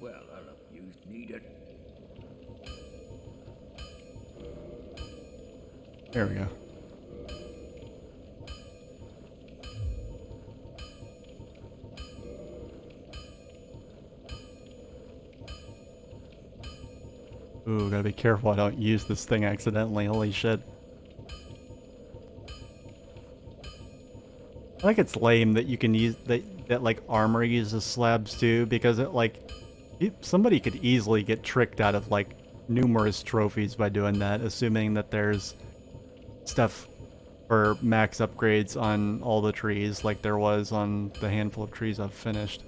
Speaker 6: Well, you need it.
Speaker 1: There we go. Ooh, gotta be careful I don't use this thing accidentally, holy shit. I think it's lame that you can use that like armor uses slabs too, because it like somebody could easily get tricked out of like numerous trophies by doing that, assuming that there's stuff for max upgrades on all the trees like there was on the handful of trees I've finished.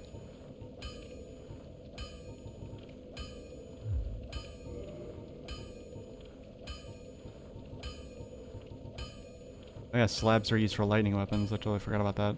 Speaker 1: Oh yeah, slabs are used for lightning weapons. I totally forgot about that.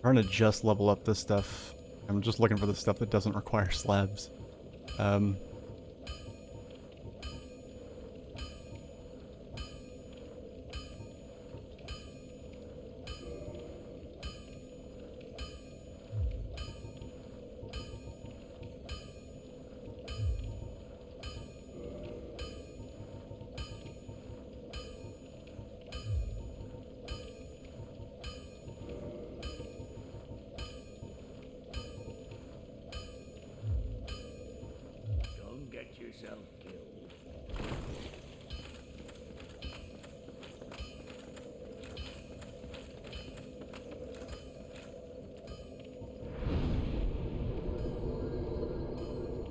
Speaker 1: I'm trying to just level up this stuff. I'm just looking for the stuff that doesn't require slabs.
Speaker 6: Don't get yourself killed.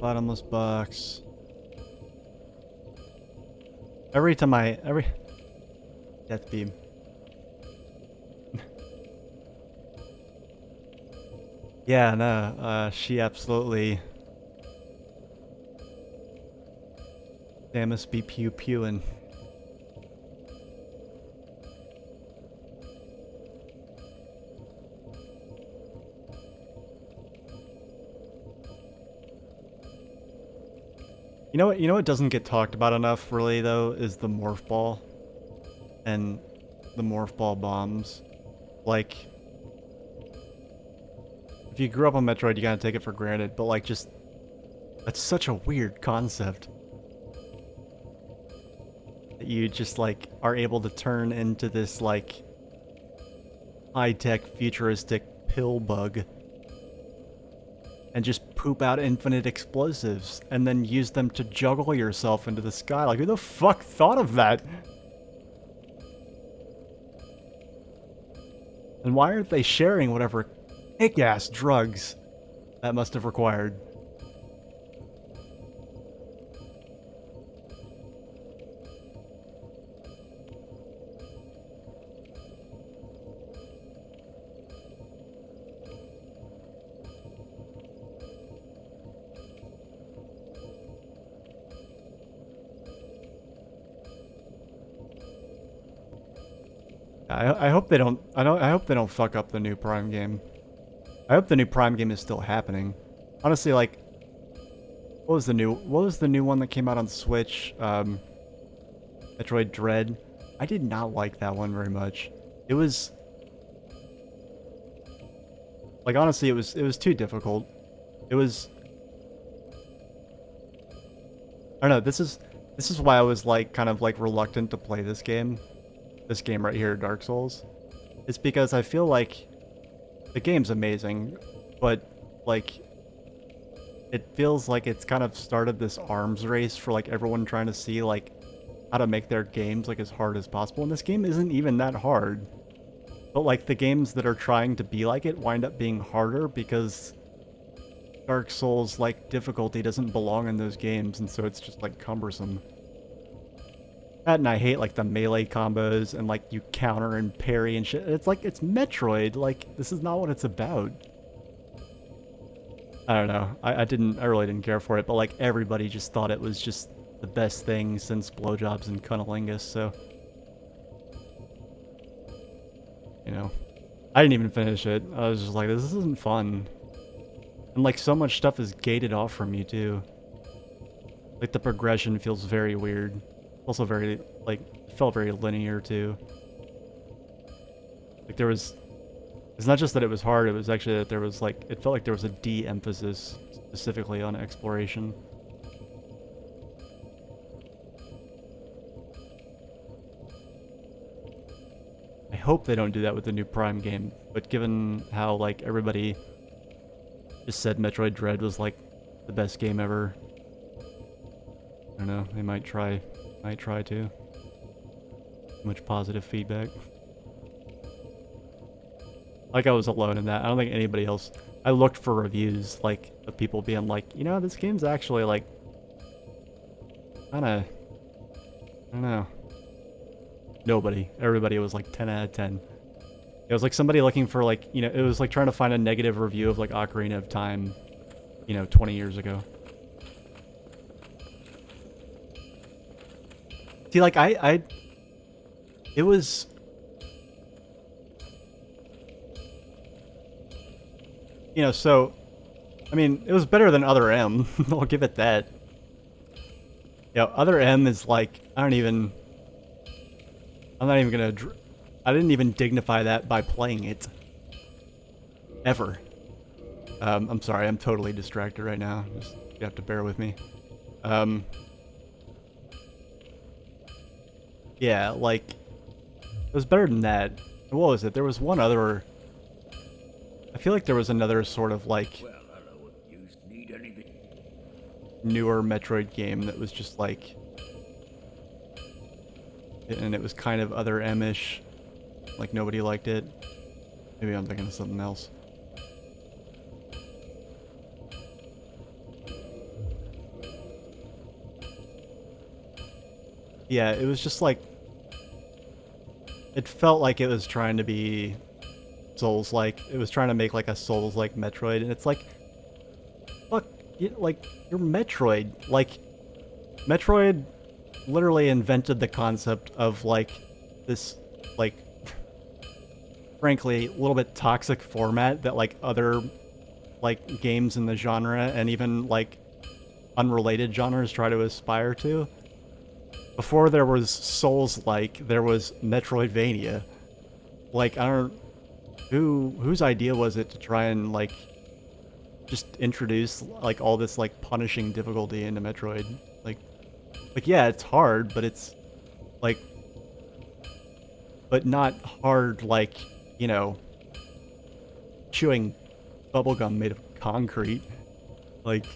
Speaker 1: Bottomless box. Every death beam. Yeah, no, she absolutely. Samus be pew pewing. You know what doesn't get talked about enough really though is the morph ball and the morph ball bombs. Like if you grew up on Metroid you gotta take it for granted, but like just that's such a weird concept. that you just like are able to turn into this like high-tech futuristic pill bug and just poop out infinite explosives and then use them to juggle yourself into the sky. Like, who the fuck thought of that? And why aren't they sharing whatever kick-ass drugs that must have required? I hope they don't. I hope they don't fuck up the new Prime game. I hope the new Prime game is still happening. Honestly, like, what was the new one that came out on Switch? Metroid Dread. I did not like that one very much. It was like, honestly, it was too difficult. It was, I don't know. This is why I was like kind of like reluctant to play this game. This game right here, Dark Souls. It's because I feel like the game's amazing, but like it feels like it's kind of started this arms race for like everyone trying to see like how to make their games like as hard as possible. And this game isn't even that hard. But like the games that are trying to be like it wind up being harder because Dark Souls like difficulty doesn't belong in those games, and so it's just like cumbersome. And I hate like the melee combos and like you counter and parry and shit. It's like, it's Metroid. Like, this is not what it's about. I don't know. I really didn't care for it, but like everybody just thought it was just the best thing since blowjobs and cunnilingus, so. You know. I didn't even finish it. I was just like, this isn't fun. And like so much stuff is gated off from you too. Like the progression feels very weird. Also very, like, it felt very linear too. Like there was, it's not just that it was hard, it was actually that there was like, it felt like there was a de-emphasis specifically on exploration. I hope they don't do that with the new Prime game, but given how like everybody just said Metroid Dread was like the best game ever, I don't know, they might try. Might try to. Too much positive feedback. Like I was alone in that. I don't think anybody else. I looked for reviews like of people being like, you know, this game's actually like kinda, I don't know. Nobody. Everybody was like 10 out of 10. It was like somebody looking for like, you know, it was like trying to find a negative review of like Ocarina of Time, you know, 20 years ago. See, like, it was, you know, so, I mean, it was better than Other M, I'll give it that. You know, Other M is like, I'm not even gonna, I didn't even dignify that by playing it. Ever. I'm sorry, I'm totally distracted right now, just, you have to bear with me. Yeah, like, it was better than that. What was it? There was one other, I feel like there was another sort of like
Speaker 6: Well, hello, you need anything?
Speaker 1: newer Metroid game that was just like, and it was kind of Other M-ish, like nobody liked it. Maybe I'm thinking of something else. Yeah, it was just like, it felt like it was trying to be Souls-like. It was trying to make like a Souls-like Metroid, and it's like, fuck, like, you're Metroid. Like, Metroid literally invented the concept of like this, like, frankly, a little bit toxic format that like other like games in the genre and even like unrelated genres try to aspire to. Before there was Souls-like, there was Metroidvania. Like, I don't, whose idea was it to try and like just introduce like all this like punishing difficulty into Metroid? Like yeah, it's hard, but it's like, but not hard like, you know, chewing bubblegum made of concrete. Like,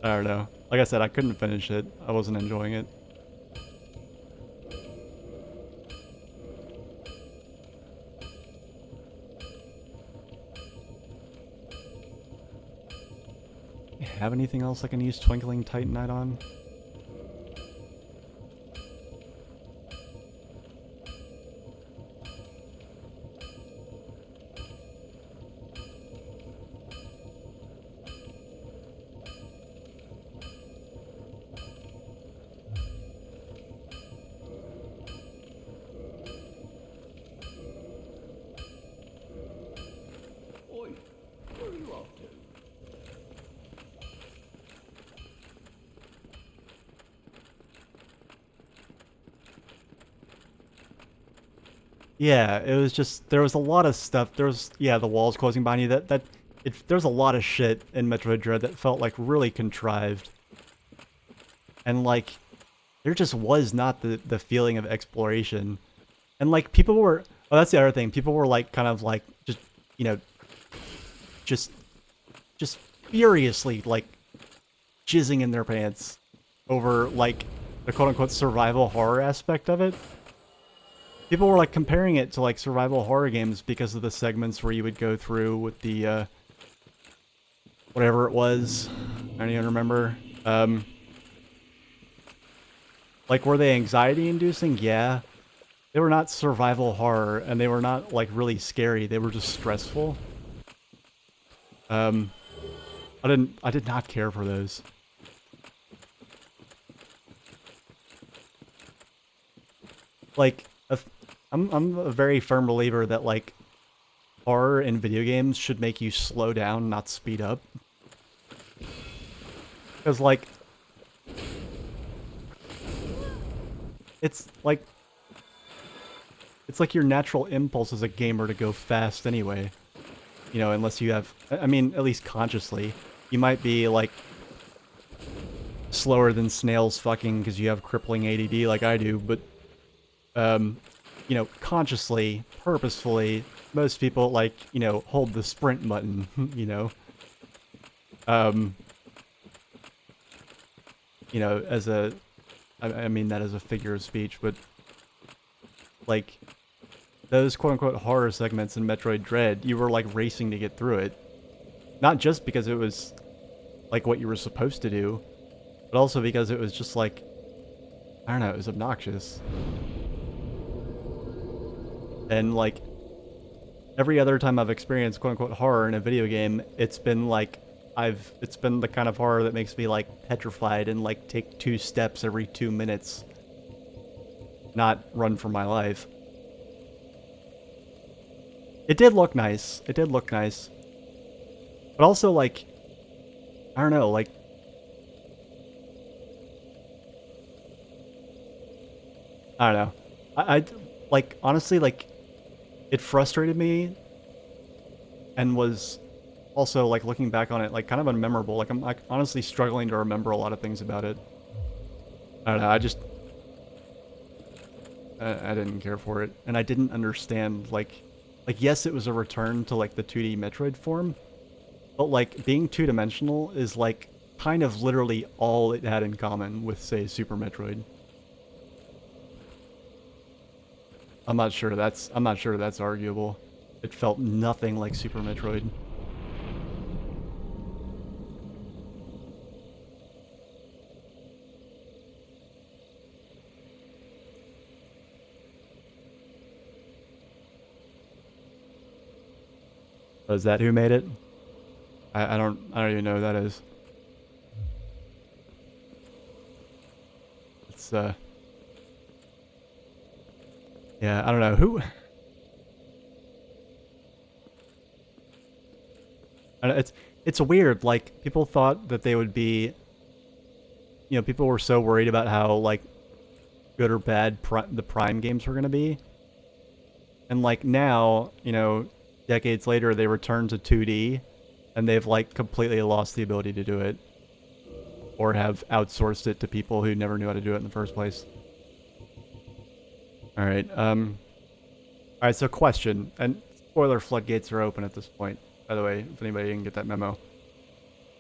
Speaker 1: I don't know. Like I said, I couldn't finish it. I wasn't enjoying it. Have anything else I can use Twinkling Titanite on?
Speaker 6: Oi, where are you off to?
Speaker 1: Yeah, it was just, there was a lot of stuff. There was, yeah, the walls closing behind you. There was a lot of shit in Metroid Dread that felt like really contrived. And like, there just was not the feeling of exploration. And like, people were, oh, that's the other thing. People were like, kind of like, just, you know, just furiously like jizzing in their pants over like the quote-unquote survival horror aspect of it. People were like comparing it to like survival horror games because of the segments where you would go through with the whatever it was. I don't even remember. Like, were they anxiety inducing? Yeah. They were not survival horror, and they were not like really scary. They were just stressful. I did not care for those. Like, I'm a very firm believer that like horror in video games should make you slow down, not speed up. Because like, it's like your natural impulse as a gamer to go fast anyway. You know, unless you have, I mean, at least consciously, you might be like slower than snails fucking because you have crippling ADD like I do, but you know, consciously, purposefully, most people like, you know, hold the sprint button, you know. You know, as a, I mean that as a figure of speech, but like those quote-unquote horror segments in Metroid Dread, you were like racing to get through it. Not just because it was like what you were supposed to do, but also because it was just like, I don't know, it was obnoxious. And like every other time I've experienced quote-unquote horror in a video game, it's been like it's been the kind of horror that makes me like petrified and like take 2 steps every 2 minutes, not run for my life. It did look nice. It did look nice. But also like, I don't know, like I don't know. I like honestly like it frustrated me and was also like looking back on it like kind of unmemorable. Like I'm like honestly struggling to remember a lot of things about it. I don't know, I didn't care for it, and I didn't understand like yes, it was a return to like the 2D Metroid form, but like being two-dimensional is like kind of literally all it had in common with say Super Metroid. I'm not sure that's arguable. It felt nothing like Super Metroid. Oh, is that who made it? I don't even know who that is. It's yeah, I don't know who. It's weird. Like people thought that they would be. You know, people were so worried about how like good or bad the Prime games were gonna be, and like now, you know, decades later, they return to 2D, and they've like completely lost the ability to do it, or have outsourced it to people who never knew how to do it in the first place. Alright, alright, so question, and spoiler floodgates are open at this point, by the way, if anybody didn't get that memo.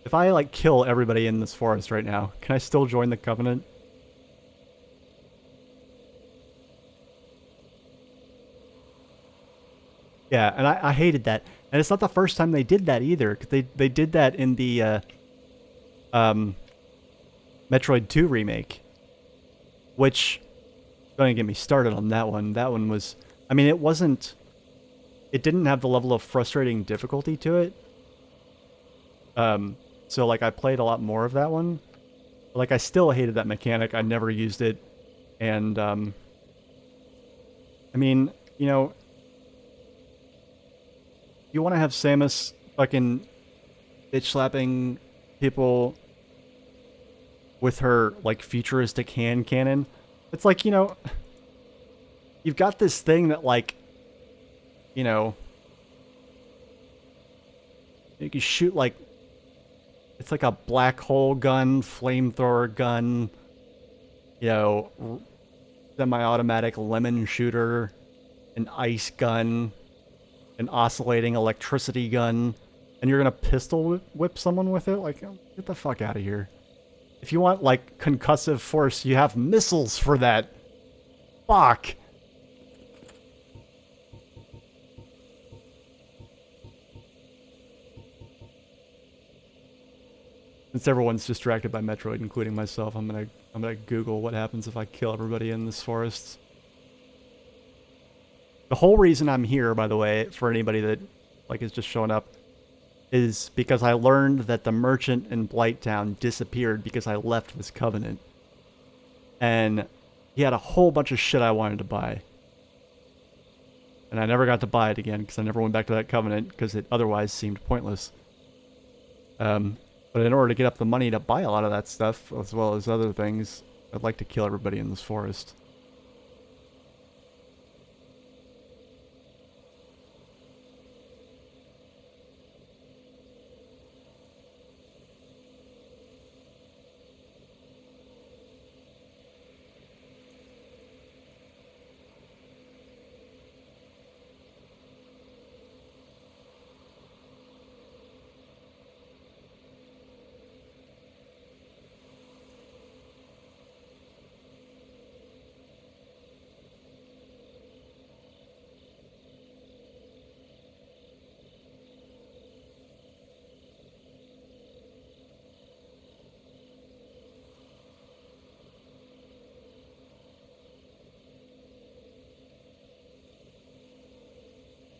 Speaker 1: If I, like, kill everybody in this forest right now, can I still join the Covenant? Yeah, and I hated that. And it's not the first time they did that either, 'cause they did that in the, Metroid 2 remake. Which, don't even get me started on that one. That one was, I mean, it didn't have the level of frustrating difficulty to it. So, like, I played a lot more of that one. But, like, I still hated that mechanic. I never used it. And, I mean, you know, you want to have Samus fucking bitch-slapping people with her, like, futuristic hand cannon. It's like, you know, you've got this thing that, like, you know, you can shoot, like, it's like a black hole gun, flamethrower gun, you know, semi-automatic lemon shooter, an ice gun, an oscillating electricity gun, and you're gonna pistol whip someone with it? Like, get the fuck out of here. If you want, like, concussive force, you have missiles for that. Fuck! Since everyone's distracted by Metroid, including myself, I'm gonna Google what happens if I kill everybody in this forest. The whole reason I'm here, by the way, for anybody that, like, is just showing up, is because I learned that the merchant in Blighttown disappeared because I left this Covenant. And he had a whole bunch of shit I wanted to buy. And I never got to buy it again because I never went back to that Covenant because it otherwise seemed pointless. But in order to get up the money to buy a lot of that stuff, as well as other things, I'd like to kill everybody in this forest.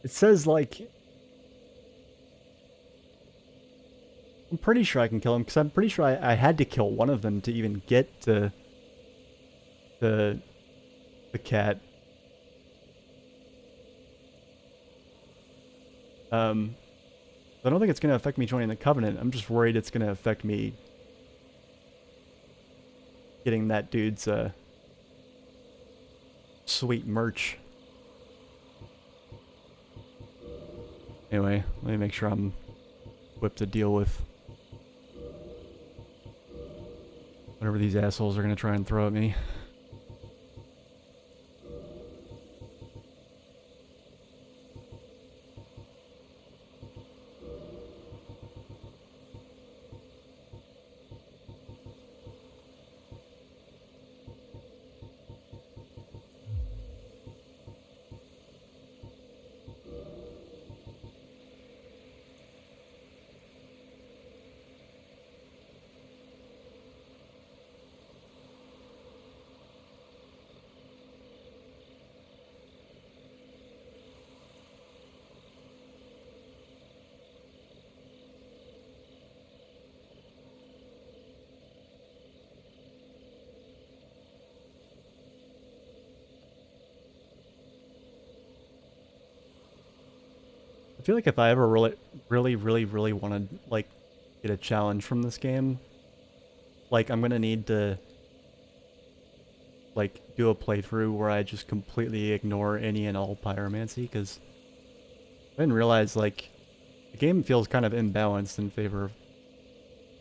Speaker 1: It says, like... I'm pretty sure I can kill him, because I'm pretty sure I had to kill one of them to even get to the cat. I don't think it's going to affect me joining the Covenant. I'm just worried it's going to affect me getting that dude's sweet merch. Anyway, let me make sure I'm equipped to deal with whatever these assholes are going to try and throw at me. I feel like if I ever really want to, like, get a challenge from this game, like, I'm gonna need to, like, do a playthrough where I just completely ignore any and all pyromancy, because I didn't realize, like, the game feels kind of imbalanced in favor of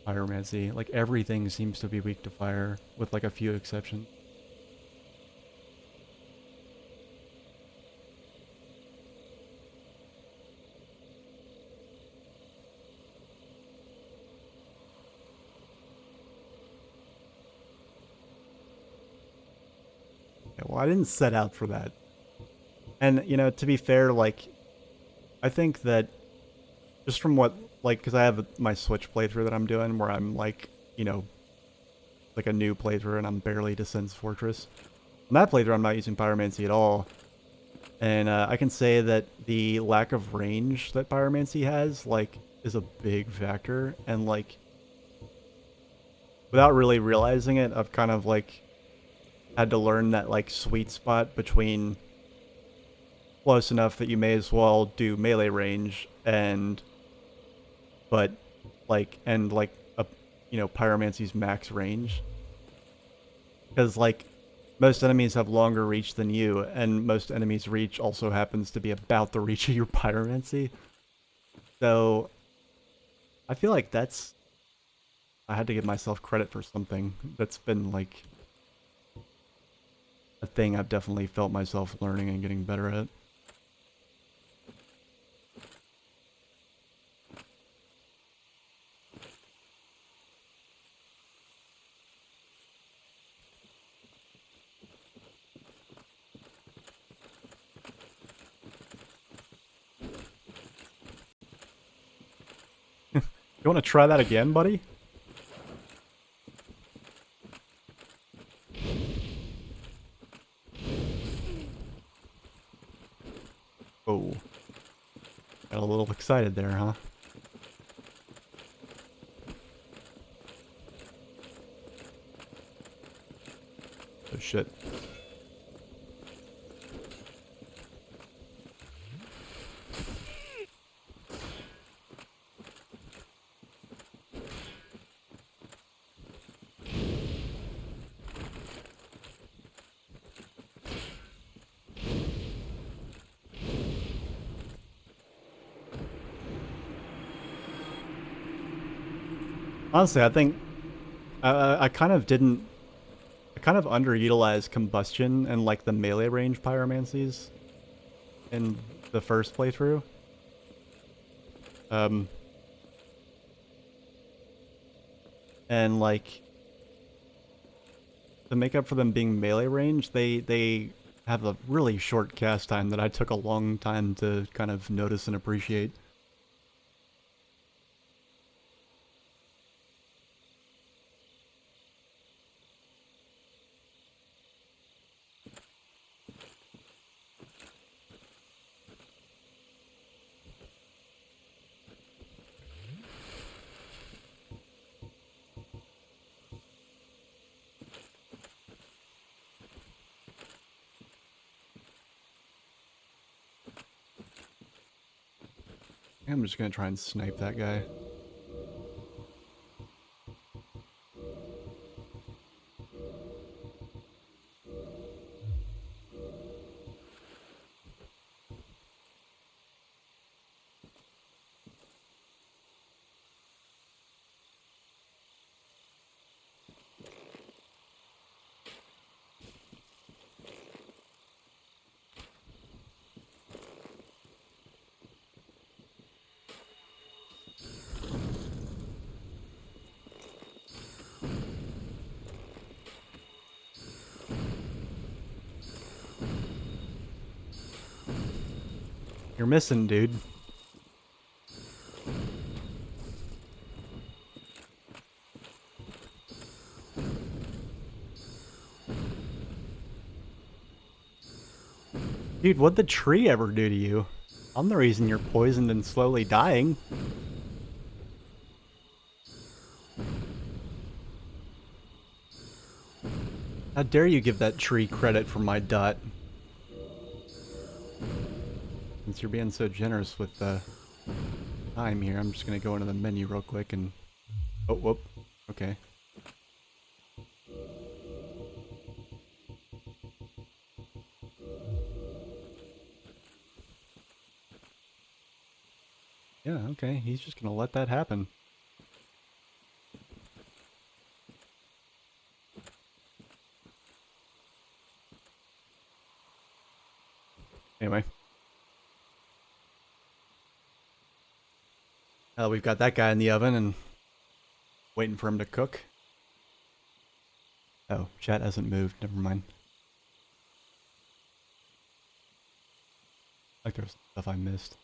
Speaker 1: pyromancy. Like, everything seems to be weak to fire, with, like, a few exceptions. Yeah, well, I didn't set out for that. And, you know, to be fair, like, I think that just from what, like, because I have my Switch playthrough that I'm doing where I'm, like, you know, like a new playthrough and I'm barely to Sin's Fortress. On that playthrough, I'm not using Pyromancy at all. And I can say that the lack of range that Pyromancy has, like, is a big factor. And, like, without really realizing it, I've kind of, like, had to learn that, like, sweet spot between close enough that you may as well do melee range and, but, like, and, like, a, you know, Pyromancy's max range. Because, like, most enemies have longer reach than you, and most enemies' reach also happens to be about the reach of your Pyromancy. So, I feel like that's... I had to give myself credit for something that's been, like, a thing I've definitely felt myself learning and getting better at. You want to try that again, buddy? Oh. Got a little excited there, huh? Oh shit. Honestly, I think I kind of didn't... I kind of underutilized combustion and like the melee range pyromancies in the first playthrough. And like to make up for them being melee range, they have a really short cast time that I took a long time to kind of notice and appreciate. I'm just gonna try and snipe that guy. You're missing, dude. Dude, what'd the tree ever do to you? I'm the reason you're poisoned and slowly dying. How dare you give that tree credit for my dot? Since you're being so generous with the time here, I'm just gonna go into the menu real quick and... Oh, whoop. Okay. Yeah, okay. He's just gonna let that happen. Anyway. We've got that guy in the oven and waiting for him to cook. Oh, chat hasn't moved. Never mind. Like there's stuff I missed.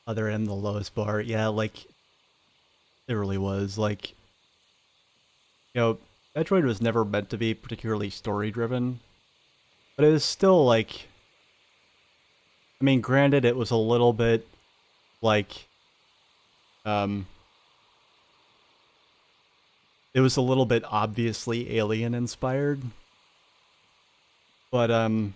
Speaker 1: Other end, the lowest bar. Yeah, like it really was. Like, you know, Metroid was never meant to be particularly story driven, but it was still like, I mean, granted, it was a little bit like, um, it was a little bit obviously alien inspired, but at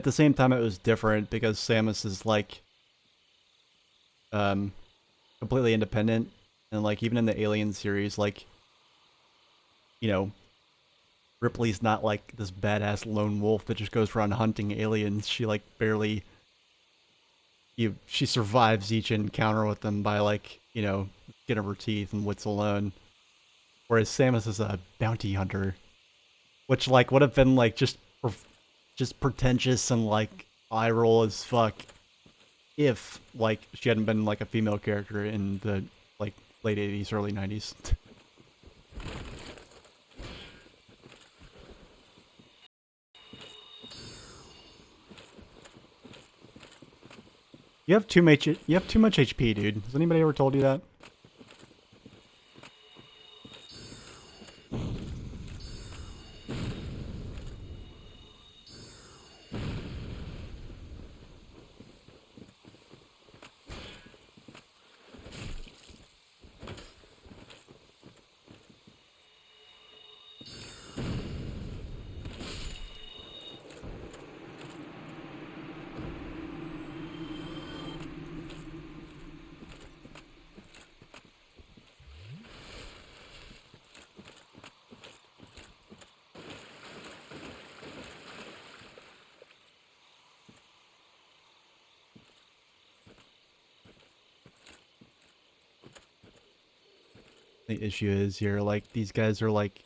Speaker 1: the same time, it was different because Samus is like, um, completely independent, and like even in the Alien series, like, you know, Ripley's not like this badass lone wolf that just goes around hunting aliens. She like barely, she survives each encounter with them by like, you know, skin of her teeth and wits alone. Whereas Samus is a bounty hunter, which like would have been like just pretentious and like eye roll as fuck if like she hadn't been like a female character in the like late 80s, early 90s. You have too much HP, dude. Has anybody ever told you that? The issue is here, like, these guys are, like,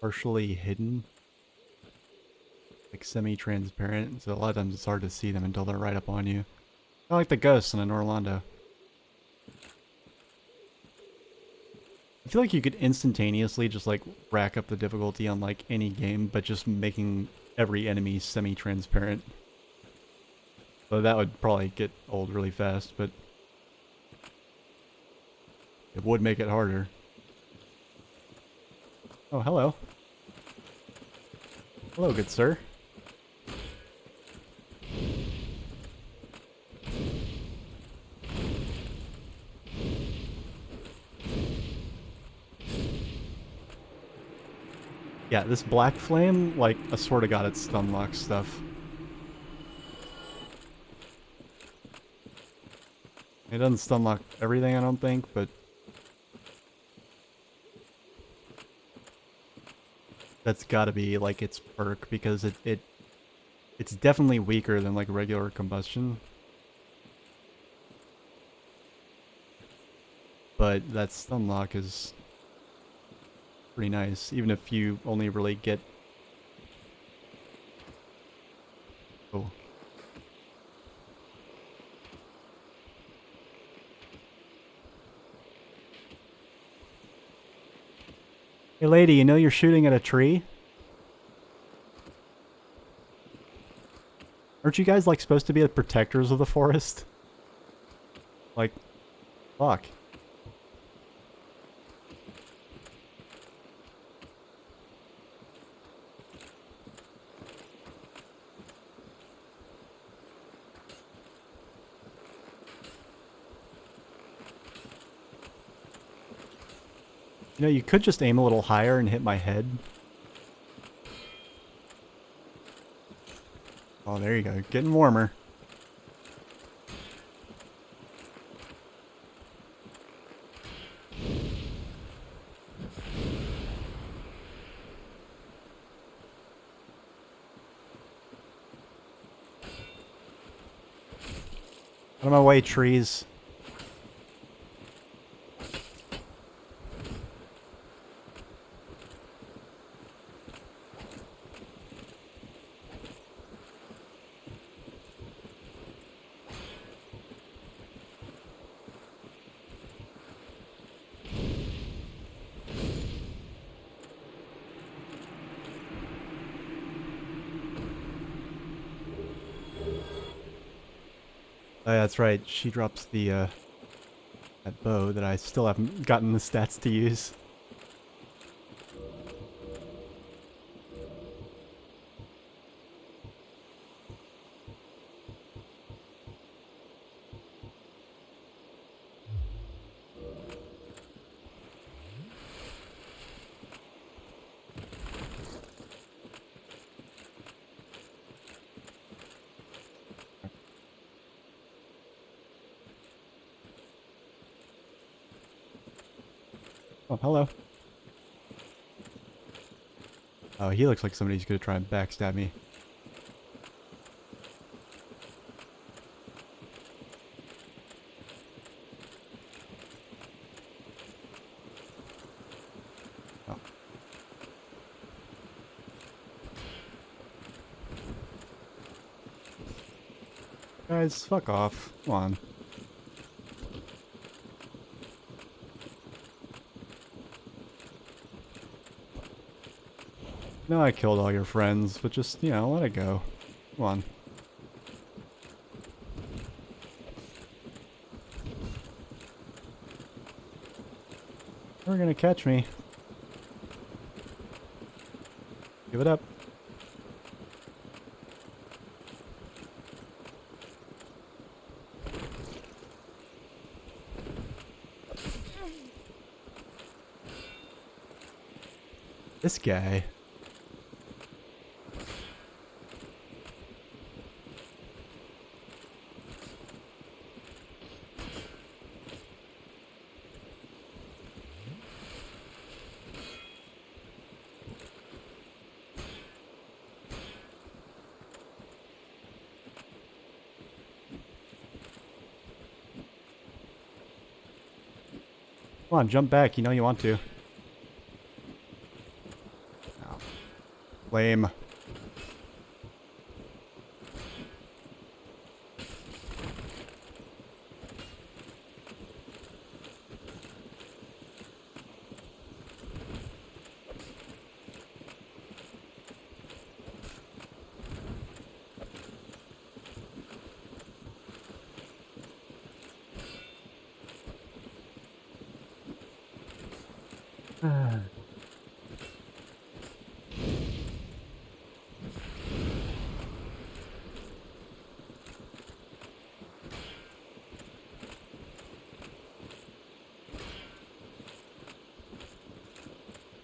Speaker 1: partially hidden. Like, semi-transparent, so a lot of times it's hard to see them until they're right up on you. Kind of like the ghosts in an Orlando. I feel like you could instantaneously just, like, rack up the difficulty on, like, any game, but just making every enemy semi-transparent. So that would probably get old really fast, but it would make it harder. Oh, hello. Hello, good sir. Yeah, this black flame, like, I swear to god, it's stun lock stuff. It doesn't stun lock everything, I don't think, but that's gotta be, like, its perk, because it's definitely weaker than, like, regular combustion. But that stun lock is pretty nice, even if you only really get... Oh. Hey lady, you know you're shooting at a tree? Aren't you guys, like, supposed to be the protectors of the forest? Like, fuck. You know, you could just aim a little higher and hit my head. Oh, there you go. Getting warmer. Out of my way, trees. Oh, yeah, that's right. She drops the that bow that I still haven't gotten the stats to use. Oh, hello. Oh, he looks like somebody who's gonna try and backstab me. Oh. Guys, fuck off. Come on. No, I killed all your friends, but just, you know, let it go. Come on. They're gonna catch me. Give it up. This guy. Come on, jump back. You know you want to. Oh. Lame.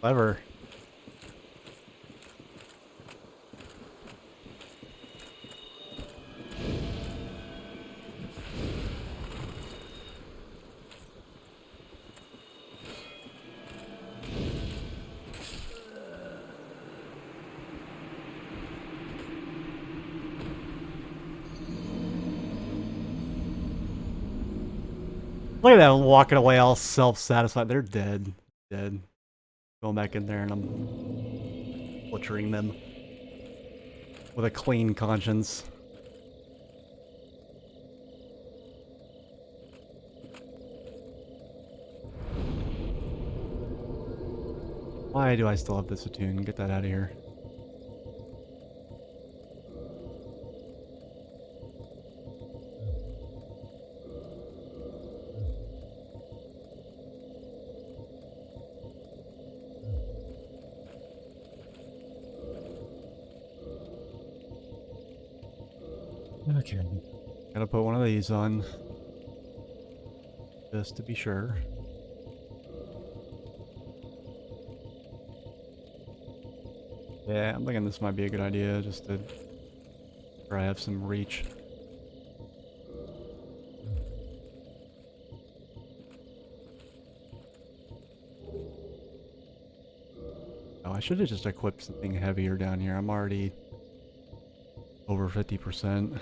Speaker 1: Clever. Look at that walking away all self-satisfied. They're dead. Dead. Going back in there and I'm butchering them with a clean conscience. Why do I still have this attune? Get that out of here. Okay. Gotta put one of these on. Just to be sure. Yeah, I'm thinking this might be a good idea just to try have some reach. Oh, I should have just equipped something heavier down here. I'm already over 50%.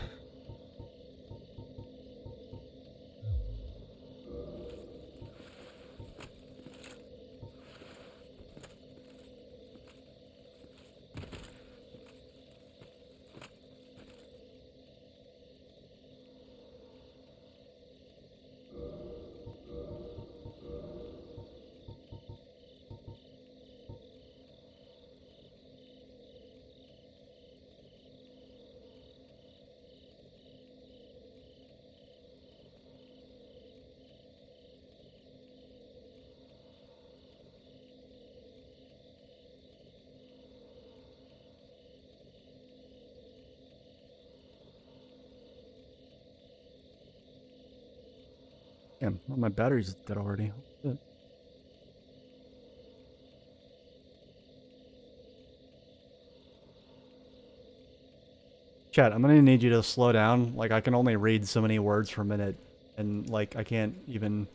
Speaker 1: Damn, well, my battery's dead already. Shit. Chat, I'm gonna need you to slow down. Like, I can only read so many words per minute, and like, I can't even.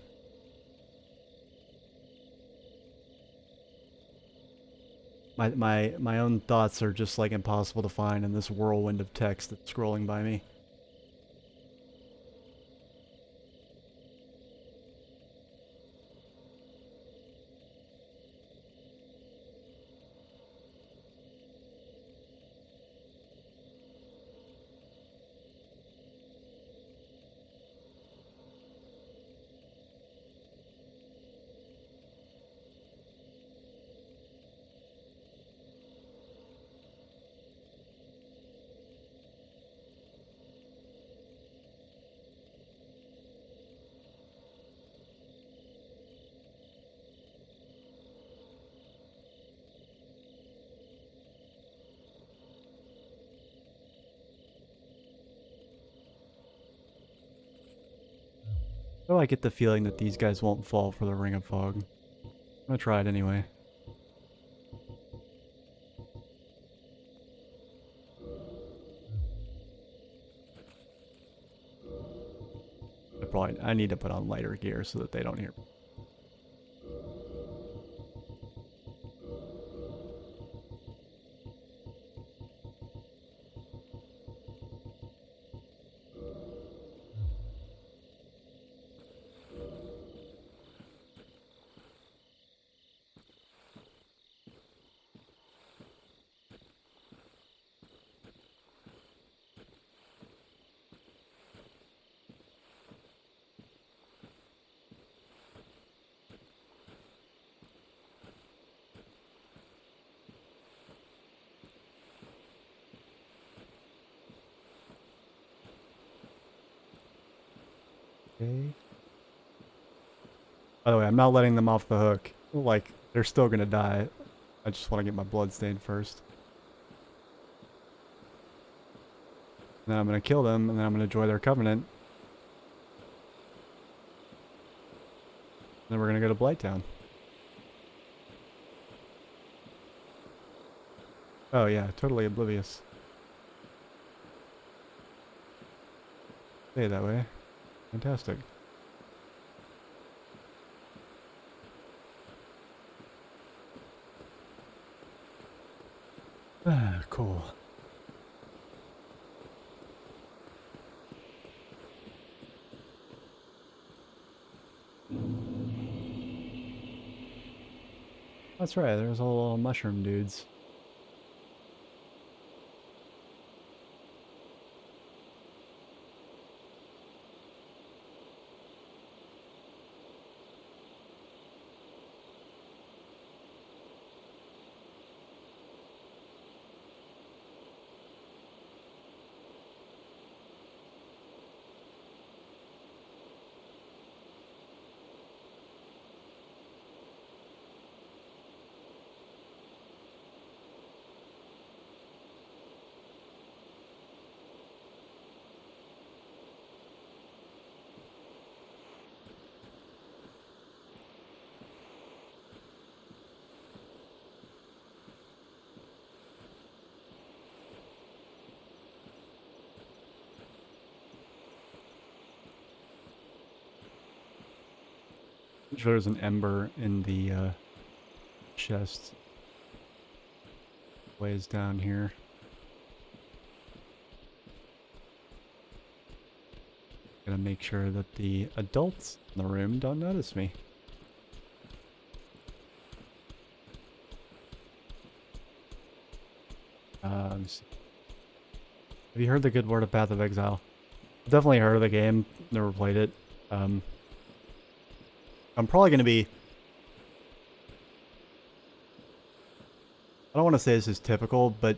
Speaker 1: My own thoughts are just like impossible to find in this whirlwind of text that's scrolling by me. Oh, I get the feeling that these guys won't fall for the Ring of Fog. I'm gonna try it anyway. I need to put on lighter gear so that they don't hear me. Okay. By the way, I'm not letting them off the hook. Like, they're still gonna die. I just want to get my blood stained first. And then I'm gonna kill them, and then I'm gonna join their covenant. And then we're gonna go to Blighttown. Oh yeah, totally oblivious. Stay that way. Fantastic. Ah, cool. That's right, there's all little mushroom dudes. I'm sure there's an ember in the chest. Ways down here. Gotta make sure that the adults in the room don't notice me. Let me see. Have you heard the good word of Path of Exile? I've definitely heard of the game, never played it. I'm probably going to be... I don't want to say this is typical, but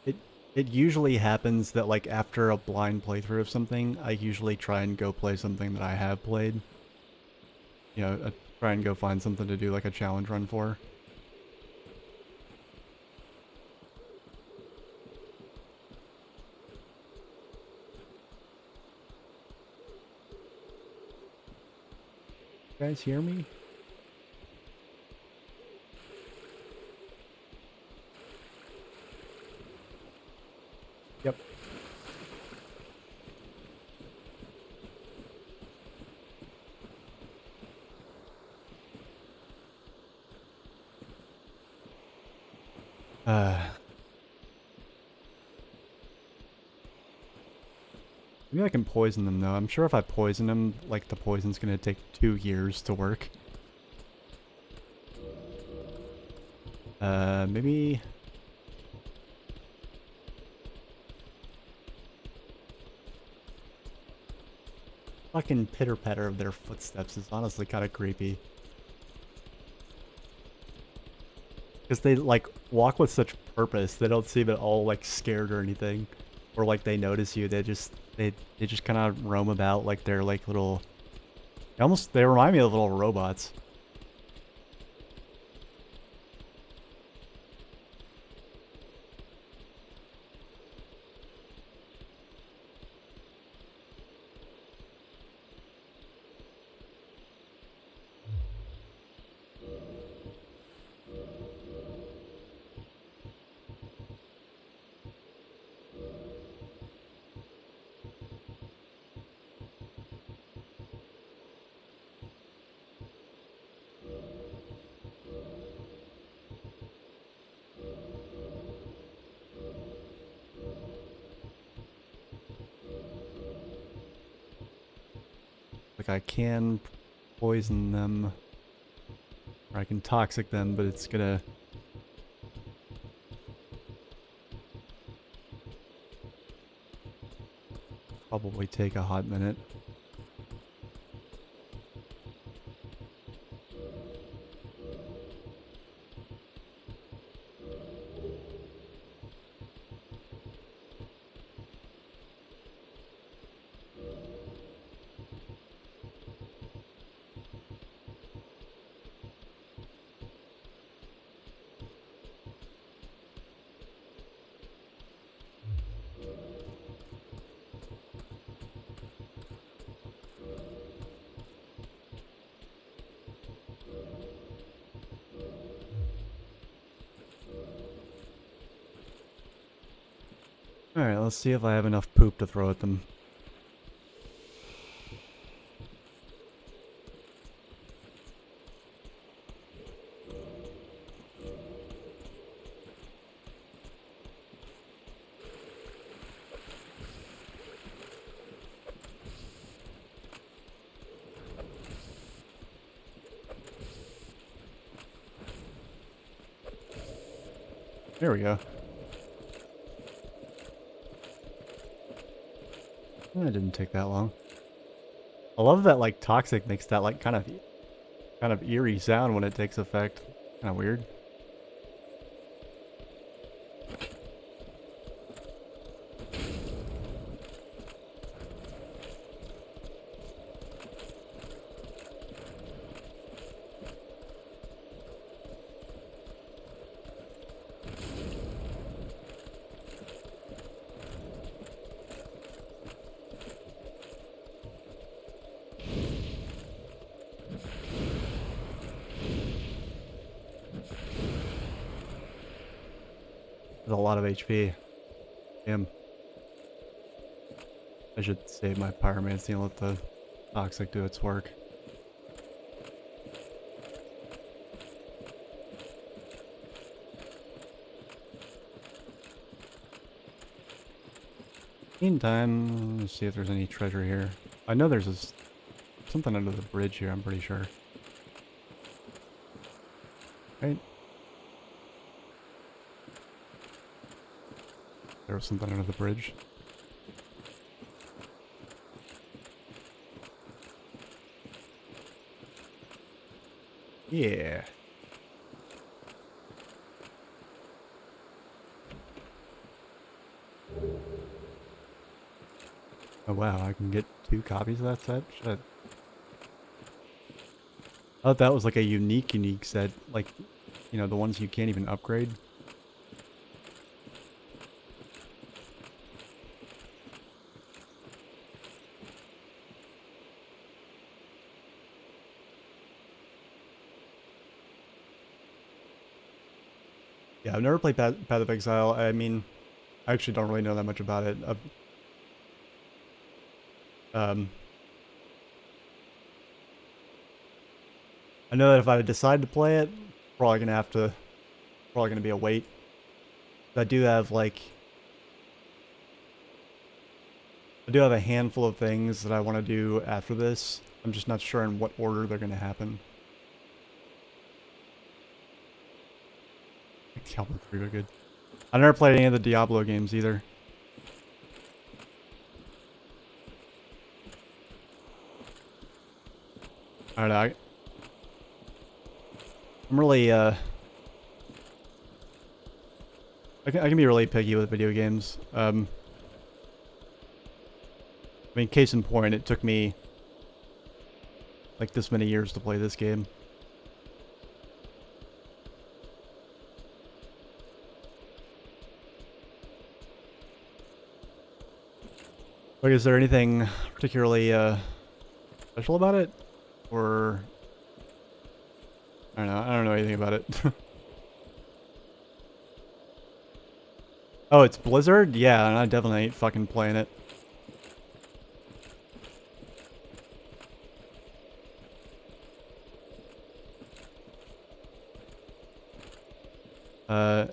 Speaker 1: it usually happens that like after a blind playthrough of something, I usually try and go play something that I have played. You know, I try and go find something to do like a challenge run for. You guys hear me? Yep. Maybe I can poison them though. I'm sure if I poison them, like the poison's gonna take 2 years to work. Maybe... Fucking pitter-patter of their footsteps is honestly kind of creepy. Because they, like, walk with such purpose. They don't seem at all, like, scared or anything. Or, like, they notice you. They just kind of roam about like they're, like, little... They remind me of little robots. Like, I can poison them, or I can toxic them, but it's gonna... probably take a hot minute. Alright, let's see if I have enough poop to throw at them. There we go. That didn't take that long. I love that, like, toxic makes that, like, kind of eerie sound when it takes effect. Kind of weird. There's a lot of HP. Damn. I should save my pyromancy and let the toxic do its work. Meantime, let's see if there's any treasure here. I know there's something under the bridge here, I'm pretty sure. Right? There was something under the bridge. Yeah. Oh wow, I can get 2 copies of that set? Shit. I thought that was like a unique set. Like, you know, the ones you can't even upgrade. Yeah, I've never played Path of Exile. I mean, I actually don't really know that much about it. Um, I know that if I decide to play it, probably gonna be a wait. I do have like, I do have a handful of things that I want to do after this. I'm just not sure in what order they're gonna happen. Calvin's pretty good. I never played any of the Diablo games either. I don't know. I'm really, I can be really picky with video games. I mean, case in point, it took me like this many years to play this game. Like, is there anything particularly special about it, or I don't know. I don't know anything about it. Oh, it's Blizzard? Yeah, and I definitely ain't fucking playing it.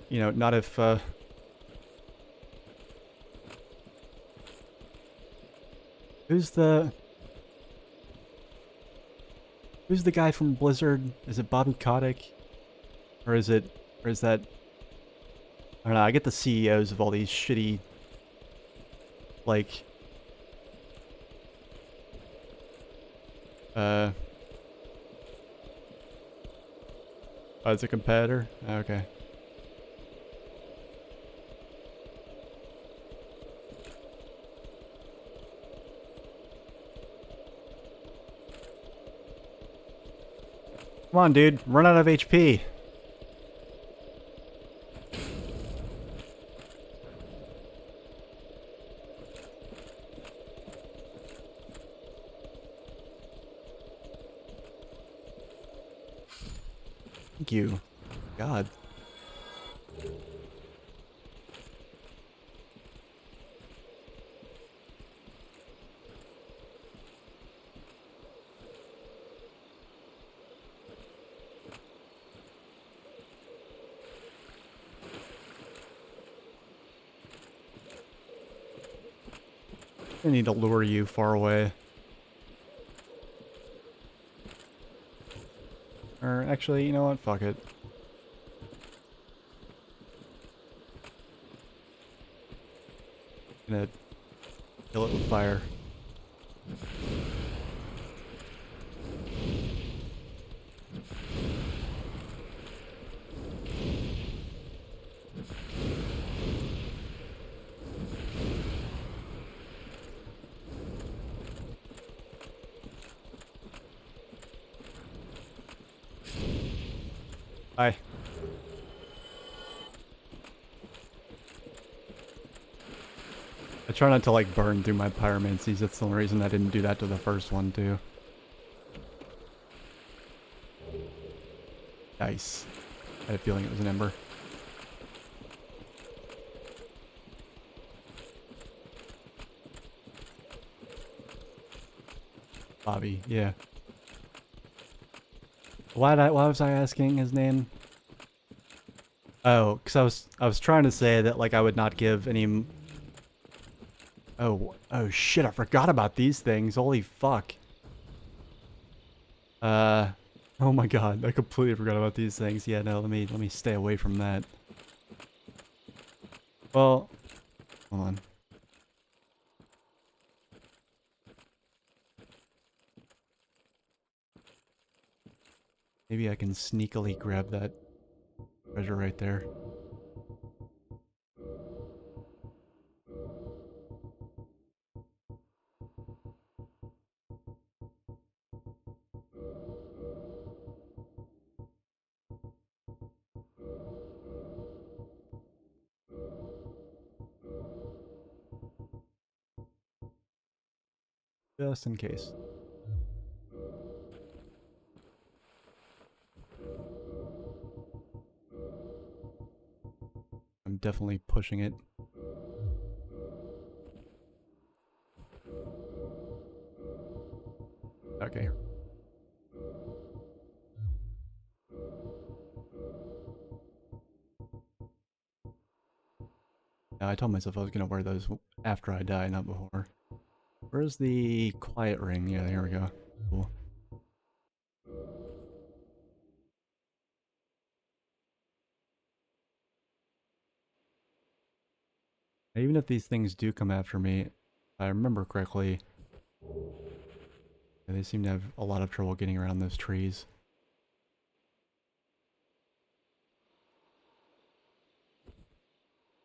Speaker 1: You know, not if, who's the guy from Blizzard? Is it Bobby Kotick? Or is that, I don't know, I get the CEOs of all these shitty, like, oh, it's a competitor? Okay. Come on, dude. Run out of HP. Thank you. God. I need to lure you far away. Or actually, you know what? Fuck it. Gonna kill it with fire. Hi. I try not to like burn through my pyromancies. That's the only reason I didn't do that to the first one too. Nice. I had a feeling it was an ember. Bobby, yeah. Why was I asking his name? Oh, because I was trying to say that like I would not give any. Oh shit! I forgot about these things. Holy fuck. Oh my god! I completely forgot about these things. Yeah, no. Let me stay away from that. Well, hold on. Maybe I can sneakily grab that treasure right there. Just in case. definitely pushing it. Okay. Yeah, I told myself I was gonna wear those after I die, not before. Where's the quiet ring? Yeah, here we go. Cool. Even if these things do come after me, if I remember correctly, they seem to have a lot of trouble getting around those trees.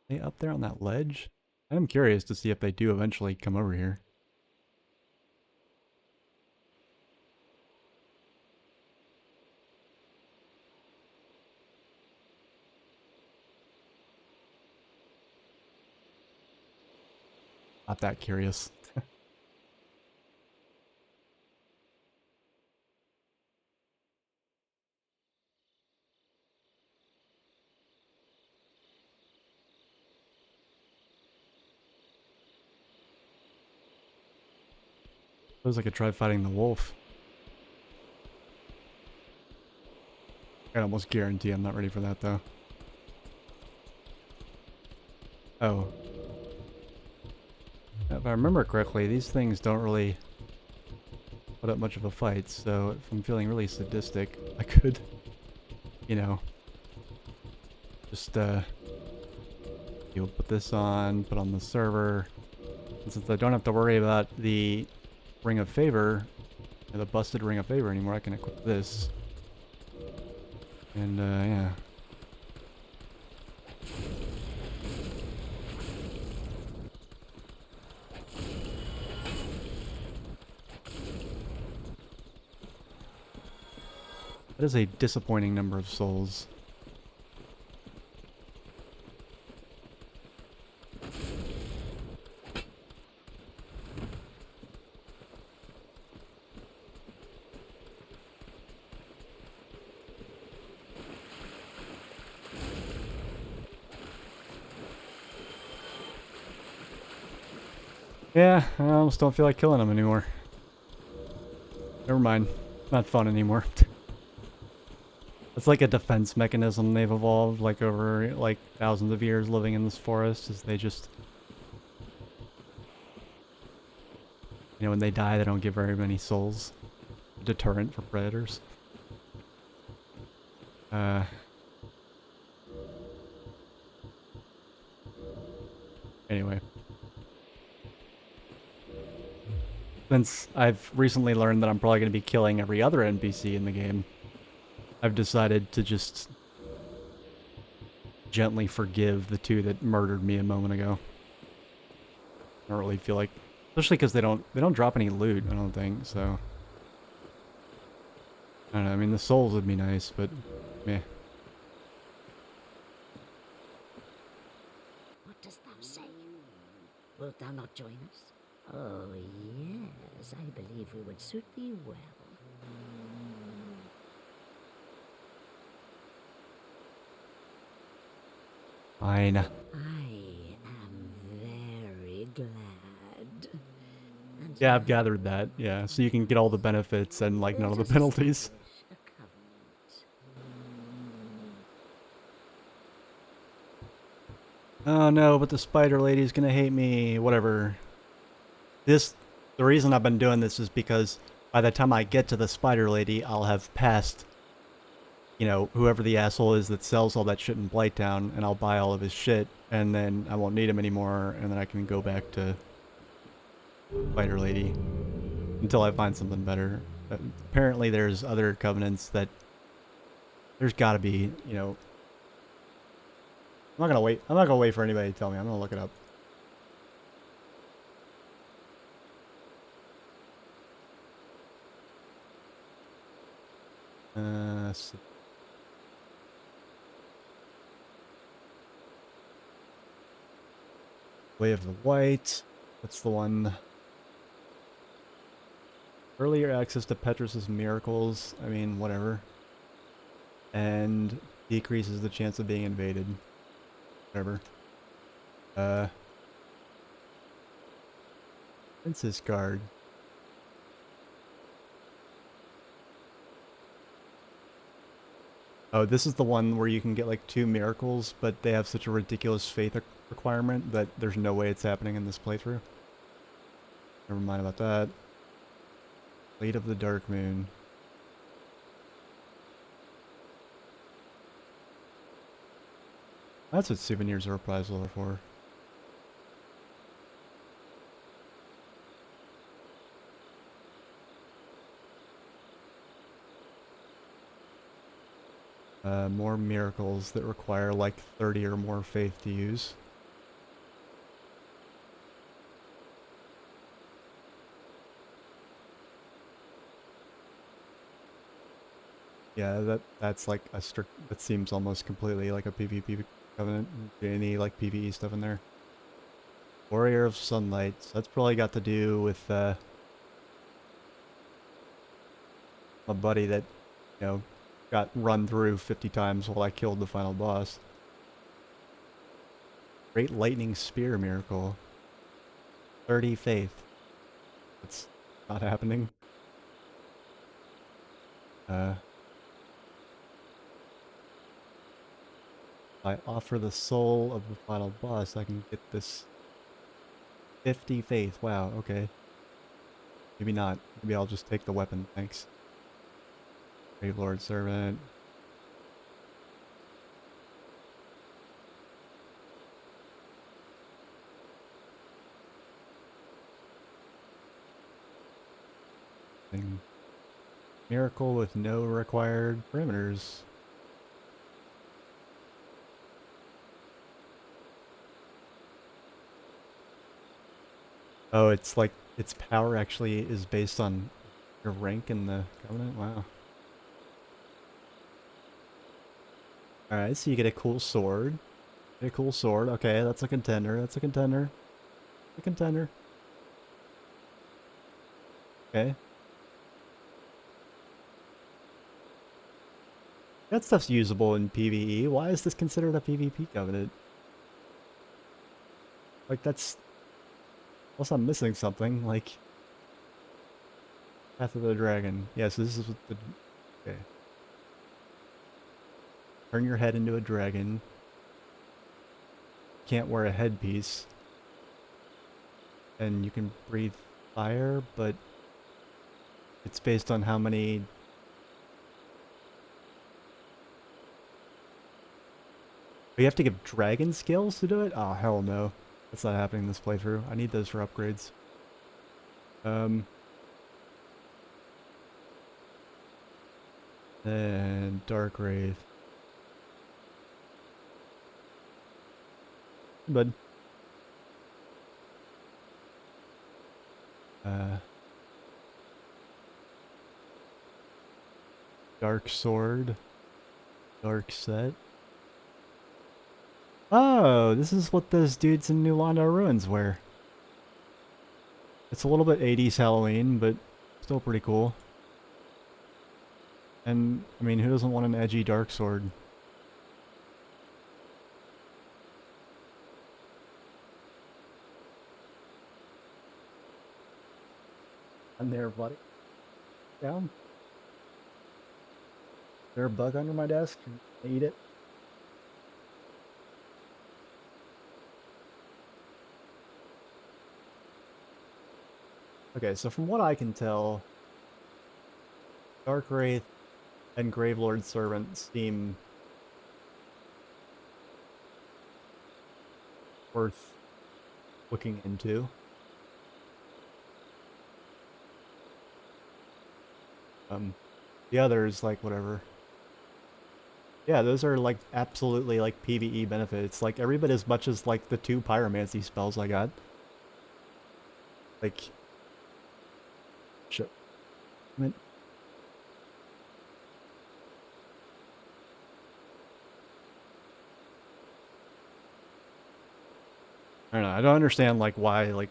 Speaker 1: Are they up there on that ledge? I'm curious to see if they do eventually come over here. Not that curious. Suppose I could try fighting the wolf. I can almost guarantee I'm not ready for that though. Oh. If I remember correctly, these things don't really put up much of a fight, so if I'm feeling really sadistic, I could, you know, just, you'll put this on, put on the server, and since I don't have to worry about the Ring of Favor, or the busted Ring of Favor anymore, I can equip this. And, yeah. That is a disappointing number of souls. Yeah, I almost don't feel like killing them anymore. Never mind. Not fun anymore. It's like a defense mechanism they've evolved, like over like thousands of years living in this forest, is they just, you know, when they die they don't give very many souls. A deterrent for predators. Anyway. Since I've recently learned that I'm probably going to be killing every other NPC in the game, I've decided to just gently forgive the two that murdered me a moment ago. I don't really feel like, especially because they don't drop any loot, I don't think, so. I don't know, I mean the souls would be nice, but meh.
Speaker 8: What dost thou say? Wilt thou not join us? Oh, yes, I believe we would suit thee well.
Speaker 1: Fine.
Speaker 8: I am very glad. And
Speaker 1: Yeah, I've gathered that, yeah, so you can get all the benefits and like none of the
Speaker 8: let us
Speaker 1: penalties.
Speaker 8: establish a covenant.
Speaker 1: Oh no, but the spider lady's gonna hate me, whatever. The reason I've been doing this is because by the time I get to the spider lady, I'll have passed, you know, whoever the asshole is that sells all that shit in Blighttown, and I'll buy all of his shit, and then I won't need him anymore, and then I can go back to spider lady until I find something better. Apparently there's other covenants that there's gotta be, you know. I'm not gonna wait for anybody to tell me. I'm gonna look it up. Way of the White. What's the one? Earlier access to Petrus's miracles. I mean, whatever. And decreases the chance of being invaded. Whatever. Princess card. Oh, this is the one where you can get like 2 miracles, but they have such a ridiculous faith requirement that there's no way it's happening in this playthrough. Never mind about that. Blade of the Dark Moon. That's what souvenirs are reprisal are for. More miracles that require like 30 or more faith to use. Yeah, that's like a strict. That seems almost completely like a PvP covenant. Any like PvE stuff in there. Warrior of Sunlight. So that's probably got to do with my buddy that, you know, got run through 50 times while I killed the final boss. Great Lightning Spear miracle. 30 faith. That's not happening. I offer the soul of the final boss, I can get this 50 faith. Wow, okay. Maybe not. Maybe I'll just take the weapon, thanks. Grave Lord Servant. Miracle with no required parameters. Oh, it's like its power actually is based on your rank in the Covenant? Wow. Alright, so you get a cool sword. Get a cool sword. Okay, that's a contender. That's a contender. A contender. Okay. That stuff's usable in PvE. Why is this considered a PvP Covenant? Like, that's... Unless I'm missing something, like... Path of the Dragon. Yes, this is what the... Okay. Turn your head into a dragon. Can't wear a headpiece. And you can breathe fire, but... It's based on how many... You have to give dragon skills to do it? Oh, hell no. That's not happening in this playthrough. I need those for upgrades. And Dark Wraith. Bud. Dark Sword. Dark Set. Oh, this is what those dudes in New Londo Ruins wear. It's a little bit 80s Halloween, but still pretty cool. And, I mean, who doesn't want an edgy dark sword? I'm there, buddy. Down. Is there a bug under my desk? Can I eat it? Okay, so from what I can tell, Dark Wraith and Gravelord Servant seem worth looking into. The others, like, whatever. Yeah, those are, like, absolutely, like, PvE benefits. Like, every bit as much as, like, the 2 pyromancy spells I got. Like... Shit. I mean... I don't know, I don't understand, like, why, like,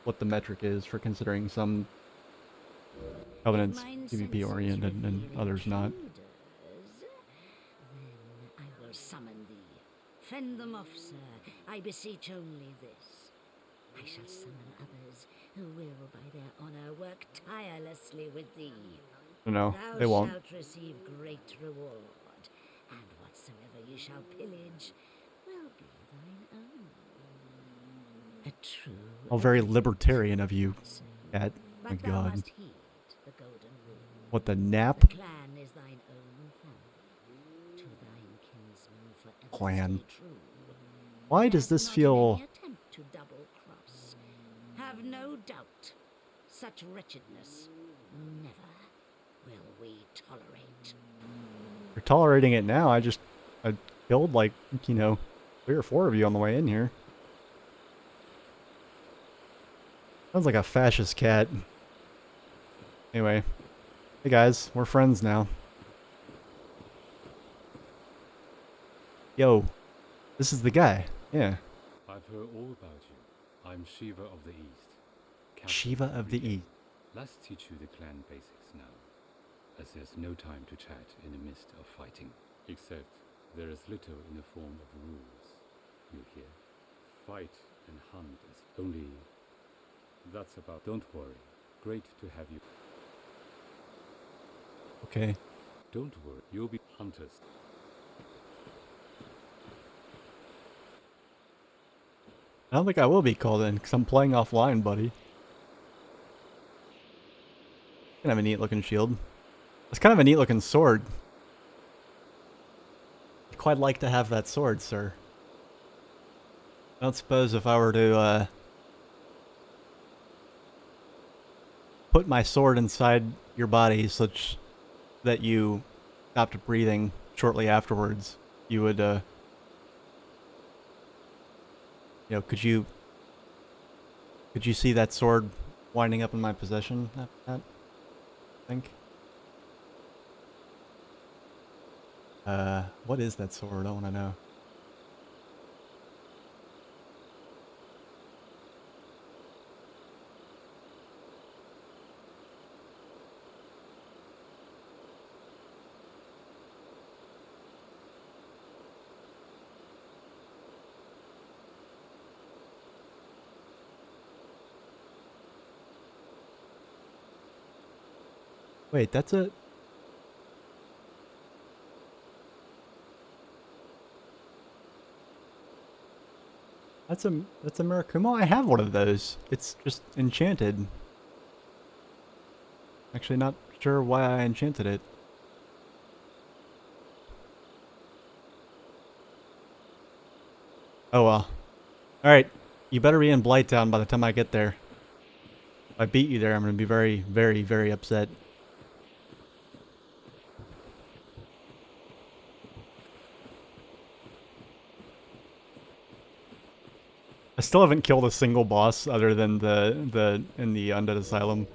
Speaker 1: what the metric is for considering some Covenants PvP oriented and others not.
Speaker 8: Then I will summon thee Fend them off, sir. I beseech only this. I shall summon others who will, by their honor, work tirelessly with thee.
Speaker 1: No,
Speaker 8: Thou
Speaker 1: they won't.
Speaker 8: shalt receive great reward, and whatsoever you shall pillage will be thine own. A true.
Speaker 1: Oh, very libertarian of you,
Speaker 8: soon.
Speaker 1: Cat.
Speaker 8: But
Speaker 1: My
Speaker 8: thou
Speaker 1: God.
Speaker 8: must heed the golden rule.
Speaker 1: What, the nap?
Speaker 8: The clan is thine own family. To thine kinsman forever
Speaker 1: Clan.
Speaker 8: stay true.
Speaker 1: Why does
Speaker 8: There's
Speaker 1: this
Speaker 8: not
Speaker 1: feel...
Speaker 8: any attempt to double cross. Have no doubt, such wretchedness never will we tolerate.
Speaker 1: You're tolerating it now. I killed like, 3 or 4 of you on the way in here. Sounds like a fascist cat. Anyway. Hey guys, we're friends now. Yo. This is the guy. Yeah.
Speaker 9: I've heard all about you. I'm Shiva of the East. Captain
Speaker 1: Shiva of the East.
Speaker 9: Let's teach you the clan basics now, as there's no time to chat in the midst of fighting. Except there is little in the form of rules. You hear? Fight and hunt is only... That's about... Don't worry. Great to have you.
Speaker 1: Okay.
Speaker 9: Don't worry. You'll be hunters.
Speaker 1: I don't think I will be called in, because I'm playing offline, buddy. Kind of a neat looking shield. It's kind of a neat looking sword. I'd quite like to have that sword, sir. I don't suppose if I were to, put my sword inside your body such that you stopped breathing shortly afterwards, you would, could you see that sword winding up in my possession after that? I think. What is that sword? I want to know. Wait, that's a... That's a Mirakumo? I have one of those. It's just enchanted. Actually not sure why I enchanted it. Oh well. Alright, you better be in Blighttown by the time I get there. If I beat you there, I'm gonna be very, very, very upset. I still haven't killed a single boss other than the in the Undead Asylum.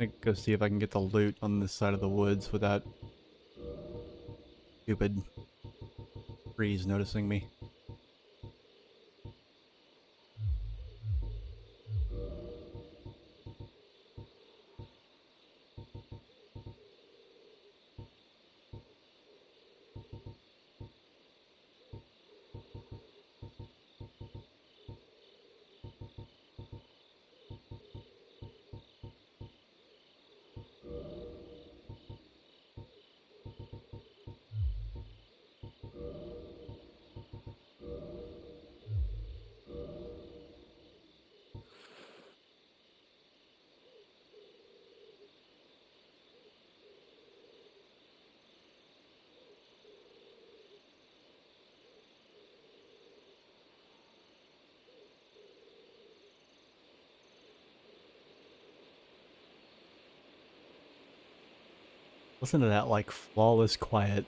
Speaker 1: I'm gonna go see if I can get the loot on this side of the woods without stupid trees noticing me. Listen to that, like, flawless quiet.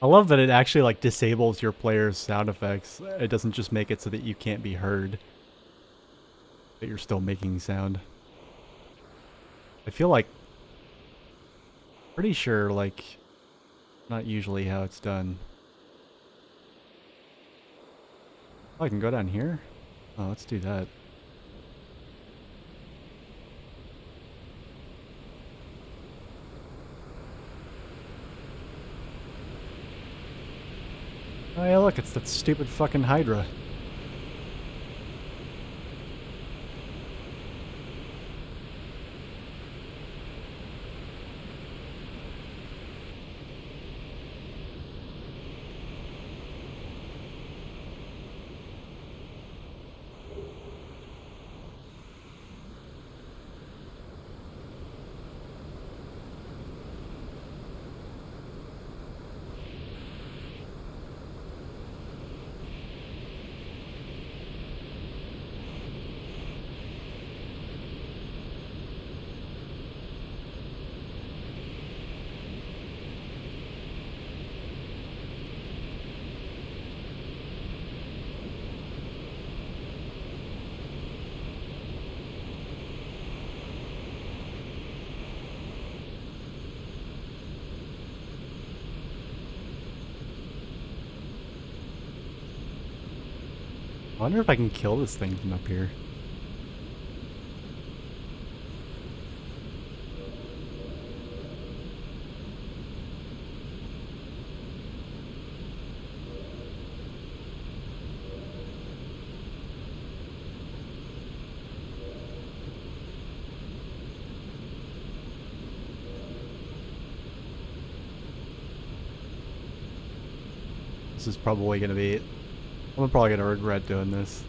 Speaker 1: I love that it actually, like, disables your player's sound effects. It doesn't just make it so that you can't be heard, but you're still making sound. I feel like... pretty sure, like, not usually how it's done. Oh, I can go down here? Oh, let's do that. Oh yeah, look, it's that stupid fucking Hydra. I wonder if I can kill this thing from up here. This is probably gonna be... I'm probably gonna regret doing this.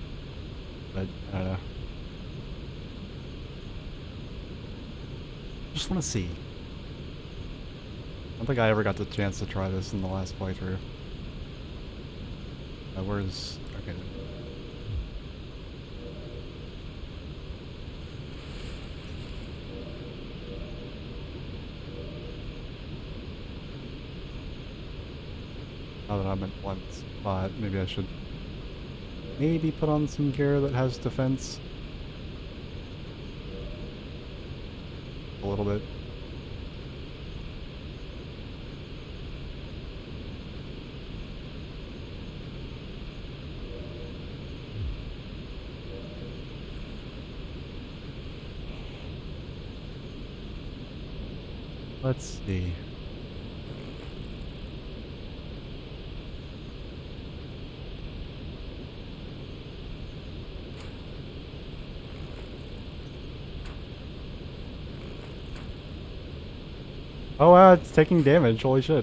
Speaker 1: But, I don't know. Just wanna see. I don't think I ever got the chance to try this in the last playthrough. Where's... okay. Now that I'm in one spot, maybe I should maybe put on some gear that has defense. A little bit. Let's see. Oh wow, it's taking damage, holy shit.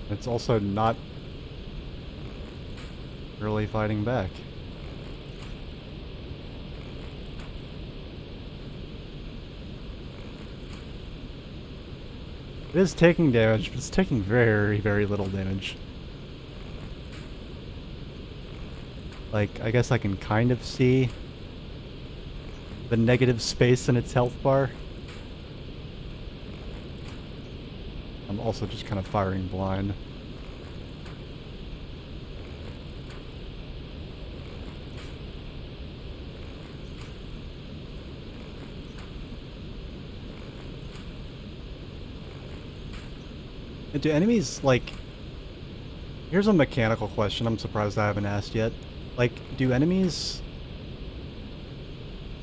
Speaker 1: It's also not really fighting back. It is taking damage, but it's taking very, very little damage. Like, I guess I can kind of see the negative space in its health bar. I'm also just kind of firing blind. Do enemies, like... Here's a mechanical question I'm surprised I haven't asked yet. Like, do enemies...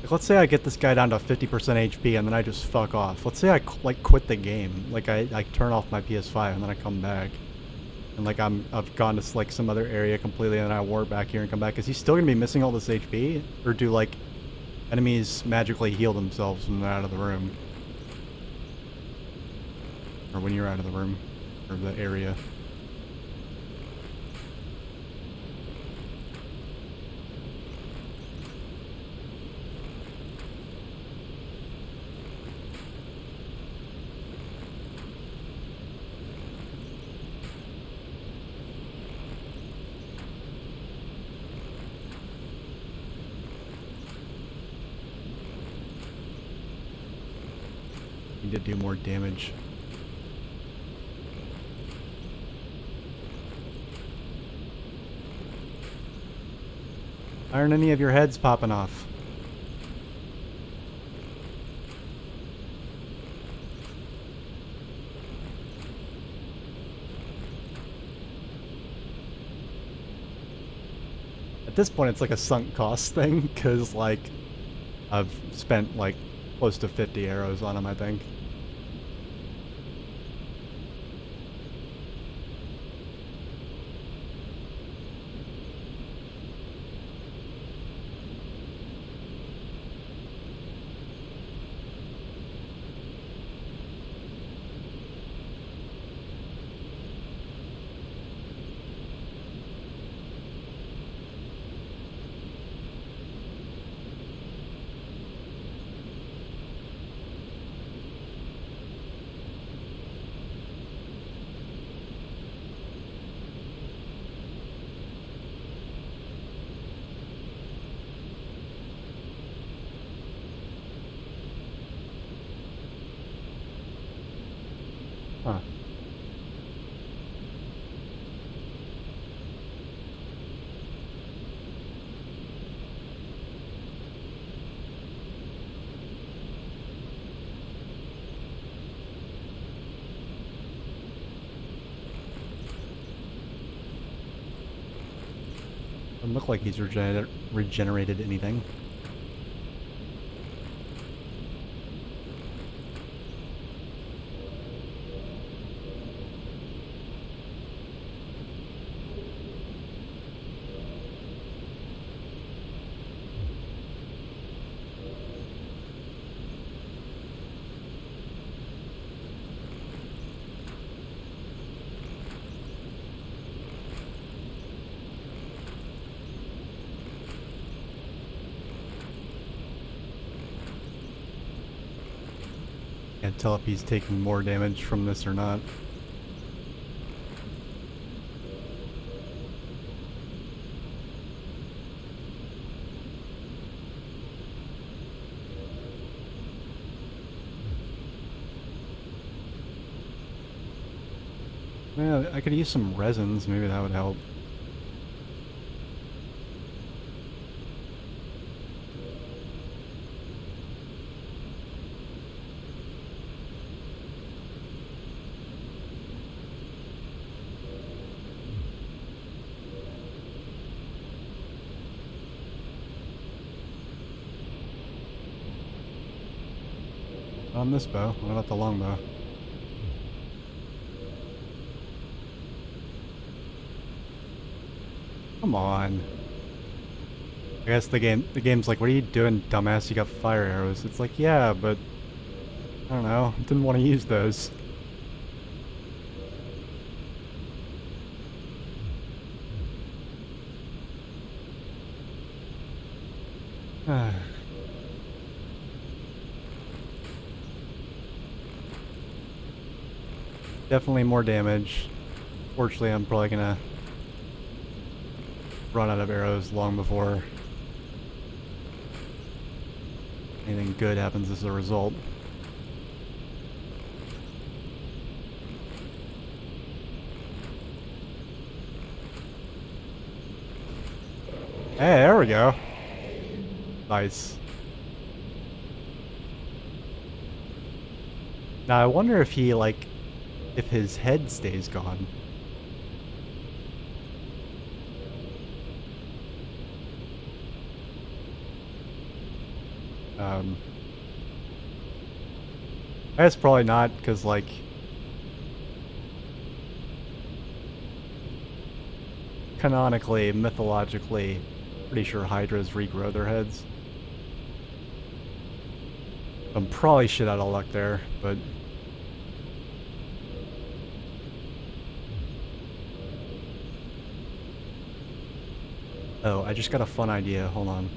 Speaker 1: Like, let's say I get this guy down to 50% HP and then I just fuck off. Let's say I, like, quit the game. Like, I turn off my PS5 and then I come back. And, like, I've gone to, like, some other area completely and then I warp back here and come back. Is he still gonna be missing all this HP? Or do, like, enemies magically heal themselves when they're out of the room? Or when you're out of the room. Or the area. Need to do more damage. Aren't any of your heads popping off? At this point, it's like a sunk cost thing, because, like, I've spent, like, close to 50 arrows on him, I think. Huh. Doesn't look like he's regenerated anything. Can't tell if he's taking more damage from this or not. Yeah, I could use some resins, maybe that would help. On this bow, what about the longbow? Come on. I guess the game's like, what are you doing, dumbass? You got fire arrows. It's like, yeah, but I don't know. I didn't want to use those. Definitely more damage. Fortunately, I'm probably gonna run out of arrows long before anything good happens as a result. Hey, there we go. Nice. Now I wonder if he, like, if his head stays gone. I guess probably not, because, like, canonically, mythologically, pretty sure hydras regrow their heads. I'm probably shit out of luck there, but oh, I just got a fun idea. Hold on.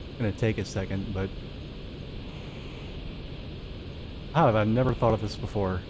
Speaker 1: It's gonna take a second, but how have I never thought of this before?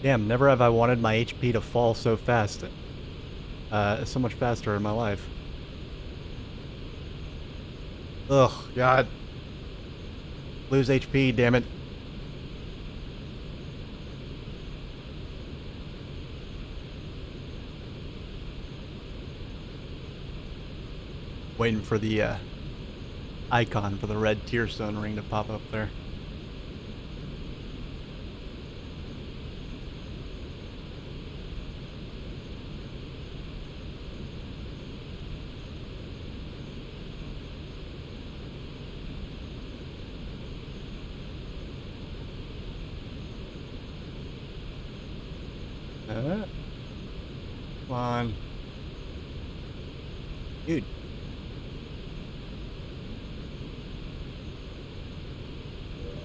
Speaker 1: Damn, never have I wanted my HP to fall so fast. So much faster in my life. Ugh, God. Lose HP, damn it. Waiting for the icon for the red tearstone ring to pop up there. Come on. Dude.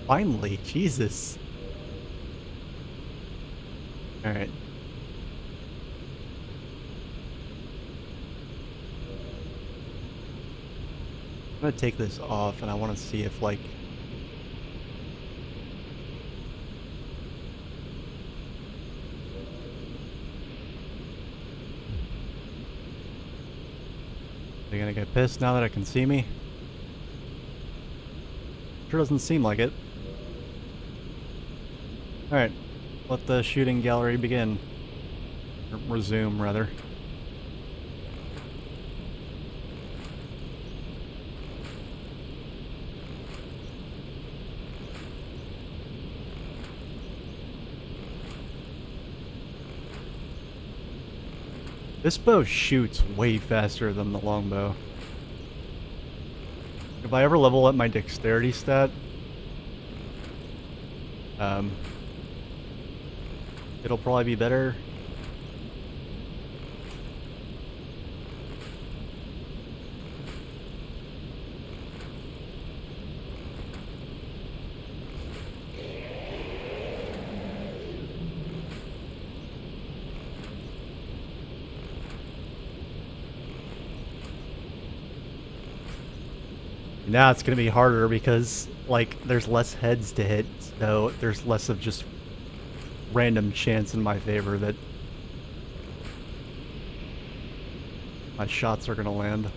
Speaker 1: Finally, Jesus. Alright. I'm gonna take this off and I wanna see if like they're gonna get pissed now that it can see me? Sure doesn't seem like it. Alright, let the shooting gallery begin. Or resume, rather. This bow shoots way faster than the longbow. If I ever level up my dexterity stat, it'll probably be better. Now it's gonna be harder because, like, there's less heads to hit, so there's less of just random chance in my favor that my shots are gonna land.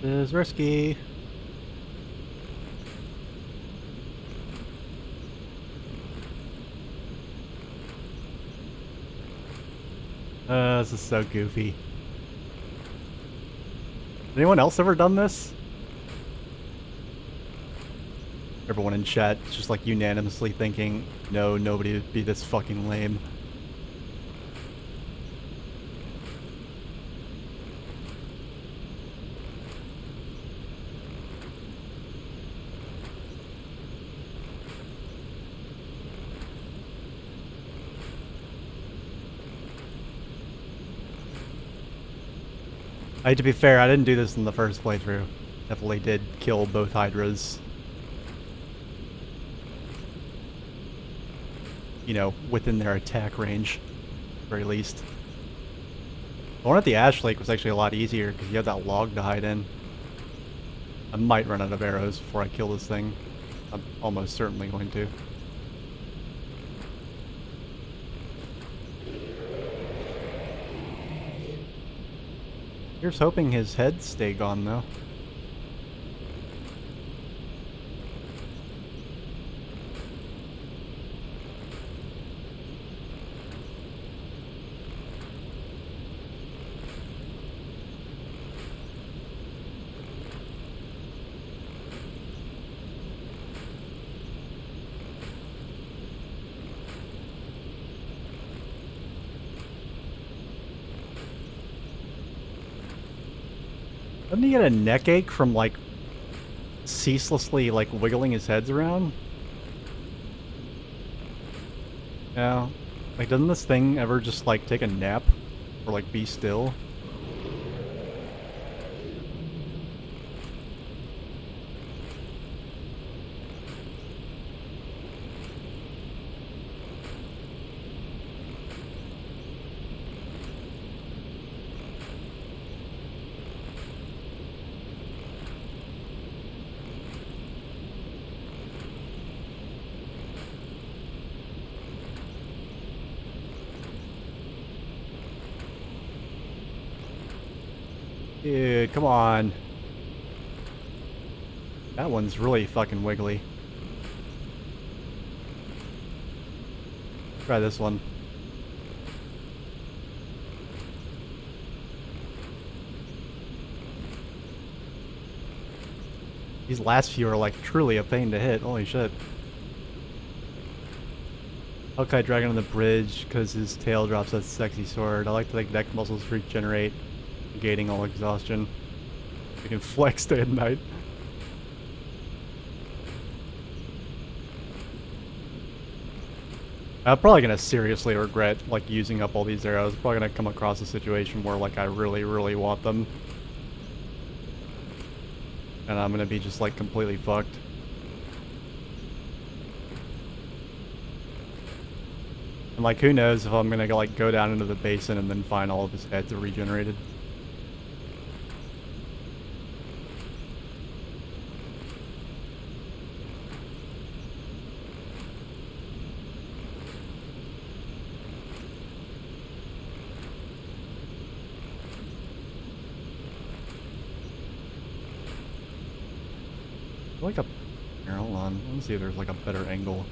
Speaker 1: This is risky. This is so goofy. Anyone else ever done this? Everyone in chat is just like unanimously thinking, no, nobody would be this fucking lame. To be fair, I didn't do this in the first playthrough. Definitely did kill both Hydras. You know, within their attack range, at the very least. The one at the Ash Lake was actually a lot easier because you have that log to hide in. I might run out of arrows before I kill this thing. I'm almost certainly going to. Here's hoping his head stay gone, though. Doesn't he get a neck ache from, like, ceaselessly, like, wiggling his heads around? Yeah. Like, doesn't this thing ever just, like, take a nap? Or, like, be still? Dude, come on. That one's really fucking wiggly. Try this one. These last few are like truly a pain to hit. Holy shit. Hellkite Dragon on the bridge because his tail drops that sexy sword. I like to think neck muscles regenerate, negating all exhaustion. You can flex day and night. I'm probably gonna seriously regret like using up all these arrows. Probably gonna come across a situation where like I really, really want them. And I'm gonna be just like completely fucked. And like who knows if I'm gonna like go down into the basin and then find all of his heads are regenerated. Like a... Here, hold on. Let me see if there's like a better angle.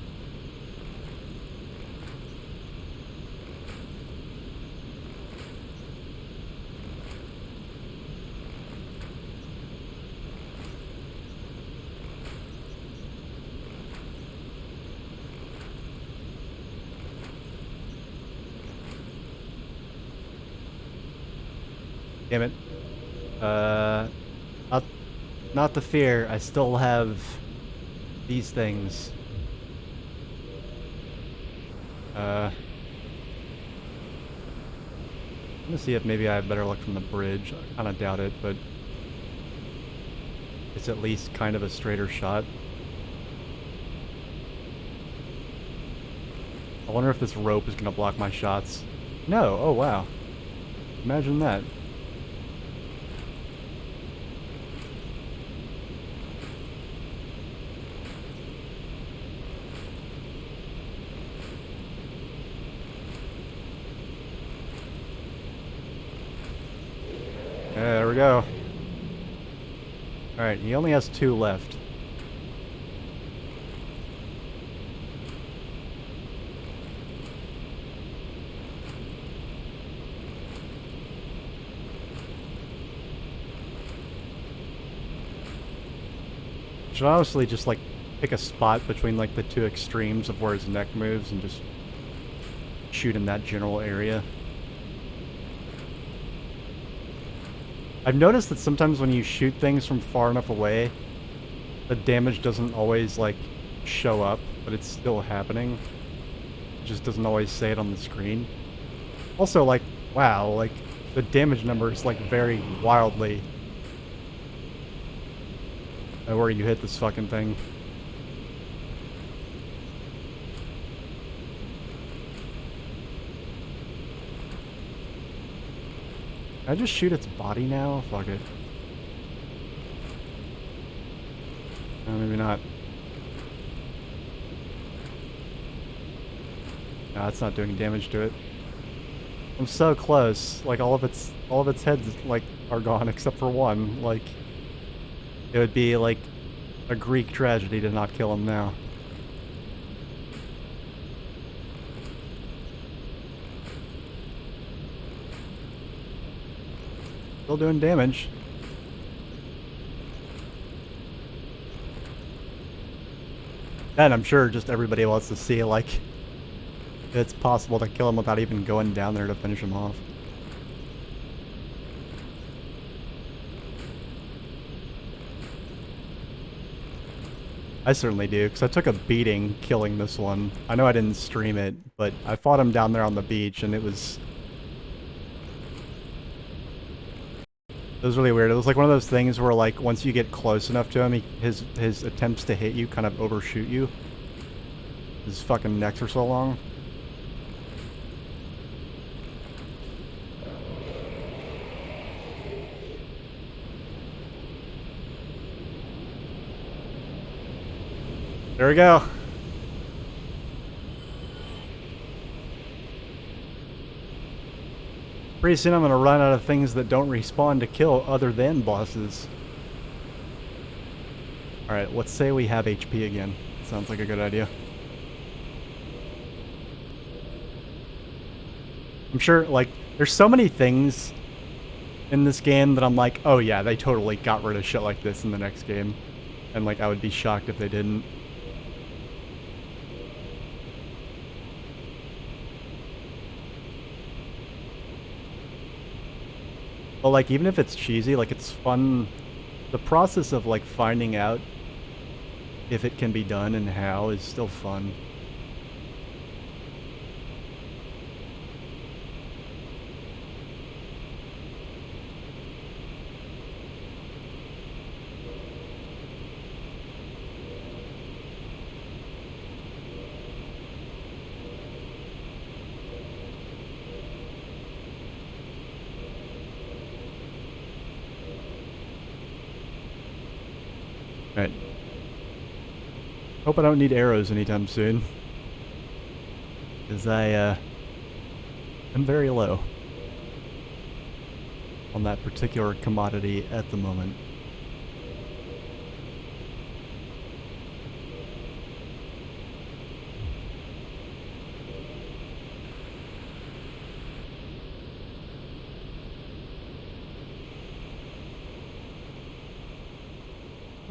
Speaker 1: Damn it. Not the fear. I still have these things. I'm gonna see if maybe I have better luck from the bridge. I kinda doubt it, but it's at least kind of a straighter shot. I wonder if this rope is gonna block my shots. No! Oh wow. Imagine that. There we go. Alright, he only has 2 left. Should honestly just like pick a spot between like the 2 extremes of where his neck moves and just shoot in that general area. I've noticed that sometimes when you shoot things from far enough away, the damage doesn't always, like, show up, but it's still happening. It just doesn't always say it on the screen. Also, like, wow, like, the damage numbers, like, vary wildly at where you hit this fucking thing. Can I just shoot its body now? Fuck it. No, maybe not. No, it's not doing damage to it. I'm so close. Like all of its heads like are gone except for one. Like it would be like a Greek tragedy to not kill him now. Still doing damage. And I'm sure just everybody wants to see, like, it's possible to kill him without even going down there to finish him off. I certainly do, because I took a beating killing this one. I know I didn't stream it, but I fought him down there on the beach, and it was really weird. It was like one of those things where, like, once you get close enough to him, his attempts to hit you kind of overshoot you. His fucking necks are so long. There we go. Pretty soon I'm gonna run out of things that don't respawn to kill other than bosses. Alright, let's say we have HP again. Sounds like a good idea. I'm sure, like, there's so many things in this game that I'm like, oh yeah, they totally got rid of shit like this in the next game. And, like, I would be shocked if they didn't. But, like, even if it's cheesy, like, it's fun. The process of, like, finding out if it can be done and how is still fun. Right. Hope I don't need arrows anytime soon. Because I'm very low on that particular commodity at the moment.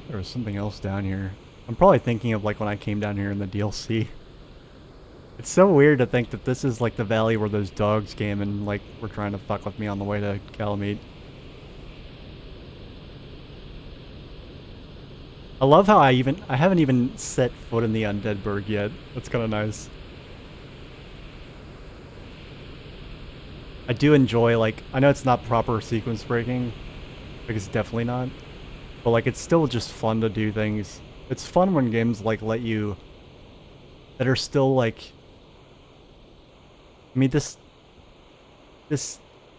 Speaker 1: There was something else down here. I'm probably thinking of like when I came down here in the DLC. It's so weird to think that this is like the valley where those dogs came and like were trying to fuck with me on the way to Calamite. I love how I haven't even set foot in the Undead Burg yet. That's kind of nice. I do enjoy, like, I know it's not proper sequence breaking, like it's definitely not. But, like, it's still just fun to do things. It's fun when games, like, let you... that are still, like... I mean, this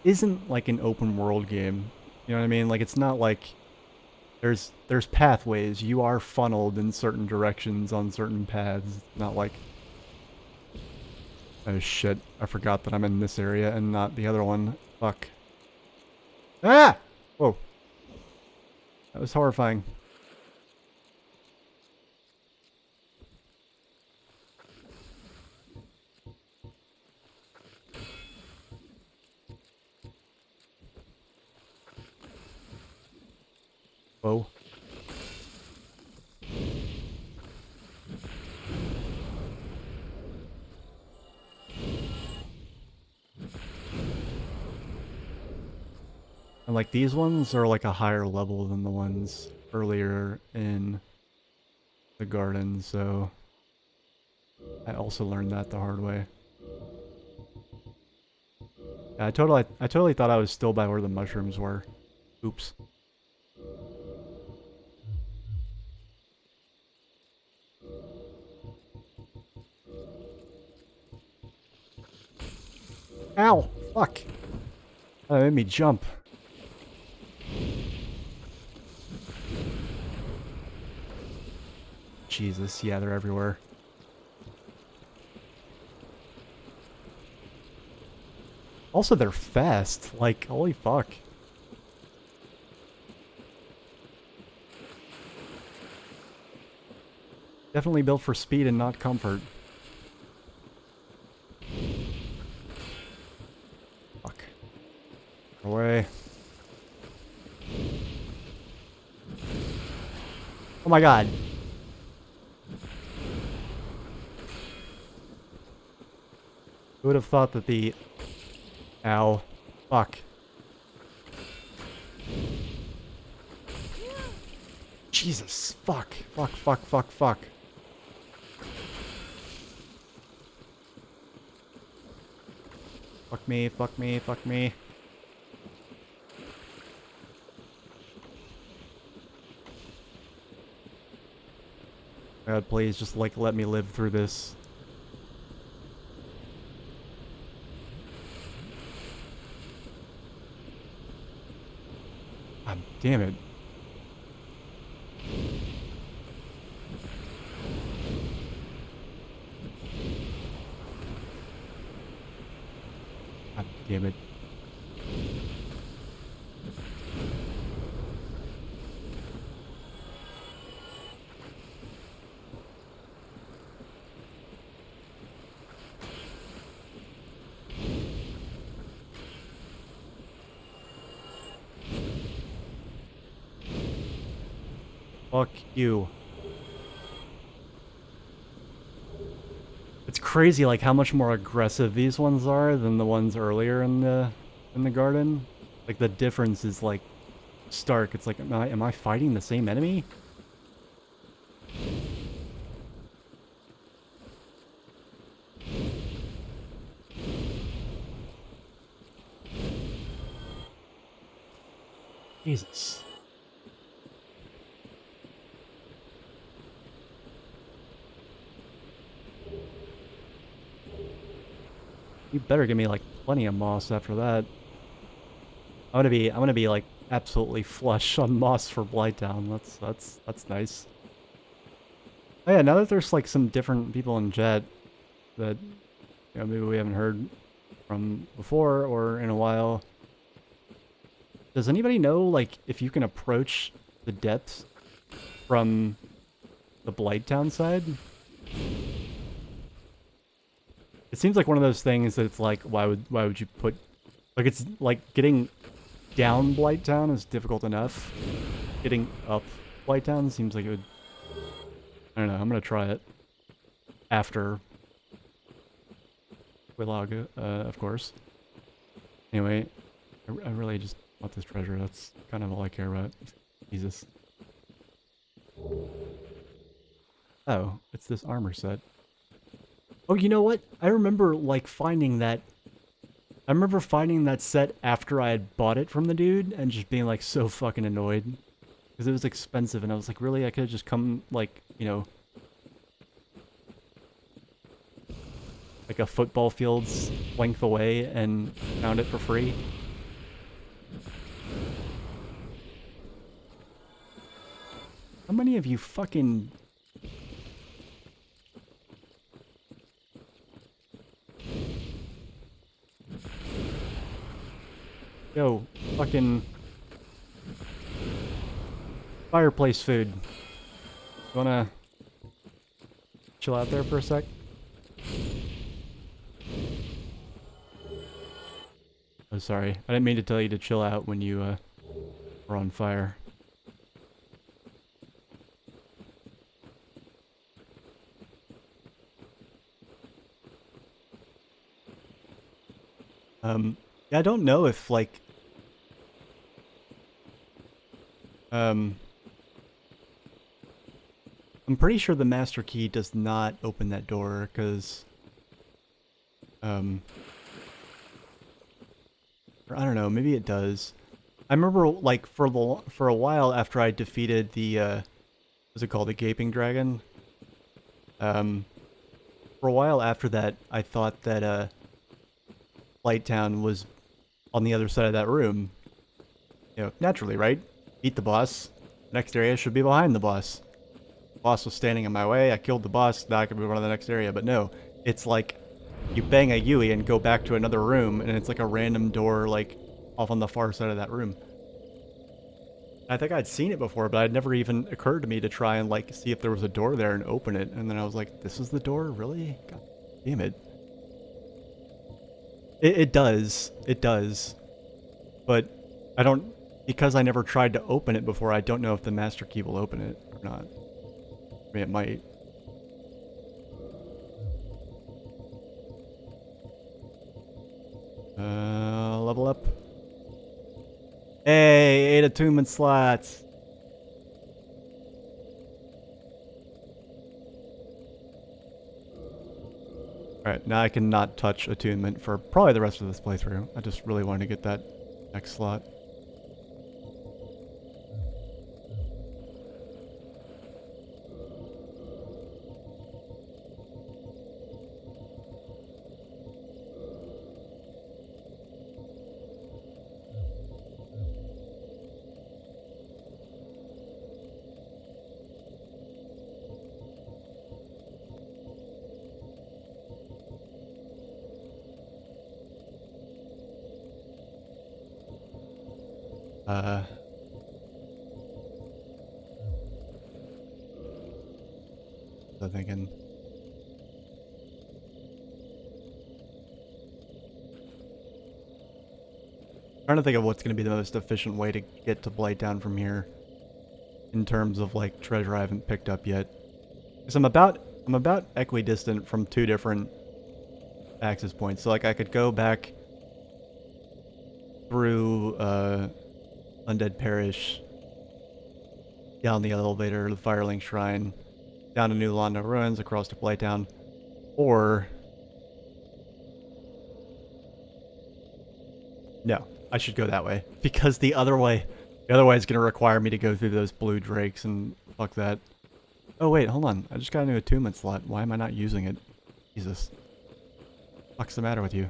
Speaker 1: isn't, like, an open world game. You know what I mean? Like, it's not like... There's pathways. You are funneled in certain directions on certain paths. Not like... Oh, shit. I forgot that I'm in this area and not the other one. Fuck. Ah! Whoa. That was horrifying. Whoa. And like these ones are like a higher level than the ones earlier in the garden, so I also learned that the hard way. Yeah, I totally thought I was still by where the mushrooms were. Oops. Ow! Fuck! That made me jump. Jesus, yeah, they're everywhere. Also, they're fast. Like, holy fuck. Definitely built for speed and not comfort. Fuck. Away. Oh my god. Who would have thought that the... Ow. Fuck. Jesus. Fuck. Fuck, fuck, fuck, fuck. Fuck me, fuck me, fuck me. God, please just, like, let me live through this. God damn it. God damn it. Fuck you. It's crazy, like, how much more aggressive these ones are than the ones earlier in the garden. Like, the difference is, like, stark. It's like, am I fighting the same enemy? Jesus. You better give me like plenty of moss after that. I'm gonna be like absolutely flush on moss for Blighttown. That's nice. Oh yeah, now that there's like some different people in chat that maybe we haven't heard from before or in a while. Does anybody know like if you can approach the depths from the Blighttown side? It seems like one of those things that it's like, why would you put, like, it's like getting down Blighttown is difficult enough. Getting up Blighttown seems like it would, I don't know, I'm gonna try it after we log, of course. Anyway, I really just want this treasure, that's kind of all I care about. Jesus. Oh, it's this armor set. Oh, you know what? I remember, like, finding that... I remember finding that set after I had bought it from the dude and just being, like, so fucking annoyed. Because it was expensive, and I was like, really? I could have just come, like, you know... like a football field's length away and found it for free. How many of you fucking... Yo, fucking... fireplace food. You wanna... chill out there for a sec? Oh, sorry. I didn't mean to tell you to chill out when you, were on fire. Yeah, I don't know if, like... I'm pretty sure the master key does not open that door, because... or I don't know, maybe it does. I remember, like, for a while after I defeated the, what's it called, the Gaping Dragon? For a while after that, I thought that, Blighttown was on the other side of that room. You know, naturally, right? Beat the boss. Next area should be behind the boss. The boss was standing in my way, I killed the boss, now I can move on to the next area, but no. It's like, you bang a Yui and go back to another room, and it's like a random door, like, off on the far side of that room. I think I'd seen it before, but it never even occurred to me to try and, like, see if there was a door there and open it, and then I was like, this is the door? Really? God damn it. It does. It does. But I don't... because I never tried to open it before, I don't know if the master key will open it or not. I mean, it might. Level up. Hey, 8 attunement slots. Alright, now I can not touch attunement for probably the rest of this playthrough. I just really wanted to get that next slot. I'm thinking. Trying to think of what's going to be the most efficient way to get to Blighttown from here. in terms of like treasure I haven't picked up yet. Because I'm about equidistant from 2 different access points. So like I could go back through Undead Parish, down the elevator to the Firelink Shrine, down to New Londo Ruins, across to Playtown, or no, I should go that way because the other way is gonna require me to go through those blue drakes and fuck that. Oh wait, hold on, I just got a new attunement slot. Why am I not using it? Jesus, what's the matter with you?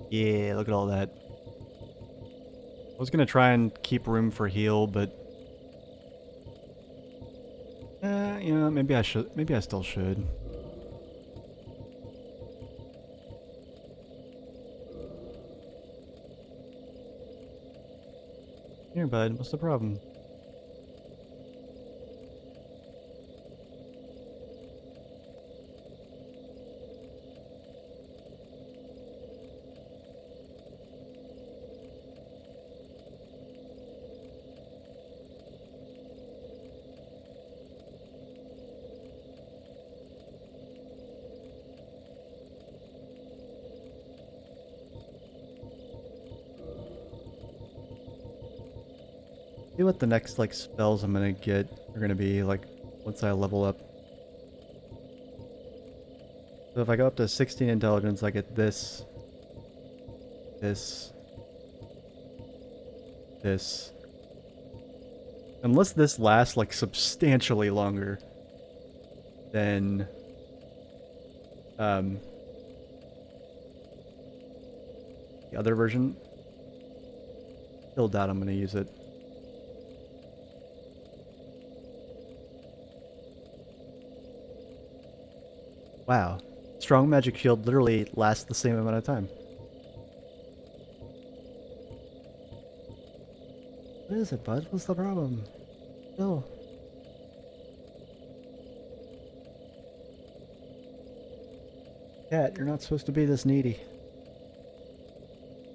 Speaker 1: Yeah, look at all that. I was gonna try and keep room for heal, but you know, maybe I should. Maybe I still should. Here, bud. What's the problem? See what the next like spells I'm gonna get are gonna be like once I level up. So if I go up to 16 intelligence, I get this, this. Unless this lasts like substantially longer than the other version. Still doubt I'm gonna use it. Wow. Strong magic shield literally lasts the same amount of time. What is it, bud? What's the problem? Still. Cat, you're not supposed to be this needy.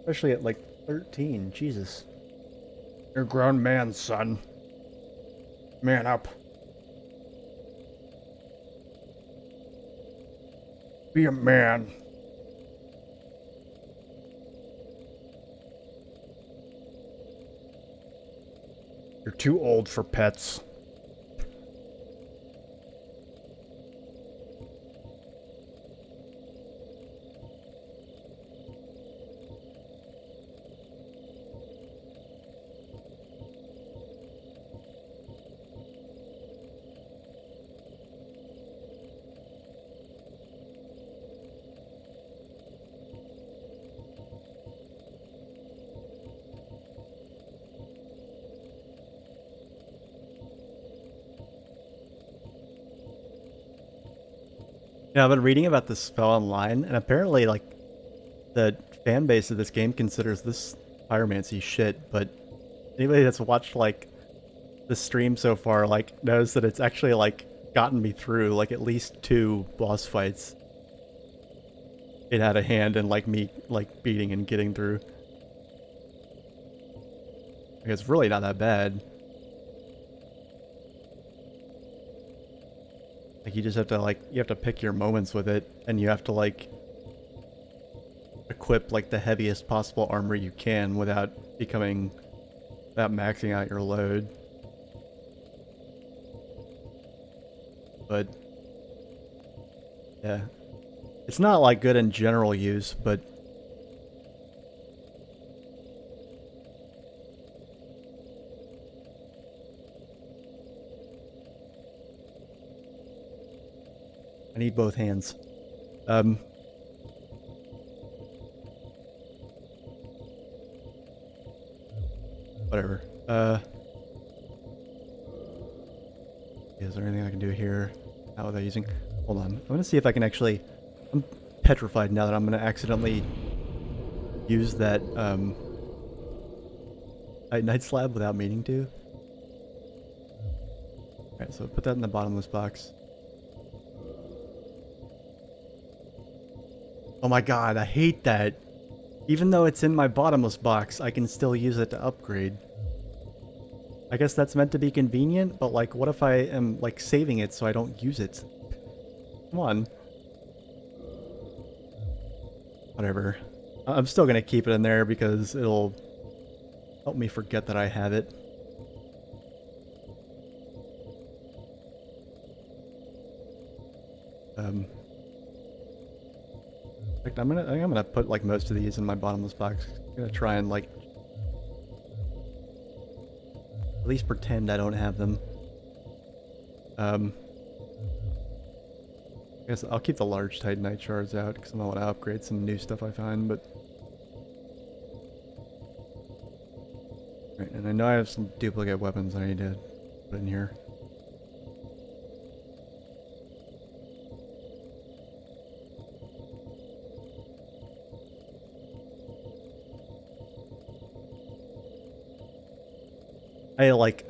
Speaker 1: Especially at like 13. Jesus. You're a grown man, son. Man up. Be a man. You're too old for pets. Yeah, I've been reading about this spell online, and apparently, like, the fan base of this game considers this pyromancy shit, but anybody that's watched, like, the stream so far, like, knows that it's actually, like, gotten me through, like, at least 2 boss fights. It had a hand in, like, me, like, beating and getting through. Like, it's really not that bad. Like, you just have to, like, you have to pick your moments with it, and you have to, like, equip, like, the heaviest possible armor you can without maxing out your load. But, yeah. It's not, like, good in general use, but I need both hands. Whatever. Is there anything I can do here? How are they using? Hold on. I'm gonna see if I can actually. I'm petrified now that I'm gonna accidentally use that night slab without meaning to. Alright, so put that in the bottomless box. Oh my god, I hate that. Even though it's in my bottomless box, I can still use it to upgrade. I guess that's meant to be convenient, but like, what if I am like saving it so I don't use it? Come on. Whatever. I'm still gonna keep it in there because it'll help me forget that I have it. In fact, I think I'm gonna put like most of these in my bottomless box. I'm gonna try and like at least pretend I don't have them. I guess I'll keep the large titanite shards out because I don't want to upgrade some new stuff I find, but... Right, and I know I have some duplicate weapons I need to put in here.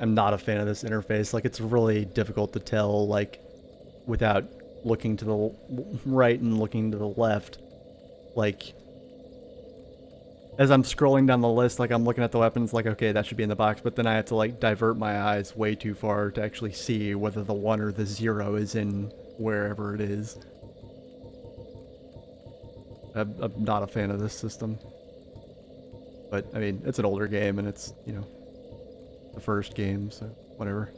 Speaker 1: I'm not a fan of this interface. Like, it's really difficult to tell, like, without looking to the right and looking to the left. Like, as I'm scrolling down the list, like, I'm looking at the weapons, like, okay, that should be in the box, but then I have to, like, divert my eyes way too far to actually see whether the 1 or the 0 is in wherever it is. I'm not a fan of this system. But, I mean, it's an older game, and it's, you know, the first game, so whatever.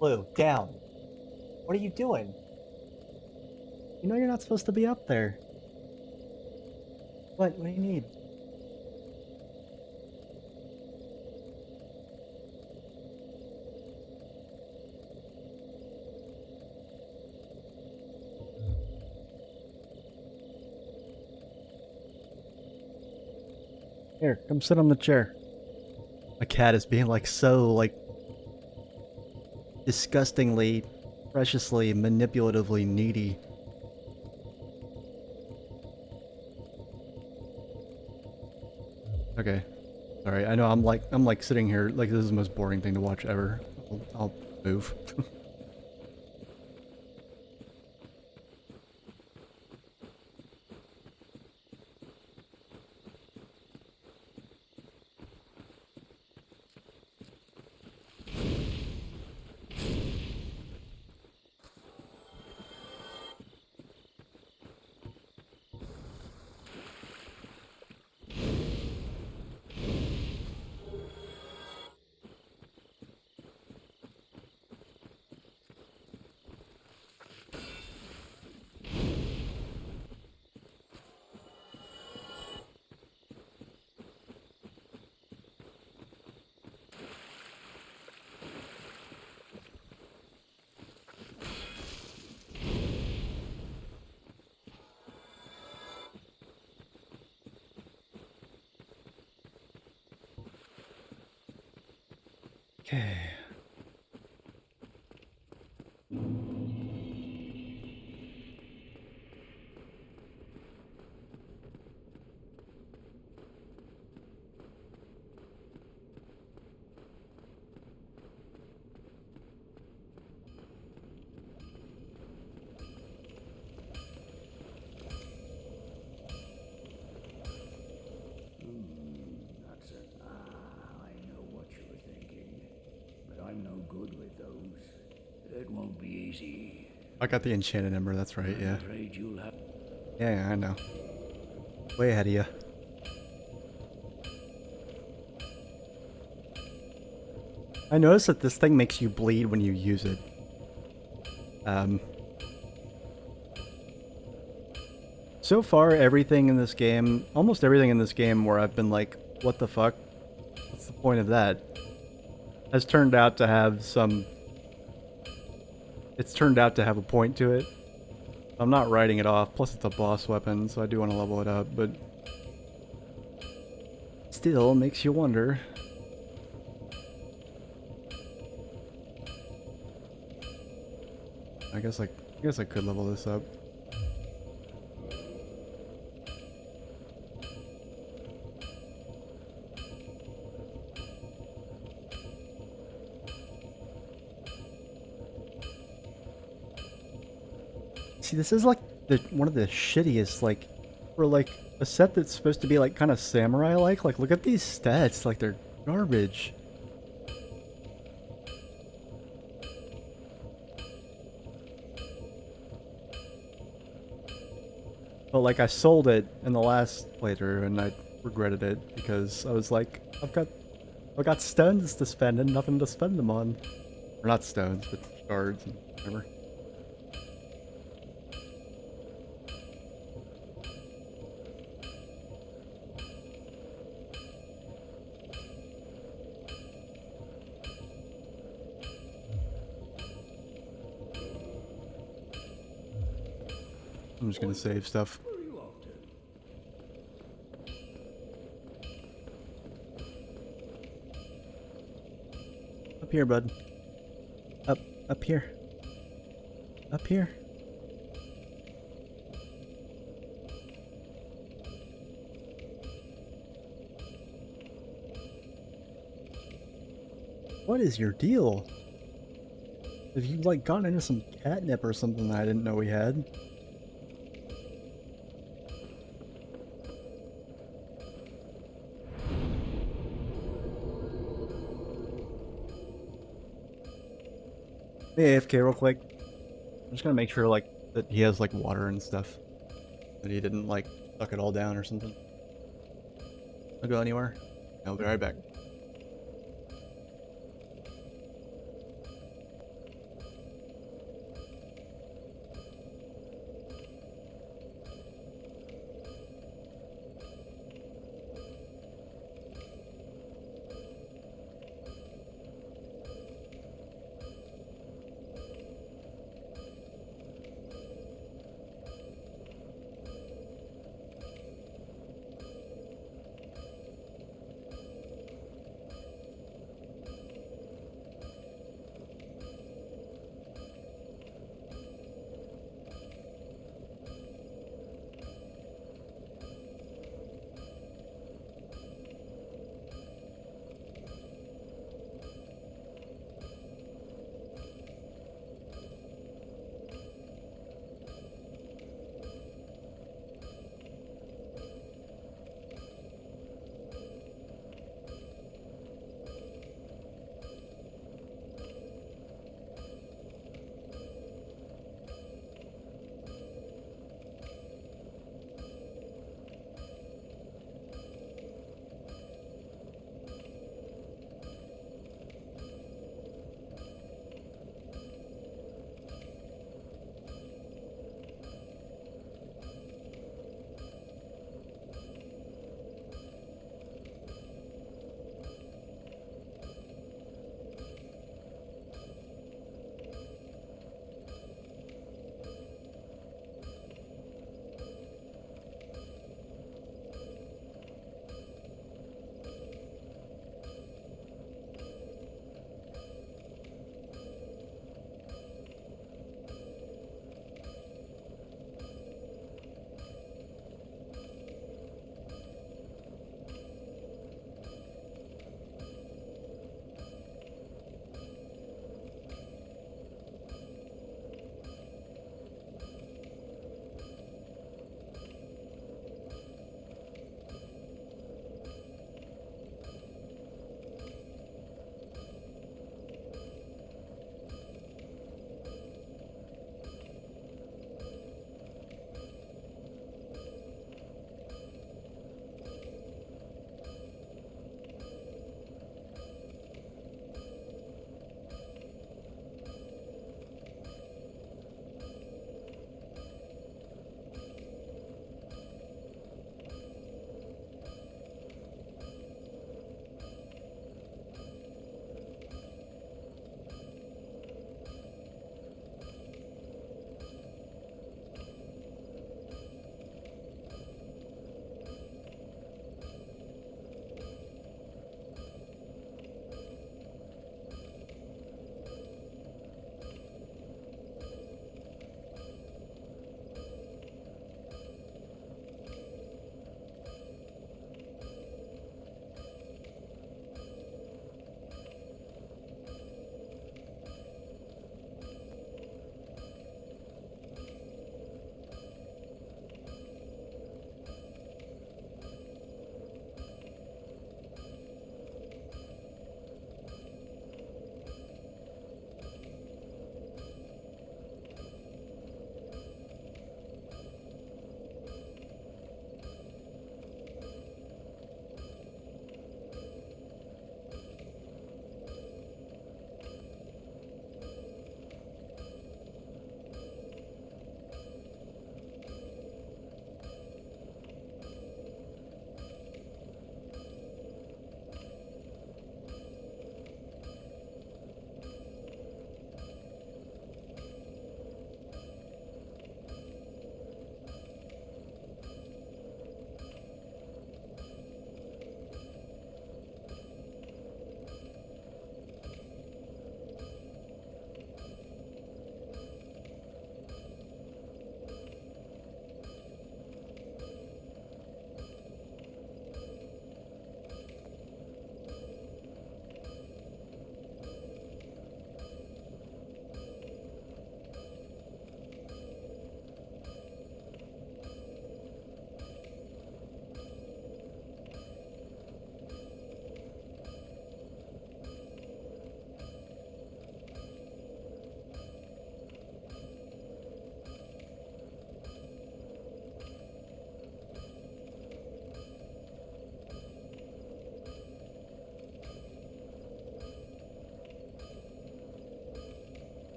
Speaker 1: Blue, down. What are you doing? You know you're not supposed to be up there. What? What do you need? Here, come sit on the chair. My cat is being like so like disgustingly, preciously, manipulatively needy. Okay. Sorry, I know I'm like sitting here like this is the most boring thing to watch ever. I'll move. Okay.
Speaker 6: That's it. I know what you were thinking, but I'm no good with those. It won't be easy.
Speaker 1: I got the enchanted ember, that's right, yeah.
Speaker 6: I'm afraid you'll have...
Speaker 1: Yeah, I know. Way ahead of you. I noticed that this thing makes you bleed when you use it. So far, everything in this game, almost everything in this game where I've been like, what the fuck? What's the point of that? Has turned out to have some... It's turned out to have a point to it. I'm not writing it off, plus it's a boss weapon, so I do want to level it up, but... Still, makes you wonder. I guess I could level this up. See, this is like one of the shittiest, like, for like a set that's supposed to be like kind of samurai-like. Like, look at these stats, like they're garbage. But like, I sold it in the last playthrough and I regretted it because I was like, I've got stones to spend and nothing to spend them on. Or not stones, but shards and whatever. I'm just gonna save stuff.
Speaker 6: Where are you off to?
Speaker 1: Up here, bud. Up here. Up here. What is your deal? Have you like gotten into some catnip or something that I didn't know we had? Hey, AFK real quick. I'm just gonna make sure like that he has like water and stuff. That he didn't like suck it all down or something. I'll go anywhere. I'll be right back.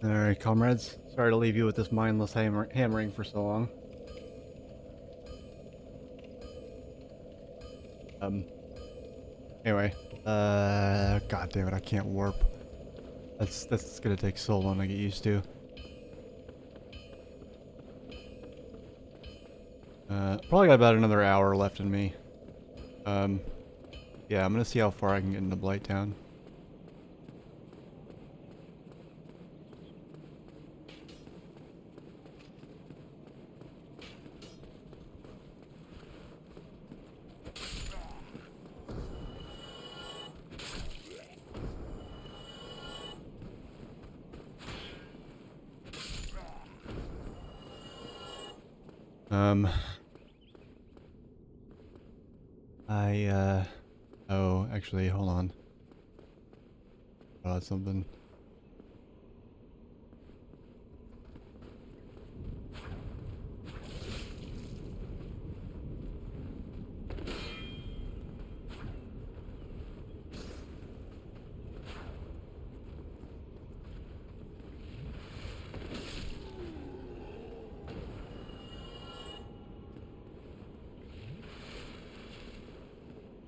Speaker 1: Alright, comrades. Sorry to leave you with this mindless hammering for so long. Anyway. God damn it, I can't warp. That's gonna take so long to get used to. Probably got about another hour left in me. Yeah, I'm gonna see how far I can get into Blight Town. Oh, actually, hold on. Something.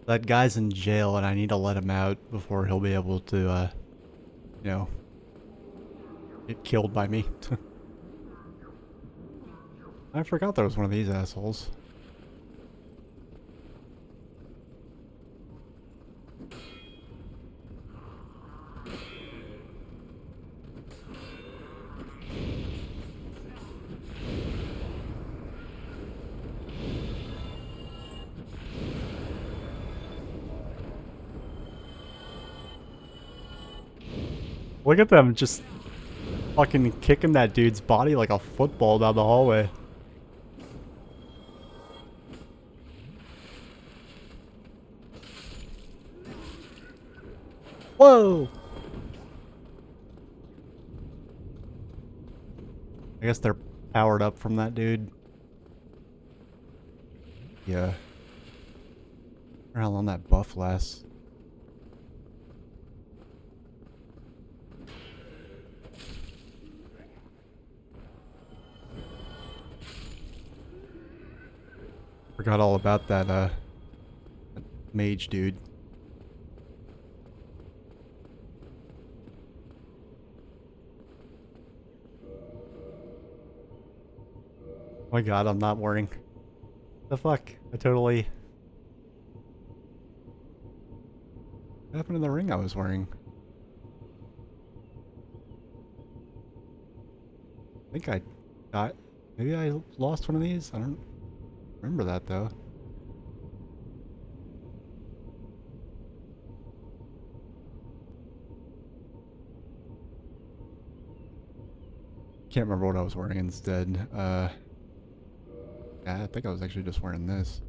Speaker 1: That guy's in jail and I need to let him out before he'll be able to, you know, get killed by me. I forgot there was one of these assholes. Look at them just fucking kicking that dude's body like a football down the hallway. Whoa! I guess they're powered up from that dude. Yeah. I wonder how long that buff lasts. Forgot all about that mage dude. Oh my god, I'm not wearing. The fuck? I totally. What happened to the ring I was wearing? I think I got. Maybe I lost one of these? I don't remember that though. Can't remember what I was wearing instead. Yeah, I think I was actually just wearing this.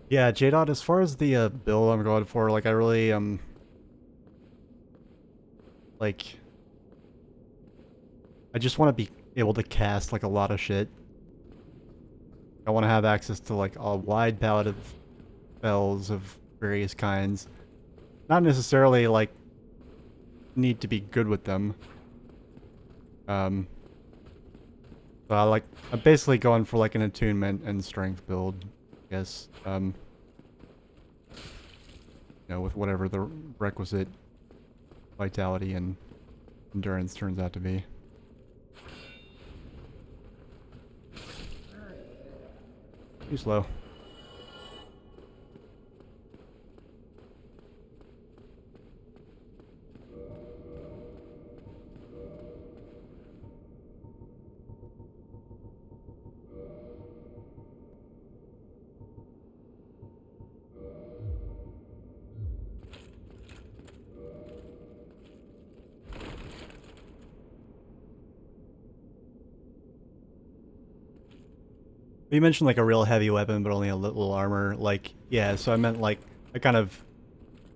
Speaker 1: Yeah, J-Dot, as far as the build I'm going for, like I really like I just want to be able to cast like a lot of shit. I want to have access to like a wide palette of spells of various kinds. Not necessarily like need to be good with them. So I'm basically going for like an attunement and strength build, I guess. You know, with whatever the requisite vitality and endurance turns out to be. Too slow. You mentioned like a real heavy weapon, but only a little armor. Like, yeah, so I meant like, I kind of,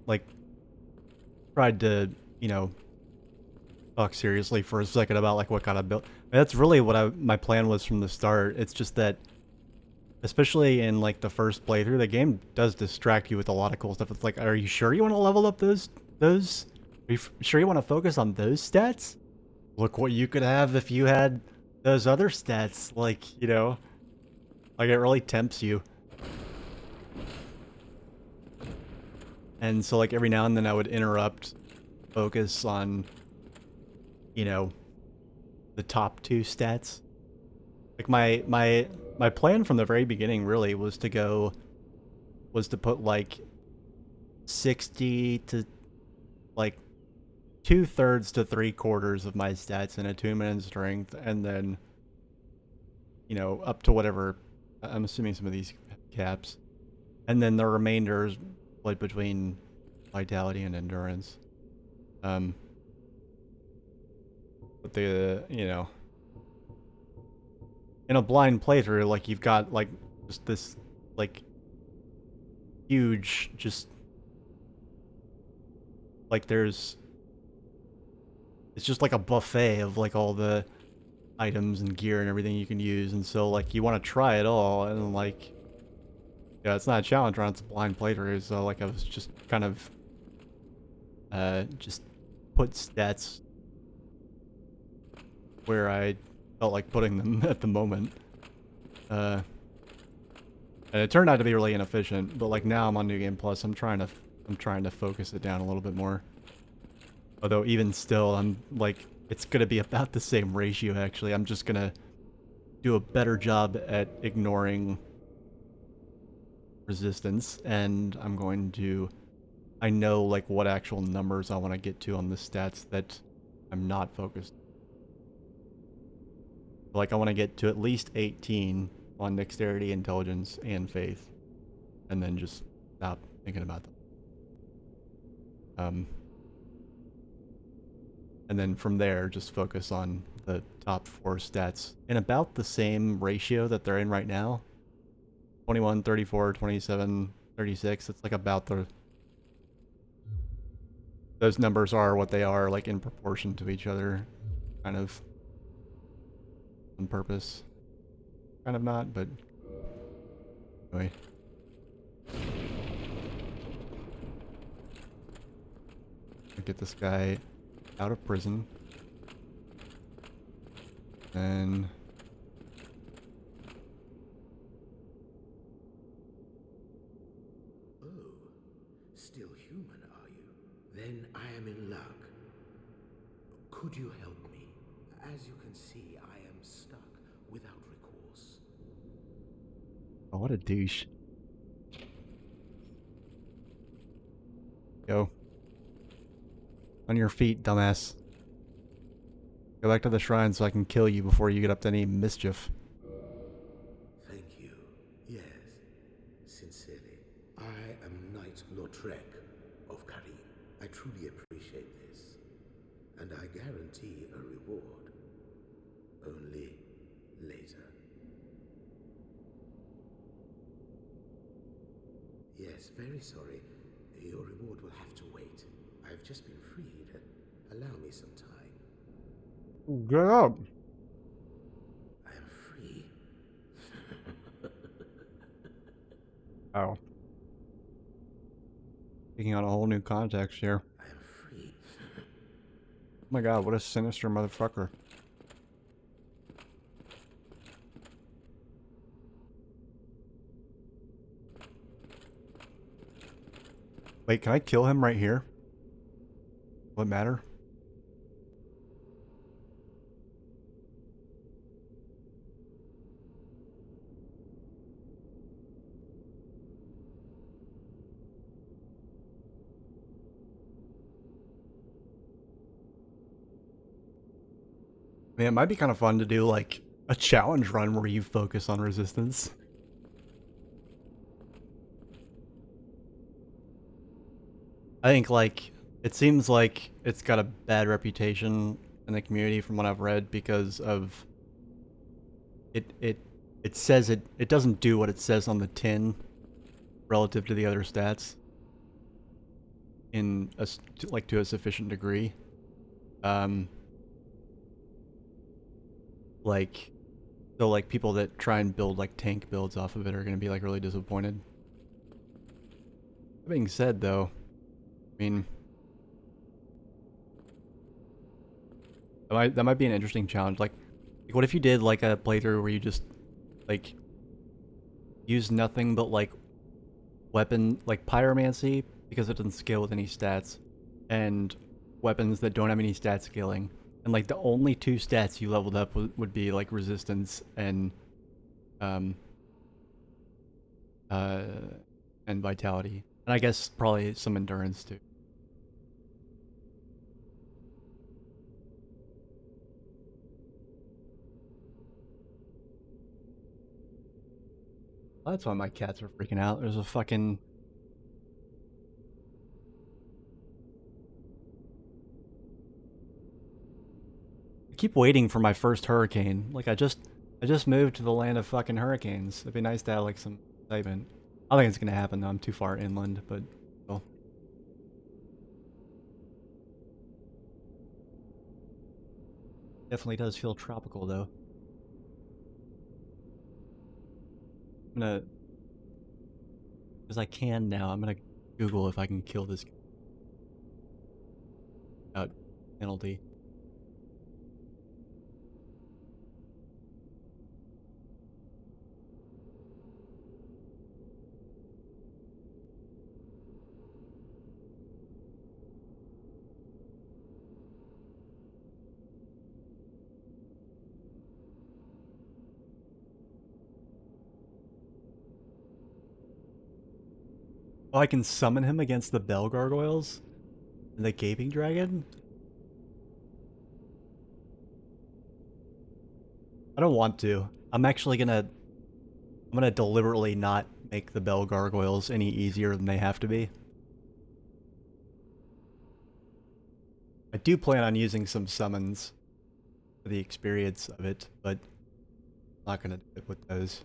Speaker 1: like, tried to you know, talk seriously for a second about like what kind of build. That's really what my plan was from the start. It's just that, especially in like the first playthrough, the game does distract you with a lot of cool stuff. It's like, are you sure you want to level up those? Are you sure you want to focus on those stats? Look what you could have if you had those other stats. Like, you know, like it really tempts you. And so like every now and then I would interrupt, focus on, you know, the top 2 stats. Like my plan from the very beginning really was to put like 60 to like 2/3 to 3/4 of my stats in attunement and strength, and then, you know, up to whatever. I'm assuming some of these caps, and then the remainder is split between vitality and endurance. But you know, in a blind playthrough, like you've got like just this like huge, just like it's just like a buffet of like all the items and gear and everything you can use, and so like you want to try it all, and like, yeah, it's not a challenge run, it's a blind playthrough, so like I was just kind of just put stats where I felt like putting them at the moment. And it turned out to be really inefficient, but like now I'm on New Game Plus, I'm trying to focus it down a little bit more. Although even still, I'm like, it's gonna be about the same ratio actually. I'm just gonna do a better job at ignoring resistance, and I'm going to, I know like what actual numbers I want to get to on the stats that I'm not focused. Like I want to get to at least 18 on dexterity, intelligence, and faith, and then just stop thinking about them. And then from there, just focus on the top 4 stats in about the same ratio that they're in right now. 21, 34, 27, 36. It's like about those numbers are what they are, like in proportion to each other, kind of on purpose. Kind of not, but anyway. Get this guy out of prison. And
Speaker 3: Oh, still human, are you? Then I am in luck. Could you help me? As you can see, I am stuck without recourse.
Speaker 1: oh, what a douche. Go. On your feet, dumbass. Go back to the shrine so I can kill you before you get up to any mischief.
Speaker 3: Thank you. Yes, sincerely. I am Knight Lautrec of Karim. I truly appreciate this, and I guarantee a reward. Only later. Yes, very sorry. Your reward will have to wait. I've just been freed. Allow me some time.
Speaker 1: Get up!
Speaker 3: I am free.
Speaker 1: Oh. Taking on a whole new context here.
Speaker 3: I am free.
Speaker 1: Oh my god, what a sinister motherfucker. Wait, can I kill him right here? Will it matter? I mean, it might be kind of fun to do like a challenge run where you focus on resistance. I think like it seems like it's got a bad reputation in the community from what I've read because of it says it doesn't do what it says on the tin relative to the other stats. in like to a sufficient degree. Like, so like people that try and build like tank builds off of it are gonna be like really disappointed. That being said, though, I mean, that might be an interesting challenge. Like, what if you did like a playthrough where you just like use nothing but like weapon, like pyromancy, because it doesn't scale with any stats, and weapons that don't have any stat scaling, and like the only two stats you leveled up would be like resistance and um uh and vitality, and I guess probably some endurance too. Oh, that's why my cats are freaking out. There's a fucking... I keep waiting for my first hurricane. Like, I just moved to the land of fucking hurricanes. It'd be nice to have, like, some excitement. I think it's gonna happen, though. I'm too far inland, but... well. Definitely does feel tropical, though. I'm gonna... because I can now, I'm gonna Google if I can kill this without penalty. Oh, I can summon him against the bell gargoyles and the gaping dragon? I don't want to. I'm gonna deliberately not make the bell gargoyles any easier than they have to be. I do plan on using some summons for the experience of it, but I'm not gonna do it with those.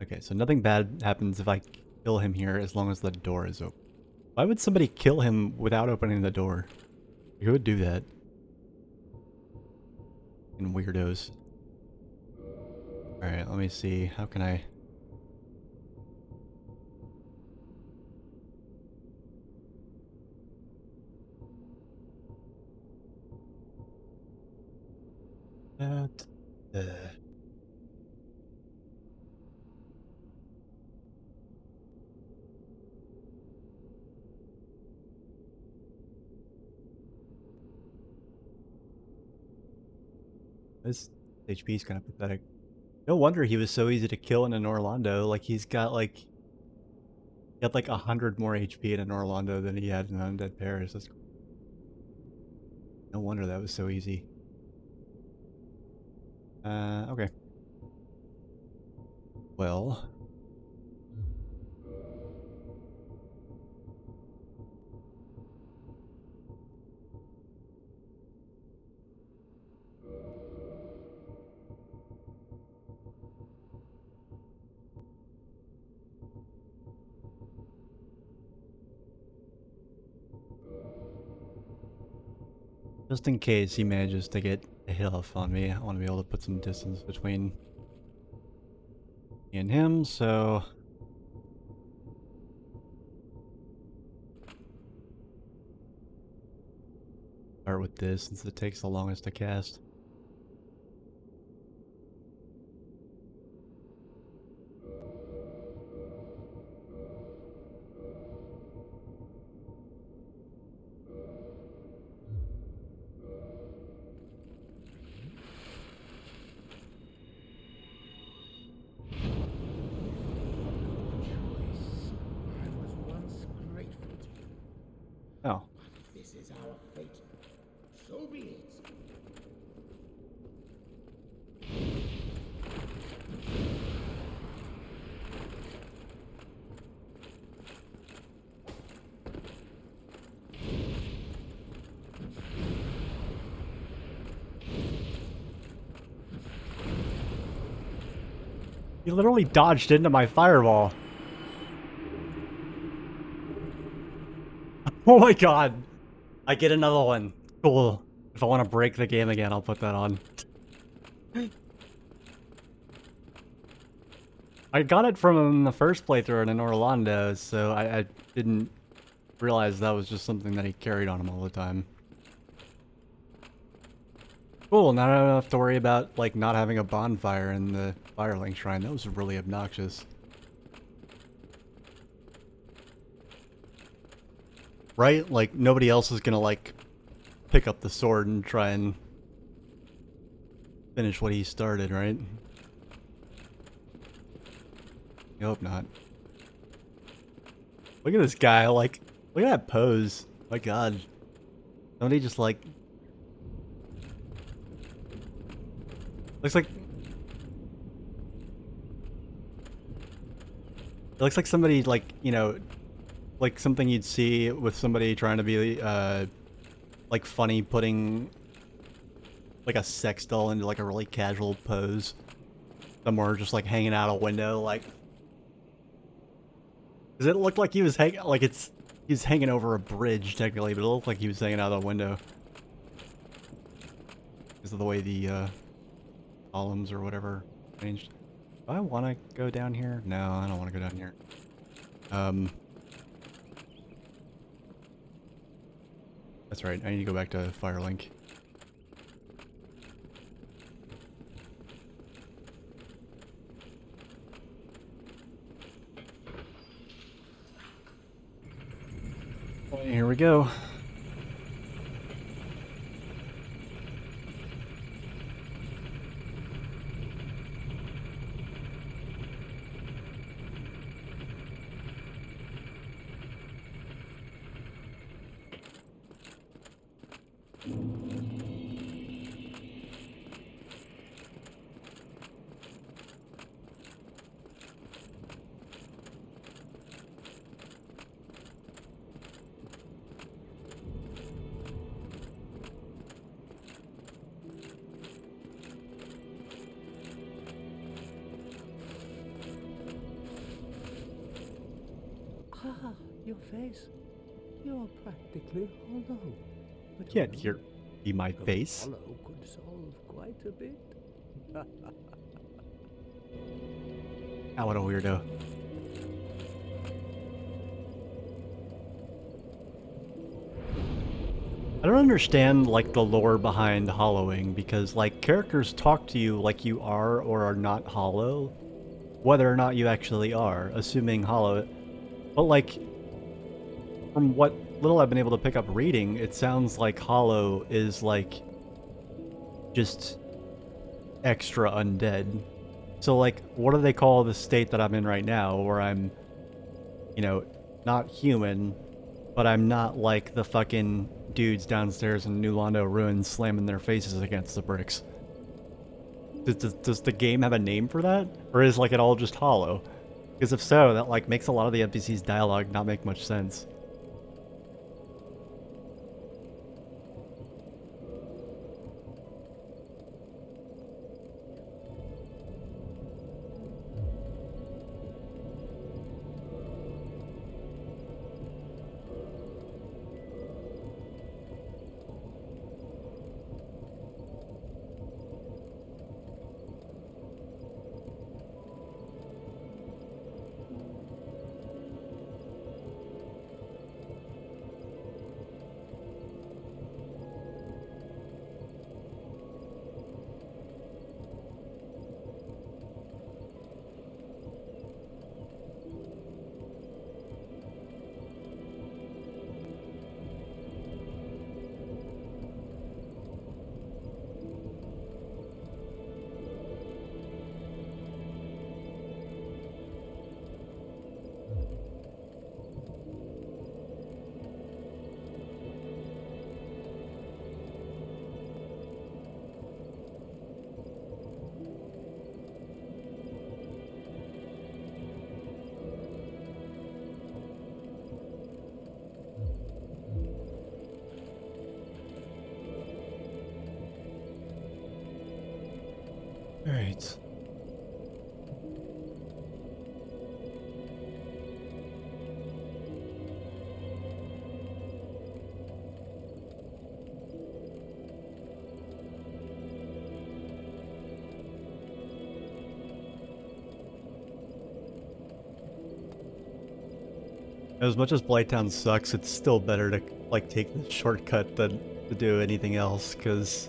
Speaker 1: Okay, so nothing bad happens if I kill him here as long as the door is open. Why would somebody kill him without opening the door? Who would do that? And weirdos. Alright, let me see. How can I... This HP is kind of pathetic. No wonder he was so easy to kill in an Orlando. Like, he's got like... He had like 100 more HP in an Orlando than he had in Undead Paris. That's... No wonder that was so easy. Okay. Well... just in case he manages to get a hoof on me, I want to be able to put some distance between me and him, so... Start with this since it takes the longest to cast. Oh.
Speaker 10: This is our fate. So be it.
Speaker 1: He literally dodged into my fireball. Oh my god. I get another one. Cool. If I want to break the game again, I'll put that on. I got it from him in the first playthrough in Orlando, so I didn't realize that was just something that he carried on him all the time. Cool, now I don't have to worry about, like, not having a bonfire in the Firelink Shrine. That was really obnoxious. Right? Like, nobody else is gonna, like, pick up the sword and try and finish what he started, right? I hope not. Look at this guy, like, look at that pose. My god. Somebody just, like... Looks like... It looks like somebody, like, you know, like something you'd see with somebody trying to be, like, funny, putting, like, a sex doll into, like, a really casual pose. Somewhere just, like, hanging out a window, like... Because it looked like he was hanging, like, he's hanging over a bridge, technically, but it looked like he was hanging out the window. Because of the way the, columns or whatever changed. Do I want to go down here? No, I don't want to go down here. That's right, I need to go back to Firelink. Here we go.
Speaker 3: Ah, your face. You're practically hollow. But
Speaker 1: Can't hear see my
Speaker 3: going
Speaker 1: face.
Speaker 3: hollow could solve quite a bit.
Speaker 1: Ah, what a weirdo. I don't understand, like, the lore behind hollowing, because, like, characters talk to you like you are or are not hollow, whether or not you actually are, assuming hollow. But, like, from what little I've been able to pick up reading, it sounds like hollow is, like, just extra undead. So, like, what do they call the state that I'm in right now, where I'm, you know, not human, but I'm not like the fucking dudes downstairs in New Londo Ruins slamming their faces against the bricks? Does the game have a name for that? Or is, like, it all just hollow? Because if so, that, like, makes a lot of the NPC's dialogue not make much sense. Alright. As much as Blighttown sucks, it's still better to like take the shortcut than to do anything else, because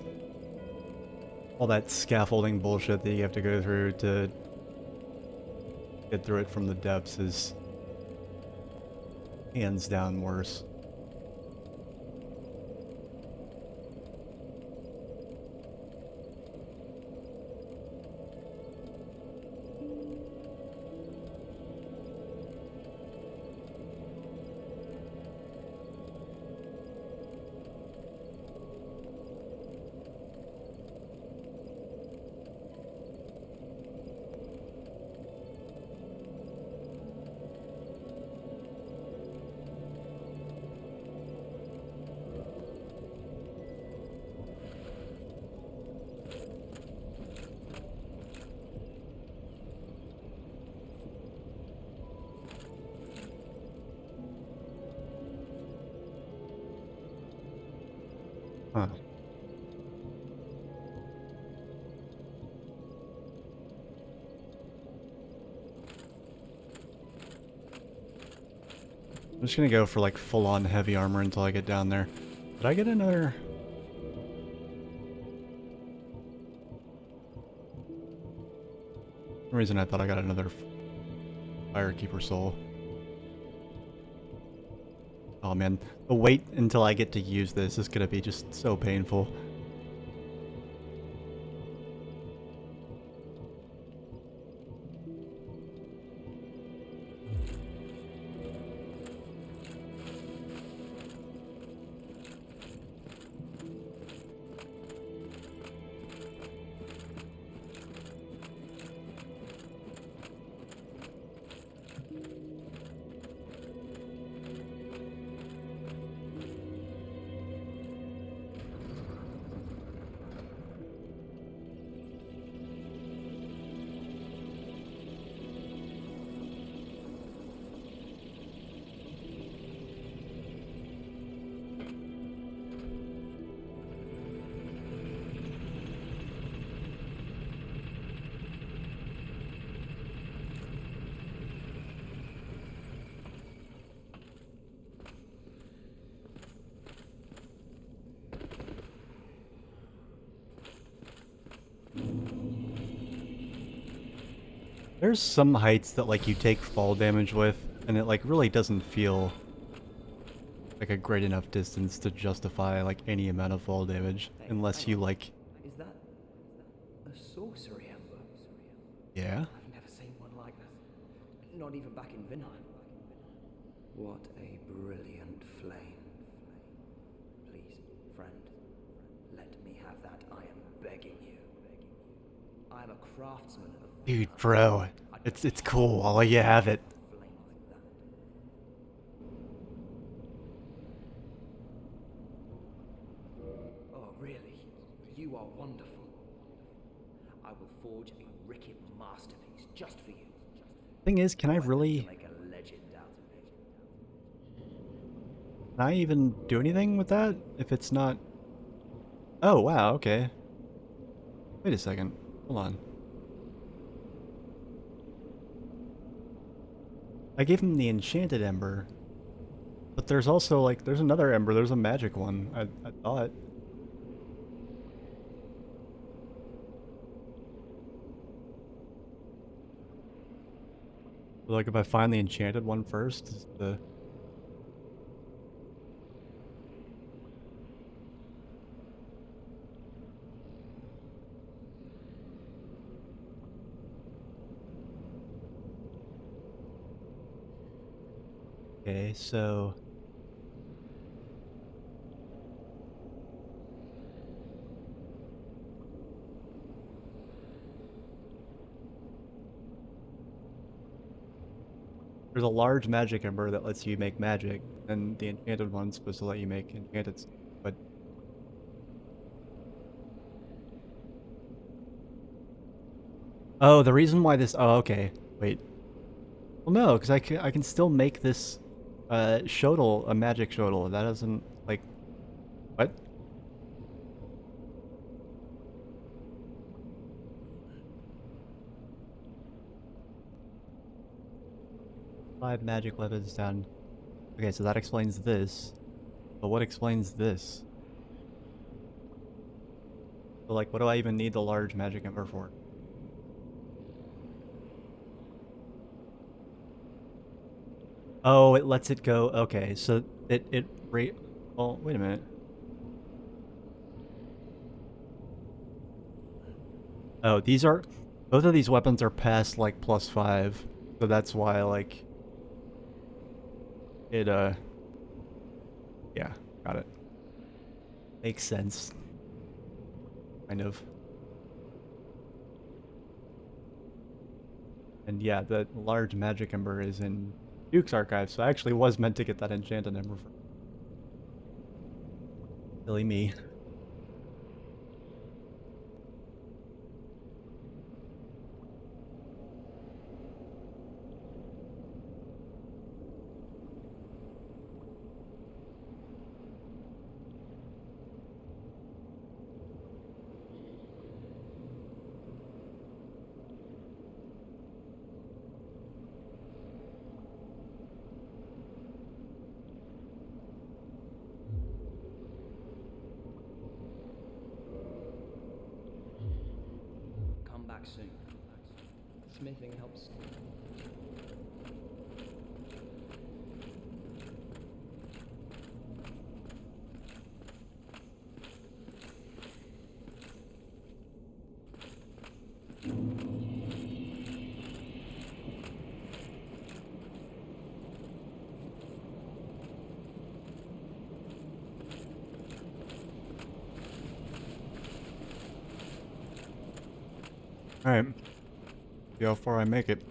Speaker 1: all that scaffolding bullshit that you have to go through to get through it from the depths is hands down worse. Huh. I'm just gonna go for like full-on heavy armor until I get down there. Did I get another? For some reason I thought I got another Firekeeper soul. Oh man, the wait until I get to use this is gonna be just so painful. There's some heights that like you take fall damage with, and it like really doesn't feel like a great enough distance to justify like any amount of fall damage, unless you like.
Speaker 5: Is that a sorcery ember?
Speaker 1: Yeah.
Speaker 5: I've never seen one like that. Not even back in Vinheim.
Speaker 3: What a brilliant flame.
Speaker 5: Please, friend, let me have that. I am begging you. I am a craftsman of
Speaker 1: Dude, bro, it's cool. I'll let you have it.
Speaker 5: flame like that. Oh, really? You are wonderful. I will forge a wicked masterpiece just for you.
Speaker 1: Thing is, can I really?
Speaker 5: Make a legend out of it.
Speaker 1: Can I even do anything with that if it's not? Oh wow, okay. Wait a second. Hold on. I gave him the enchanted ember, but there's also like there's another ember. There's a magic one. I thought. Like if I find the enchanted one first, is the okay, so there's a large magic ember that lets you make magic, and the enchanted one's supposed to let you make enchanted stuff, but oh, the reason why this okay, wait. Well no, because I can still make this shodel a magic shodel. That doesn't like what? 5 magic weapons down. Okay, so that explains this. But what explains this? So, like, what do I even need the large magic ember for? Oh, it lets it go. Okay, so well, wait a minute. Oh, both of these weapons are past, like, +5. So that's why, like, it, yeah, got it. Makes sense. Kind of. And yeah, the large magic ember is in Duke's archive, so I actually was meant to get that enchanted ember for. Silly me.
Speaker 5: Come back soon. Smithing helps.
Speaker 1: Alright. See how far I make it.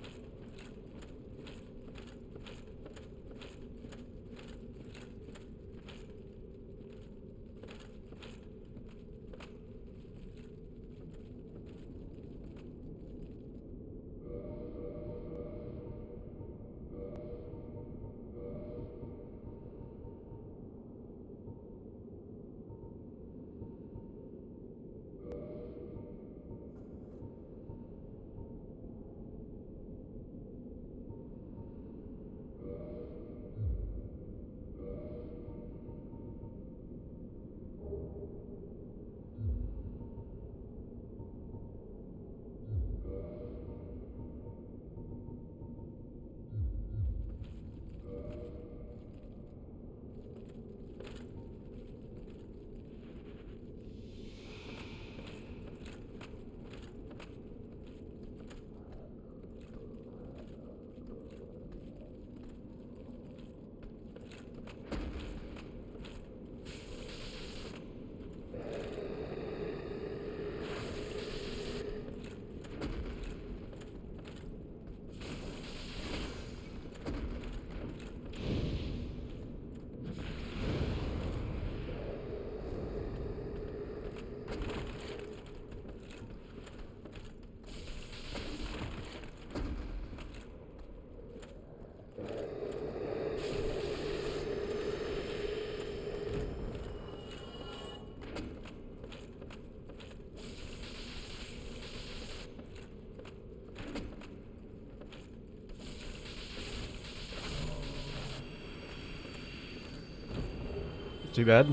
Speaker 1: Too bad.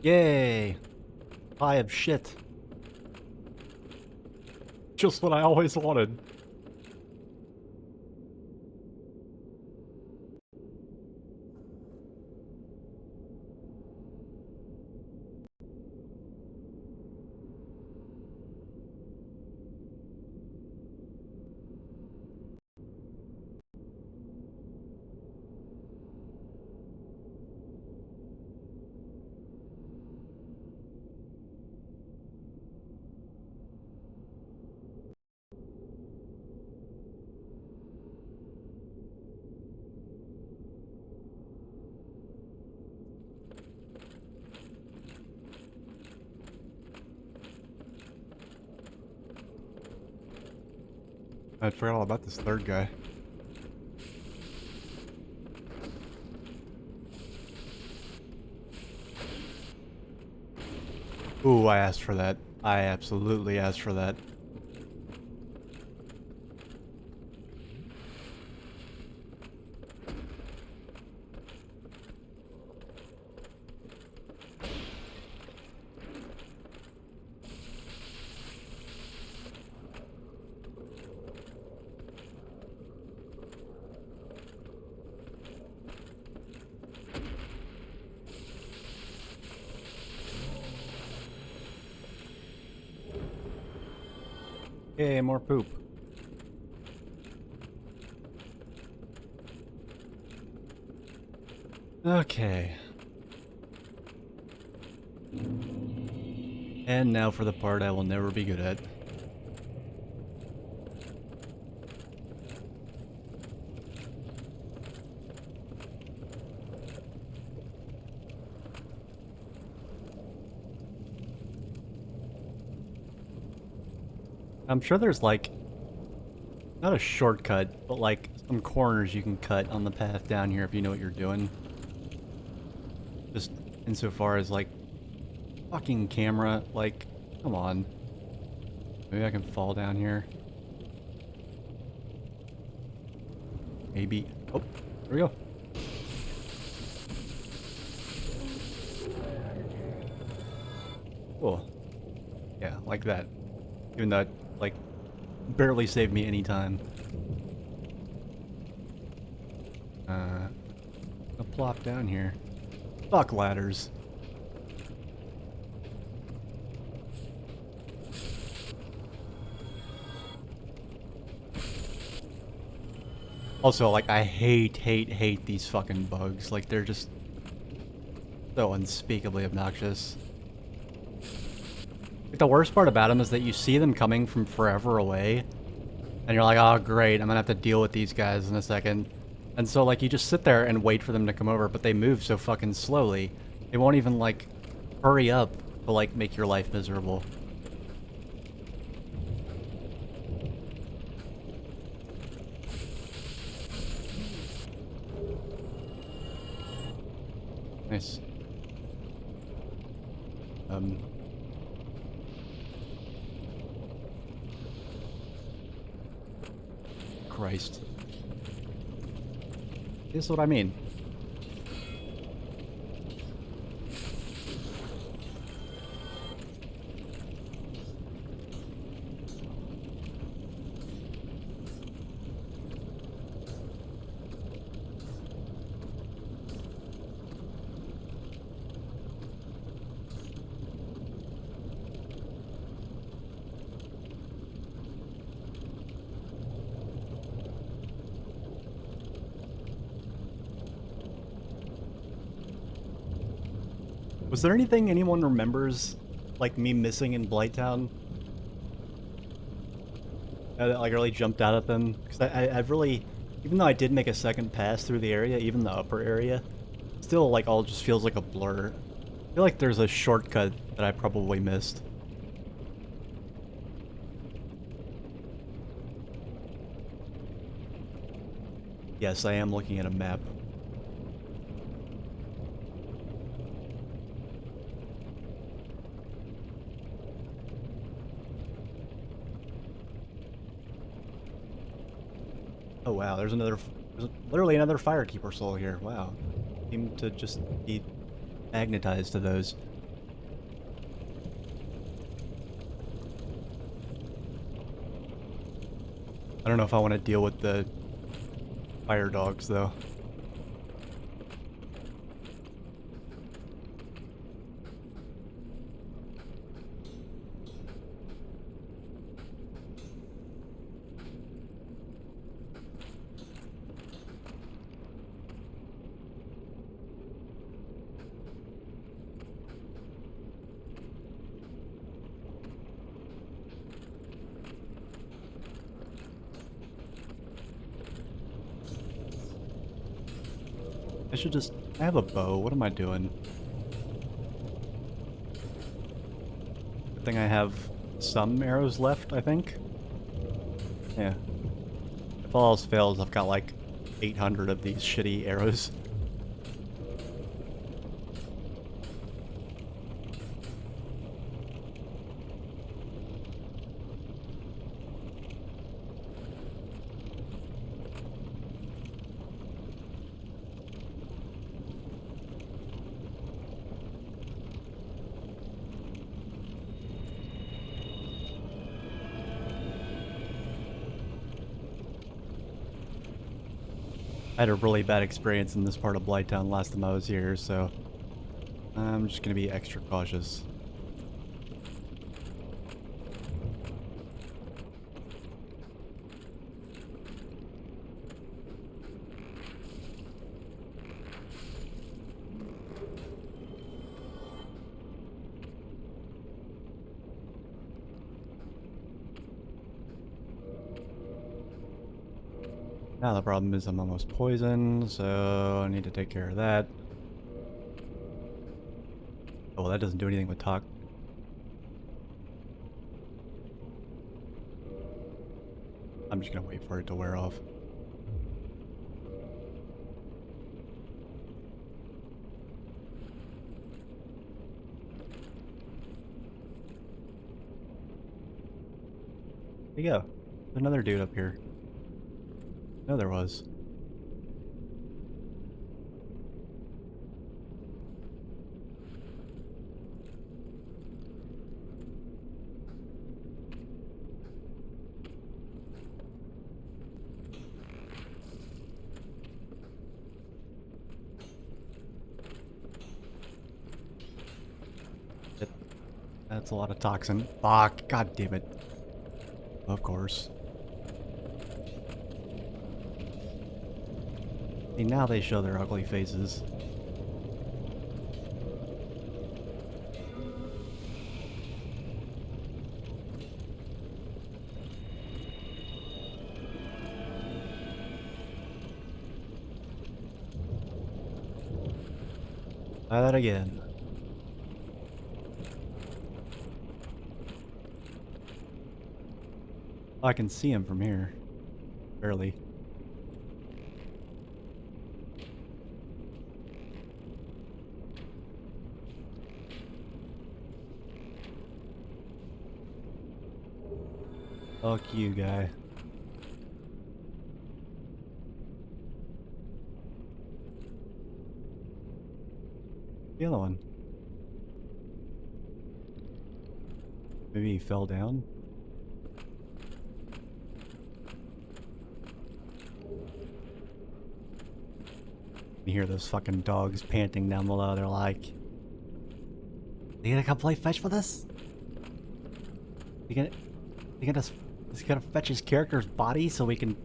Speaker 1: Yay! Pie of shit. Just what I always wanted. I forgot all about this third guy. Ooh, I asked for that. I absolutely asked for that. Hey, more poop. Okay. And now for the part I will never be good at. I'm sure there's like, not a shortcut, but like some corners you can cut on the path down here if you know what you're doing. Just insofar as like, fucking camera, like, come on. Maybe I can fall down here. Maybe. Oh, there we go. Cool. Yeah, like that. Even though it, like, barely saved me any time. I'll plop down here. Fuck ladders. Also, like, I hate these fucking bugs. Like, they're just so unspeakably obnoxious. Like, the worst part about them is that you see them coming from forever away, and you're like, oh great, I'm gonna have to deal with these guys in a second. And so, like, you just sit there and wait for them to come over, but they move so fucking slowly. They won't even, like, hurry up to, like, make your life miserable. Nice. Christ. This is what I mean. Was there anything anyone remembers, like, me missing in Blighttown? That, like, really jumped out at them? Because I've really, even though I did make a second pass through the area, even the upper area, still, like, all just feels like a blur. I feel like there's a shortcut that I probably missed. Yes, I am looking at a map. Oh wow, there's literally another Firekeeper soul here. Wow. Seem to just be magnetized to those. I don't know if I want to deal with the fire dogs though. I should just... I have a bow. What am I doing? Good thing I have some arrows left, I think. Yeah. If all else fails, I've got like 800 of these shitty arrows. I had a really bad experience in this part of Blighttown last time I was here, so I'm just gonna be extra cautious. Now the problem is I'm almost poisoned, so I need to take care of that. Oh, well, that doesn't do anything with talk. I'm just gonna wait for it to wear off. There you go. There's another dude up here. No, there was. Shit. That's a lot of toxin. Fuck, god damn it. Of course. See, now they show their ugly faces. Try that again. I can see him from here. Barely. Fuck you, guy. The other one. Maybe he fell down? You hear those fucking dogs panting down below. They're like, "You gonna come play fetch with us? You gonna, is he gonna fetch his character's body so we can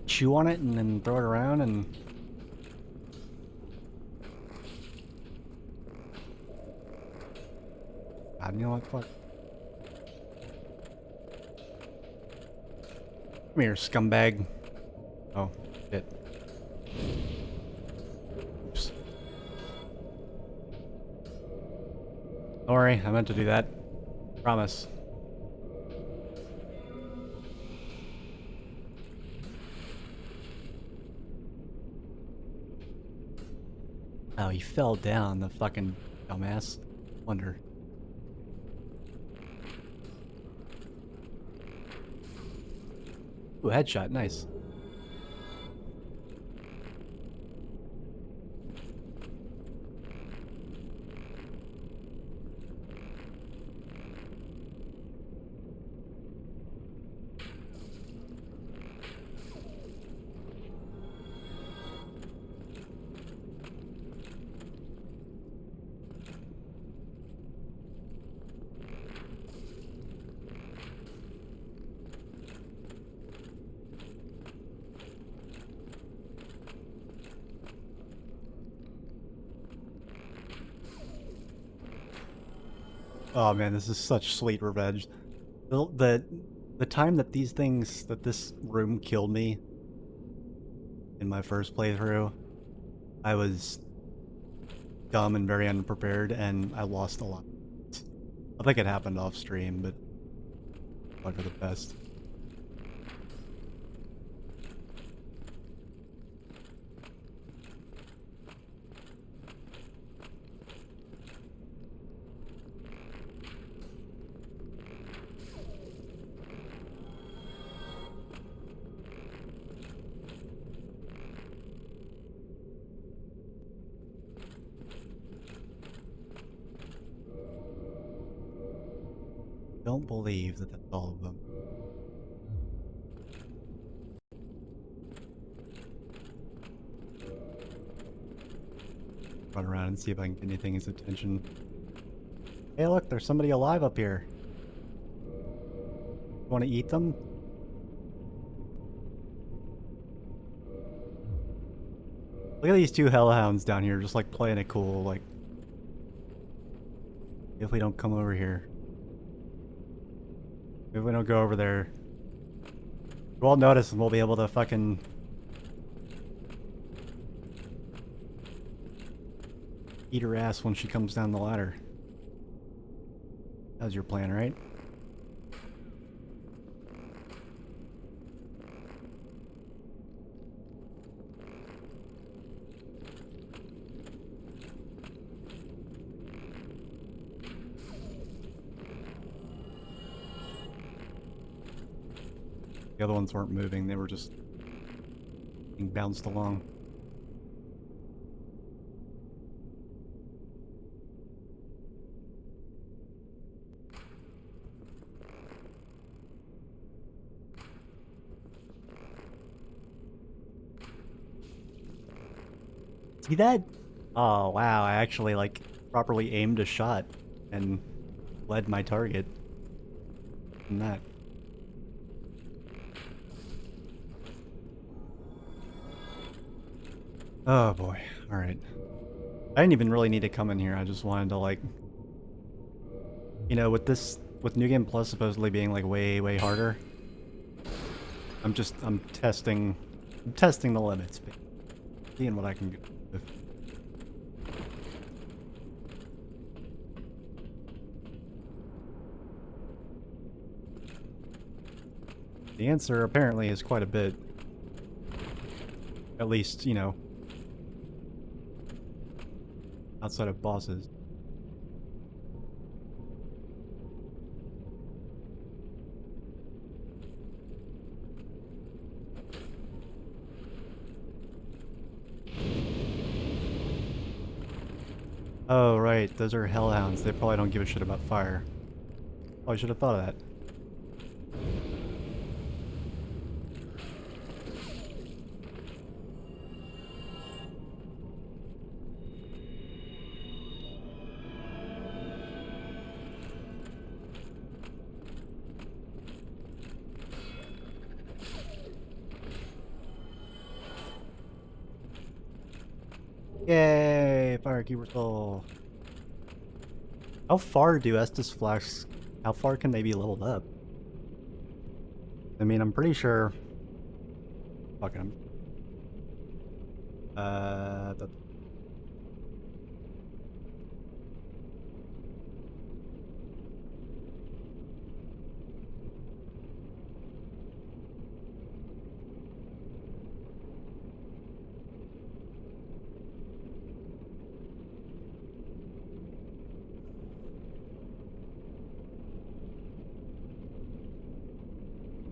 Speaker 1: chew on it and then throw it around and." God, you know what? Fuck. Come here, scumbag. Oh, shit. Oops. Don't worry, I meant to do that. Promise. Oh, he fell down, the fucking dumbass. Wonder. Ooh, headshot, nice. Oh man, this is such sweet revenge. The time that these things, that this room killed me in my first playthrough, I was dumb and very unprepared, and I lost a lot. I think it happened off stream, but probably for the best. Don't believe that that's all of them. Run around and see if I can get anything his attention. Hey look, there's somebody alive up here. You want to eat them? Look at these two hellhounds down here just like playing it cool, like if we don't come over here. If we don't go over there. We won't notice and we'll be able to fucking... eat her ass when she comes down the ladder. That was your plan, right? The other ones weren't moving, they were just being bounced along. See that? Oh wow, I actually like properly aimed a shot and led my target in that. Oh boy, alright. I didn't even really need to come in here, I just wanted to like... You know, with New Game Plus supposedly being like way harder, I'm testing the limits, seeing what I can do. The answer apparently is quite a bit. At least, you know, outside of bosses. Oh, right, those are hellhounds. They probably don't give a shit about fire. Oh, I should have thought of that. Yay! Firekeeper soul. How far do Estus flasks? How far can they be leveled up? I mean, I'm pretty sure. Fuck it.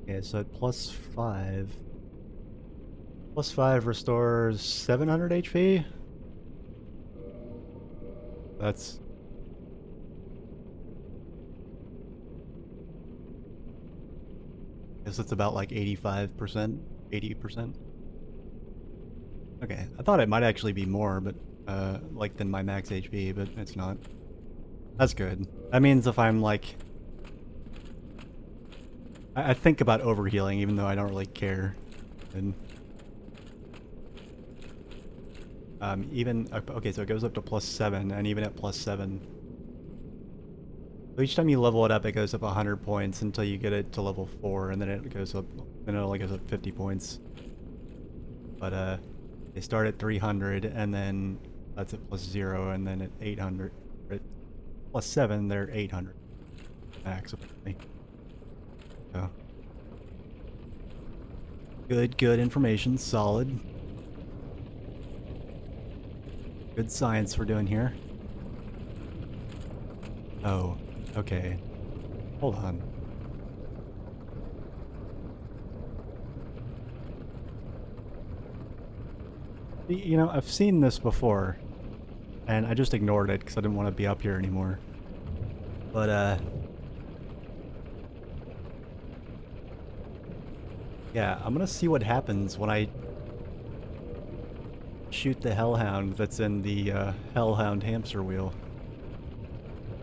Speaker 1: Okay, so at +5. +5 restores 700 HP? That's... I guess it's about like 85%? 80%? Okay, I thought it might actually be more, but, like than my max HP, but it's not. That's good. That means if I'm like... I think about overhealing even though I don't really care. And... even... Okay, so it goes up to +7, and even at +7... So each time you level it up, it goes up 100 points until you get it to level 4, and then it goes up... Then it only goes up 50 points. But, they start at 300, and then that's at +0, and then at 800. At +7, they're 800 max, apparently. So. Good information, solid. Good science we're doing here. Oh, okay. Hold on. You know, I've seen this before, and I just ignored it because I didn't want to be up here anymore. But, yeah, I'm gonna see what happens when I shoot the hellhound that's in the, hellhound hamster wheel.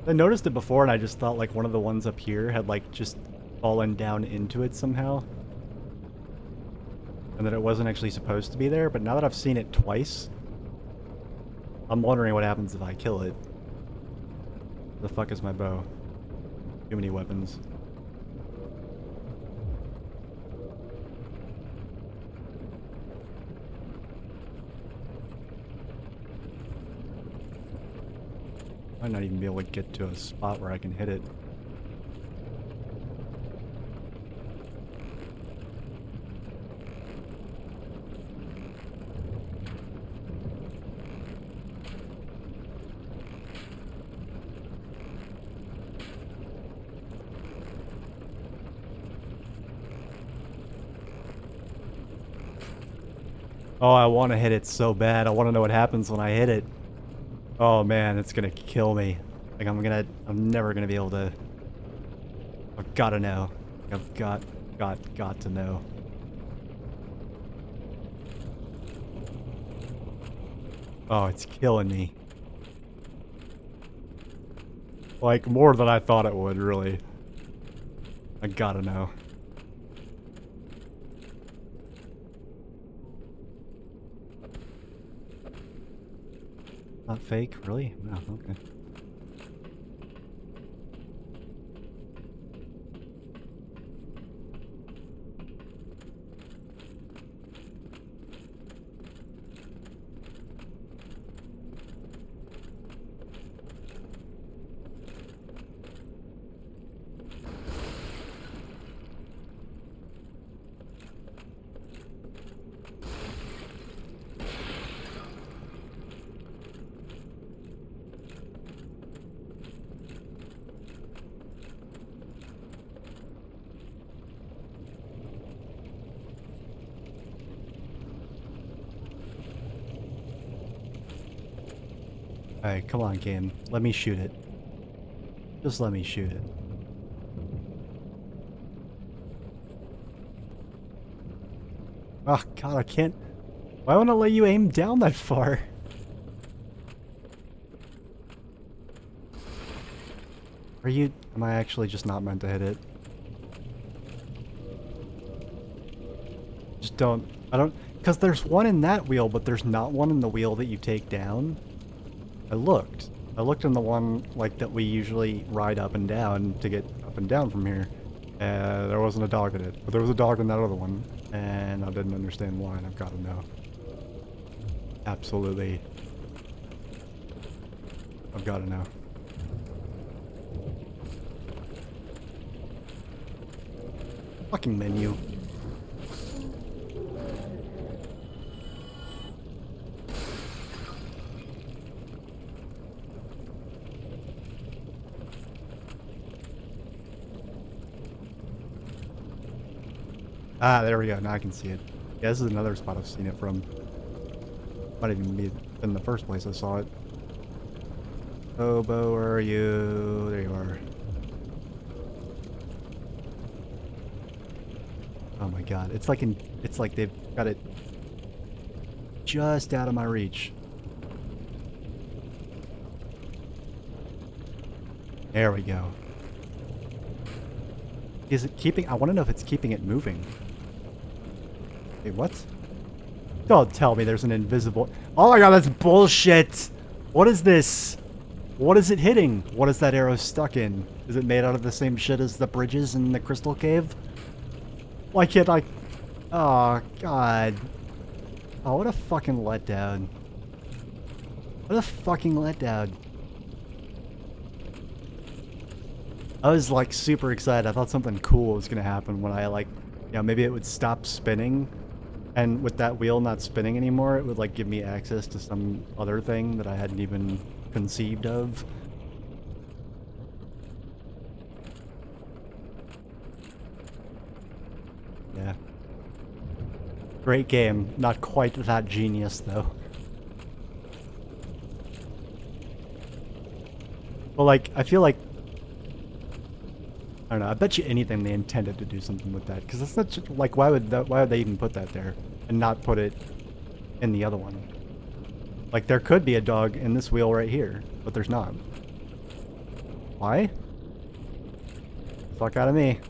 Speaker 1: I noticed it before and I just thought like one of the ones up here had like just fallen down into it somehow. And that it wasn't actually supposed to be there, but now that I've seen it twice, I'm wondering what happens if I kill it. The fuck is my bow? Too many weapons. Might not even be able to get to a spot where I can hit it. Oh, I want to hit it so bad. I want to know what happens when I hit it. Oh man, it's gonna kill me. Like I'm never gonna be able to. I've gotta know. I've got to know. Oh, it's killing me. Like more than I thought it would, really. I gotta know. Not fake, really? No, okay. Alright, come on, game. Let me shoot it. Just let me shoot it. Oh god, I can't... Why won't I let you aim down that far? Are you... Am I actually just not meant to hit it? Just don't... I don't... Because there's one in that wheel, but there's not one in the wheel that you take down. I looked. I looked in the one, like, that we usually ride up and down to get up and down from here. And there wasn't a dog in it. But there was a dog in that other one. And I didn't understand why, and I've got to know. Absolutely. I've got to know. Fucking menu. Ah, there we go. Now I can see it. Yeah, this is another spot I've seen it from. Might even be in the first place I saw it. Oh, Bo, where are you? There you are. Oh my god. It's like they've got it just out of my reach. There we go. Is it keeping... I want to know if it's keeping it moving. Wait, what? Don't tell me there's an invisible... Oh my god, that's bullshit! What is this? What is it hitting? What is that arrow stuck in? Is it made out of the same shit as the bridges in the Crystal Cave? Why can't I... Oh, god. Oh, what a fucking letdown. What a fucking letdown. I was like super excited. I thought something cool was gonna happen when I like, you know, maybe it would stop spinning, and with that wheel not spinning anymore, it would like give me access to some other thing that I hadn't even conceived of. Yeah. Great game. Not quite that genius though. Well, like, I feel like I don't know. I bet you anything they intended to do something with that, because that's not just, like, why would they even put that there and not put it in the other one? Like, there could be a dog in this wheel right here, but there's not. Why? Fuck out of me.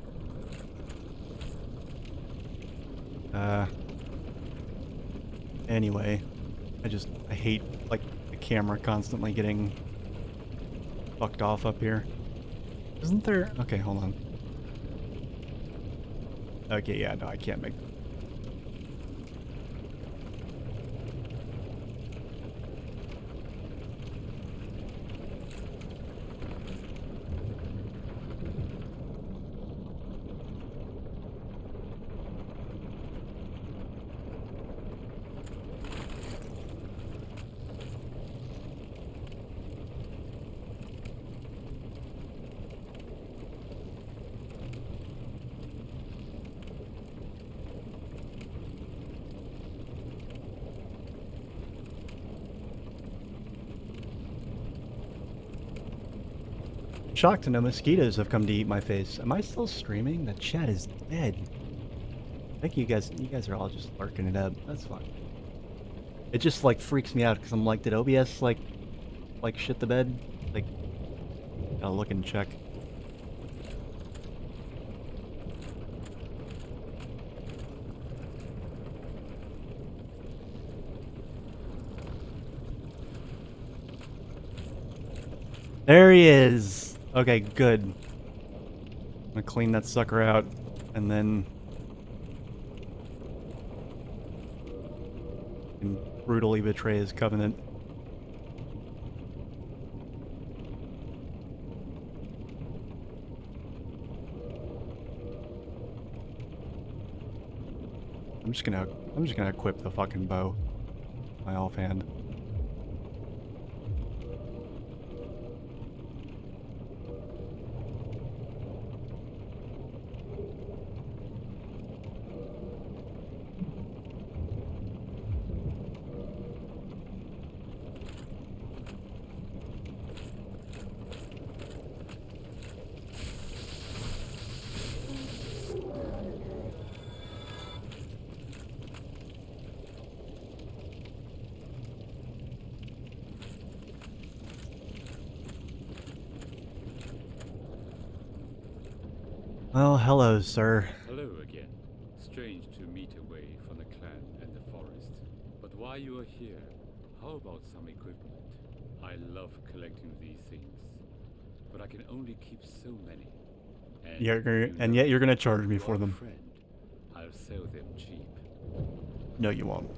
Speaker 1: Anyway, I hate like the camera constantly getting fucked off up here. Isn't there... Okay, hold on. Okay, yeah, no, I can't make... Shocked to know mosquitoes have come to eat my face. Am I still streaming? The chat is dead. I think you guys are all just lurking it up. That's fine. It just like freaks me out because I'm like, did OBS like shit the bed? Like, gotta look and check. There he is! Okay, good. I'm gonna clean that sucker out, and then... and brutally betray his covenant. I'm just gonna equip the fucking bow. My offhand. Well, hello, sir.
Speaker 9: Hello again. Strange to meet away from the clan and the forest. But while you are here, how about some equipment? I love collecting these things, but I can only keep so many. And
Speaker 1: Yet you're gonna charge me for them.
Speaker 9: Friend, I'll sell them cheap.
Speaker 1: No, you won't.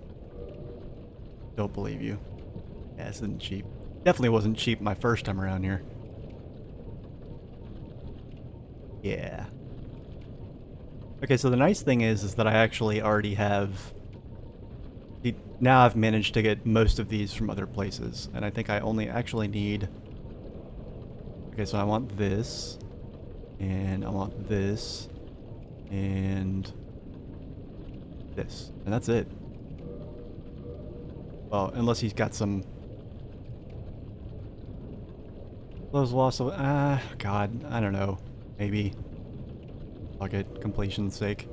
Speaker 1: Don't believe you. Yeah, this isn't cheap. Definitely wasn't cheap my first time around here. Yeah. Okay, so the nice thing is that I actually already have... now I've managed to get most of these from other places, and I think I only actually need... Okay, so I want this, and I want this, and this, and that's it. Well, unless he's got some... Those loss of... God, I don't know. Maybe. Fuck it, completion's sake.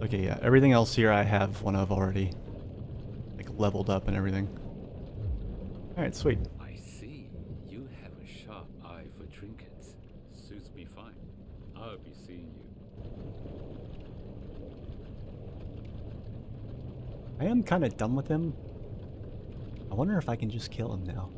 Speaker 1: Okay, yeah, everything else here I have one of already. Like, leveled up and everything. Alright, sweet.
Speaker 9: I see. You have a sharp eye for trinkets. Suits me fine. I'll be seeing you.
Speaker 1: I am kind of done with him. I wonder if I can just kill him now.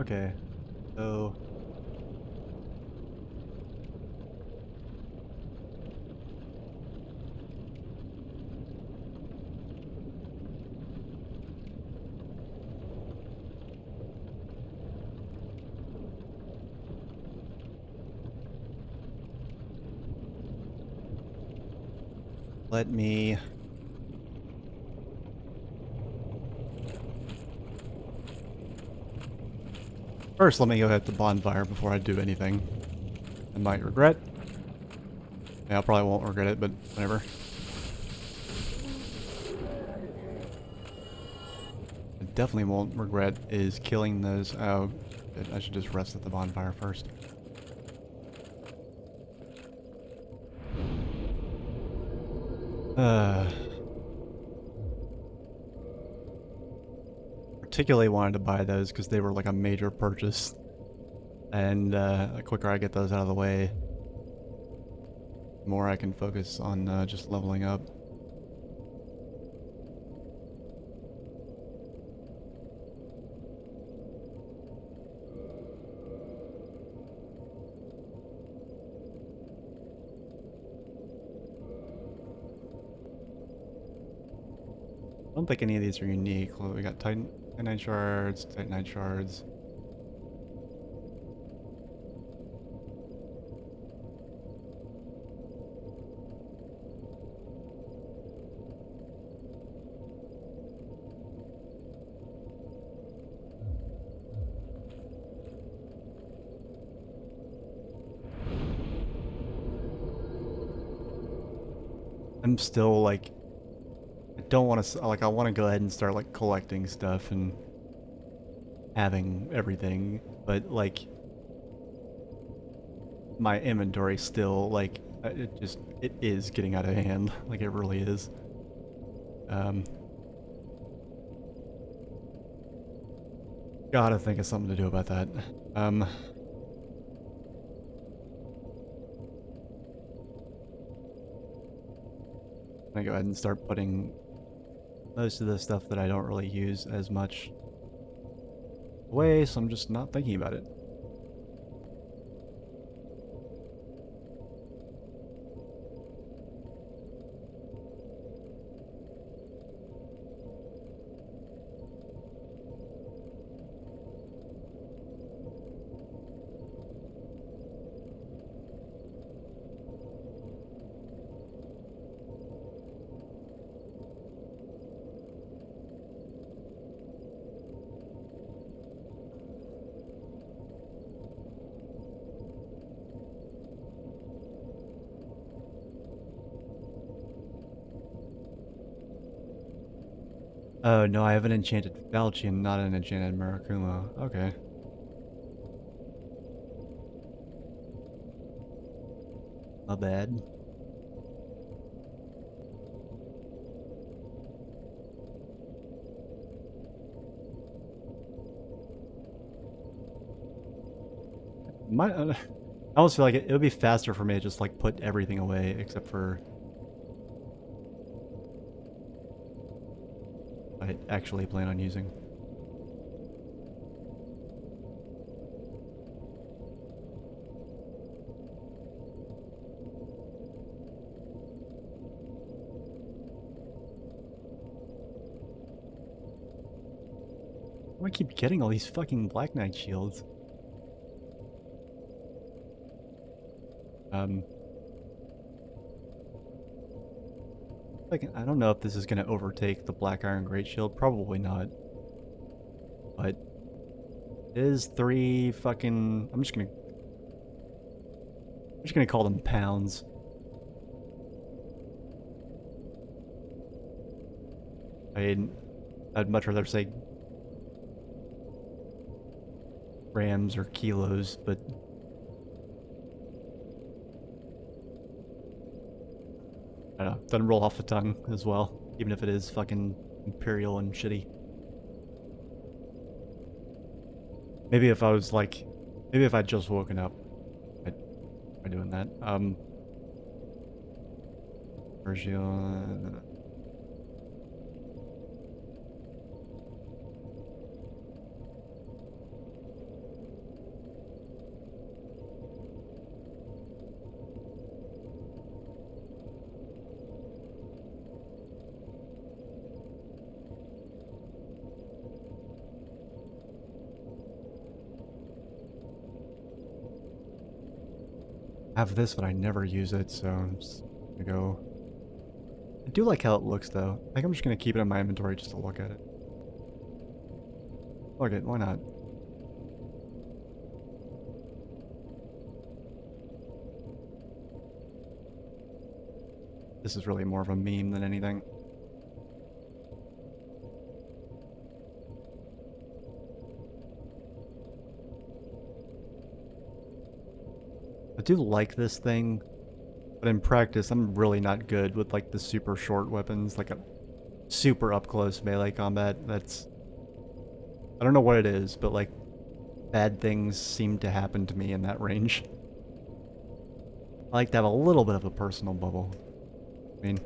Speaker 1: Okay, so... Let me... First, let me go hit the bonfire before I do anything. I might regret. Yeah, I probably won't regret it, but whatever. I definitely won't regret is killing those... Oh, I should just rest at the bonfire first. Particularly wanted to buy those because they were like a major purchase, and the quicker I get those out of the way, the more I can focus on just leveling up. don't think any of these are unique. Well, we got Titanite shards, Titanite shards. I'm still like, I don't want to, like, I want to go ahead and start like collecting stuff and having everything, but like my inventory still like it is getting out of hand. Like it really is. Gotta think of something to do about that. I go ahead and start putting most of the stuff that I don't really use as much away, so I'm just not thinking about it. Oh no, I have an enchanted Falchion, not an enchanted Murakumo. Okay. My bad. I almost feel like it would be faster for me to just like put everything away except for I actually plan on using. Why do I keep getting all these fucking Black Knight shields? Like, I don't know if this is gonna overtake the Black Iron Great Shield. Probably not. But it is 3 fucking. I'm just gonna call them pounds. I'd much rather say grams or kilos, but I don't know, doesn't roll off the tongue as well, even if it is fucking imperial and shitty. Maybe if I was like, maybe if I'd just woken up, I'd doing that. Virgil. Have this, but I never use it, so I'm just gonna go. I do like how it looks, though. I think I'm just gonna keep it in my inventory just to look at it. Look it, why not? This is really more of a meme than anything. I do like this thing, but in practice, I'm really not good with like the super short weapons, like a super up close melee combat. That's, I don't know what it is, but like bad things seem to happen to me in that range. I like to have a little bit of a personal bubble. I mean,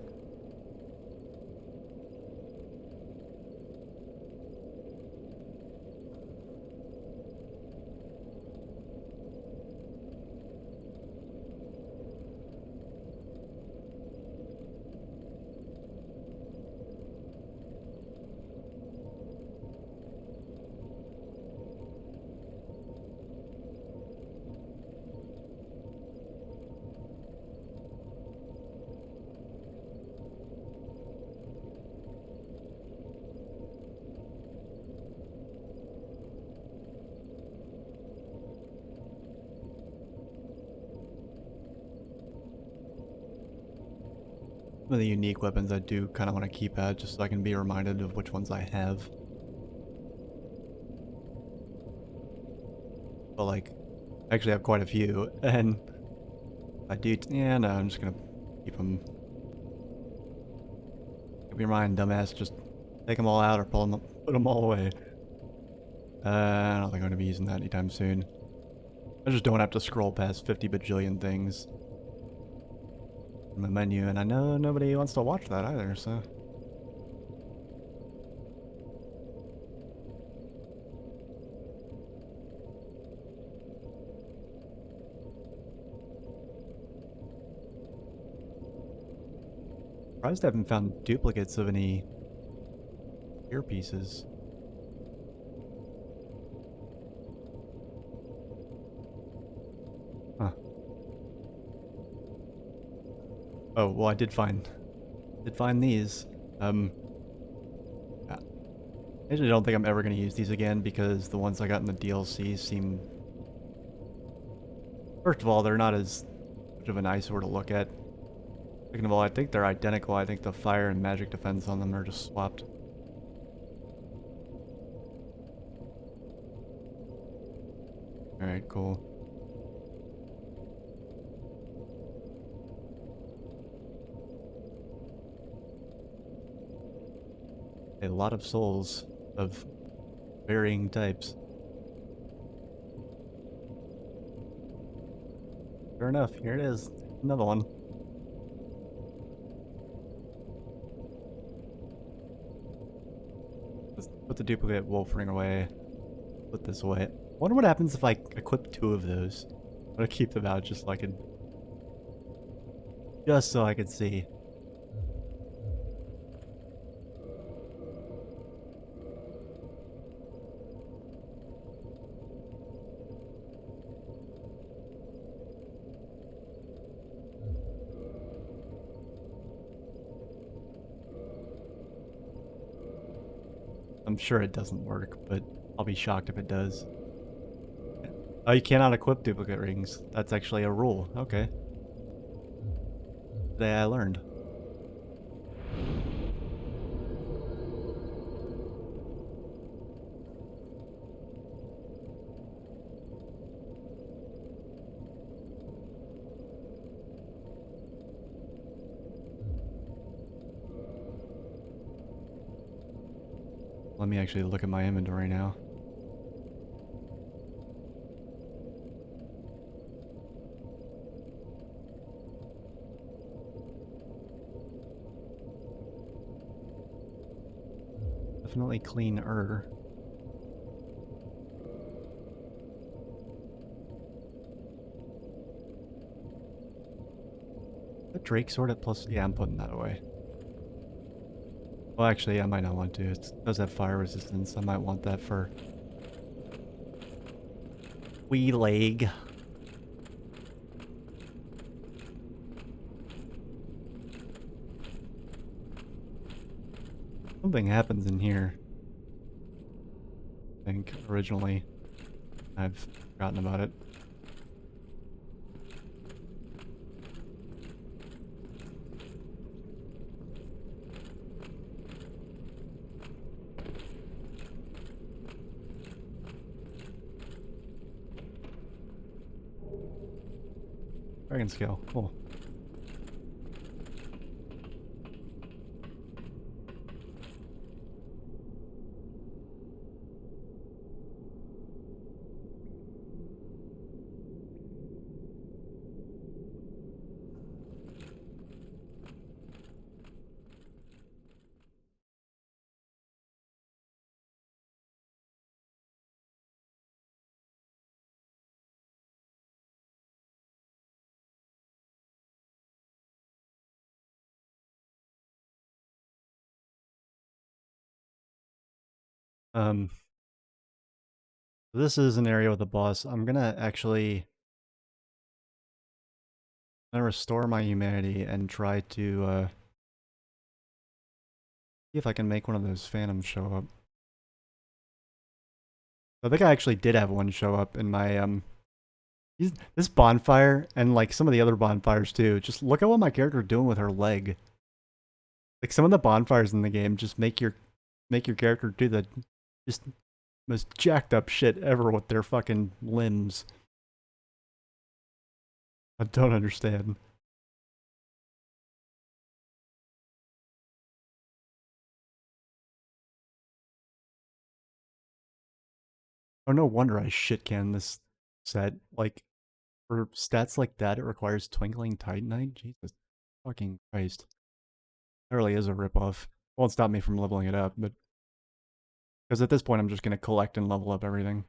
Speaker 1: Some of the unique weapons I do kind of want to keep at, just so I can be reminded of which ones I have. But like, I actually have quite a few, and I do. Yeah, no, I'm just gonna keep them. Keep your mind, dumbass. Just take them all out or put them all away. I don't think I'm gonna be using that anytime soon. I just don't have to scroll past 50 bajillion things in my menu, and I know nobody wants to watch that either, so. Surprised I haven't found duplicates of any earpieces. Huh. Oh, well, I did find these. Yeah. I actually don't think I'm ever going to use these again because the ones I got in the DLC seem... First of all, they're not as much of an eyesore to look at. Second of all, I think they're identical. I think the fire and magic defense on them are just swapped. Alright, cool. A lot of souls of varying types. Sure enough, here it is. Another one. Let's put the duplicate wolf ring away. Put this away. Wonder what happens if I equip 2 of those. I'm gonna keep them out just so I can... Just so I can see. I'm sure it doesn't work, but I'll be shocked if it does. Oh, you cannot equip duplicate rings. That's actually a rule. Okay. Today I learned. Let me actually look at my inventory now. Definitely cleaner. The Drake sword at plus... Yeah, I'm putting that away. Well, actually, I might not want to. It does have fire resistance. I might want that for... Wee leg. Something happens in here. I think, originally. I've forgotten about it. Dragon scale, cool. This is an area with a boss. I'm gonna actually restore my humanity and try to see if I can make one of those phantoms show up. I think I actually did have one show up in my this bonfire and like some of the other bonfires too. Just look at what my character is doing with her leg. Like some of the bonfires in the game just make your character do the just most jacked up shit ever with their fucking limbs. I don't understand. Oh, no wonder I shit can this set. Like, for stats like that, it requires Twinkling Titanite? Jesus fucking Christ. That really is a ripoff. Won't stop me from leveling it up, but... Because at this point, I'm just gonna collect and level up everything.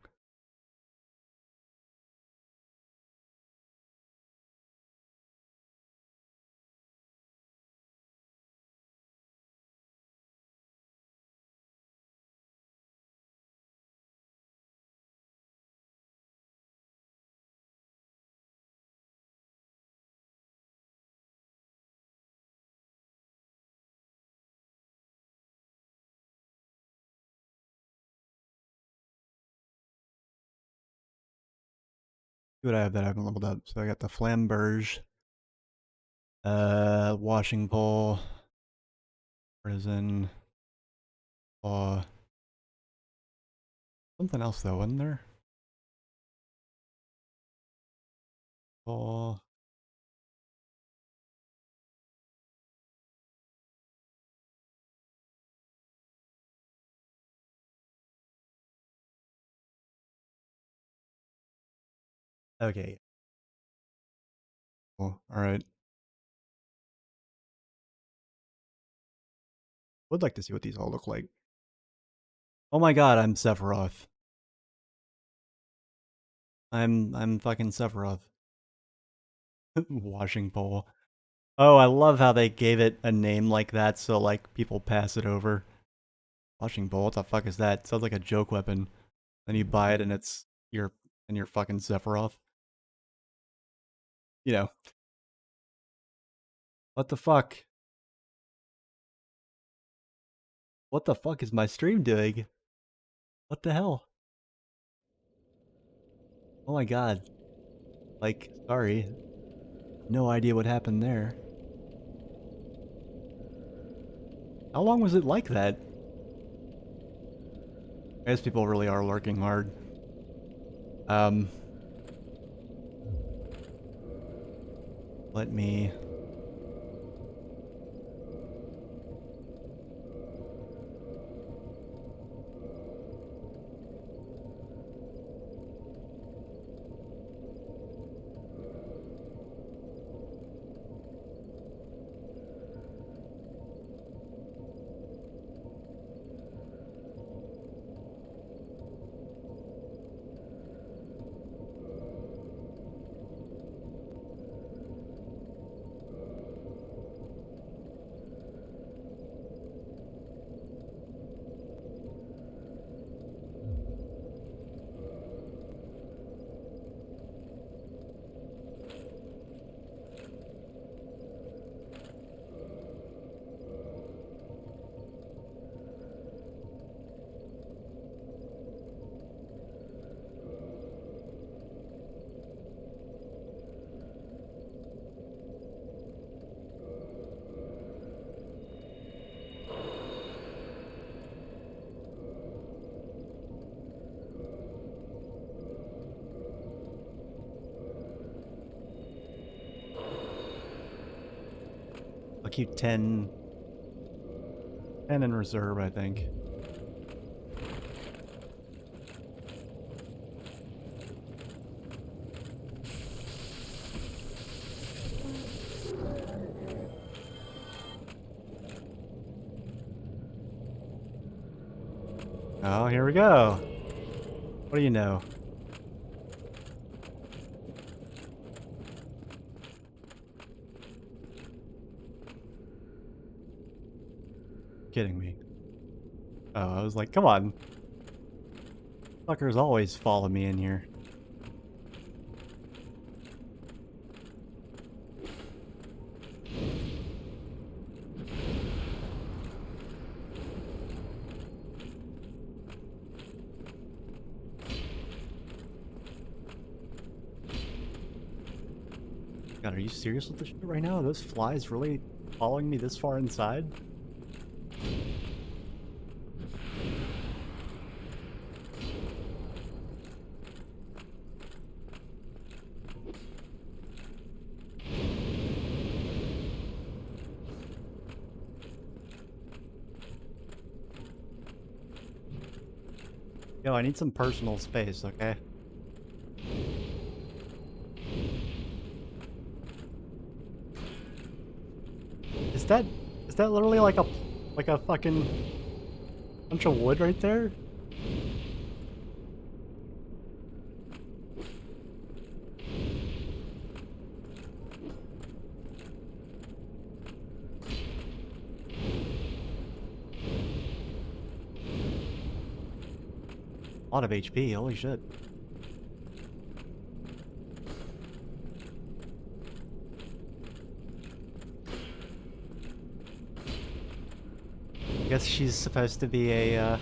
Speaker 1: See what I have that I haven't leveled up. So I got the Flamberge, Washing Pole, Prison, something else though, wasn't there? Oh, okay. Cool. Alright. Would like to see what these all look like. Oh my god, I'm Sephiroth. I'm fucking Sephiroth. Washing pole. Oh, I love how they gave it a name like that so like people pass it over. Washing pole, what the fuck is that? Sounds like a joke weapon. Then you buy it and it's your fucking Sephiroth. You know. What the fuck? What the fuck is my stream doing? What the hell? Oh my god. Like, sorry. No idea what happened there. How long was it like that? I guess people really are lurking hard. Let me... I'll keep 10 in reserve, I think. Oh, here we go. What do you know? Kidding me. Oh, I was like, come on. Fuckers always follow me in here. God, are you serious with this shit right now? Are those flies really following me this far inside? Yo, I need some personal space, okay? Is that literally like a fucking bunch of wood right there? A lot of HP, holy shit. I guess she's supposed to be a,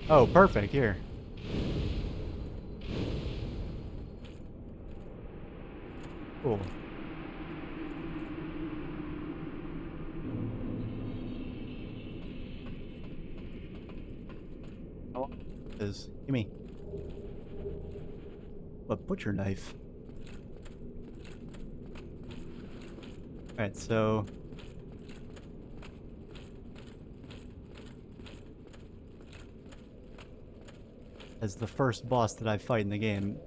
Speaker 1: Oh, perfect, here. Cool. Oh, is gimme a butcher knife. Alright, so as the first boss that I fight in the game,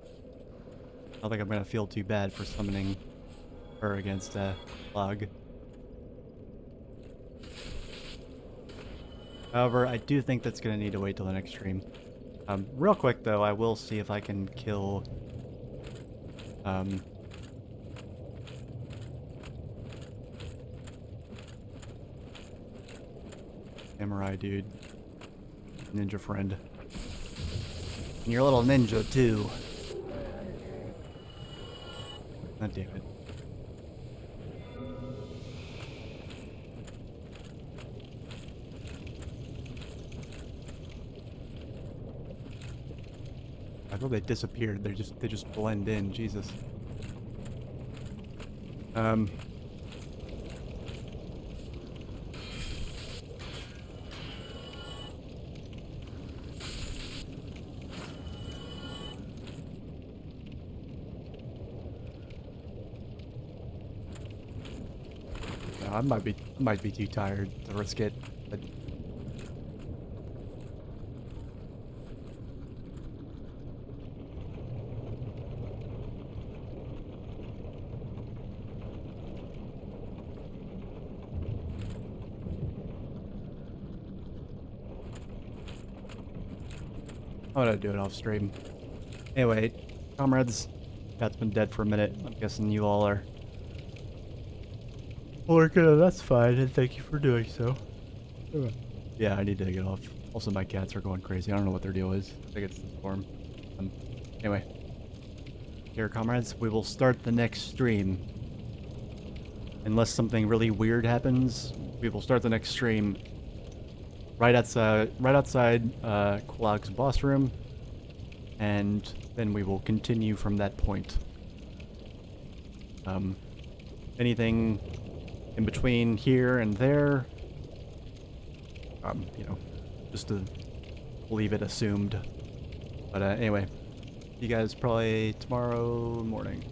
Speaker 1: I don't think I'm gonna feel too bad for summoning her against Log. However, I do think that's gonna need to wait till the next stream. Real quick though, I will see if I can kill Samurai dude. Ninja friend. And your little ninja too. God damn it. I thought they disappeared. They just blend in. Jesus. I might be too tired to risk it, but I'm gonna do it off stream. Anyway, comrades, Cat's been dead for a minute. I'm guessing you all are. Well, good, that's fine, and thank you for doing so. Yeah, I need to get off. Also, my cats are going crazy. I don't know what their deal is. I think it's the storm. Anyway. Here, comrades, we will start the next stream. Unless something really weird happens, we will start the next stream right outside Kulag's boss room, and then we will continue from that point. Anything in between here and there, you know, just to leave it assumed. But anyway, you guys probably tomorrow morning.